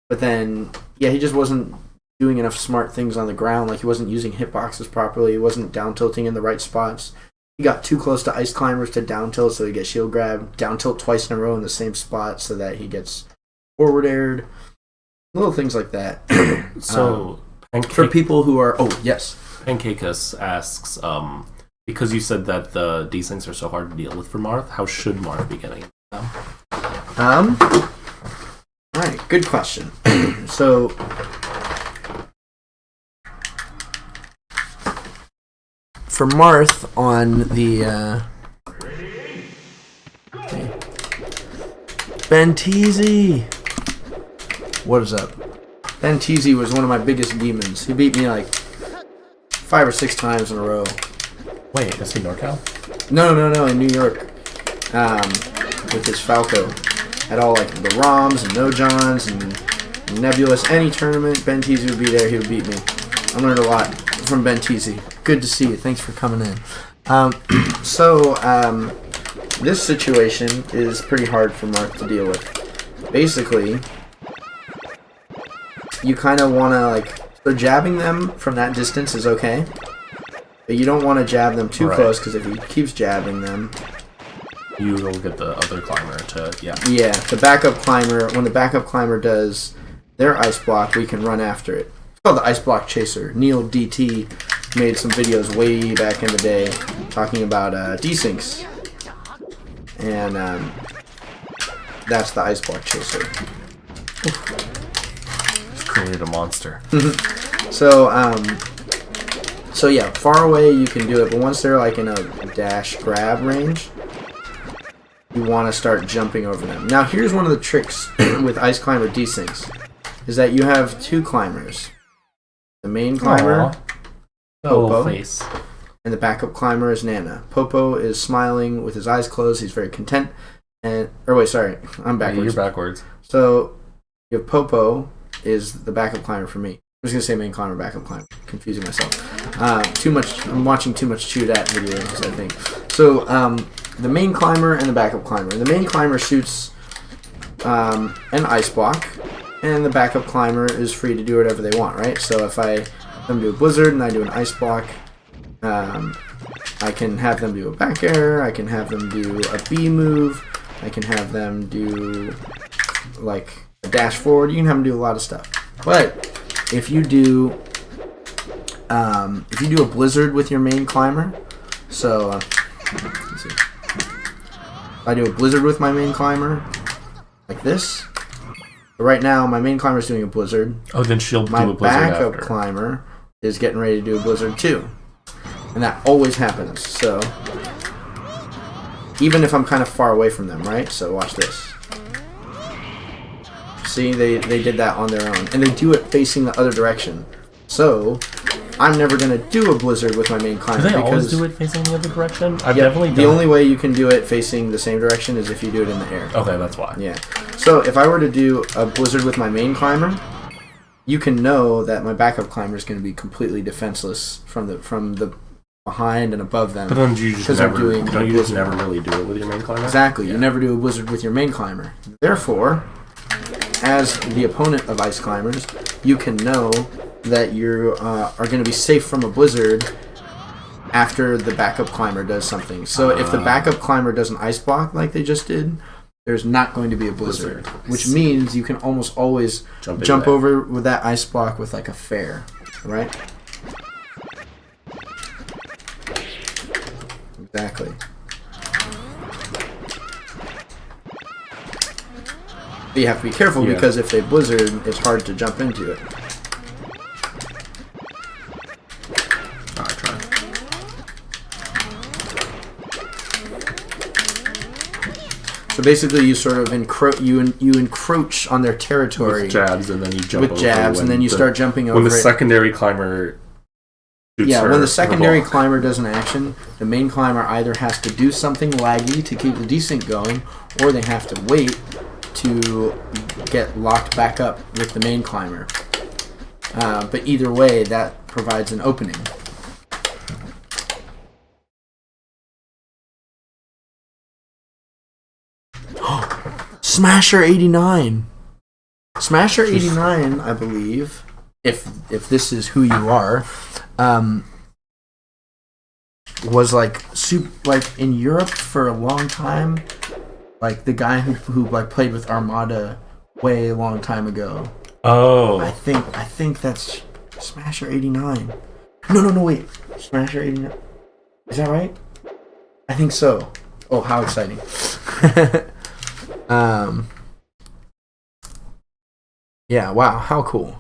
but then he just wasn't doing enough smart things on the ground. Like he wasn't using hitboxes properly. He wasn't down tilting in the right spots. He got too close to ice climbers to down tilt, so he gets shield grab, down tilt twice in a row in the same spot, so that he gets forward aired. Little things like that. So for people who are Pancakeus asks, because you said that the these things are so hard to deal with for Marth, how should Marth be getting them? Alright, good question. So for Marth on the Benteezy. What is up? Benteezy was one of my biggest demons. He beat me like 5 or 6 times in a row. Wait, is he NorCal? No, in New York. With his Falco. At all like the ROMs and No Johns and Nebulous. Any tournament, Benteezy would be there, he would beat me. I learned a lot from Benteezy. Good to see you. Thanks for coming in. This situation is pretty hard for Marth to deal with. Basically, you kind of want to so jabbing them from that distance is okay, but you don't want to jab them too close, because if he keeps jabbing them, you will get the other climber to the backup climber. When the backup climber does their ice block, we can run after it. It's called the ice block chaser. Neil DT made some videos way back in the day talking about desyncs, and that's the ice block chaser. created a monster. So yeah, far away you can do it, but once they're like in a dash grab range, you want to start jumping over them. Now here's one of the tricks with Ice Climber desyncs, is that you have 2 climbers. The main climber, Popo, face. and the backup climber is Nana. Popo is smiling with his eyes closed, he's very content, I'm backwards. You're backwards. So you have Popo is the backup climber for me. I was gonna say main climber, backup climber. Confusing myself. Too much. I'm watching too much Chew Dat videos, I think. So the main climber and the backup climber. The main climber shoots an ice block, and the backup climber is free to do whatever they want, right? So if I have them do a blizzard and I do an ice block, I can have them do a back air. I can have them do a B move. I can have them do like a dash forward. You can have them do a lot of stuff. But if you do a blizzard with your main climber, so let's see. If I do a blizzard with my main climber, like this. But right now, my main climber is doing a blizzard. Oh, then she'll My do a blizzard backup after. climber is getting ready to do a blizzard too, and that always happens. So even if I'm kind of far away from them, right? So watch this. See, they did that on their own, and they do it facing the other direction. So I'm never gonna do a blizzard with my main climber. Do they because always do it facing the other direction? I've Yep, definitely done the it. only way you can do it facing the same direction is if you do it in the air. Okay, that's why. Yeah. So if I were to do a blizzard with my main climber, you can know that my backup climber is going to be completely defenseless from the behind and above them. But then you just 'Cause I'm never, doing don't you just blizzard. never really do it with your main climber? Exactly. Yeah. You never do a blizzard with your main climber. Therefore, as the opponent of ice climbers, you can know that you are going to be safe from a blizzard after the backup climber does something. So if the backup climber does an ice block like they just did, there's not going to be a blizzard, which means you can almost always jump over with that ice block with like a fair, right? Exactly. But you have to be careful because if they blizzard, it's hard to jump into it. try. So basically, you sort of encroach on their territory With jabs, and then you jump over. with jabs, and then you start jumping over When the it. secondary climber shoots Yeah, her when the in secondary bulk. climber does an action, the main climber either has to do something laggy to keep the desync going, or they have to wait to get locked back up with the main climber. But either way, that provides an opening. Smasher 89. Smasher 89, I believe, if this is who you are, was like in Europe for a long time, like the guy who like played with Armada way a long time ago. Oh. I think that's Smasher 89. No, wait. Smasher 89. Is that right? I think so. Oh, how exciting. Yeah, wow, how cool.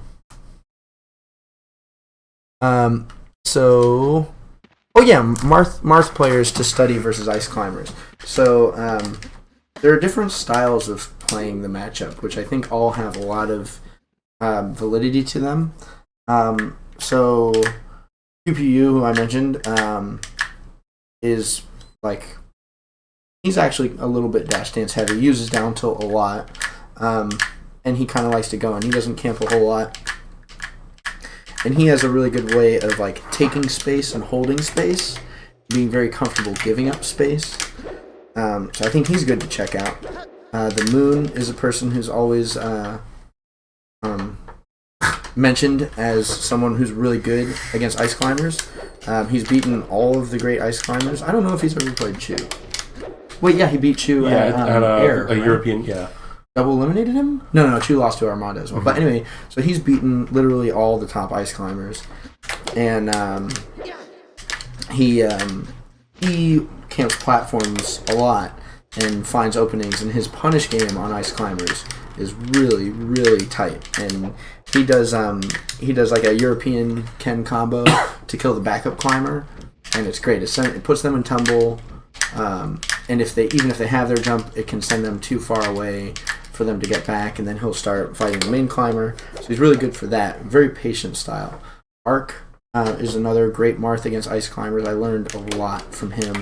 So oh yeah, Marth players to study versus Ice Climbers. So there are different styles of playing the matchup, which I think all have a lot of validity to them. So QPU, who I mentioned, is like, he's actually a little bit dash dance heavy, uses down tilt a lot, and he kind of likes to go, and he doesn't camp a whole lot. And he has a really good way of like taking space and holding space, being very comfortable giving up space. So I think he's good to check out. The Moon is a person who's always mentioned as someone who's really good against Ice Climbers. He's beaten all of the great Ice Climbers. I don't know if he's ever played Chu. Wait, yeah, he beat Chu at Air, a right? European, yeah. Double eliminated him? No, Chu lost to Armada as well. But anyway, so he's beaten literally all the top Ice Climbers. And he camps platforms a lot and finds openings, and his punish game on Ice Climbers is really, really tight. And he does like a European Ken combo to kill the backup climber, and it's great. It puts them in tumble, and even if they have their jump, it can send them too far away for them to get back, and then he'll start fighting the main climber. So he's really good for that. Very patient style. Arc is another great Marth against Ice Climbers. I learned a lot from him.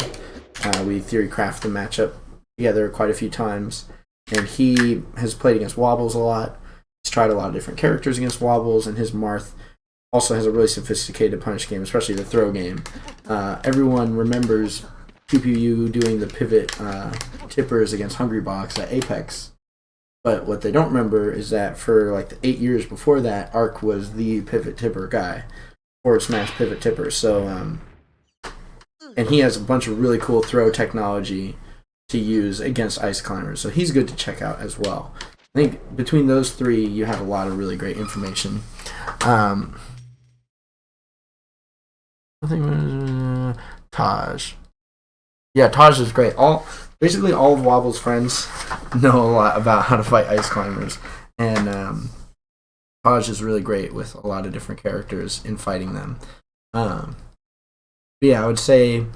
We theory craft the matchup together quite a few times, and he has played against Wobbles a lot. He's tried a lot of different characters against Wobbles, and his Marth also has a really sophisticated punish game, especially the throw game. Everyone remembers QPU doing the pivot tippers against Hungrybox at Apex. But what they don't remember is that for like the 8 years before that, Arc was the pivot tipper guy, forward smash pivot tipper. So, and he has a bunch of really cool throw technology to use against Ice Climbers. So he's good to check out as well. I think between those three, you have a lot of really great information. I think Taj. Yeah, Taj is great. Basically, all of Wobble's friends know a lot about how to fight Ice Climbers, and Taj is really great with a lot of different characters in fighting them. I would say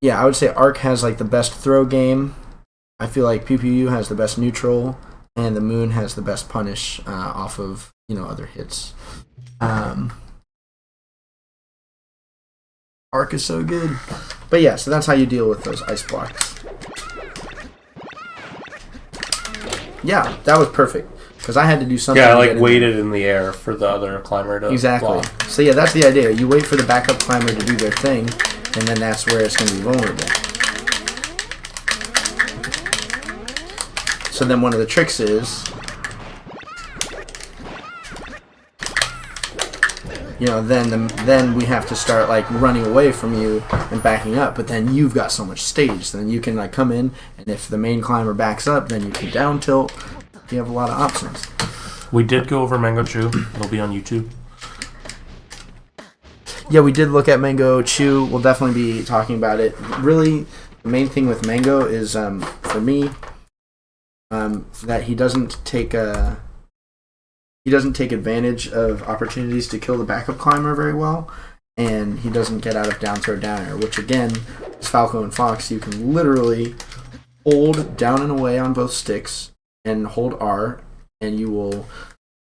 Arc has like the best throw game. I feel like PPU has the best neutral, and the Moon has the best punish off of other hits. Arc is so good. But yeah, so that's how you deal with those ice blocks. Yeah, that was perfect. Because I had to do something. Yeah, I like waited in the air for the other climber to exactly. block. So yeah, that's the idea. You wait for the backup climber to do their thing, and then that's where it's going to be vulnerable. So then one of the tricks is, then we have to start like running away from you and backing up. But then you've got so much stage, so then you can like come in, and if the main climber backs up, then you can down tilt. You have a lot of options. We did go over Mango Chew. It'll be on YouTube. Yeah, we did look at Mango Chew. We'll definitely be talking about it. Really, the main thing with Mango is, for me, that he doesn't he doesn't take advantage of opportunities to kill the backup climber very well, and he doesn't get out of down throw down air, which again, is Falco and Fox. You can literally hold down and away on both sticks and hold R, and you will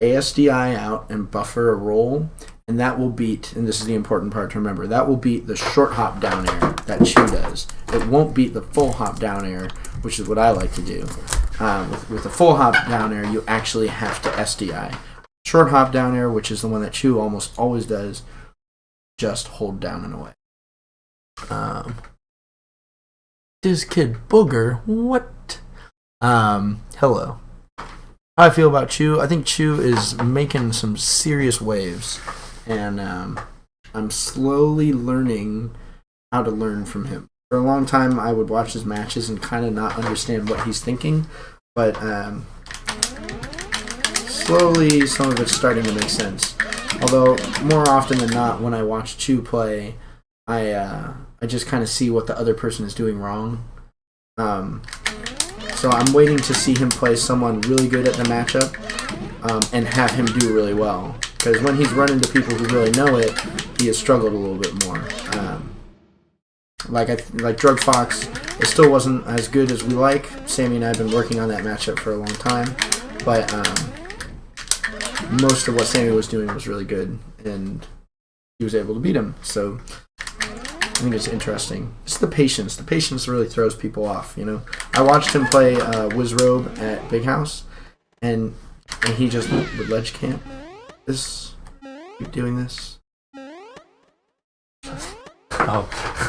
ASDI out and buffer a roll, and that will beat, and this is the important part to remember, that will beat the short hop down air that Chu does. It won't beat the full hop down air, which is what I like to do. With the full hop down air, you actually have to SDI. Short hop down air, which is the one that Chu almost always does, just hold down and away. This kid Booger, what? Hello. How I feel about Chu? I think Chu is making some serious waves, and I'm slowly learning how to learn from him. For a long time, I would watch his matches and kind of not understand what he's thinking, but slowly some of it's starting to make sense. Although, more often than not, when I watch Chu play, I just kind of see what the other person is doing wrong. So I'm waiting to see him play someone really good at the matchup and have him do really well. Because when he's run into people who really know it, he has struggled a little bit more. Like Drug Fox, it still wasn't as good as we like. Sammy and I have been working on that matchup for a long time. But most of what Sammy was doing was really good, and he was able to beat him. So I think it's interesting. It's the patience. The patience really throws people off, you know? I watched him play Wizrobe at Big House, and he just would ledge camp. Keep doing this.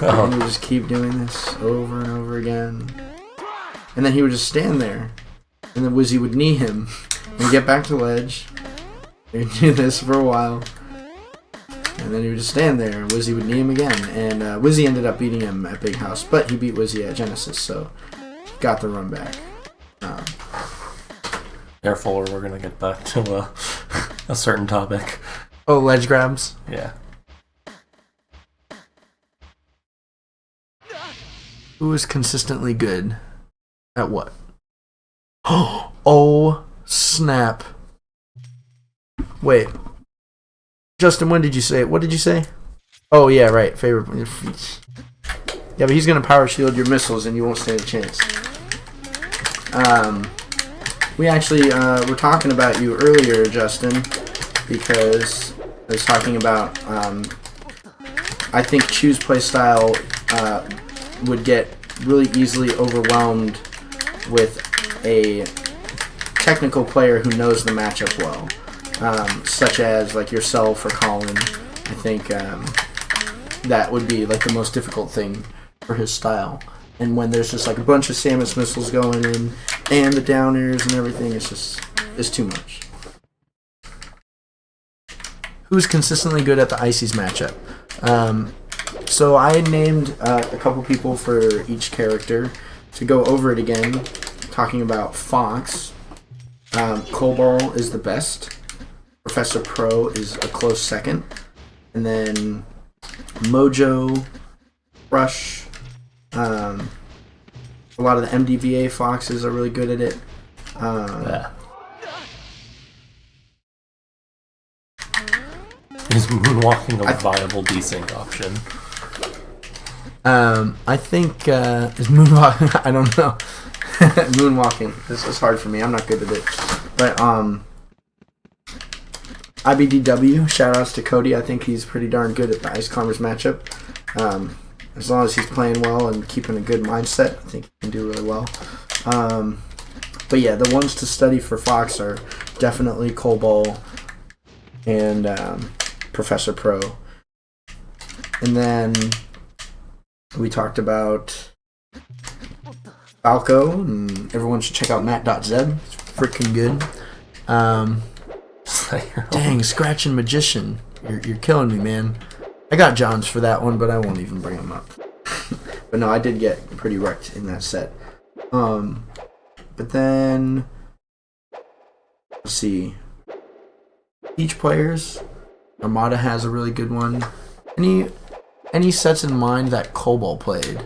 And he would just keep doing this over and over again. And then he would just stand there, and then Wizzy would knee him, and get back to ledge, and do this for a while. And then he would just stand there, and Wizzy would knee him again. And Wizzy ended up beating him at Big House, but he beat Wizzy at Genesis, so got the run back. Careful, or we're going to get back to a certain topic. Oh, ledge grabs? Yeah. Who is consistently good at what? Oh, snap. Wait. Justin, when did you say it? What did you say? Oh, yeah, right. Favorite. Yeah, but he's going to power shield your missiles and you won't stand a chance. We actually were talking about you earlier, Justin, because I was talking about I think Chu's playstyle would get really easily overwhelmed with a technical player who knows the matchup well. Such as like yourself or Colin. I think that would be like the most difficult thing for his style. And when there's just like a bunch of Samus missiles going in and the downers and everything, it's too much. Who's consistently good at the Ices matchup? So I named a couple people for each character. To go over it again, talking about Fox, Cobalt is the best. Professor Pro is a close second. And then Mojo, Rush, a lot of the MDVA Foxes are really good at it. Yeah. Is moonwalking a viable desync option? I think is moonwalking. I don't know. Moonwalking. This is hard for me. I'm not good at it. But IBDW. Shoutouts to Cody. I think he's pretty darn good at the Ice Climbers matchup. As long as he's playing well and keeping a good mindset, I think he can do really well. But yeah, the ones to study for Fox are definitely Cobalt and Professor Pro. And then we talked about Falco, and everyone should check out Matt.z. It's freaking good. Dang, Scratching Magician. You're killing me, man. I got Johns for that one, but I won't even bring them up. But no, I did get pretty wrecked in that set. But then, let's see. Each player's Armada has a really good one. Any sets in mind that Cobalt played?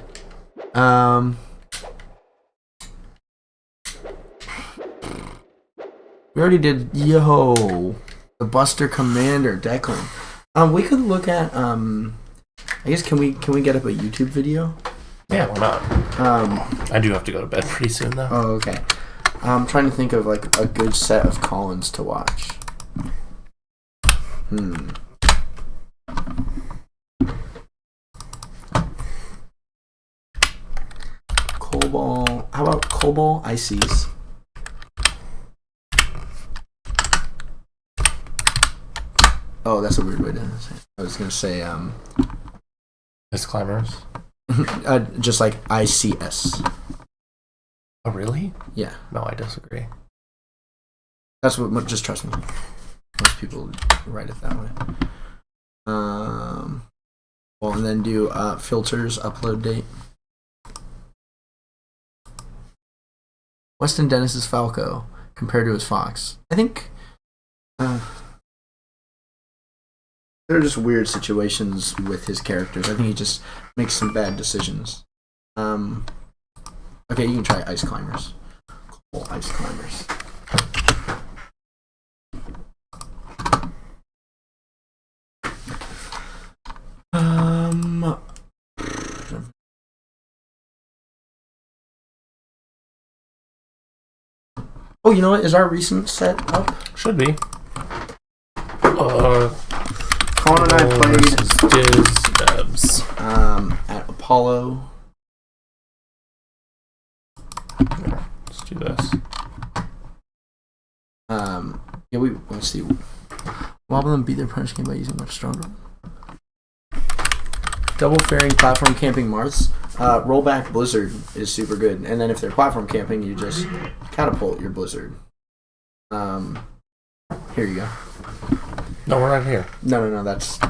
We already did the Buster Commander Declan. We could look at I guess can we get up a YouTube video? Yeah, why not? I do have to go to bed pretty soon though. Oh, okay. I'm trying to think of like a good set of Collins to watch. Cobalt. How about Cobalt Ices? Oh, that's a weird way to say it. I was gonna say Ice climbers. just like ICS. Oh really? Yeah. No, I disagree. That's what. Just trust me. Most people write it that way. Well, and then do filters, upload date. Weston Dennis's Falco compared to his Fox. I think there are just weird situations with his characters. I think he just makes some bad decisions. Okay, you can try Ice Climbers. Cool, Ice Climbers. Oh, you know what? Is our recent set up? Should be. Colin and I played Diz Debs. at Apollo. Let's do this. Yeah, let's see. Mob them beat their punch game by using much stronger. Double fairing platform camping Marths. Rollback Blizzard is super good, and then if they're platform camping, you just catapult your Blizzard. Here you go. No, we're not here. No, that's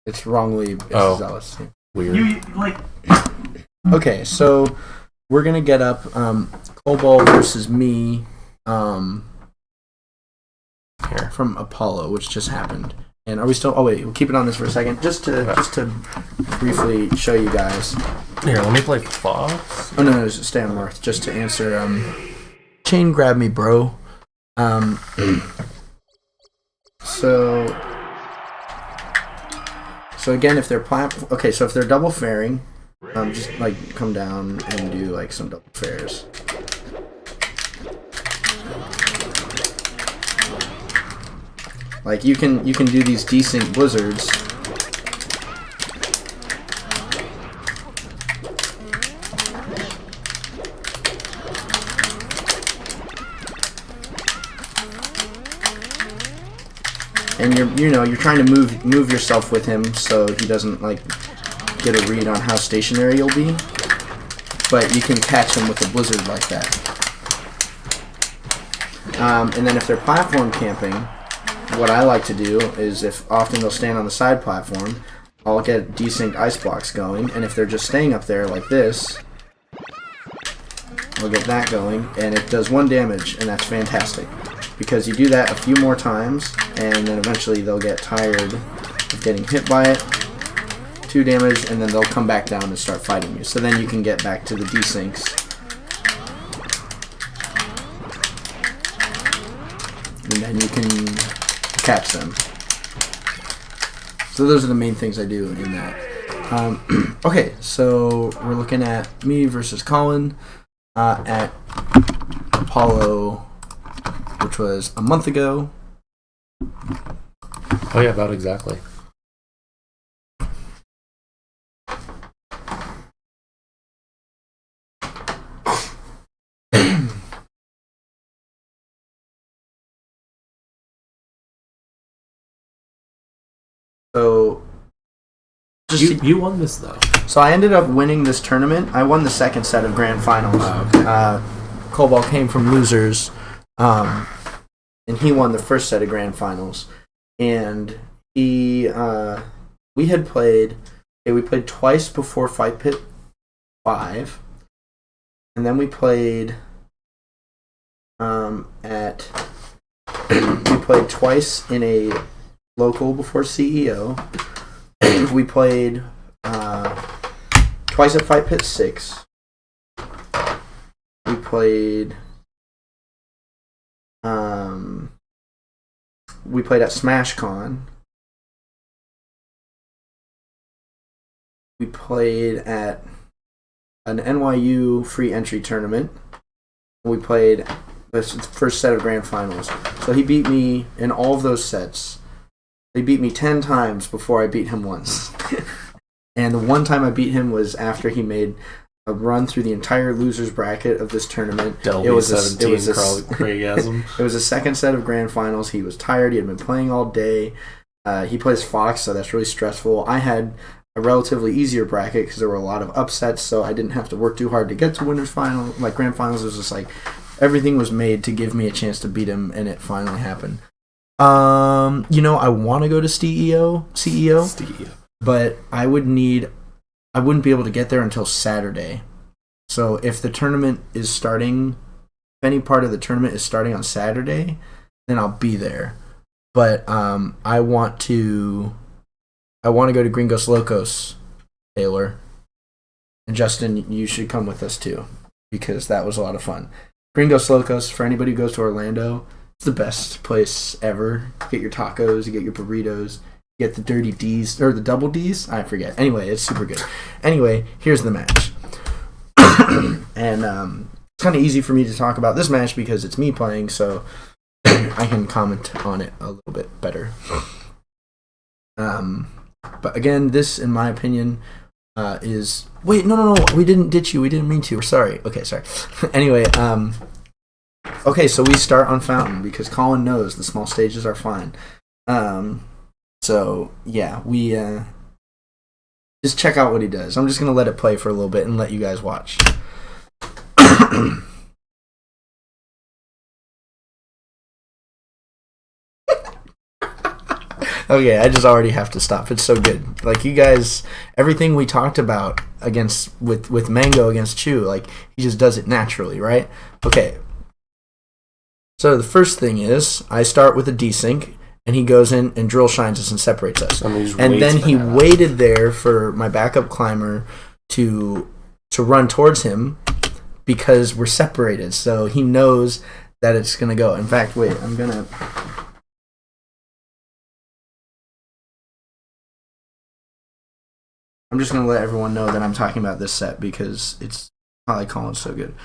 it's wrongly zealous. Weird. You like Okay, so we're gonna get up Cobalt versus me Here. from Apollo, which just happened. And are we still? Oh wait, we'll keep it on this for a second, just to briefly show you guys. Here, let me play Fox. Oh no, just stay on Marth, just to answer. Chain grab me, bro. So again, if they're so if they're double fairing, just like come down and do like some double fairs. Like you can do these desync blizzards. And you're trying to move yourself with him so he doesn't like get a read on how stationary you'll be. But you can catch him with a blizzard like that. And then if they're platform camping, what I like to do is if often they'll stand on the side platform, I'll get desynced ice blocks going, and if they're just staying up there like this, I'll get that going, and it does 1 damage, and that's fantastic. Because you do that a few more times, and then eventually they'll get tired of getting hit by it. 2 damage, and then they'll come back down and start fighting you. So then you can get back to the desyncs. And then you can catch them. So those are the main things I do in that. Okay, so we're looking at me versus Colin at Apollo, which was a month ago. Oh yeah, about exactly. So You won this though. So I ended up winning this tournament. I won the second set of grand finals. Cobalt came from losers, and he won the first set of grand finals. And we had played. We played twice before Fight Pit 5, and then we played we played twice in a local before CEO. We played twice at Fight Pit 6. We played We played at SmashCon. We played at an NYU free entry tournament. We played the first set of grand finals. So he beat me in all of those sets. He beat me 10 times before I beat him once. And the one time I beat him was after he made a run through the entire losers bracket of this tournament. Delby 17 Craigasm. It was a second set of grand finals. He was tired. He had been playing all day. He plays Fox, so that's really stressful. I had a relatively easier bracket because there were a lot of upsets, so I didn't have to work too hard to get to winners final. Like grand finals, it was just like everything was made to give me a chance to beat him, and it finally happened. I want to go to CEO, but I wouldn't be able to get there until Saturday. So if the tournament is starting, if any part of the tournament is starting on Saturday, then I'll be there. But I want to go to Gringos Locos, Taylor. And Justin, you should come with us too, because that was a lot of fun. Gringos Locos, for anybody who goes to Orlando, it's the best place ever. You get your tacos, you get your burritos, you get the dirty D's, or the double D's, I forget. Anyway, it's super good. Anyway, here's the match. And it's kind of easy for me to talk about this match because it's me playing, so I can comment on it a little bit better. But again, this, in my opinion, is... Wait, no, we didn't ditch you. We didn't mean to. We're sorry. Okay, sorry. Anyway, okay, so we start on Fountain because Colin knows the small stages are fine. So, yeah, we just check out what he does. I'm just going to let it play for a little bit and let you guys watch. Okay, I just already have to stop. It's so good. Like, you guys, everything we talked about with Mango against Chu, like, he just does it naturally, right? Okay. So the first thing is, I start with a desync, and he goes in and drill shines us and separates us. And then he waited there for my backup climber to run towards him because we're separated. So he knows that it's going to go. In fact, wait, I'm just going to let everyone know that I'm talking about this set because it's probably Colin's so good.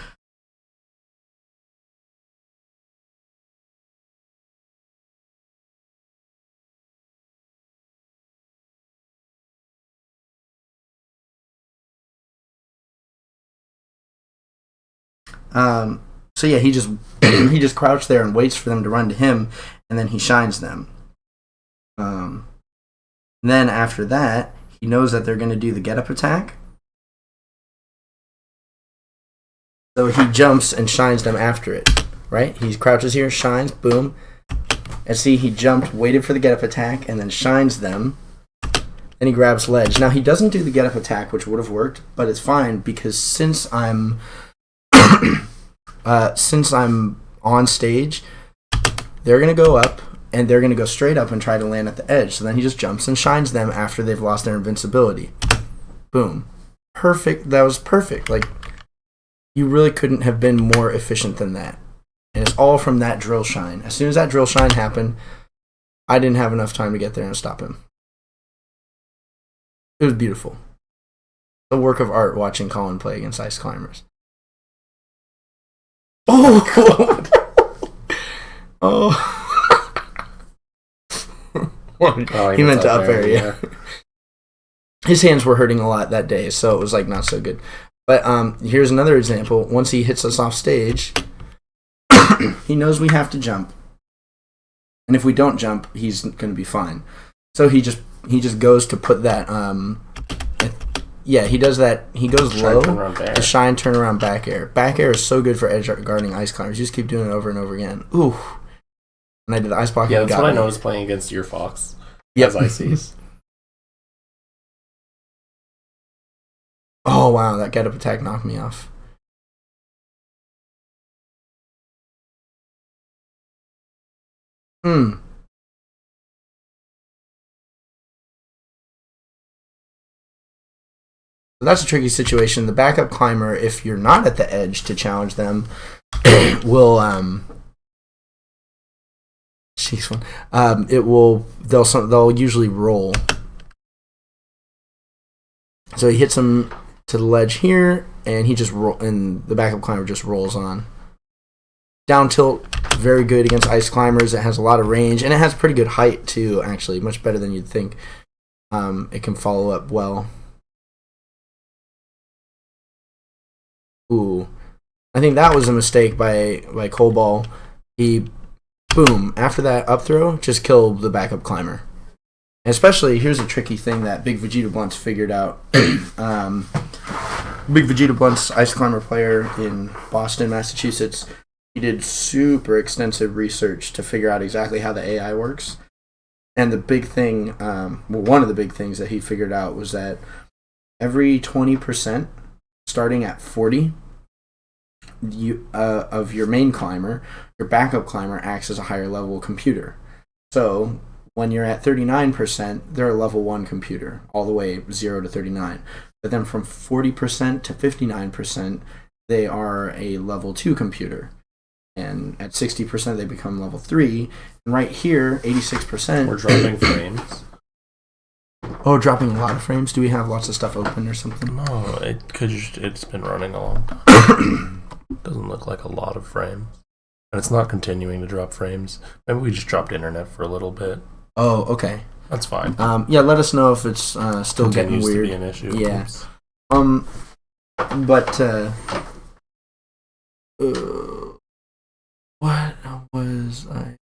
So yeah, he just crouched there and waits for them to run to him, and then he shines them. Then after that, he knows that they're going to do the get-up attack. So he jumps and shines them after it, right? He crouches here, shines, boom. And see, he jumped, waited for the get-up attack, and then shines them. Then he grabs ledge. Now, he doesn't do the get-up attack, which would have worked, but it's fine because since I'm on stage, they're going to go up, and they're going to go straight up and try to land at the edge. So then he just jumps and shines them after they've lost their invincibility. Boom. Perfect. That was perfect. Like, you really couldn't have been more efficient than that. And it's all from that drill shine. As soon as that drill shine happened, I didn't have enough time to get there and stop him. It was beautiful. A work of art watching Colin play against ice climbers. Oh! Oh! He meant to up air, yeah. His hands were hurting a lot that day, so it was like not so good. But here's another example. Once he hits us off stage, he knows we have to jump, and if we don't jump, he's going to be fine. So he just goes to put that. Yeah, he does that. He goes low to shine, turn around, back air. Back air is so good for edge guarding ice climbers. You just keep doing it over and over again. Ooh. And I did the ice pocket. Yeah, that's what I noticed playing against your Fox. Yep. As ices. Oh, wow. That get-up attack knocked me off. So that's a tricky situation. The backup climber, if you're not at the edge to challenge them, will cheeks one. They'll usually roll. So he hits him to the ledge here, and and the backup climber just rolls on. Down tilt, very good against ice climbers. It has a lot of range, and it has pretty good height too. Actually, much better than you'd think. It can follow up well. Ooh, I think that was a mistake by Cobalt. He, boom, after that up throw, just killed the backup climber. And especially, here's a tricky thing that Big Vegeta Blunts figured out. Big Vegeta Blunts, ice climber player in Boston, Massachusetts. He did super extensive research to figure out exactly how the AI works. And the big thing, one of the big things that he figured out was that every 20%, starting at 40, of your main climber, your backup climber acts as a higher level computer. So when you're at 39%, they're a level 1 computer, all the way 0 to 39. But then from 40% to 59%, they are a level 2 computer. And at 60%, they become level 3. And right here, 86%. We're dropping frames. Oh, dropping a lot of frames? Do we have lots of stuff open or something? No, it's been running a long time. Doesn't look like a lot of frames. And it's not continuing to drop frames. Maybe we just dropped internet for a little bit. Oh, okay. That's fine. Yeah, let us know if it's still getting Continues weird. to be an issue. Yeah. Oops. But what was I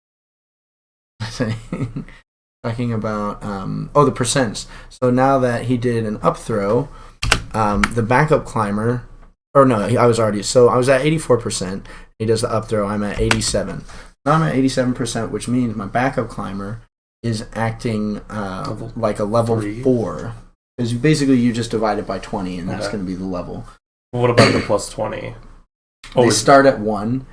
saying? Talking about the percents. So now that he did an up throw, the backup climber, or no, I was at 84%. He does the up throw. I'm at 87. Now I'm at 87%, which means my backup climber is acting like a level 4. Because basically you just divide it by 20, and that's going to be the level. Well, what about the plus 20? They start at 1,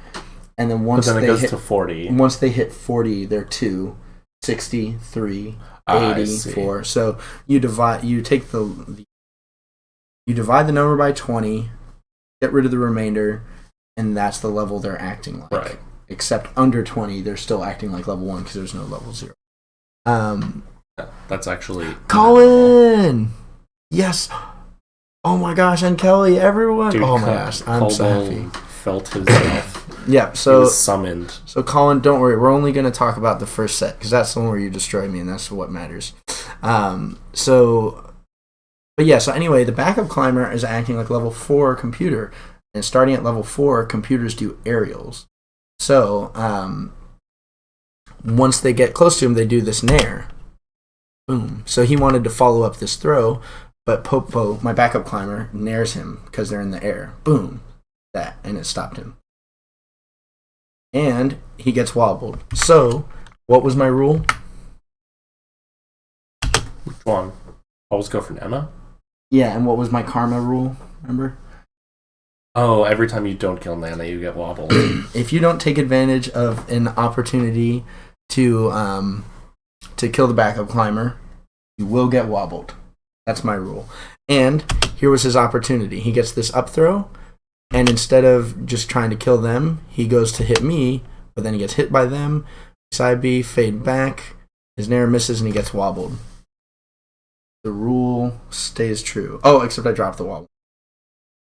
and then once but then they it goes hit to 40. Once they hit 40, they're 2, 60, 3, 80, 4. So you divide the number by 20, get rid of the remainder, and that's the level they're acting like. Right. Except under 20, they're still acting like level 1 because there's no level 0. That's actually Colin! Yes! Oh my gosh, and Kelly, everyone! Dude, oh my gosh, I'm so happy. Felt himself. Yeah, He so was summoned. So Colin, don't worry, we're only going to talk about the first set because that's the one where you destroy me, and that's what matters. So anyway, the backup climber is acting like level 4 computer, and starting at level 4, computers do aerials. So once they get close to him, they do this nair. Boom. So he wanted to follow up this throw, but Popo, my backup climber, nairs him because they're in the air. Boom. That, and it stopped him. And he gets wobbled. So, what was my rule? Which one? Always go for Nana? Yeah, and what was my karma rule? Remember? Oh, every time you don't kill Nana, you get wobbled. If you don't take advantage of an opportunity to kill the backup climber, you will get wobbled. That's my rule. And here was his opportunity. He gets this up throw, and instead of just trying to kill them, he goes to hit me, but then he gets hit by them. Side B, fade back. His nair misses, and he gets wobbled. The rule stays true. Oh, except I dropped the wobble.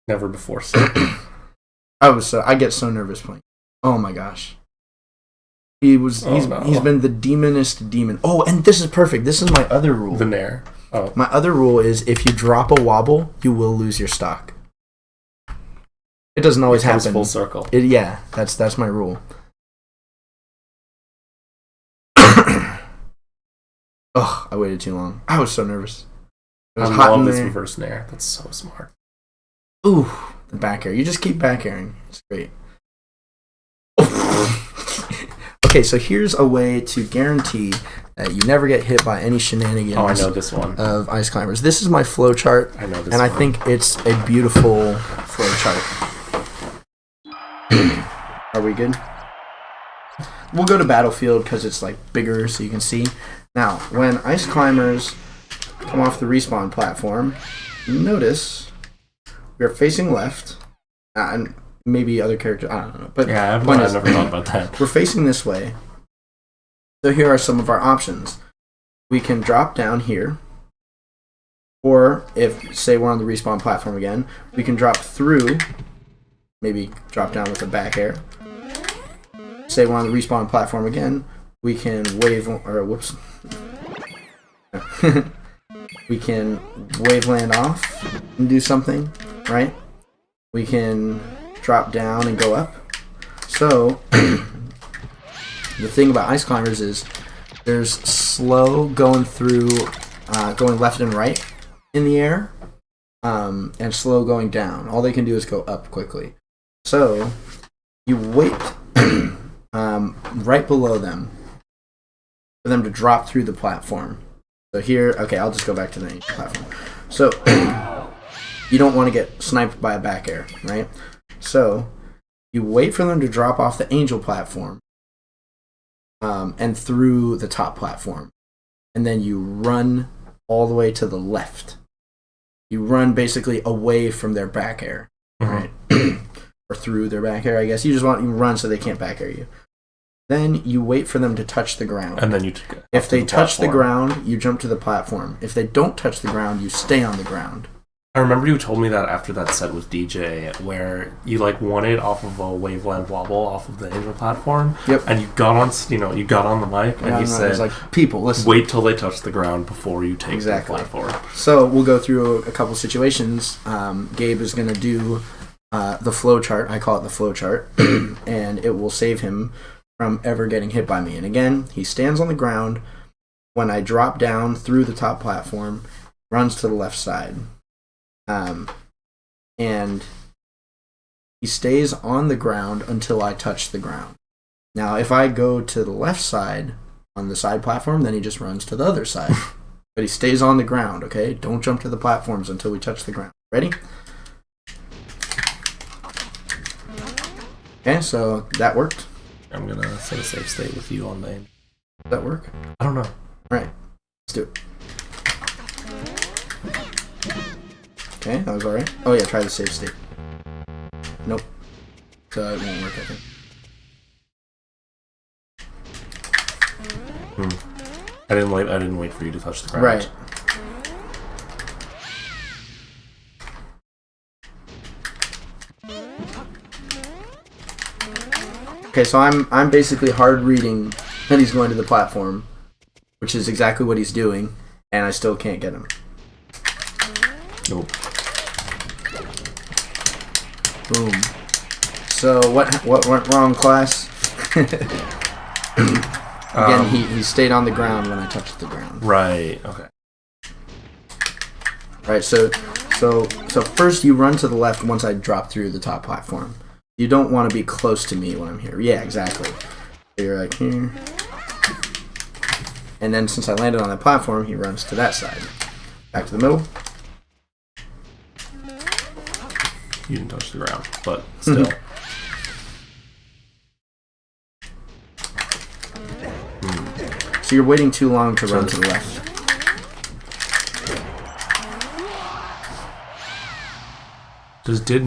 Never before seen. I get so nervous playing. Oh my gosh. He's been the demonest demon. Oh, and this is perfect. This is my other rule. The nair. Oh. My other rule is if you drop a wobble, you will lose your stock. It doesn't always happen. Full circle. That's my rule. I waited too long. I was so nervous. It was hot in this there. reverse nair. That's so smart. Ooh, the back air. You just keep back airing. It's great. Okay, so here's a way to guarantee that you never get hit by any shenanigans. Oh, I know this one. Of ice climbers. This is my flow chart. I know this and one. I think it's a beautiful flow chart. Are we good? We'll go to Battlefield because it's like bigger so you can see. Now, when ice climbers come off the respawn platform, notice we're facing left, and maybe other characters, I don't know. But yeah, I've point is, never thought about that. we're facing this way, So here are some of our options. We can drop down here, or if, say, we're on the respawn platform again, we can drop through, maybe drop down with a back air. Say we're on the respawn platform again, we can we can wave land off and do something, right? We can drop down and go up. So, the thing about ice climbers is there's slow going through, going left and right in the air, and slow going down. All they can do is go up quickly. So, you wait right below them for them to drop through the platform. So here, okay, I'll just go back to the platform. So, you don't want to get sniped by a back air, right? So, you wait for them to drop off the angel platform, and through the top platform. And then you run all the way to the left. You run basically away from their back air, right? Or through their back air, I guess. You run so they can't back air you. Then you wait for them to touch the ground. And then you if they touch the ground, you jump to the platform. If they don't touch the ground, you stay on the ground. I remember you told me that after that set with DJ, where you like won it off of a waveland wobble off of the angel platform. Yep. And you got on, you got on the mic and you said, like, people, listen. Wait till they touch the ground before you take exactly. the platform. So we'll go through a couple situations. Gabe is going to do the flow chart. I call it the flow chart, and it will save him from ever getting hit by me. And again, he stands on the ground. When I drop down through the top platform, runs to the left side. And he stays on the ground until I touch the ground. Now, if I go to the left side on the side platform, then he just runs to the other side. But he stays on the ground, okay? Don't jump to the platforms until we touch the ground. Ready? Okay, so that worked. I'm going to set a safe state with you on the angel. Does that work? I don't know. All right, let's do it. Okay, that was alright. Oh yeah, try the save state. Nope. So it won't work, I think. I didn't wait for you to touch the ground. Right. Okay, so I'm basically hard reading that he's going to the platform, which is exactly what he's doing, and I still can't get him. Nope. Boom. So what went wrong, class? Again, he stayed on the ground when I touched the ground. Right. Okay. Right. So first you run to the left once I drop through the top platform. You don't want to be close to me when I'm here. Yeah, exactly. So you're like here. And then since I landed on that platform, he runs to that side. Back to the middle. You didn't touch the ground, but still. So you're waiting too long to run to the left. Does Diz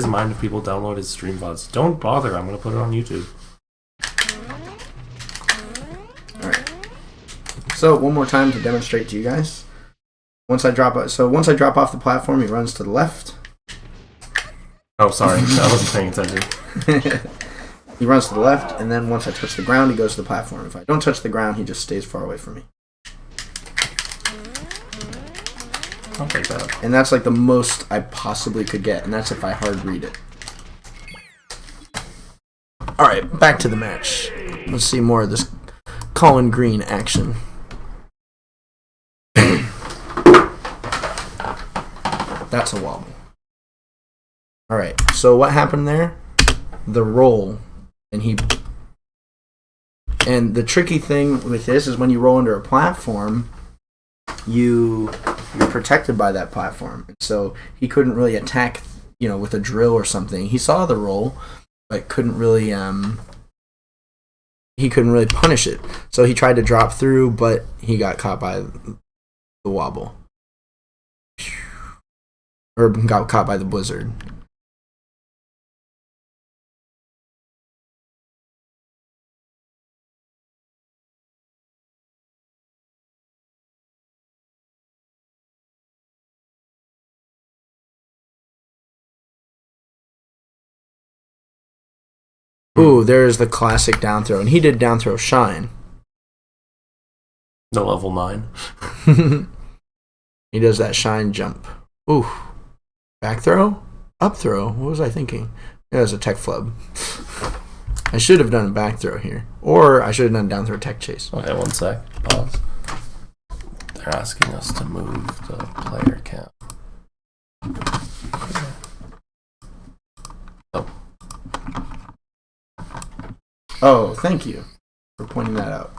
mind if people download his stream VODs? Don't bother. I'm going to put it on YouTube. Alright. So one more time to demonstrate to you guys. Once I drop off the platform, he runs to the left. Oh, sorry. I wasn't paying attention. He runs to the left, and then once I touch the ground, he goes to the platform. If I don't touch the ground, he just stays far away from me. I'll take that. And that's like the most I possibly could get, and that's if I hard read it. Alright, back to the match. Let's see more of this Colin Green action. That's a wobble. Alright, so what happened there? The roll. And the tricky thing with this is when you roll under a platform, you're protected by that platform. So he couldn't really attack, with a drill or something. He saw the roll, but couldn't really punish it. So he tried to drop through, but he got caught by the wobble. Or got caught by the blizzard. Ooh, there's the classic down throw, and he did down throw shine. No level 9. He does that shine jump. Ooh, back throw, up throw. What was I thinking? Yeah, it was a tech flub. I should have done a back throw here, or I should have done down throw tech chase. Okay, one sec. Pause. They're asking us to move the player count. Oh, thank you for pointing that out.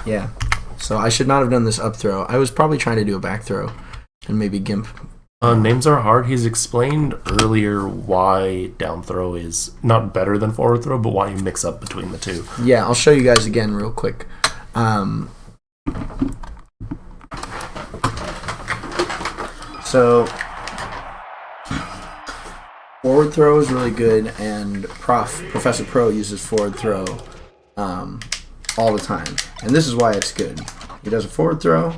Yeah. So I should not have done this up throw. I was probably trying to do a back throw and maybe gimp. Names are hard. He's explained earlier why down throw is not better than forward throw, but why you mix up between the two. Yeah, I'll show you guys again real quick. So forward throw is really good, and Professor Pro uses forward throw all the time. And this is why it's good. He does a forward throw,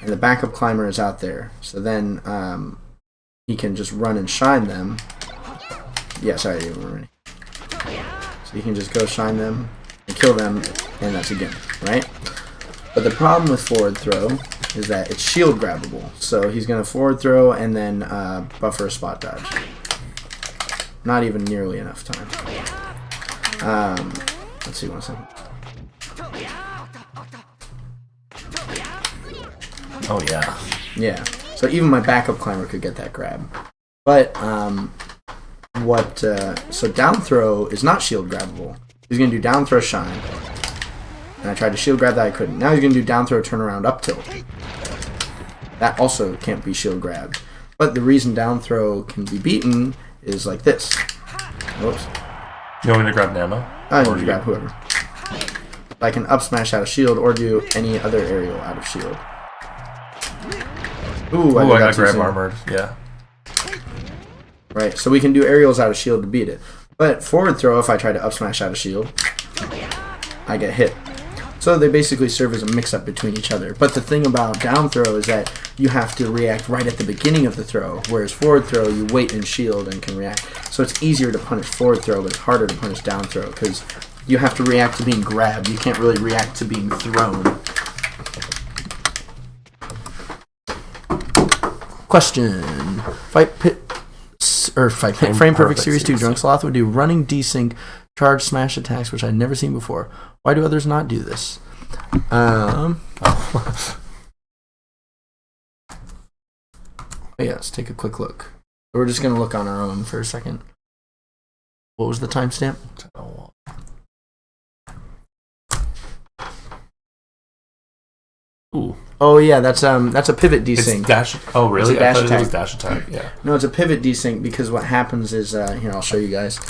and the backup climber is out there. So then he can just run and shine them. Yeah, sorry, you were ready. So you can just go shine them and kill them, and that's a gimp, right? But the problem with forward throw is that it's shield grabbable. So he's going to forward throw and then buffer a spot dodge. Not even nearly enough time. Let's see, 1 second. Oh, yeah. Yeah. So even my backup climber could get that grab. But so down throw is not shield grabbable. He's going to do down throw shine. And I tried to shield grab that, I couldn't. Now he's going to do down throw turnaround up tilt. That also can't be shield grabbed. But the reason down throw can be beaten is like this. Whoops. You want me to grab Nano? I need to grab whoever. I can up smash out of shield or do any other aerial out of shield. Ooh, I got grab soon. armored. Yeah. Right, so we can do aerials out of shield to beat it. But forward throw, if I try to up smash out of shield, I get hit. So they basically serve as a mix-up between each other. But the thing about down throw is that you have to react right at the beginning of the throw, whereas forward throw, you wait in shield and can react. So it's easier to punish forward throw, but it's harder to punish down throw, because you have to react to being grabbed. You can't really react to being thrown. Question. Frame Perfect Series 2. Drunk Sloth would do running desync charge smash attacks, which I'd never seen before. Why do others not do this? Yeah, let's take a quick look. We're just going to look on our own for a second. What was the timestamp? Ooh. Oh yeah, that's a pivot desync. It's dash. Oh really? It's a dash I thought attack. it was dash attack. Yeah. No, it's a pivot desync because what happens is here, I'll show you guys.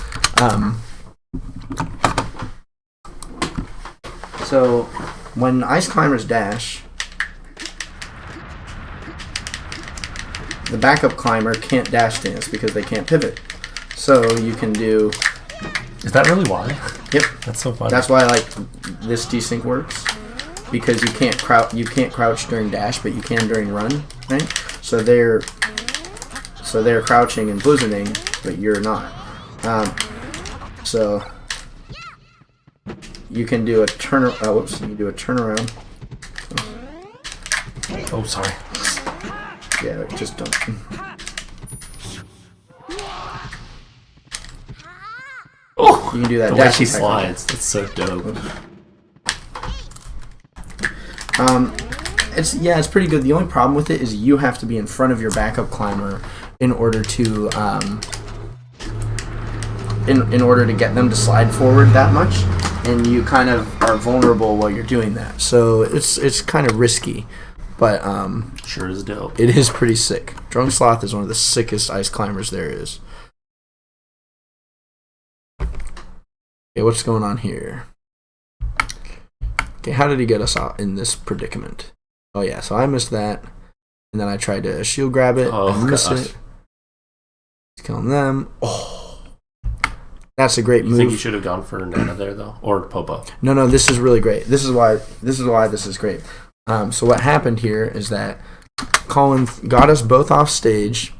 So when ice climbers dash, the backup climber can't dash dance because they can't pivot. So you can do. Is that really why? Yep. That's so funny. That's why like this desync works. Because you can't crouch during dash, but you can during run, right? So they're crouching and blizzarding, but you're not. So you can do a whoops! You can do a turnaround. Oh, sorry. Yeah, just don't. Oh, You can do that. the way dash she attack. slides. That's so dope. It's pretty good. The only problem with it is you have to be in front of your backup climber in order to in order to get them to slide forward that much, and you kind of are vulnerable while you're doing that. So it's kind of risky, but Sure is dope. it is pretty sick. Drunk Sloth is one of the sickest ice climbers there is. Okay, what's going on here? Okay, how did he get us out in this predicament? Oh yeah, so I missed that, and then I tried to shield grab it. Oh, I missed gosh. it. He's killing them. Oh, that's a great You move. think you should have gone for Nana there though, or Popo? No, this is really great. This is why this is great. So what happened here is that Colin got us both off stage,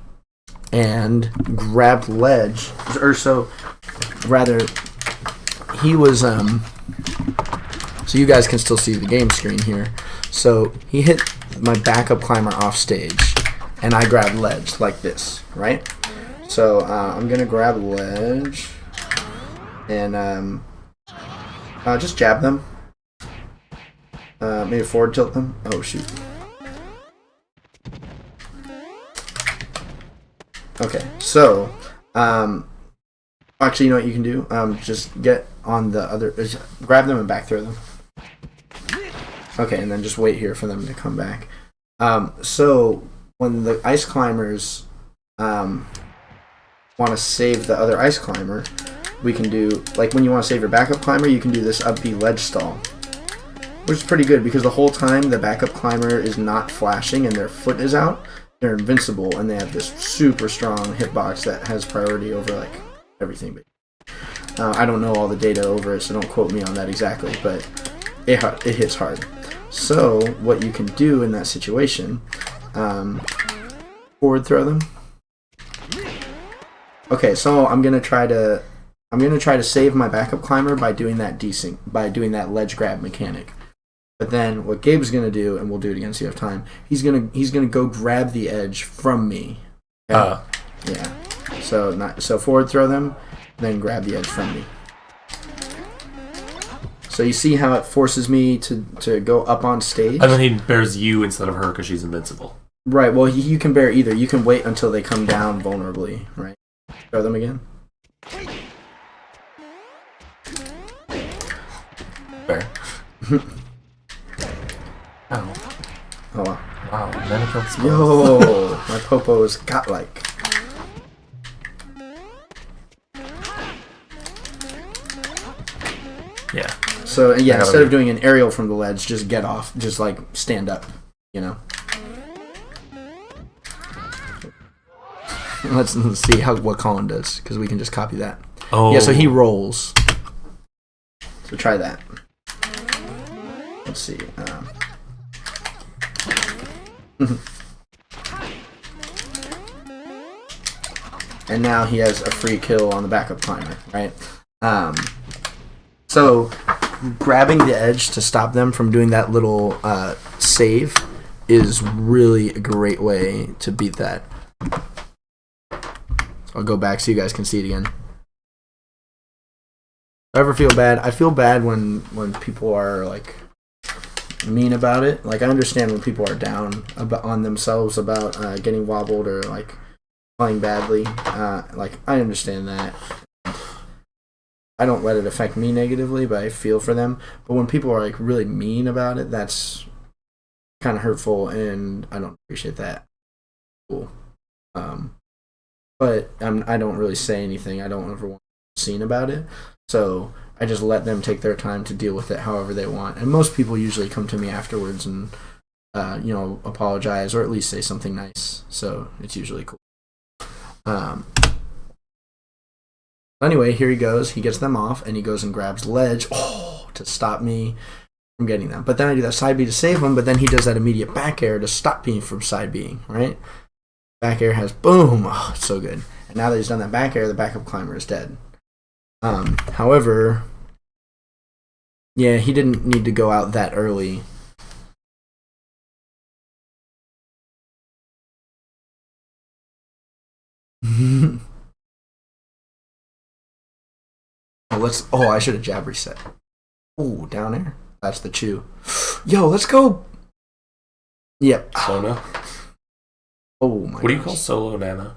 and grabbed ledge, or so rather he was so you guys can still see the game screen here. So he hit my backup climber off stage, and I grabbed ledge like this, right? So I'm gonna grab ledge and just jab them. Maybe forward tilt them. Oh shoot. Okay, so actually, you know what you can do? Just get on the other, grab them and back throw them. Okay, and then just wait here for them to come back. So when the ice climbers want to save the other ice climber, we can do, like when you want to save your backup climber, you can do this up B ledge stall, which is pretty good because the whole time the backup climber is not flashing and their foot is out, they're invincible and they have this super strong hitbox that has priority over like everything. I don't know all the data over it, so don't quote me on that exactly, but it hits hard. So what you can do in that situation, forward throw them. Okay, so I'm gonna try to save my backup climber by doing that desync, by doing that ledge grab mechanic. But then what Gabe's gonna do, and we'll do it again so you have time, he's gonna go grab the edge from me. Okay? Yeah. So forward throw them, then grab the edge from me. So you see how it forces me to go up on stage? And then he bears you instead of her because she's invincible. Right, well, you can bear either. You can wait until they come down vulnerably, right? Throw them again. Fair. Ow. Oh, wow. Wow, then it killed Yo, my popo is cat-like. Yeah. So, yeah, instead of doing an aerial from the ledge, just get off. Just, like, stand up, you know? Let's see what Colin does, because we can just copy that. Oh. Yeah, so he rolls. So try that. Let's see. And now he has a free kill on the backup climber, right? So grabbing the edge to stop them from doing that little save is really a great way to beat that. So I'll go back so you guys can see it again. I ever feel bad? I feel bad when people are like mean about it. Like I understand when people are down on themselves about getting wobbled or like playing badly. Like I understand that. I don't let it affect me negatively, but I feel for them. But when people are like really mean about it, that's kind of hurtful, and I don't appreciate that. Cool. But I don't really say anything. I don't ever want to be seen about it. So I just let them take their time to deal with it however they want. And most people usually come to me afterwards and apologize or at least say something nice. So it's usually cool. Anyway, here he goes. He gets them off, and he goes and grabs ledge to stop me from getting them. But then I do that side B to save him, but then he does that immediate back air to stop me from side Bing, right? Back air has boom. Oh, it's so good. And now that he's done that back air, the backup climber is dead. However, yeah, he didn't need to go out that early. I should have jab reset. Oh, down air. That's the chew. Yo, let's go. Yep. Sona. Oh my. What do you call solo Nana?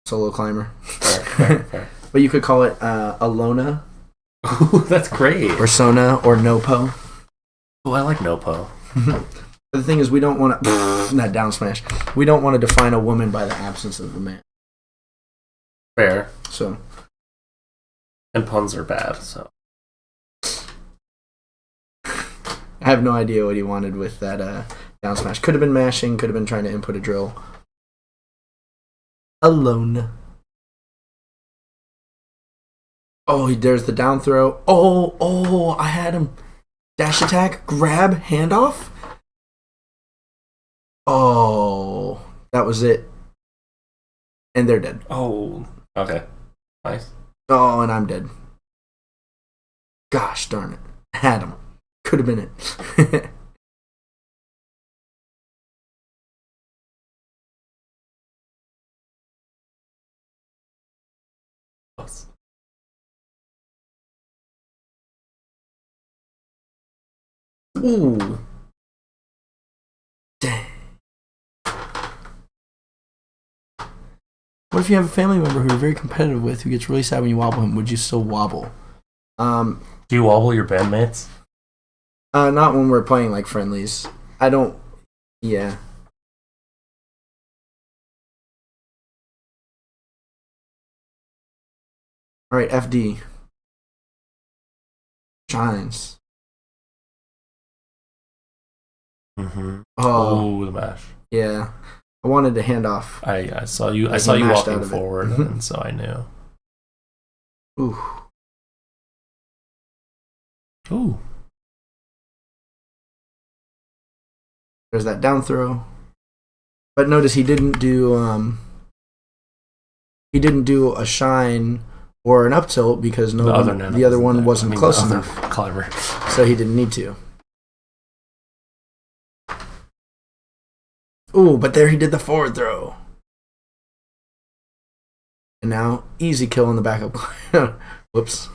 Solo climber. Fair. But you could call it Alona. Ooh, that's great. Or Sona or Nopo. Oh, I like Nopo. But the thing is, we don't want to that down smash. We don't want to define a woman by the absence of a man. Fair. So. And puns are bad, so. I have no idea what he wanted with that down smash. Could have been mashing, could have been trying to input a drill. Alone. Oh, there's the down throw. Oh, I had him. Dash attack, grab, handoff. Oh, that was it. And they're dead. Oh, okay. Nice. Oh, and I'm dead. Gosh darn it. Had him. Could have been it. Ooh. Dang. What if you have a family member who you're very competitive with who gets really sad when you wobble him? Would you still wobble? Do you wobble your bandmates? Not when we're playing like friendlies. I don't. Yeah. All right, FD. Shines. Mm-hmm. Oh, the mash. yeah. I wanted to hand off. I saw you. I Like saw he you mashed walking out of it. forward, Mhm. and so I knew. Ooh. Ooh. There's that down throw. But notice he didn't do a shine or an up tilt because the other one wasn't close enough. Clever. So he didn't need to. Ooh, but there he did the forward throw. And now easy kill in the backup. Whoops.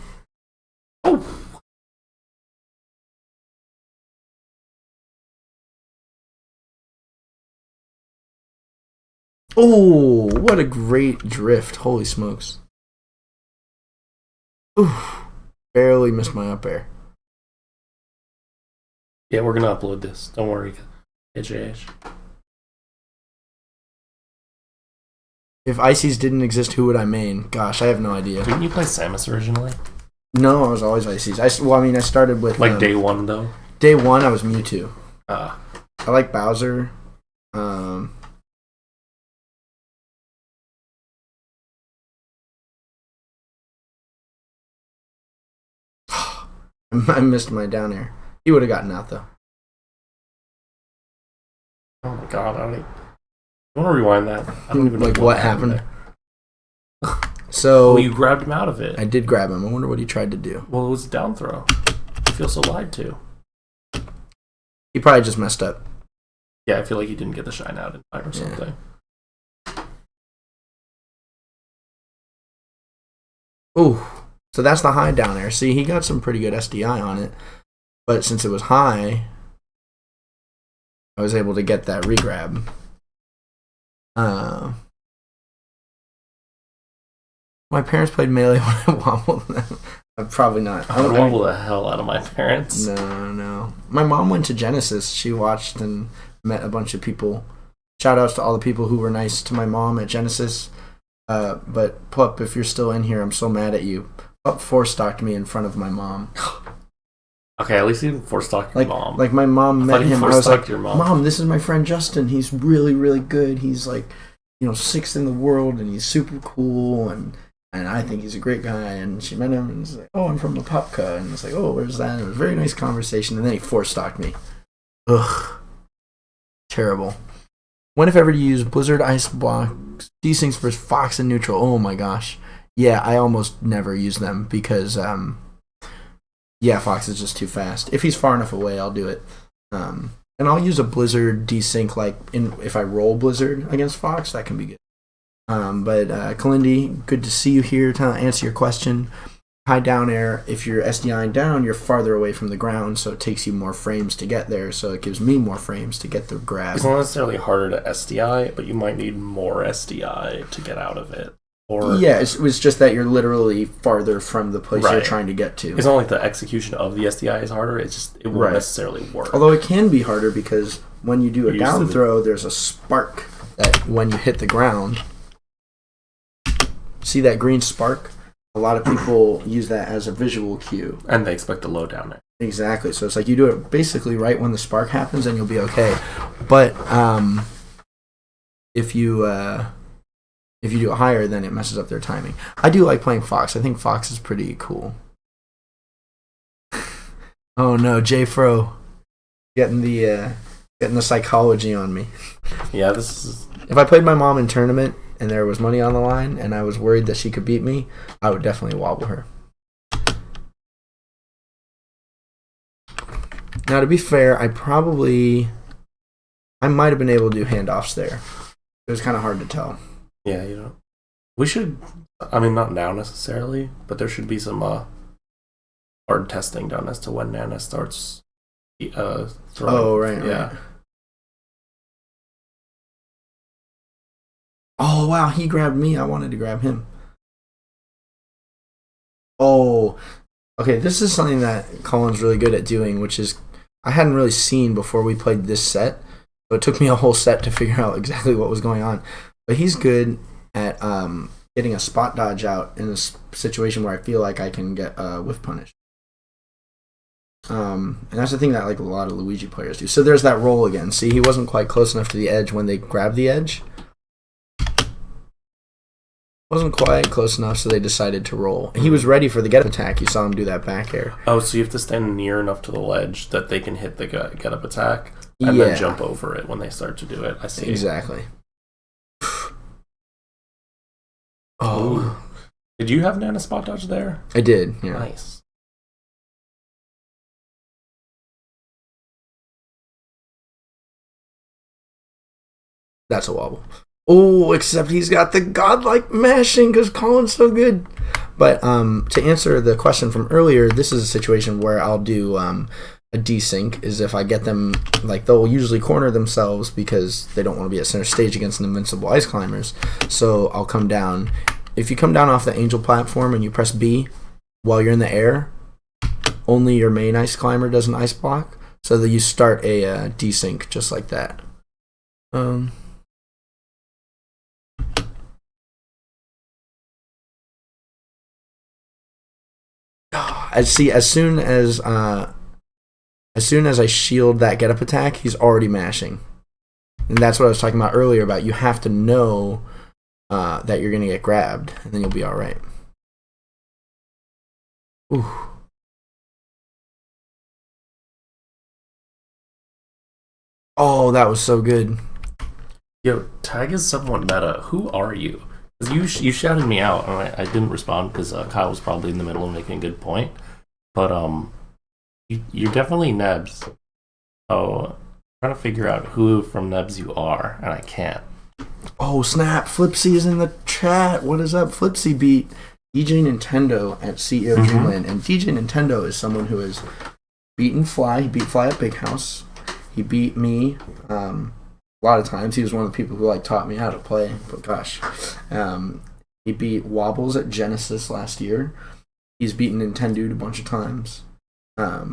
Oh, what a great drift. Holy smokes. Ooh, barely missed my up air. Yeah, we're gonna upload this. Don't worry, HAH. If Ices didn't exist, who would I main? Gosh, I have no idea. Didn't you play Samus originally? No, I was always Ices. I started with... Like day one, though? Day one, I was Mewtwo. Ah. I like Bowser. I missed my down air. He would have gotten out, though. Oh my god, I want to rewind that. I don't even know Like, what happened? there. So... Oh, you grabbed him out of it. I did grab him. I wonder what he tried to do. Well, it was a down throw. I feel so lied to. He probably just messed up. Yeah, I feel like he didn't get the shine out in time or something. Ooh. So that's the high down air. See, he got some pretty good SDI on it. But since it was high, I was able to get that regrab. My parents played Melee when I wobbled them. Probably not. I would wobble the hell out of my parents. No. My mom went to Genesis. She watched and met a bunch of people. Shout outs to all the people who were nice to my mom at Genesis. But Pup, if you're still in here, I'm so mad at you. Pup four-stocked me in front of my mom. Okay, at least you didn't four-stock your mom. Like my mom met him. I was like, your Mom, this is my friend Justin. He's really, really good. He's like, sixth in the world, and he's super cool, and I think he's a great guy. And she met him, and was like, oh, I'm from Apopka. And it's like, oh, where's that? And it was a very nice conversation, and then he four-stocked me. Ugh. Terrible. When, if ever, to use Blizzard Ice Block, desyncs versus Fox and Neutral? Oh my gosh. Yeah, I almost never use them because, Fox is just too fast. If he's far enough away, I'll do it. And I'll use a Blizzard desync, if I roll Blizzard against Fox, that can be good. But Kalindi, good to see you here to answer your question. High down air, if you're SDIing down, you're farther away from the ground, so it takes you more frames to get there, so it gives me more frames to get the grab. It's not necessarily harder to SDI, but you might need more SDI to get out of it. Or yeah, it was just that you're literally farther from the place you're trying to get to. It's not like the execution of the SDI is harder, it won't necessarily work. Although it can be harder because when you do a down throw, there's a spark that when you hit the ground. See that green spark? A lot of people use that as a visual cue. And they expect to load down there. Exactly. So it's like you do it basically right when the spark happens and you'll be okay. But if you do it higher, then it messes up their timing. I do like playing Fox. I think Fox is pretty cool. Oh no, J Fro getting the psychology on me. Yeah, this is If I played my mom in tournament and there was money on the line and I was worried that she could beat me, I would definitely wobble her. Now, to be fair, I might have been able to do handoffs there. It was kind of hard to tell. Yeah, we should. I mean, not now necessarily, but there should be some hard testing done as to when Nana starts throwing. Oh, right, yeah. right. Oh, wow, he grabbed me. I wanted to grab him. Oh, okay, this is something that Colin's really good at doing, which is I hadn't really seen before we played this set. So it took me a whole set to figure out exactly what was going on. But he's good at getting a spot dodge out in a situation where I feel like I can get whiff punish. And that's the thing that like a lot of Luigi players do. So there's that roll again. See, he wasn't quite close enough to the edge when they grabbed the edge. Wasn't quite close enough, so they decided to roll. He was ready for the get up attack. You saw him do that back air. Oh, so you have to stand near enough to the ledge that they can hit the get up attack and then jump over it when they start to do it. I see. Exactly. Oh. Did you have Nana spot dodge there? I did, yeah. Nice. That's a wobble. Oh, except he's got the godlike mashing because Colin's so good. But to answer the question from earlier, this is a situation where I'll do a desync, is if I get them, like they'll usually corner themselves because they don't want to be at center stage against an invincible ice climbers. So I'll come down. If you come down off the angel platform and you press B while you're in the air, only your main ice climber does an ice block. So that you start a desync just like that. As soon as I shield that get up attack, he's already mashing, and that's what I was talking about earlier. About you have to know that you're gonna get grabbed, and then you'll be all right. Ooh. Oh, that was so good. Yo, tag is somewhat meta. Who are you? Because you shouted me out, and I didn't respond because Kyle was probably in the middle of making a good point. But you're definitely Nebs. So I'm trying to figure out who from Nebs you are, and I can't. Oh snap! Flipsy is in the chat. What is up? Flipsy beat DJ Nintendo at CEO Dreamland, and DJ Nintendo is someone who has beaten Fly. He beat Fly at Big House. He beat me. A lot of times he was one of the people who like taught me how to play, but gosh, he beat Wobbles at Genesis last year. He's beaten Nintendo a bunch of times. I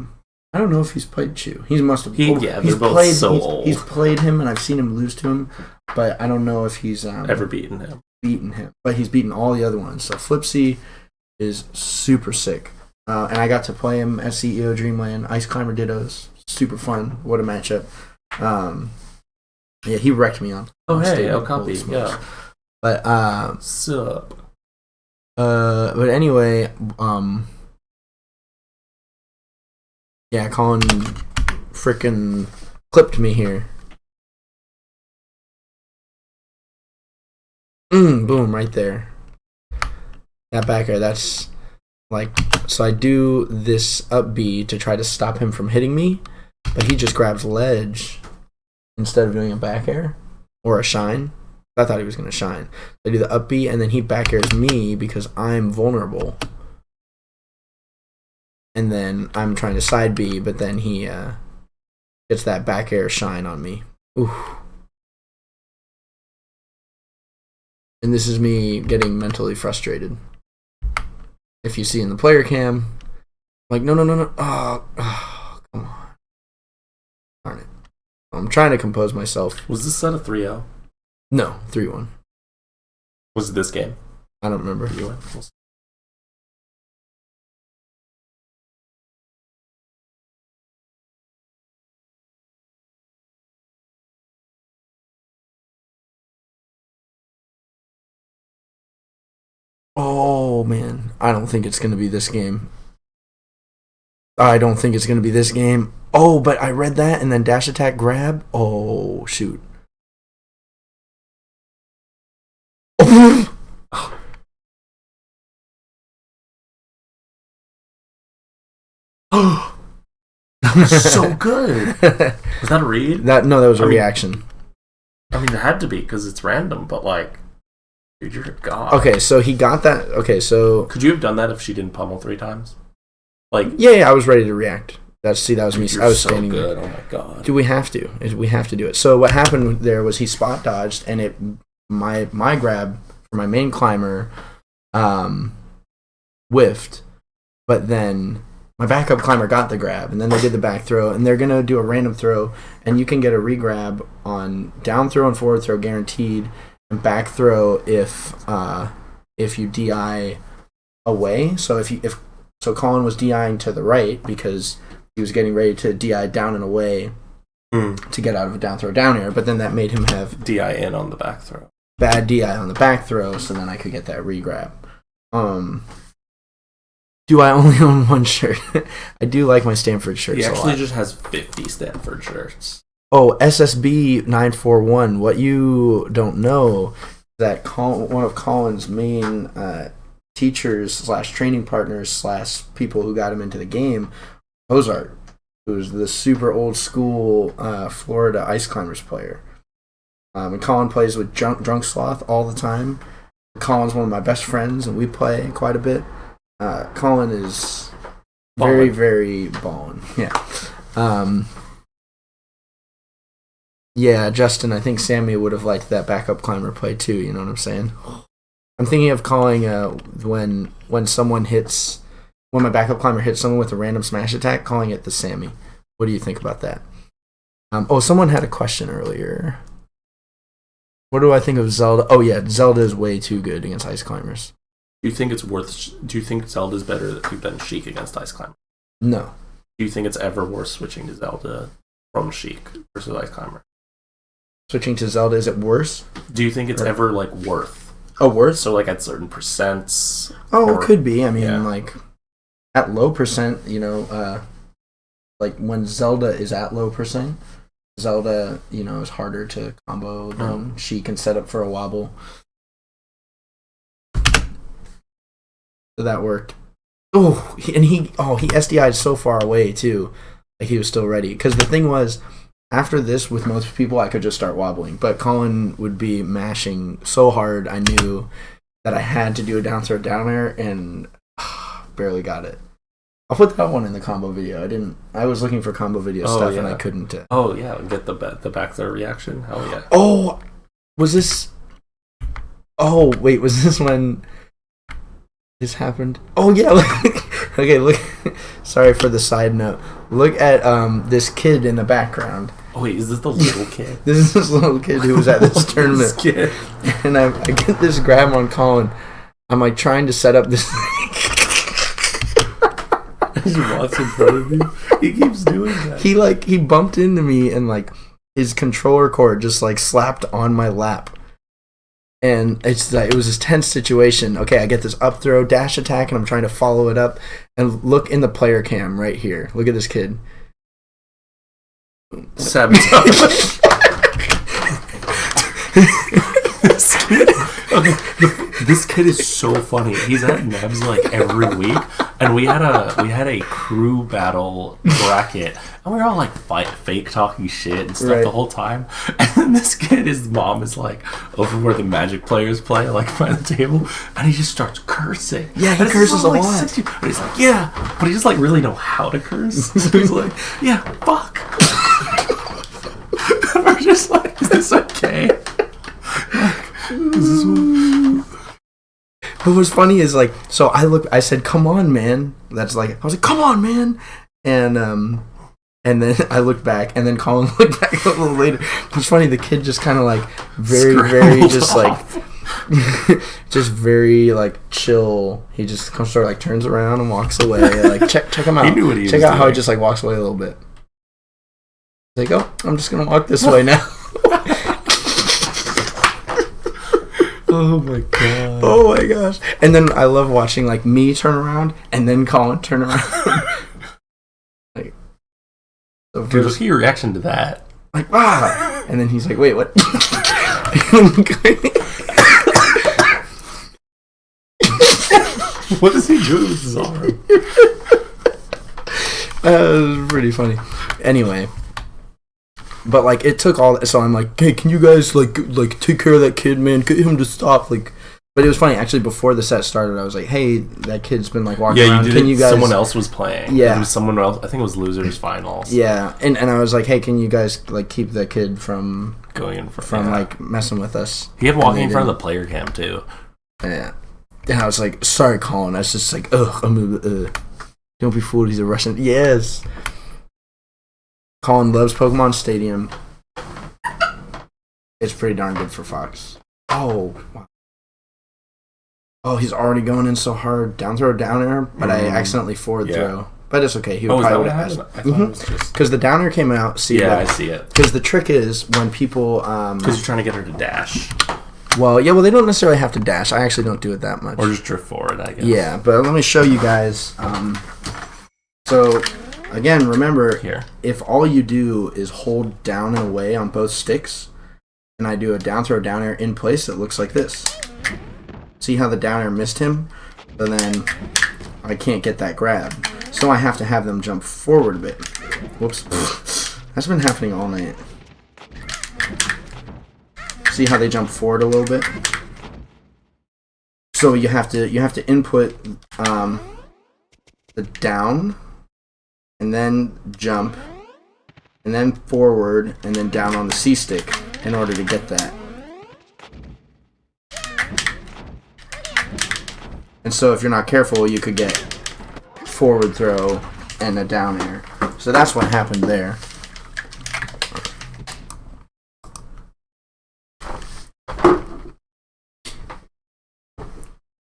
don't know if he's played Chew. He must have. They're both so old. He's played him, and I've seen him lose to him, but I don't know if he's ever beaten him. But he's beaten all the other ones. So Flipsy is super sick, and I got to play him at CEO Dreamland. Ice Climber Dittos, super fun. What a matchup. Yeah, he wrecked me on. Oh, hey, stage. El Copy, yeah. But, sup? But anyway, yeah, Colin frickin' clipped me here. Boom, right there. That back air, that's like, so I do this up B to try to stop him from hitting me, but he just grabs ledge instead of doing a back air or a shine. I thought he was going to shine. I do the up B, and then he back airs me because I'm vulnerable. And then I'm trying to side B, but then he gets that back air shine on me. Ooh. And this is me getting mentally frustrated. If you see in the player cam, like, no. Oh, come on. Darn it. I'm trying to compose myself. Was this set a 3-0? No, 3-1. Was it this game? I don't remember. You win. Oh, man. I don't think it's going to be this game. I don't think it's going to be this game. Oh, but I read that and then dash attack grab. Oh, shoot. So good. Was that a read? That was a I mean- reaction. I mean, it had to be because it's random, but like, dude, you're a god. Okay, so he got that. Okay, so Could you have done that if she didn't pummel 3 times? Like, yeah, I was ready to react. That was me. you're I was so standing good. there. Oh my god. Do we have to? We have to do it. So what happened there was he spot dodged, and my grab for my main climber whiffed, but then my backup climber got the grab, and then they did the back throw, and they're gonna do a random throw, and you can get a regrab on down throw and forward throw guaranteed, and back throw if you DI away. So if Colin was DIing to the right because he was getting ready to DI down and away to get out of a down throw down air, but then that made him have DI in on the back throw. bad DI on the back throw, so then I could get that regrab. Do I only own one shirt? I do like my Stanford shirts He a actually lot. just has 50 Stanford shirts. Oh, SSB 941. What you don't know is that one of Colin's main teachers / training partners / people who got him into the game, Ozark, who's the super old school Florida ice climbers player. And Colin plays with Drunk Sloth all the time. Colin's one of my best friends, and we play quite a bit. Colin is very, Ballin'. very ballin'. Yeah. Yeah, Justin, I think Sammy would have liked that backup climber play too, you know what I'm saying? I'm thinking of calling when my backup climber hits someone with a random smash attack, calling it the Sammy. What do you think about that? Someone had a question earlier. What do I think of Zelda? Oh yeah, Zelda is way too good against ice climbers. Do you think Zelda's better than Sheik against Ice Climber? No. Do you think it's ever worth switching to Zelda from Sheik versus Ice Climber? Switching to Zelda, is it worse? Do you think it's ever like worth? Oh, worse? So like at certain percents? Oh, or- it could be. I mean, yeah. like at low percent, like when Zelda is at low percent, Zelda, is harder to combo than she can set up for a wobble. So that worked. Oh, he SDI'd so far away too. Like he was still ready. Because the thing was, after this, with most people, I could just start wobbling. But Colin would be mashing so hard, I knew that I had to do a down throw down air, and barely got it. I'll put that one in the combo video. I was looking for combo video stuff, and I couldn't. Oh yeah, get the back throw reaction. Hell yeah. Oh, was this? Oh wait, was this when this happened? Oh yeah. Okay, look. Sorry for the side note. Look at this kid in the background. Oh wait, is this the little kid? This is this little kid who was at this tournament. This kid. And I get this grab on Colin. I'm like trying to set up this. He walks in front of you. He keeps doing that. He bumped into me, and like his controller cord just like slapped on my lap. And it was this tense situation. Okay, I get this up throw dash attack, and I'm trying to follow it up. And look in the player cam right here. Look at this kid. Sabotage. This kid is so funny. He's at Nebs like every week, and we had a crew battle bracket, and we were all like fake talking shit and stuff Right. the whole time. And then this kid, his mom is like over where the Magic players play, like by the table, and he just starts cursing. Yeah, he And it's curses a like lot. 60 and he's like, yeah, but he just like really know how to curse. So he's like, yeah, fuck. And we're just like, is this okay? Is this what? But what's funny is like, so I said, "Come on, man." I was like, "Come on, man," and then I looked back, and then Colin looked back a little later. It's funny, the kid just kind of like very Scrambled just off. like just very like chill. He just sort of like turns around and walks away. Like check him out. He knew what he check was out how he doing. just like walks away a little bit. Like, oh, I'm just gonna walk this way now. Oh my god. Oh my gosh. And then I love watching like me turn around and then Colin turn around. Like, so Dude, look first, at your reaction to that. like, and then he's like, wait, what? What does he do with his arm? It was pretty funny. Anyway, but like it took all. So I'm like, hey, can you guys like take care of that kid, man? Get him to stop. Like, but it was funny actually. Before the set started, I was like, hey, that kid's been like walking around. Can you guys? Someone else was playing. Yeah, it was someone else. I think it was Losers Finals. Yeah, and I was like, hey, can you guys like keep the kid from going in from like messing with us? He kept walking in front of the player cam too. Yeah, and I was like, sorry, Colin. I was just like, don't be fooled. He's a Russian. Yes. Colin loves Pokemon Stadium. It's pretty darn good for Fox. Oh, wow. Oh, he's already going in so hard. Down throw, down air, but I accidentally forward throw. But it's okay. He would probably would have asked. Because the down air came out. See, I see it. Because the trick is when people. Because you're trying to get her to dash. Well, yeah, they don't necessarily have to dash. I actually don't do it that much. Or just drift forward, I guess. Yeah, but let me show you guys. So, again, remember, here, if all you do is hold down and away on both sticks, and I do a down throw, down air in place, it looks like this. See how the down air missed him? So then I can't get that grab. So I have to have them jump forward a bit. Whoops. That's been happening all night. See how they jump forward a little bit? So you have to input the down, and then jump, and then forward, and then down on the C stick in order to get that. And so if you're not careful, you could get forward throw and a down air. So that's what happened there.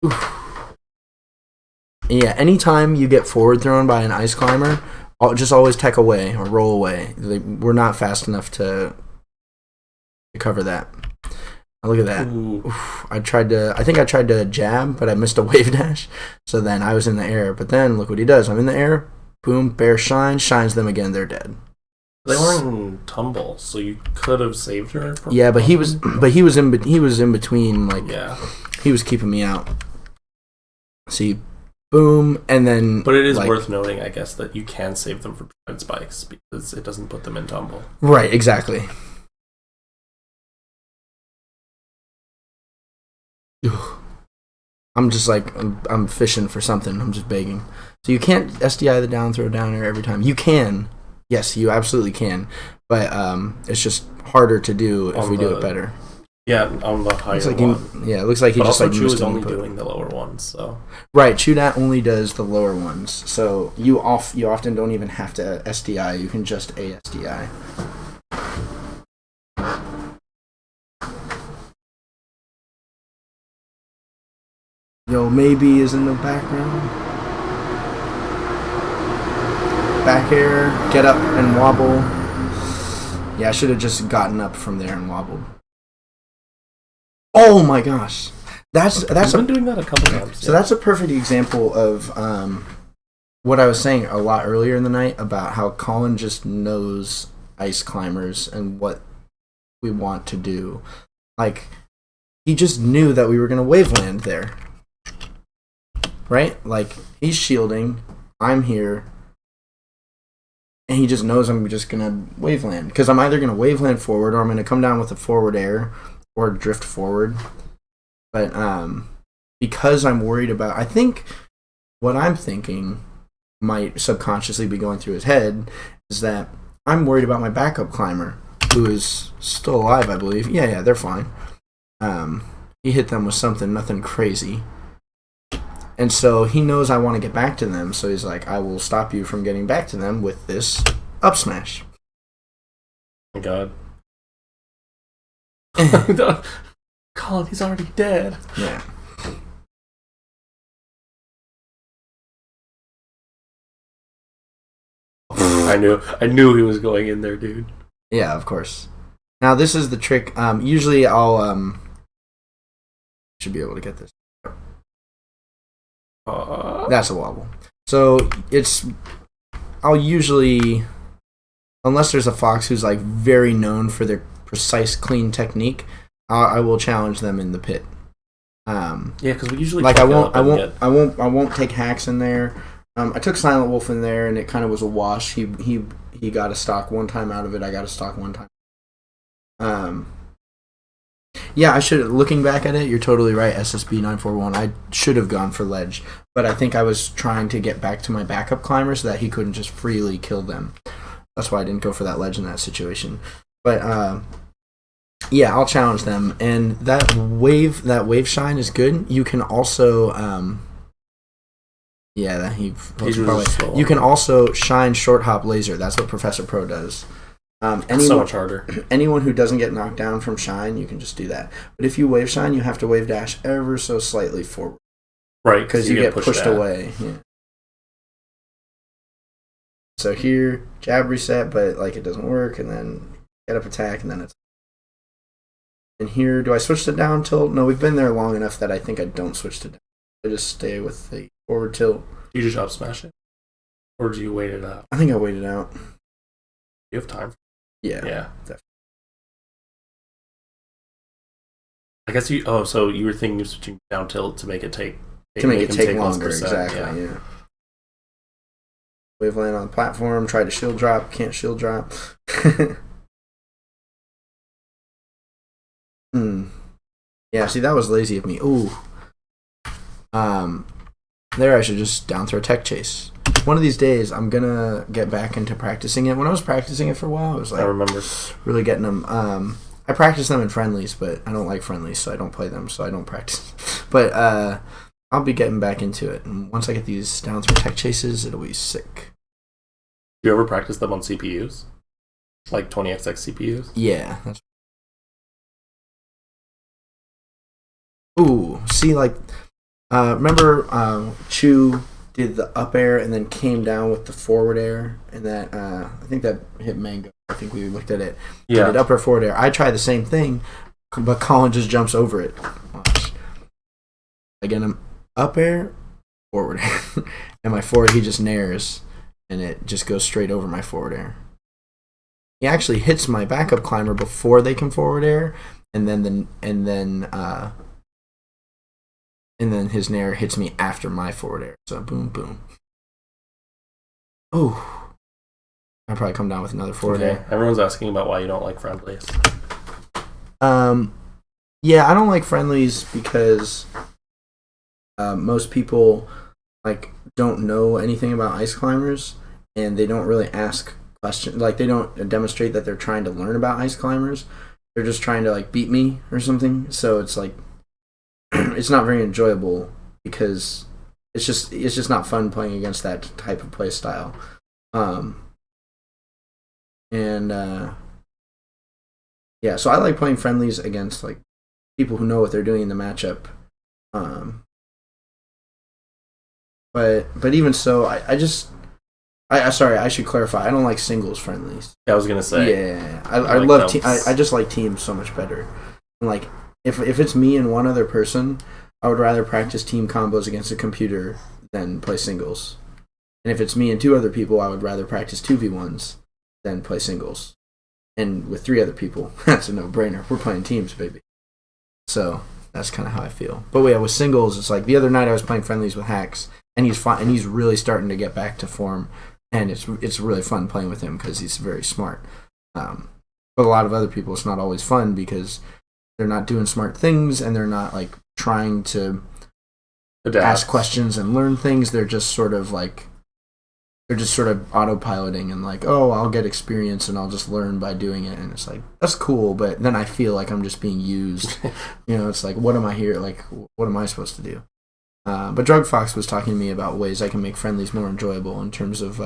Oof. Yeah, anytime you get forward thrown by an ice climber, just always tech away or roll away. We're not fast enough to cover that. Look at that. Oof. I think I tried to jab, but I missed a wave dash. So then I was in the air. But then look what he does. I'm in the air. Boom, bear shines them again. They're dead. They were in tumble, so you could have saved her. Yeah, but he was in between. Like, yeah, he was keeping me out. See, boom, and then. But it is worth noting, I guess, that you can save them from tread spikes because it doesn't put them in tumble. Right. Exactly. I'm just like I'm fishing for something. I'm just begging. So you can't SDI the down throw down air every time. You can, yes, you absolutely can, but it's just harder to do if we do it better. Yeah, on the higher one. Yeah, it looks like he just like Chew is only doing the lower ones. So right, Chewdat only does the lower ones. So you often don't even have to SDI. You can just ASDI. Yo, maybe is in the background. Back air, get up and wobble. Yeah, I should have just gotten up from there and wobbled. Oh my gosh, that's I've been doing that a couple times. So that's a perfect example of what I was saying a lot earlier in the night about how Colin just knows ice climbers and what we want to do. Like, he just knew that we were gonna waveland there. Right? Like, he's shielding, I'm here, and he just knows I'm just going to waveland. Because I'm either going to waveland forward, or I'm going to come down with a forward air, or drift forward. But because I'm worried about... I think what I'm thinking might subconsciously be going through his head is that I'm worried about my backup climber, who is still alive, I believe. Yeah, they're fine. He hit them with something, nothing crazy. And so he knows I want to get back to them, so he's like, I will stop you from getting back to them with this up smash. Oh my god. Colin, he's already dead. Yeah. I knew he was going in there, dude. Yeah, of course. Now this is the trick. Usually I'll should be able to get this. That's a wobble. So I'll usually, unless there's a fox who's like very known for their precise, clean technique, I will challenge them in the pit. Yeah, because we usually Like fuck it up and get- I won't take hacks in there. I took Silent Wolf in there, and it kind of was a wash. He got a stock one time out of it. I got a stock one time. Yeah, I should. Looking back at it, you're totally right. SSB 941. I should have gone for ledge, but I think I was trying to get back to my backup climber so that he couldn't just freely kill them. That's why I didn't go for that ledge in that situation. But yeah, I'll challenge them. And that wave shine is good. You can also yeah, that He's really slow. you can also shine short hop laser. That's what Professor Pro does. It's so much harder. Anyone who doesn't get knocked down from shine, you can just do that. But if you wave shine, you have to wave dash ever so slightly forward. Right, Because you get pushed away. Yeah. So here, jab reset, but like it doesn't work, and then get up attack, and then it's. And here, do I switch to down tilt? No, we've been there long enough that I think I don't switch to down. I just stay with the forward tilt. Do you just up smash it? Or do you wait it out? I think I waited out. You have time. Yeah. Yeah. Definitely. I guess you. Oh, so you were thinking of switching down tilt to make it take To make it him take less longer, percent, exactly, yeah. Wave land on the platform, try to shield drop, can't shield drop. Yeah, see, that was lazy of me. Ooh. There I should just down throw tech chase. One of these days, I'm gonna get back into practicing it. When I was practicing it for a while, I was I like remember. really getting them. I practice them in friendlies, but I don't like friendlies, so I don't play them, so I don't practice. But I'll be getting back into it, and once I get these down throw tech chases, it'll be sick. Do you ever practice them on CPUs? Like 20XX CPUs? Yeah. Ooh, see, like, remember Chu did the up air and then came down with the forward air, and that I think that hit Mango. I think we looked at it. Yeah. He did up air, forward air. I try the same thing, but Colin just jumps over it. Watch. Again, I'm up air, forward air, and my forward he just nairs, and it just goes straight over my forward air. He actually hits my backup climber before they can forward air, and then his nair hits me after my forward air. So boom, boom. Oh, I'll probably come down with another forward Okay. air. Everyone's asking about why you don't like friendlies. Yeah, I don't like friendlies because most people like don't know anything about ice climbers, and they don't really ask questions. Like they don't demonstrate that they're trying to learn about ice climbers. They're just trying to like beat me or something. So it's like it's not very enjoyable because it's just not fun playing against that type of play style. Yeah, so I like playing friendlies against like people who know what they're doing in the matchup. But even so, sorry, I should clarify. I don't like singles friendlies. I was gonna say. Yeah, I like love them. I just like teams so much better. And like if it's me and one other person, I would rather practice team combos against a computer than play singles. And if it's me and two other people, I would rather practice 2v1s than play singles. And with 3 other people, that's a no-brainer. We're playing teams, baby. So that's kind of how I feel. But yeah, with singles, it's like the other night I was playing friendlies with Hacks, and he's fine, and he's really starting to get back to form, and it's really fun playing with him because he's very smart. But a lot of other people, it's not always fun because they're not doing smart things, and they're not like trying to ask questions and learn things. They're just sort of autopiloting and like, oh, I'll get experience and I'll just learn by doing it. And it's like, that's cool, but then I feel like I'm just being used. It's like, what am I here? Like, what am I supposed to do? But Drug Fox was talking to me about ways I can make friendlies more enjoyable in terms of,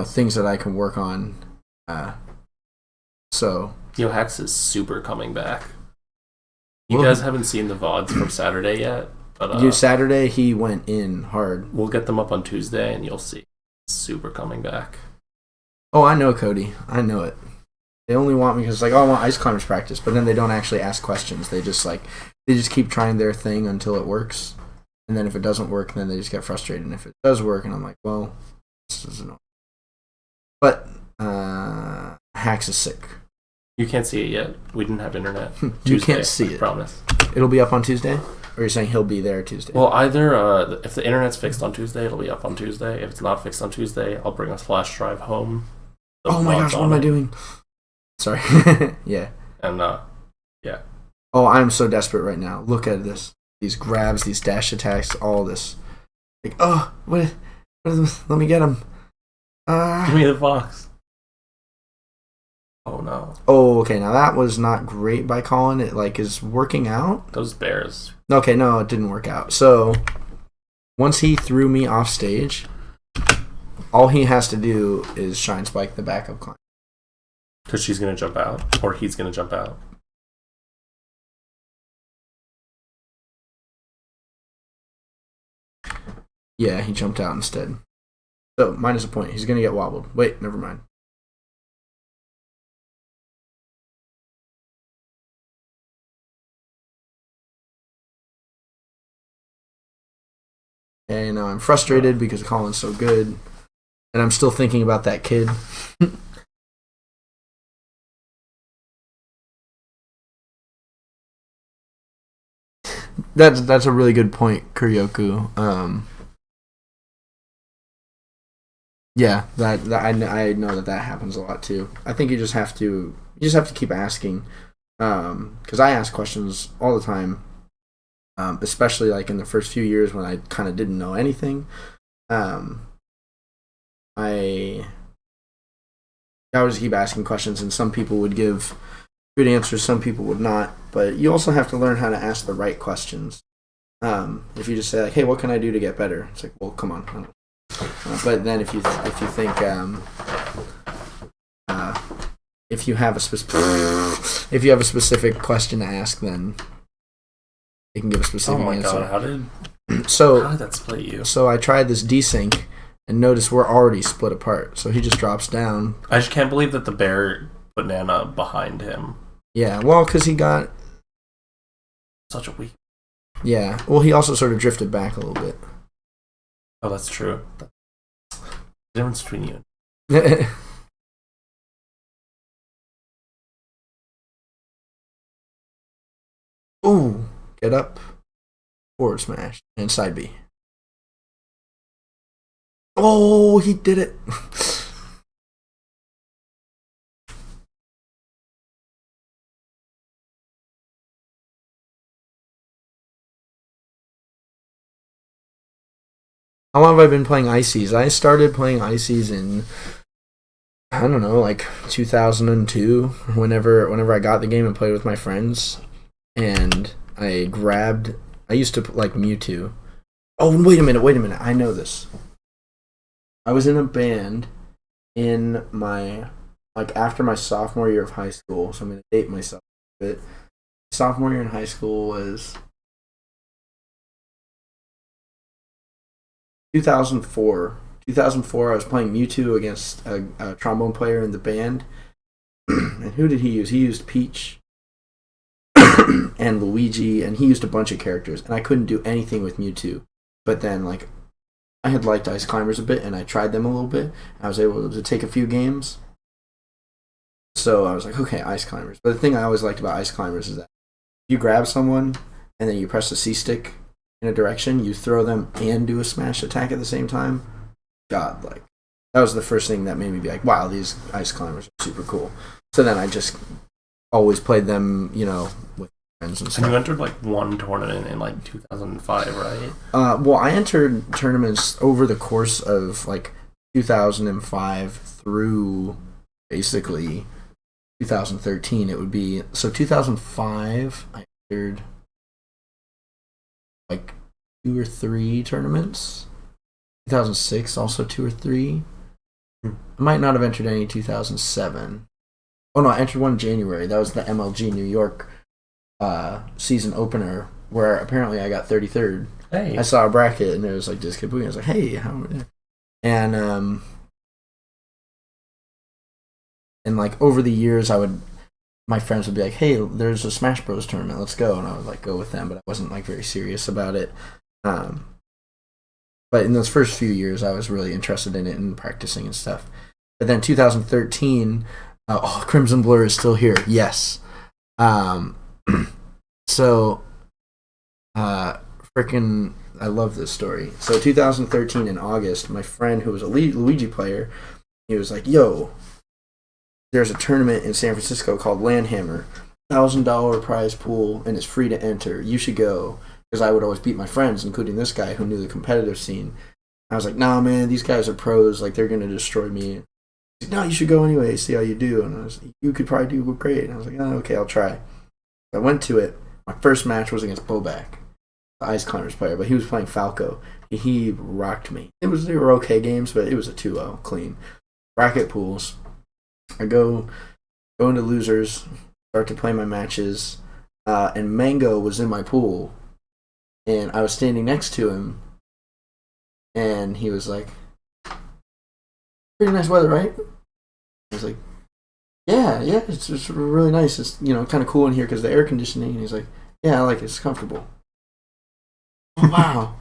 things that I can work on. So. Hacks is super coming back. You guys haven't seen the VODs from Saturday yet? But, Saturday, he went in hard. We'll get them up on Tuesday, and you'll see. Super coming back. Oh, I know, Cody. I know it. They only want me because, like, I want ice climbers practice, but then they don't actually ask questions. They just keep trying their thing until it works. And then if it doesn't work, then they just get frustrated. And if it does work, and I'm like, well, this isn't. But Hacks is sick. You can't see it yet. We didn't have internet. You Tuesday, can't see I it. promise. It'll be up on Tuesday? Or you're saying he'll be there Tuesday? Well, either if the internet's fixed on Tuesday, it'll be up on Tuesday. If it's not fixed on Tuesday, I'll bring a flash drive home. Oh my gosh, what am I doing? Sorry. Yeah. And yeah. Oh, I'm so desperate right now. Look at this. These grabs, these dash attacks, all this. Like, oh, what let me get him. Give me the fox. Oh no. Oh, okay. Now that was not great by Colin. It like is working out. Those bears. Okay, no, it didn't work out. So once he threw me off stage, all he has to do is shine spike the backup climb. Because she's gonna jump out, or he's gonna jump out. Yeah, he jumped out instead. So minus a point. He's gonna get wobbled. Wait, never mind. And now I'm frustrated because Colin's so good. And I'm still thinking about that kid. That's a really good point, Kuryoku. Yeah, that I know that happens a lot too. I think you just have to keep asking, because I ask questions all the time, especially like in the first few years when I kind of didn't know anything. I would just keep asking questions, and some people would give good answers, some people would not. But you also have to learn how to ask the right questions. If you just say like, "Hey, what can I do to get better?" It's like, well, come on. But then if you think if you have a specific question to ask, then they can give a specific answer. Oh my god, how did that split you? So I tried this desync and notice we're already split apart. So he just drops down. I just can't believe that the bear put Nana behind him. Yeah, well, because he got Such a weak. Yeah, well, he also sort of drifted back a little bit. Oh, that's true. The difference between you. Ooh, get up, forward smash, and side B. Oh, he did it. How long have I been playing Ices? I started playing Ices in, I don't know, like 2002, whenever I got the game and played with my friends. And I used to like Mewtwo. Oh, wait a minute, I know this. I was in a band in after my sophomore year of high school, so I'm going to date myself a bit. Sophomore year in high school was 2004. 2004, I was playing Mewtwo against a trombone player in the band. And who did he use? He used Peach and Luigi, and he used a bunch of characters. And I couldn't do anything with Mewtwo. But then, like, I had liked Ice Climbers a bit, and I tried them a little bit. I was able to take a few games. So I was like, okay, Ice Climbers. But the thing I always liked about Ice Climbers is that you grab someone, and then you press the C stick in a direction, you throw them and do a smash attack at the same time. God, like, that was the first thing that made me be like, wow, these Ice Climbers are super cool. So then I just always played them, with friends and stuff. And you entered like one tournament in like 2005, right? Well, I entered tournaments over the course of like 2005 through basically 2013. It would be, so 2005, I entered like 2 or 3 tournaments. 2006, also 2 or 3. I might not have entered any 2007. Oh no, I entered one in January. That was the MLG New York season opener, where apparently I got 33rd. Hey. I saw a bracket and it was like Disc Kabuki. I was like, hey, how? And like over the years, my friends would be like, hey, there's a Smash Bros tournament, let's go, and I would like go with them, but I wasn't like very serious about it. But in those first few years, I was really interested in it and practicing and stuff. But then 2013, Crimson Blur is still here. Yes. So Freaking, I love this story. So 2013 in August, my friend who was a Luigi player, he was like, "Yo, there's a tournament in San Francisco called Landhammer, $1,000 prize pool, and it's free to enter. You should go." Because I would always beat my friends, including this guy who knew the competitive scene. I was like, "Nah, man, these guys are pros. Like, they're gonna destroy me." He's like, "No, you should go anyway. See how you do." And I was like, "You could probably do great." And I was like, "Oh, okay, I'll try." I went to it. My first match was against Bobak, the Ice Climbers player, but he was playing Falco. They rocked me. They were okay games, but it was a 2-0 clean. Bracket pools. I go into losers, start to play my matches, and Mango was in my pool, and I was standing next to him, and he was like, "Pretty nice weather, right?" I was like, yeah, it's really nice. It's, kind of cool in here because the air conditioning." And he's like, "Yeah, I like it. It's comfortable." Oh, wow.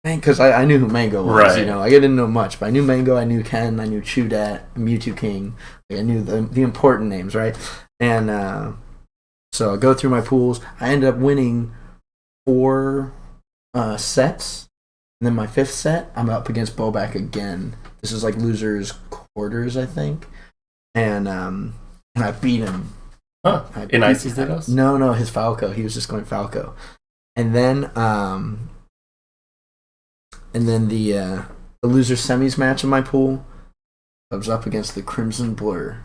Because I knew who Mango was, Right. I didn't know much, but I knew Mango, I knew Ken, I knew Chudat, Mewtwo King. I knew the important names, right? And so I go through my pools. I ended up winning 4 sets. And then my 5th set, I'm up against Bobak again. This is like losers quarters, I think. And I beat him. Huh. In Ices did us? No, his Falco. He was just going Falco. And then the loser semis match in my pool, I was up against the Crimson Blur.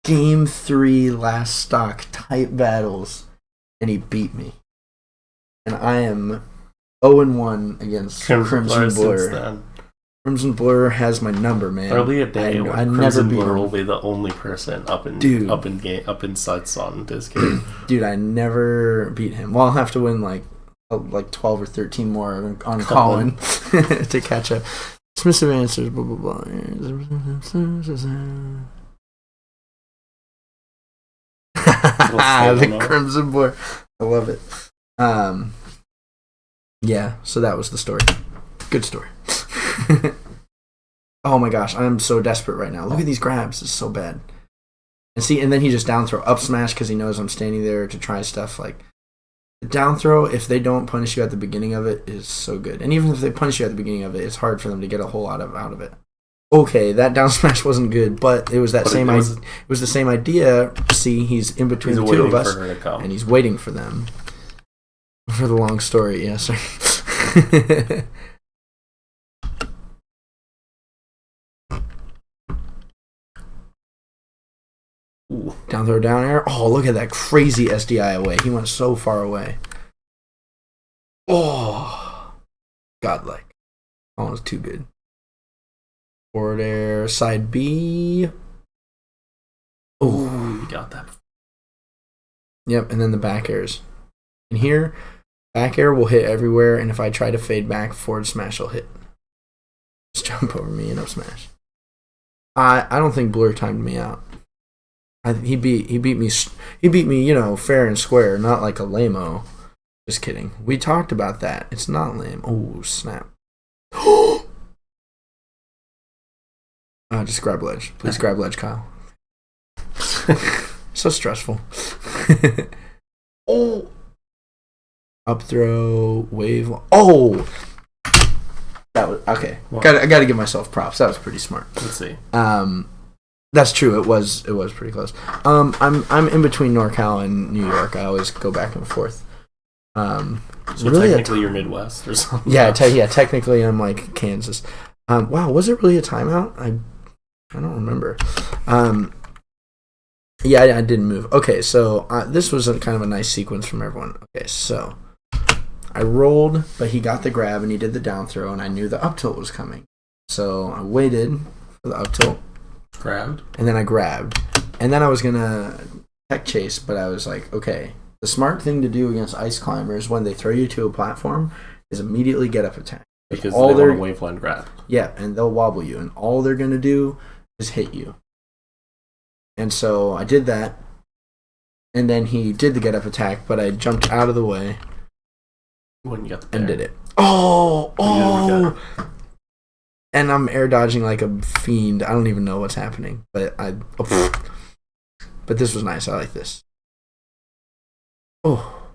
Game 3 last stock tight battles, and he beat me. And I am 0-1 against Crimson Blur. Since then. Crimson Blur has my number, man. There'll be a day I when never Crimson beat Blur him. will be the only person up in sights on this game. Dude, I never beat him. Well, I'll have to win like 12 or 13 more on Colin to catch up. Dismissive answers, blah, blah, blah. The Crimson Blur. I love it. Yeah, so that was the story. Good story. Oh my gosh, I'm so desperate right now. Look at these grabs. It's so bad. And then he just down throw up smash because he knows I'm standing there to try stuff. Like, the down throw, if they don't punish you at the beginning of it, is so good. And even if they punish you at the beginning of it, it's hard for them to get a whole lot out of it. Okay, that down smash wasn't good, but it was the same idea. See, he's in between the two of us, and he's waiting for them. For the long story, yes. Yeah, Ooh. down throw, down air. Oh, look at that crazy SDI away. He went so far away. Oh, godlike. Oh, it's too good. Forward air, side B. Oh, you got that. Yep, and then the back airs. And here, back air will hit everywhere, and if I try to fade back, forward smash will hit. Just jump over me and up smash. I don't think Blur timed me out. He beat me, fair and square, not like a lame-o. Just kidding. We talked about that. It's not lame. Oh, snap. Just grab ledge. Please grab ledge, Kyle. So stressful. Oh. Up throw, wave. Oh! That was okay. I gotta give myself props. That was pretty smart. Let's see. That's true. It was pretty close. I'm in between NorCal and New York. I always go back and forth. So really technically you're Midwest or something. Yeah, technically I'm like Kansas. Wow, was it really a timeout? I don't remember. Yeah, I didn't move. Okay, so this was kind of a nice sequence from everyone. Okay, so I rolled, but he got the grab and he did the down throw, and I knew the up tilt was coming. So I waited for the up tilt. Grabbed. And then I grabbed. And then I was going to tech chase, but I was like, okay, the smart thing to do against ice climbers when they throw you to a platform is immediately get up attack. Because they want a waveline grab. Yeah, and they'll wobble you, and all they're going to do is hit you. And so I did that, and then he did the get up attack, but I jumped out of the way When you got the and did it. Oh! And I'm air dodging like a fiend. I don't even know what's happening, but but this was nice. I like this. Oh,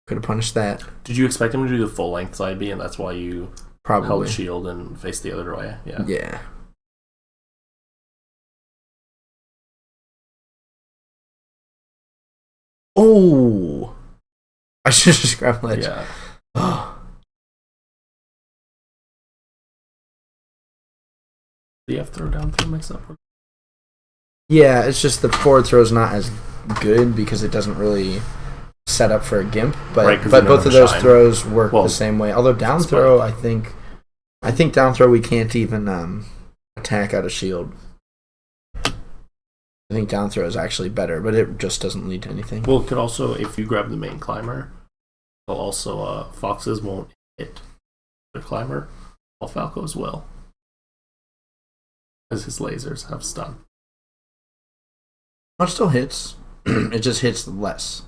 Could have punished that. Did you expect him to do the full length side B, and that's why you held Probably. shield and faced the other way? Yeah. Yeah. Oh! I should just grab ledge. Yeah. Do you have throw down throw mix up? Yeah, it's just the forward throw is not as good because it doesn't really set up for a gimp. But Right, 'cause but you both don't of have those shine. throws work Well, the same way. Although down it's throw, fine. I think down throw we can't even attack out of shield. I think down throw is actually better, but it just doesn't lead to anything. Well, it could also, if you grab the main climber, it'll also foxes won't hit the climber, while Falco's will, because his lasers have stun. It still hits. It just hits less.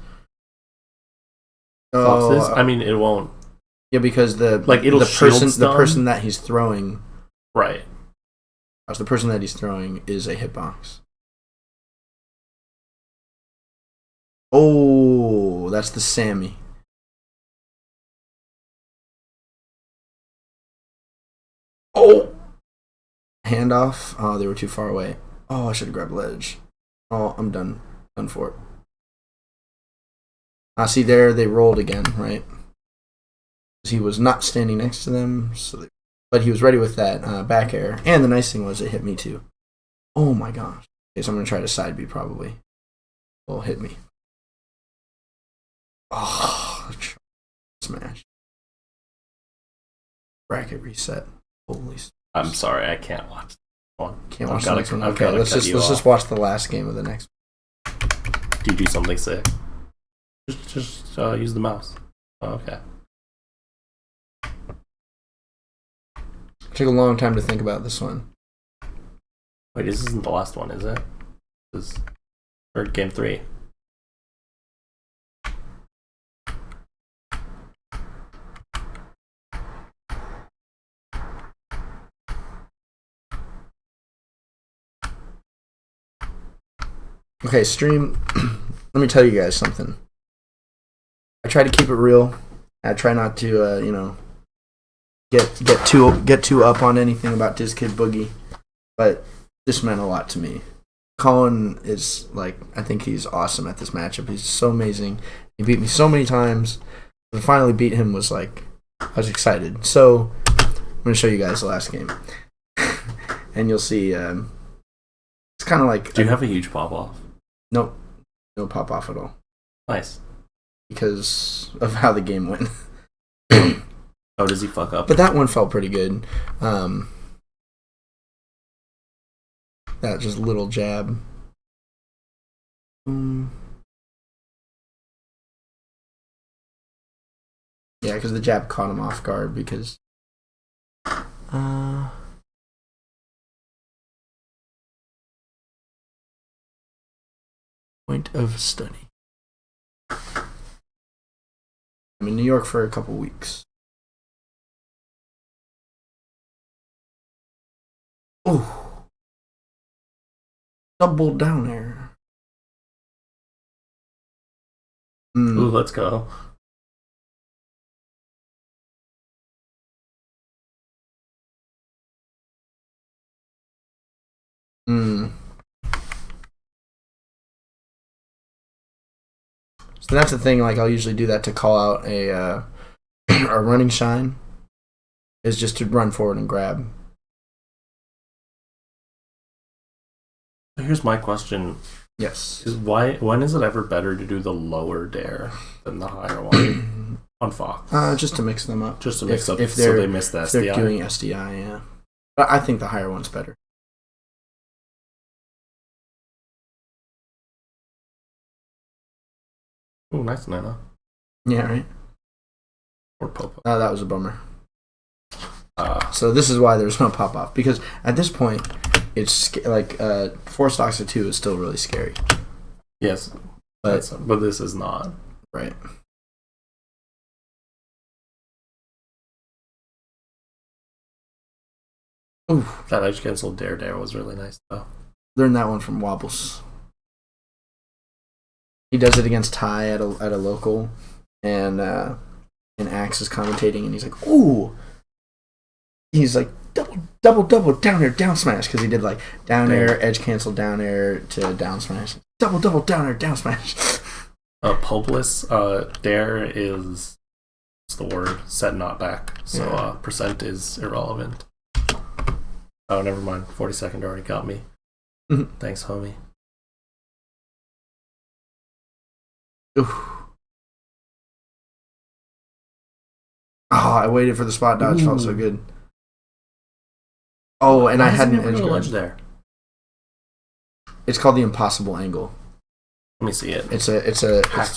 Foxes, Oh, I mean, it won't. yeah, because It'll the shield person stun. that he's throwing, Right. the person that he's throwing is a hitbox. Oh, that's the Sammy. Oh, handoff. Oh, they were too far away. Oh, I should have grabbed ledge. Oh, I'm done. Done for it. See there, they rolled again, right? He was not standing next to them, but he was ready with that back air. And the nice thing was it hit me too. Oh my gosh. Okay, so I'm going to try to side B probably. Will hit me. Oh, smash. Bracket reset. Holy. I'm sorry, I can't watch this one. Can't I've watch the gotta- next one. I've Okay, gotta let's cut you just off. watch the last game of the next. Do you do something sick? Just use the mouse. Oh, okay. Took a long time to think about this one. Wait, this isn't the last one, is it? This is third game 3. Okay, stream. Let me tell you guys something. I try to keep it real. I try not to, get too up on anything about Kid Boogie, but this meant a lot to me. Colin is I think he's awesome at this matchup. He's so amazing. He beat me so many times. To finally beat him was I was excited. So I'm gonna show you guys the last game, and you'll see. It's kind of like. Do you have a huge pop off? Nope, no pop off at all Nice. because of how the game went. Oh, does he fuck up? But that one felt pretty good. That just little jab. Yeah, because the jab caught him off guard because. Point of study. I'm in New York for a couple weeks. Oh. Double down there. Ooh, let's go. So that's the thing. I'll usually do that to call out a running shine. Is just to run forward and grab. Here's my question: Yes. Is when is it ever better to do the lower dare than the higher one on Fox? Just to mix them up. Just to mix up if so they're they miss the if they're SDI. doing SDI, yeah. But I think the higher one's better. Ooh, nice Nana. Yeah, right. Or Popo. That was a bummer. So this is why there's no pop off, because at this point, it's 4 stocks of 2 is still really scary. Yes, but this is not. Right. Ooh, That edge cancel dare was really nice though. learned that one from Wobbles. He does it against Ty at a local, and Axe is commentating, and he's like, "Ooh," he's like, double down air down smash, because he did like down air edge cancel down air to down smash, double down air down smash. Popeless dare is what's the word? Set not back. So percent is irrelevant. Oh, never mind. 40-second already got me. Thanks, homie. Oof. Oh, I waited for the spot dodge. Felt so good. Oh, and I had an edge guard there. It's called the impossible angle. Let me see it. Hacks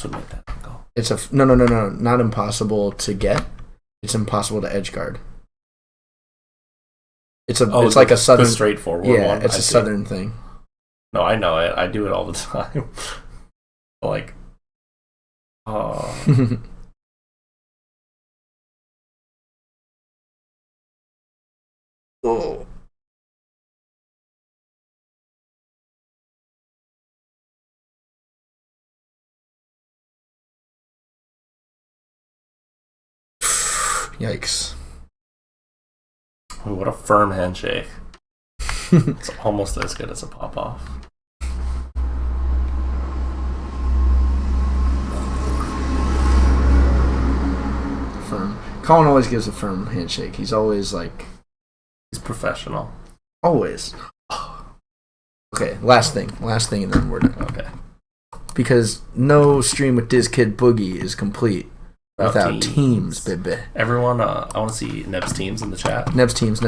would make that angle. It's a no, not impossible to get. It's impossible to edge guard. It's like a southern straightforward one. Yeah, it's a southern thing. No, I know it. I do it all the time. Like, oh. Oh. Yikes. Ooh, what a firm handshake. It's almost as good as a pop-off. Firm. Colin always gives a firm handshake. He's always like... He's professional. Always. Okay, last thing and then we're done. Okay. Because no stream with DizKid Boogie is complete without teams, baby. Everyone, I want to see Neb's teams in the chat. Neb's teams.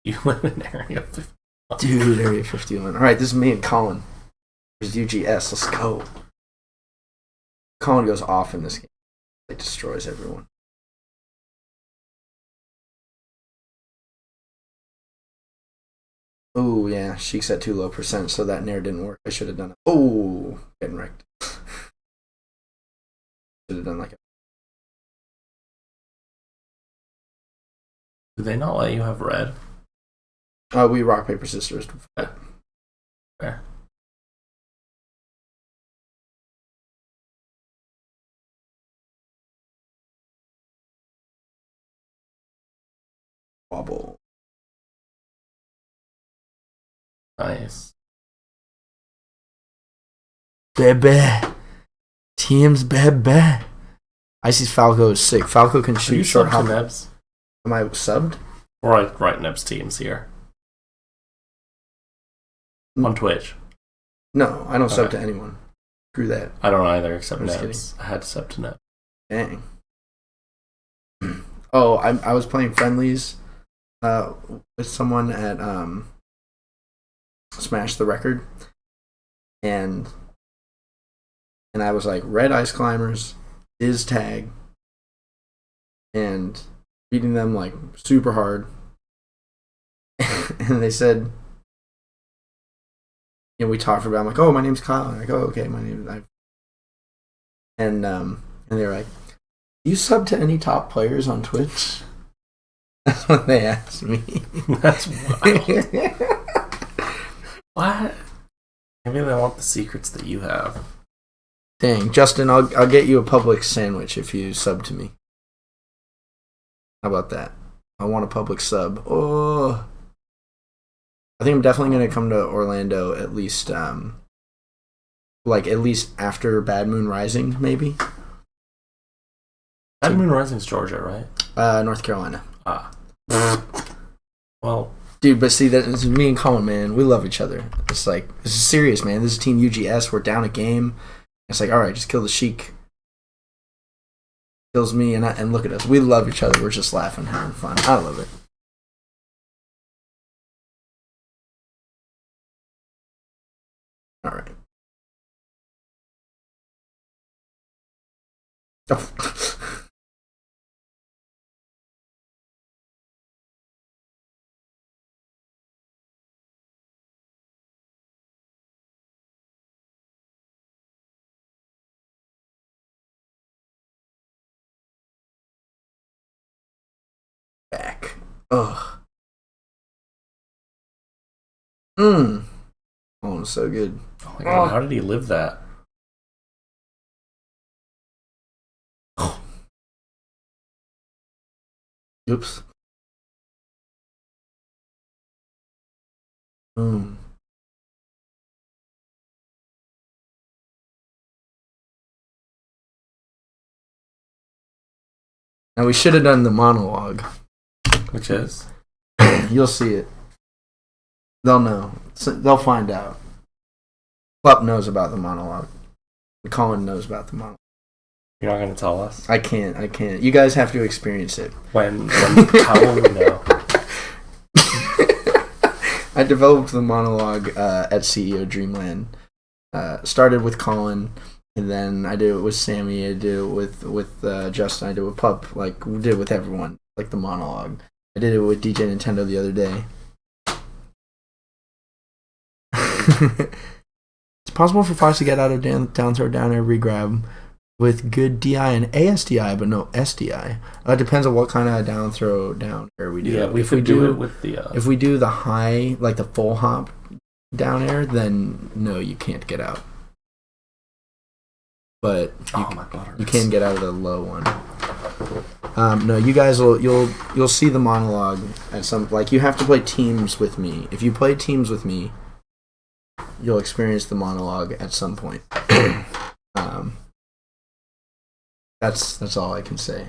You live in Area 51. Dude, Area 51. Alright, this is me and Colin. There's UGS, let's go. Colin goes off in this game. It destroys everyone. Oh, yeah, Sheik's at too low percent, so that nair didn't work. I should have done it. Oh, getting wrecked. Should have done like a... Do they not let you have red? We rock, paper, scissors. Fair. Wobble. Nice. Baby. Teams, baby. Icy's Falco is sick. Falco can Are shoot you short subbed hop. to Nebs? Am I subbed? Or I write Neb's teams here. On Twitch. No, I don't sub Okay. to anyone. Screw that. I don't either, except I'm just Nebs. I had to sub to Neb. Dang. Oh, I was playing friendlies with someone at Smash the Record, and I was like red ice climbers, Diz tag, and beating them like super hard. And they said, you know, we talked for about. I'm like, oh, my name's Kyle. And I'm like, oh, okay, my name. And they're like, you sub to any top players on Twitch? That's what they asked me. That's wild. What? Maybe they want the secrets that you have. Dang, Justin, I'll get you a Publix sandwich if you sub to me. How about that? I want a Publix sub. Oh, I think I'm definitely gonna come to Orlando at least after Bad Moon Rising, maybe. Bad Moon Rising's Georgia, right? North Carolina. Ah. Well, dude, but see, that this is me and Colin, man. We love each other. It's like, this is serious, man. This is Team UGS. We're down a game. It's like, all right, just kill the Sheik. Kills me, and look at us. We love each other. We're just laughing, having fun. I love it. All right. Oh. Back. Ugh. Oh, so good. oh my god, how did he live that? Oops. Boom. Now we should have done the monologue. Which is? You'll see it. They'll know. They'll find out. Pup knows about the monologue. Colin knows about the monologue. You're not going to tell us? I can't. You guys have to experience it. How will we know? I developed the monologue at CEO Dreamland. Started with Colin, and then I did it with Sammy. I did it with Justin. I did it with Pup. Like we did it with everyone. Like the monologue. I did it with DJ Nintendo the other day. It's possible for Fox to get out of down throw down air regrab with good DI and ASDI, but no SDI. It depends on what kind of down throw down air we do. Yeah, if we do it with the. If we do the high, like the full hop down air, then no, you can't get out. But you can get out of the low one. No, you guys you'll see the monologue at some, like, you have to play teams with me. If you play teams with me, you'll experience the monologue at some point. That's all I can say.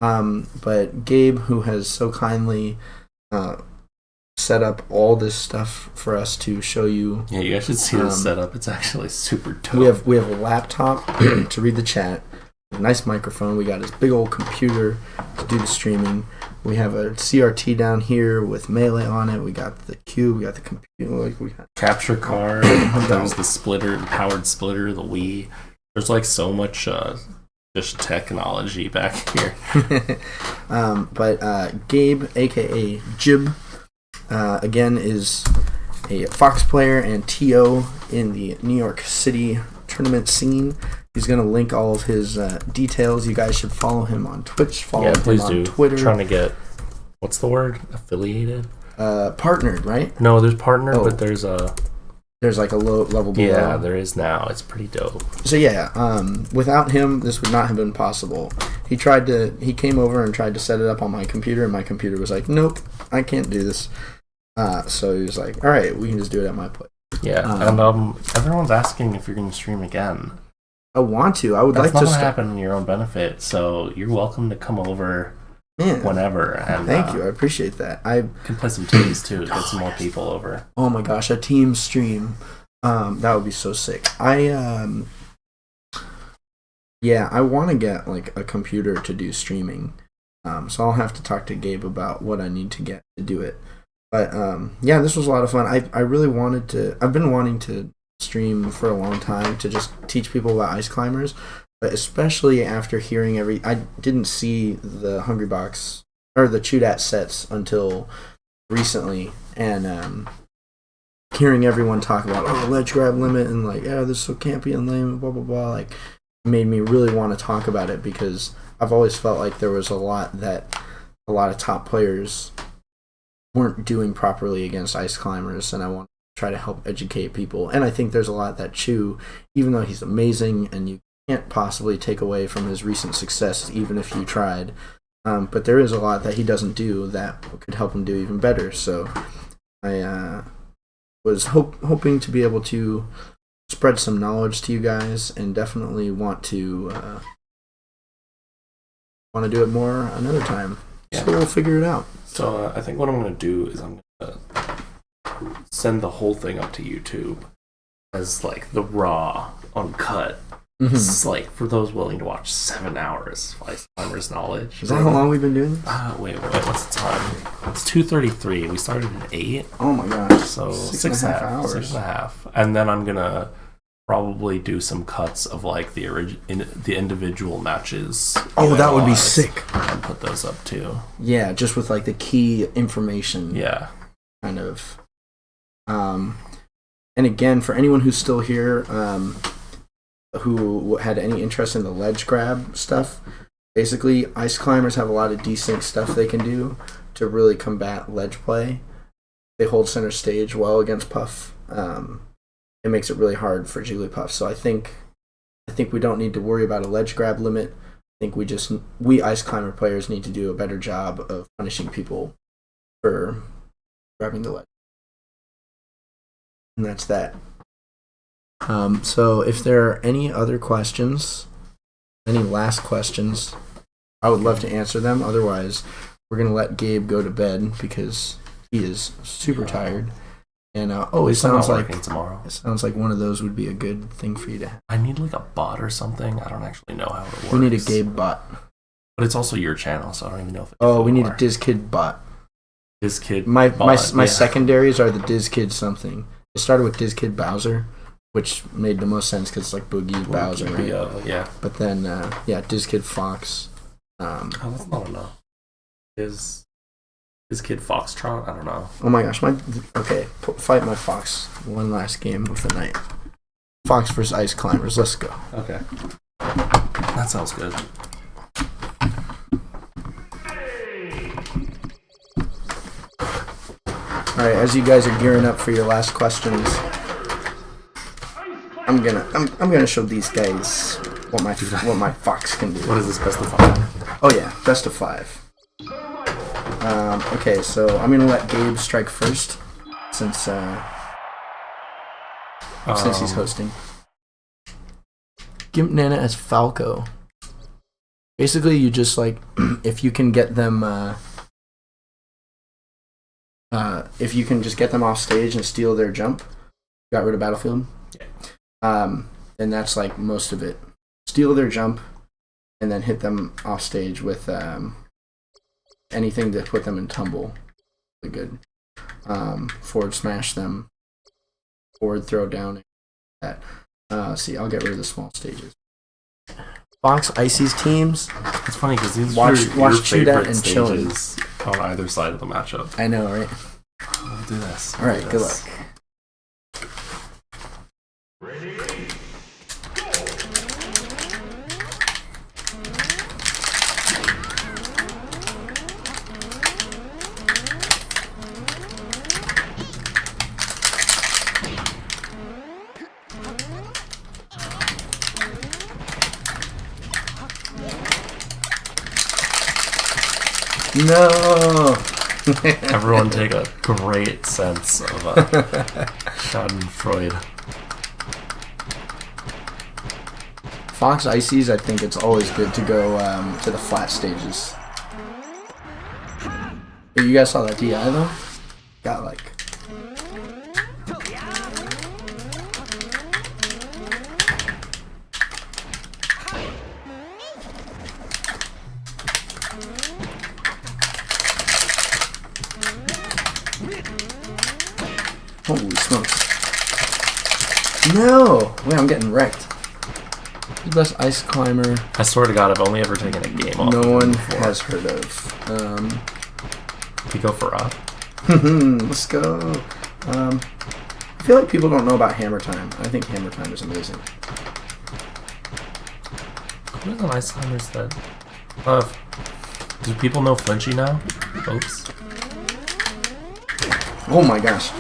But Gabe, who has so kindly set up all this stuff for us to show you. Yeah, you guys should see the setup. It's actually super dope. We have a laptop to read the chat, a nice microphone. We got this big old computer to do the streaming. We have a CRT down here with Melee on it. We got the cube. We got the computer. We got capture card. There's the splitter, the powered splitter, the Wii. There's like so much just technology back here. But Gabe, aka Jib, again is a Fox player and TO in the New York City tournament scene. He's going to link all of his details. You guys should follow him on Twitch. Follow him on Twitter. Trying to get, what's the word? Affiliated? Partnered, right? No, there's partnered, but there's a... There's like a low level below. Yeah, there is now. It's pretty dope. So yeah, without him, this would not have been possible. He came over and tried to set it up on my computer, and my computer was like, nope, I can't do this. So he was like, all right, we can just do it at my place. Yeah, and everyone's asking if you're going to stream again. I want to. I would like to. That's not going to happen in your own benefit, so you're welcome to come over whenever. And thank you. I appreciate that. I can play some teams too to get some more people over. Oh my gosh, a team stream. That would be so sick. I want to get like a computer to do streaming. So I'll have to talk to Gabe about what I need to get to do it. But this was a lot of fun. I really wanted to. I've been wanting to stream for a long time to just teach people about ice climbers, but especially after hearing I didn't see the Hungrybox or the Chudat sets until recently, and hearing everyone talk about ledge grab limit and like, yeah, this is so campy and lame, blah blah blah, like made me really want to talk about it, because I've always felt like there was a lot of top players weren't doing properly against ice climbers, and I want to try to help educate people. And I think there's a lot that Chu, even though he's amazing and you can't possibly take away from his recent success even if you tried, but there is a lot that he doesn't do that could help him do even better. So I was hoping to be able to spread some knowledge to you guys, and definitely want to do it more another time. So we'll figure it out. So I think what I'm going to do is I'm going to send the whole thing up to YouTube as like the raw, uncut. Mm-hmm. It's like for those willing to watch 7 hours of Ice Climbers knowledge. Is that how long we've been doing this? Wait, what's the time? It's 2:33. We started at 8. Oh my gosh. So 6.5 hours. 6.5. And then I'm going to probably do some cuts of like the individual matches. Oh, that would be sick. And put those up too. Yeah, just with like the key information. Yeah. Kind of. And again, for anyone who's still here, who had any interest in the ledge grab stuff, basically ice climbers have a lot of desync stuff they can do to really combat ledge play. They hold center stage well against Puff. It makes it really hard for Jigglypuff. So I think we don't need to worry about a ledge grab limit. think we Ice Climber players need to do a better job of punishing people for grabbing the ledge. And that's that. So if there are any other questions, any last questions, I would love to answer them. Otherwise, we're going to let Gabe go to bed because he is super tired. And it sounds like tomorrow. It sounds like one of those would be a good thing for you to have. I need like a bot or something. I don't actually know how it works. We need a Gabe bot. But it's also your channel, so I don't even know if we need a DizKid bot. DizKid My bot, secondaries are the DizKid something. It started with DizKid Bowser, which made the most sense because it's like Boogie's Bowser, right? Yeah. But then, DizKid Fox. That's not enough. Is Kid Foxtrot? I don't know. Oh my gosh, fight my Fox. One last game of the night. Fox versus Ice Climbers. Let's go. Okay. That sounds good. Alright, as you guys are gearing up for your last questions, I'm gonna show these guys what my Fox can do. What is this, best of 5? Oh yeah, best of 5. Okay, so I'm gonna let Gabe strike first, since he's hosting. Gimp Nana as Falco. Basically, you just if you can get them, if you can just get them off stage and steal their jump, got rid of Battlefield. Yeah. Then that's most of it. Steal their jump, and then hit them off stage with anything to put them in tumble. Really good. Forward smash them. Forward throw down. That. See, I'll get rid of the small stages. Fox Icy's teams. It's funny because these watch your Cheetah favorite and Chillin stages on either side of the matchup. I know, right? We'll do this. All right, good luck. No. Everyone take a great sense of Schadenfreude. Fox Ices, I think it's always good to go to the flat stages. But you guys saw that DI though? Got holy smokes. No! Wait, I'm getting wrecked. The best Ice Climber I swear to God, I've only ever taken a game off. no of one before. has heard of. Pico for Rock. Let's go. I feel like people don't know about Hammer Time. I think Hammer Time is amazing. Who's the Ice Climbers that... do people know Flinchy now? Oops. Oh my gosh.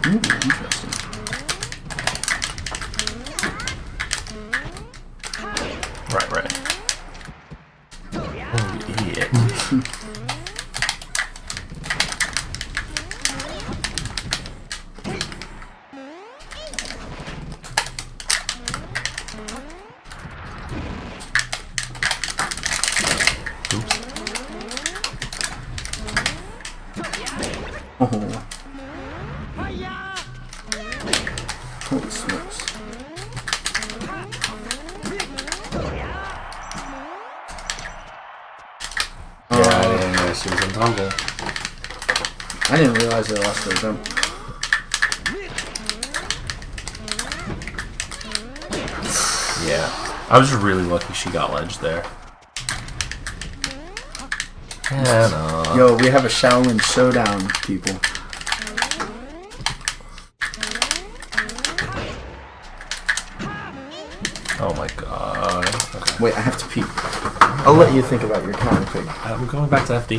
Ooh, interesting. Right. Oh, you idiot. Oops. Oh. Holy smokes. Got it. uncle. I didn't realize they lost their jump. Yeah. I was just really lucky she got ledge there. Yeah, no. Yo, we have a Shaolin Showdown, people. Oh my god. Okay. Wait, I have to pee. I'll let you think about your counter pick. I'm going back to FD.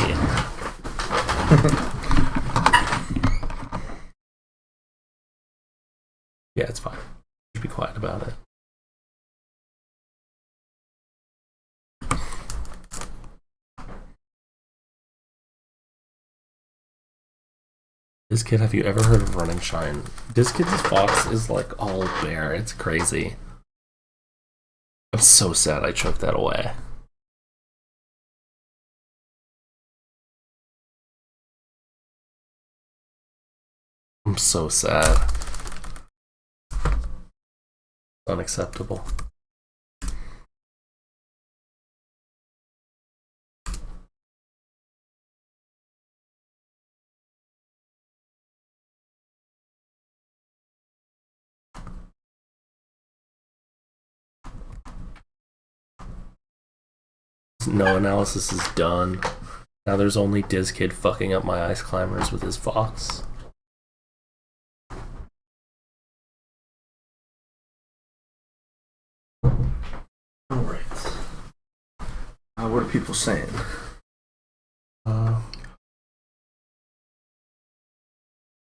Yeah, it's fine. Just be quiet about it. This kid, have you ever heard of Running Shine? This kid's fox is like all bare. It's crazy. I'm so sad I choked that away. I'm so sad. Unacceptable. No analysis is done. Now there's only DizKid fucking up my ice climbers with his fox. Alright. What are people saying? Uh,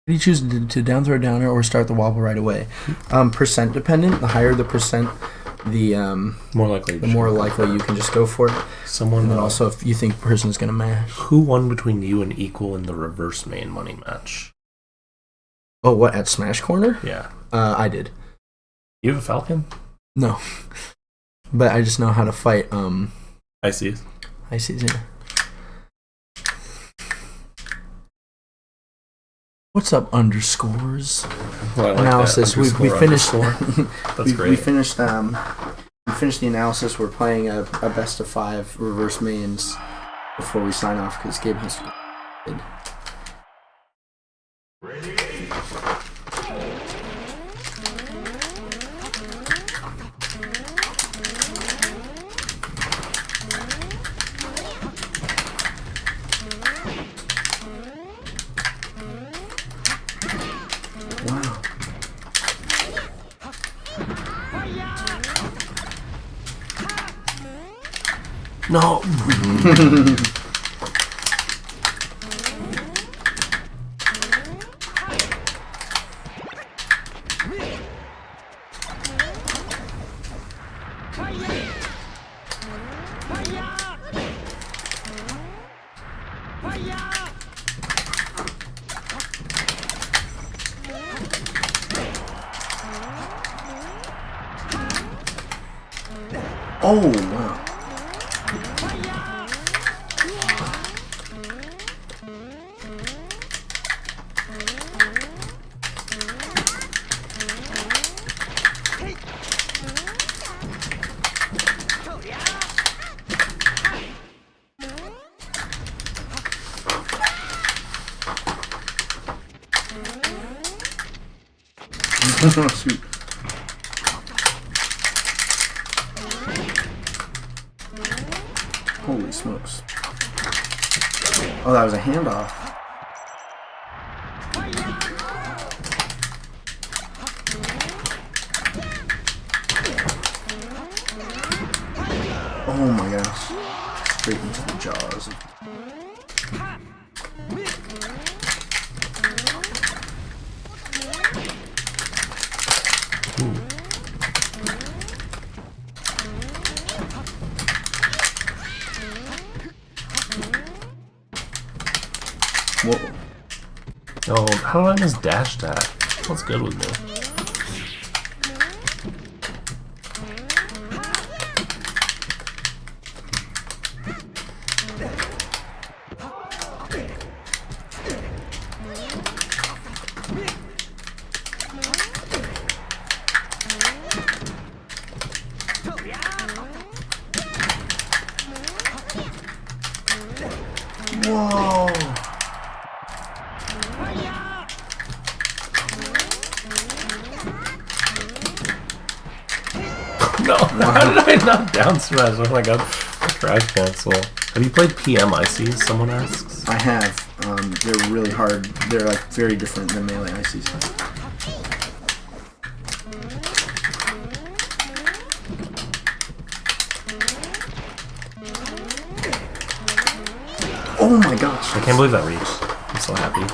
Do you choose to down throw downer or start the wobble right away? Percent dependent. The higher the percent, the more likely. the more likely you can just go for it. Someone. And then also, if you think the person's gonna mash. Who won between you and Equal in the reverse main money match? Oh, what at Smash Corner? Yeah. I did. You have a Falcon? No, but I just know how to fight. I see. I see. Yeah. What's up, underscores? Well, I like Analysis. that. We finished. That's great. We finished. We finished the analysis. We're playing a best of 5 reverse mains before we sign off because Gabe has to go. Wow. No. Oh wow. Shoot. Holy smokes. Oh, that was a handoff. Oh my gosh. Straight into the jaws. Whoa. Oh, how did I miss dash that? What's good with me? Whoa. No, how did I not down smash? Oh my god. Crash cancel. Have you played PM Ices? Someone asks. I have. They're really hard. They're like very different than melee ices. Oh my gosh! I can't believe that reached. I'm so happy.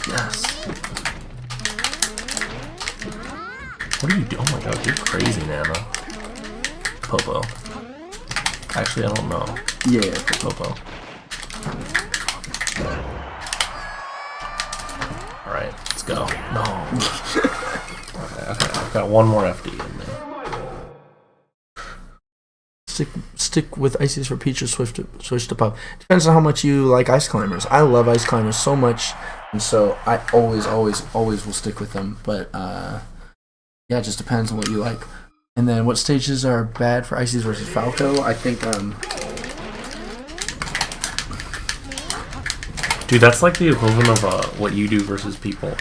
Yes. What are you doing? Oh my god, you're crazy, Nana. Popo. Actually, I don't know. Yeah. Popo. Alright, let's go. No. Okay, I've got one more FD in there. Stick with ices for Peach or switch to Puff. Depends on how much you like Ice Climbers. I love Ice Climbers so much, and so I always will stick with them. But yeah, it just depends on what you like. And then what stages are bad for Ices versus Falco? I think Dude, that's like the equivalent of what you do versus people.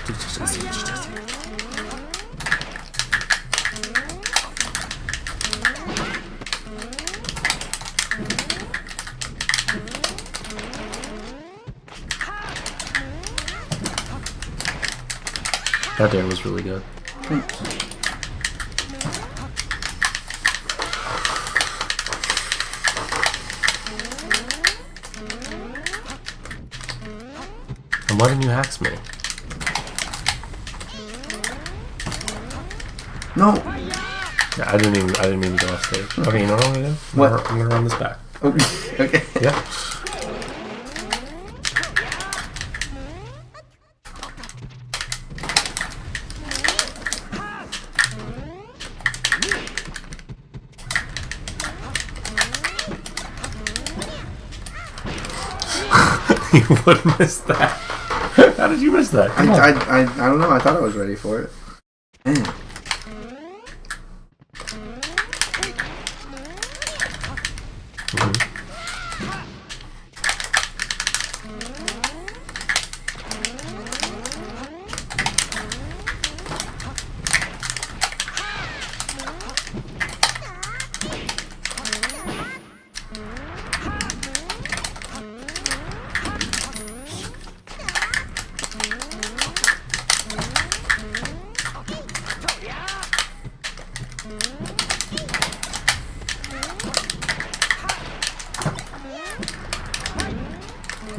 That dare was really good. And why didn't you hacks me? no. Yeah, I didn't mean to go off stage. Okay, you know what I'm gonna do? What? I'm gonna run this back. Okay. Yeah. You would miss that. How did you miss that? Come on. I don't know. I thought I was ready for it. Man.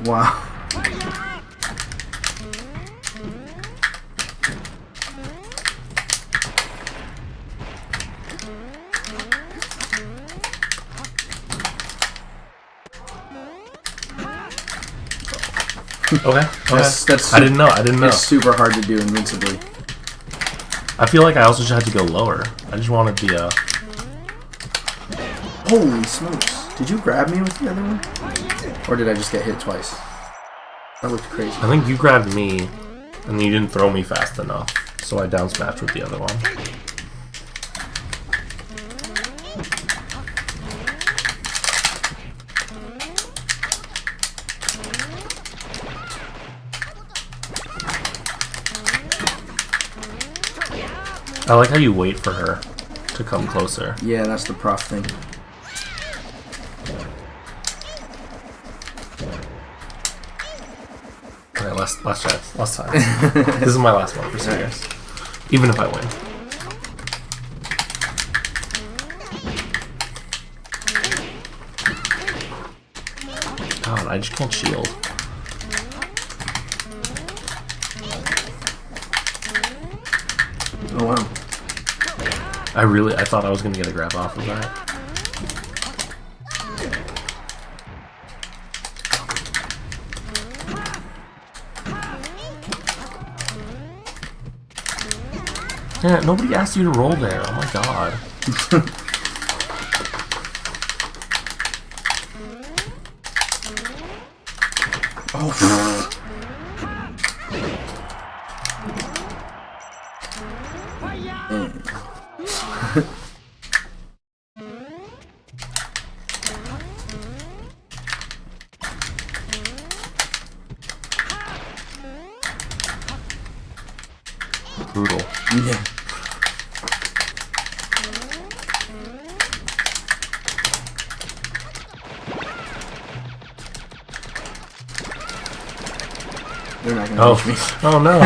Wow. Okay. That's I didn't know. It's super hard to do invincibly. I feel like I also just had to go lower. I just wanted the Holy smokes. Did you grab me with the other one? Or did I just get hit twice? That looked crazy. I think you grabbed me, and you didn't throw me fast enough, so I down smashed with the other one. I like how you wait for her to come closer. Yeah, that's the prof thing. Okay, last chance, last time. This is my last one for serious. Even if I win. God, I just can't shield. Oh wow. I thought I was gonna get a grab off of that. Yeah, nobody asked you to roll there. Oh my god. Oh. Brutal. Yeah. They're not gonna reach me. Oh no.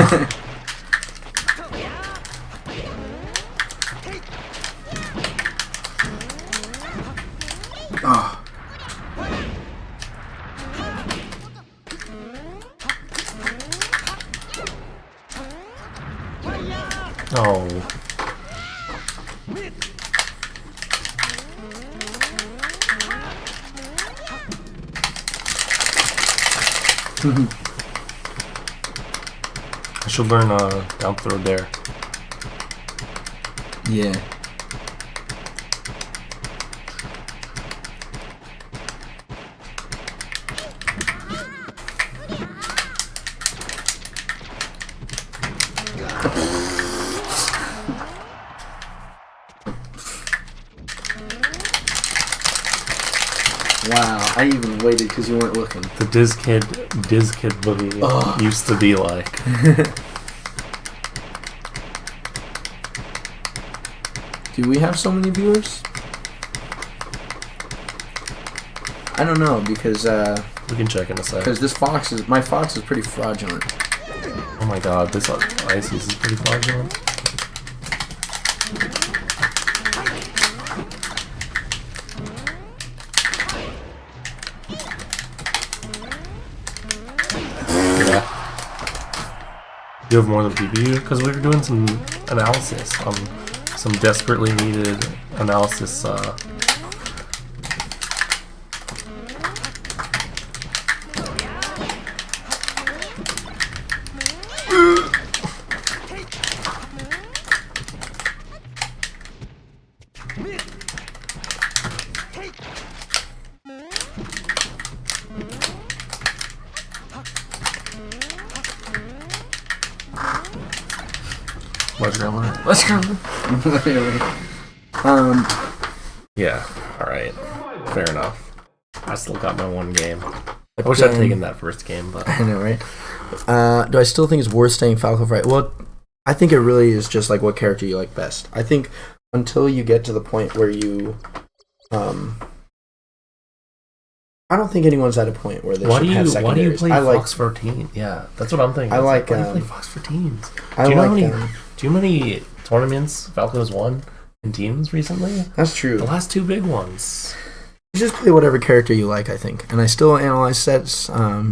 Oh. Oh. I should learn down throw there. Yeah. Wow, I even waited because you weren't looking. The Diz Kid boogie Ugh. used to be like. Do we have so many viewers? I don't know because We can check in a sec. my fox is pretty fraudulent. Oh my god, this Isis is pretty fraudulent. Yeah. You have more than PPU? Because we were doing some analysis on some desperately needed analysis. Let's go. Literally. Yeah, alright. Fair enough. I still got my one game. I wish I'd taken that first game, but. I know, right? Do I still think it's worth staying Falco Fright? Well, I think it really is just like what character you like best. I think until you get to the point where you, I don't think anyone's at a point where they should have secondaries. Why do you play I like, Fox for Teens? Yeah, that's what I'm thinking. I like, why do you play Fox for Teens? I Do you know like how many tournaments Falco's won in teams recently? That's true. The last two big ones. You just play whatever character you like, I think. And I still analyze sets.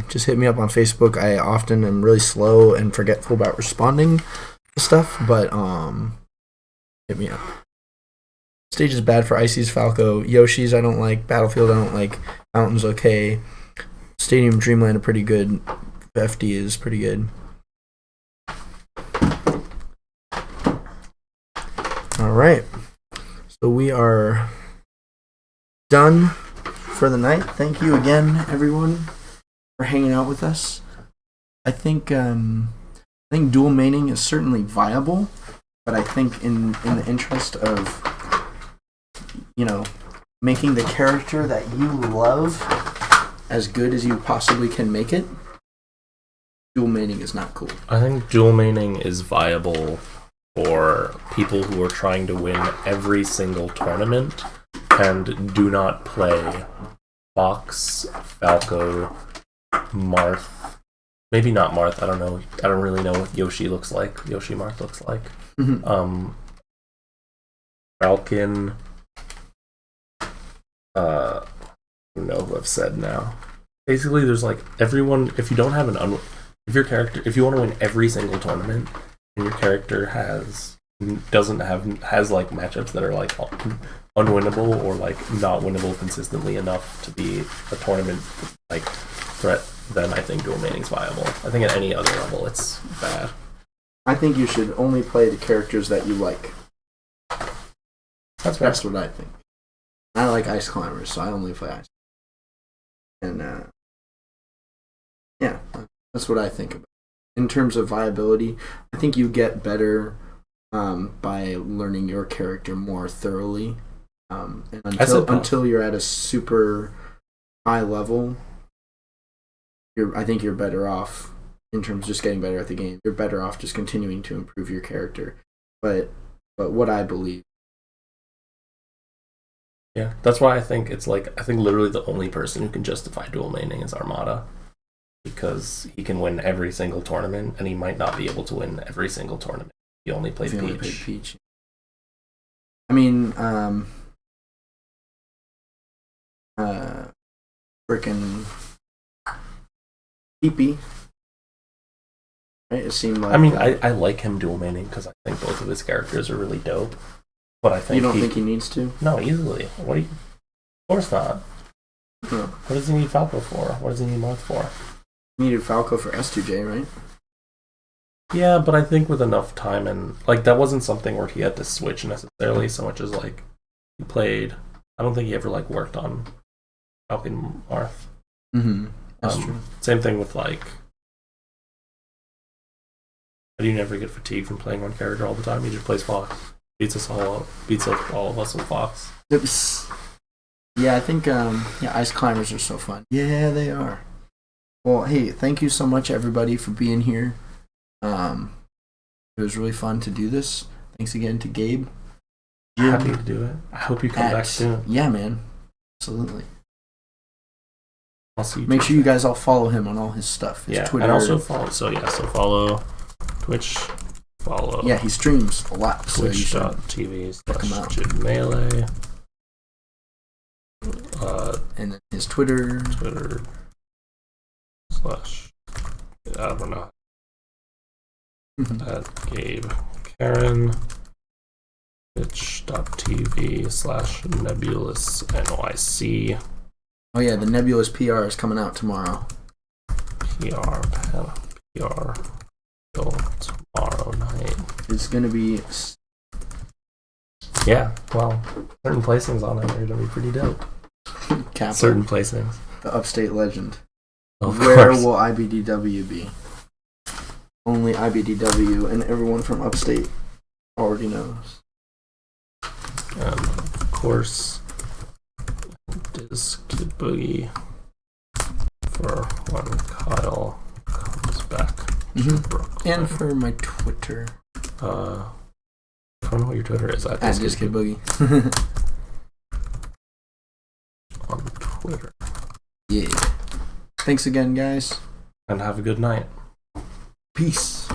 Just hit me up on Facebook. I often am really slow and forgetful about responding to stuff, but hit me up. Stage is bad for Icy's Falco. Yoshi's I don't like. Battlefield I don't like. Mountain's okay. Stadium Dreamland are pretty good. FD is pretty good. Alright. So we are done for the night. Thank you again, everyone, for hanging out with us. I think dual maining is certainly viable, but I think in the interest of making the character that you love as good as you possibly can make it, dual maining is not cool. I think dual maining is viable for people who are trying to win every single tournament and do not play Fox, Falco, Marth. Maybe not Marth, I don't know. I don't really know what Yoshi looks like. Yoshi Marth looks like. Falcon. I don't know who I've said now. Basically, there's like everyone. If you don't have if you want to win every single tournament, and your character has like matchups that are like unwinnable or like not winnable consistently enough to be a tournament like threat, then I think dual maining's viable. I think at any other level, it's bad. I think you should only play the characters that you like. That's what I think. I like Ice Climbers, so I only play Ice. And yeah, that's what I think about. In terms of viability, I think you get better by learning your character more thoroughly. And I suppose. until you're at a super high level, I think you're better off in terms of just getting better at the game. You're better off just continuing to improve your character. But what I believe. Yeah, that's why I think it's like, I think literally the only person who can justify dual maining is Armada. Because he can win every single tournament, and he might not be able to win every single tournament. He only played If you Peach. only played Peach. I mean, freaking Peepee. Right? It seemed like. I mean, I like him dual maining because I think both of his characters are really dope. But I think you don't think he needs to? No, easily. What do you? Of course not. No. What does he need Falco for? What does he need Marth for? He needed Falco for S2J, right? Yeah, but I think with enough time and like that wasn't something where he had to switch necessarily so much as like he played. I don't think he ever like worked on Falcon Marth. Mm-hmm. That's true. Same thing with like. How do you never get fatigued from playing one character all the time? He just plays Fox. Beats us all of us with Fox. Yeah, I think Ice Climbers are so fun. Yeah, they are. Well, hey, thank you so much everybody for being here. It was really fun to do this. Thanks again to Gabe. Happy to do it. I hope you come back soon. Yeah, man. Absolutely. I'll see you. Make sure you guys all follow him on all his stuff. His Twitter. And also follow. So follow Twitch. Follow. Yeah, he streams a lot. Twitch.tv/JidMelee. And then his Twitter. / I don't know. At Gabe Karen. Twitch.tv/NebulousNYC. Oh yeah, the Nebulous PR is coming out tomorrow. PR tomorrow night. It's gonna be. Yeah, well, certain placings on it are gonna be pretty dope. Capital, Certain placings. the Upstate Legend. Of Where course. will IBDW be? Only IBDW and everyone from Upstate already knows. And of course, Diz Kid Boogie for when Kyle comes back to Brooklyn. And for my Twitter. I don't know what your Twitter is. At Diz Kid Boogie. On Twitter. Yeah. Thanks again, guys. And have a good night. Peace.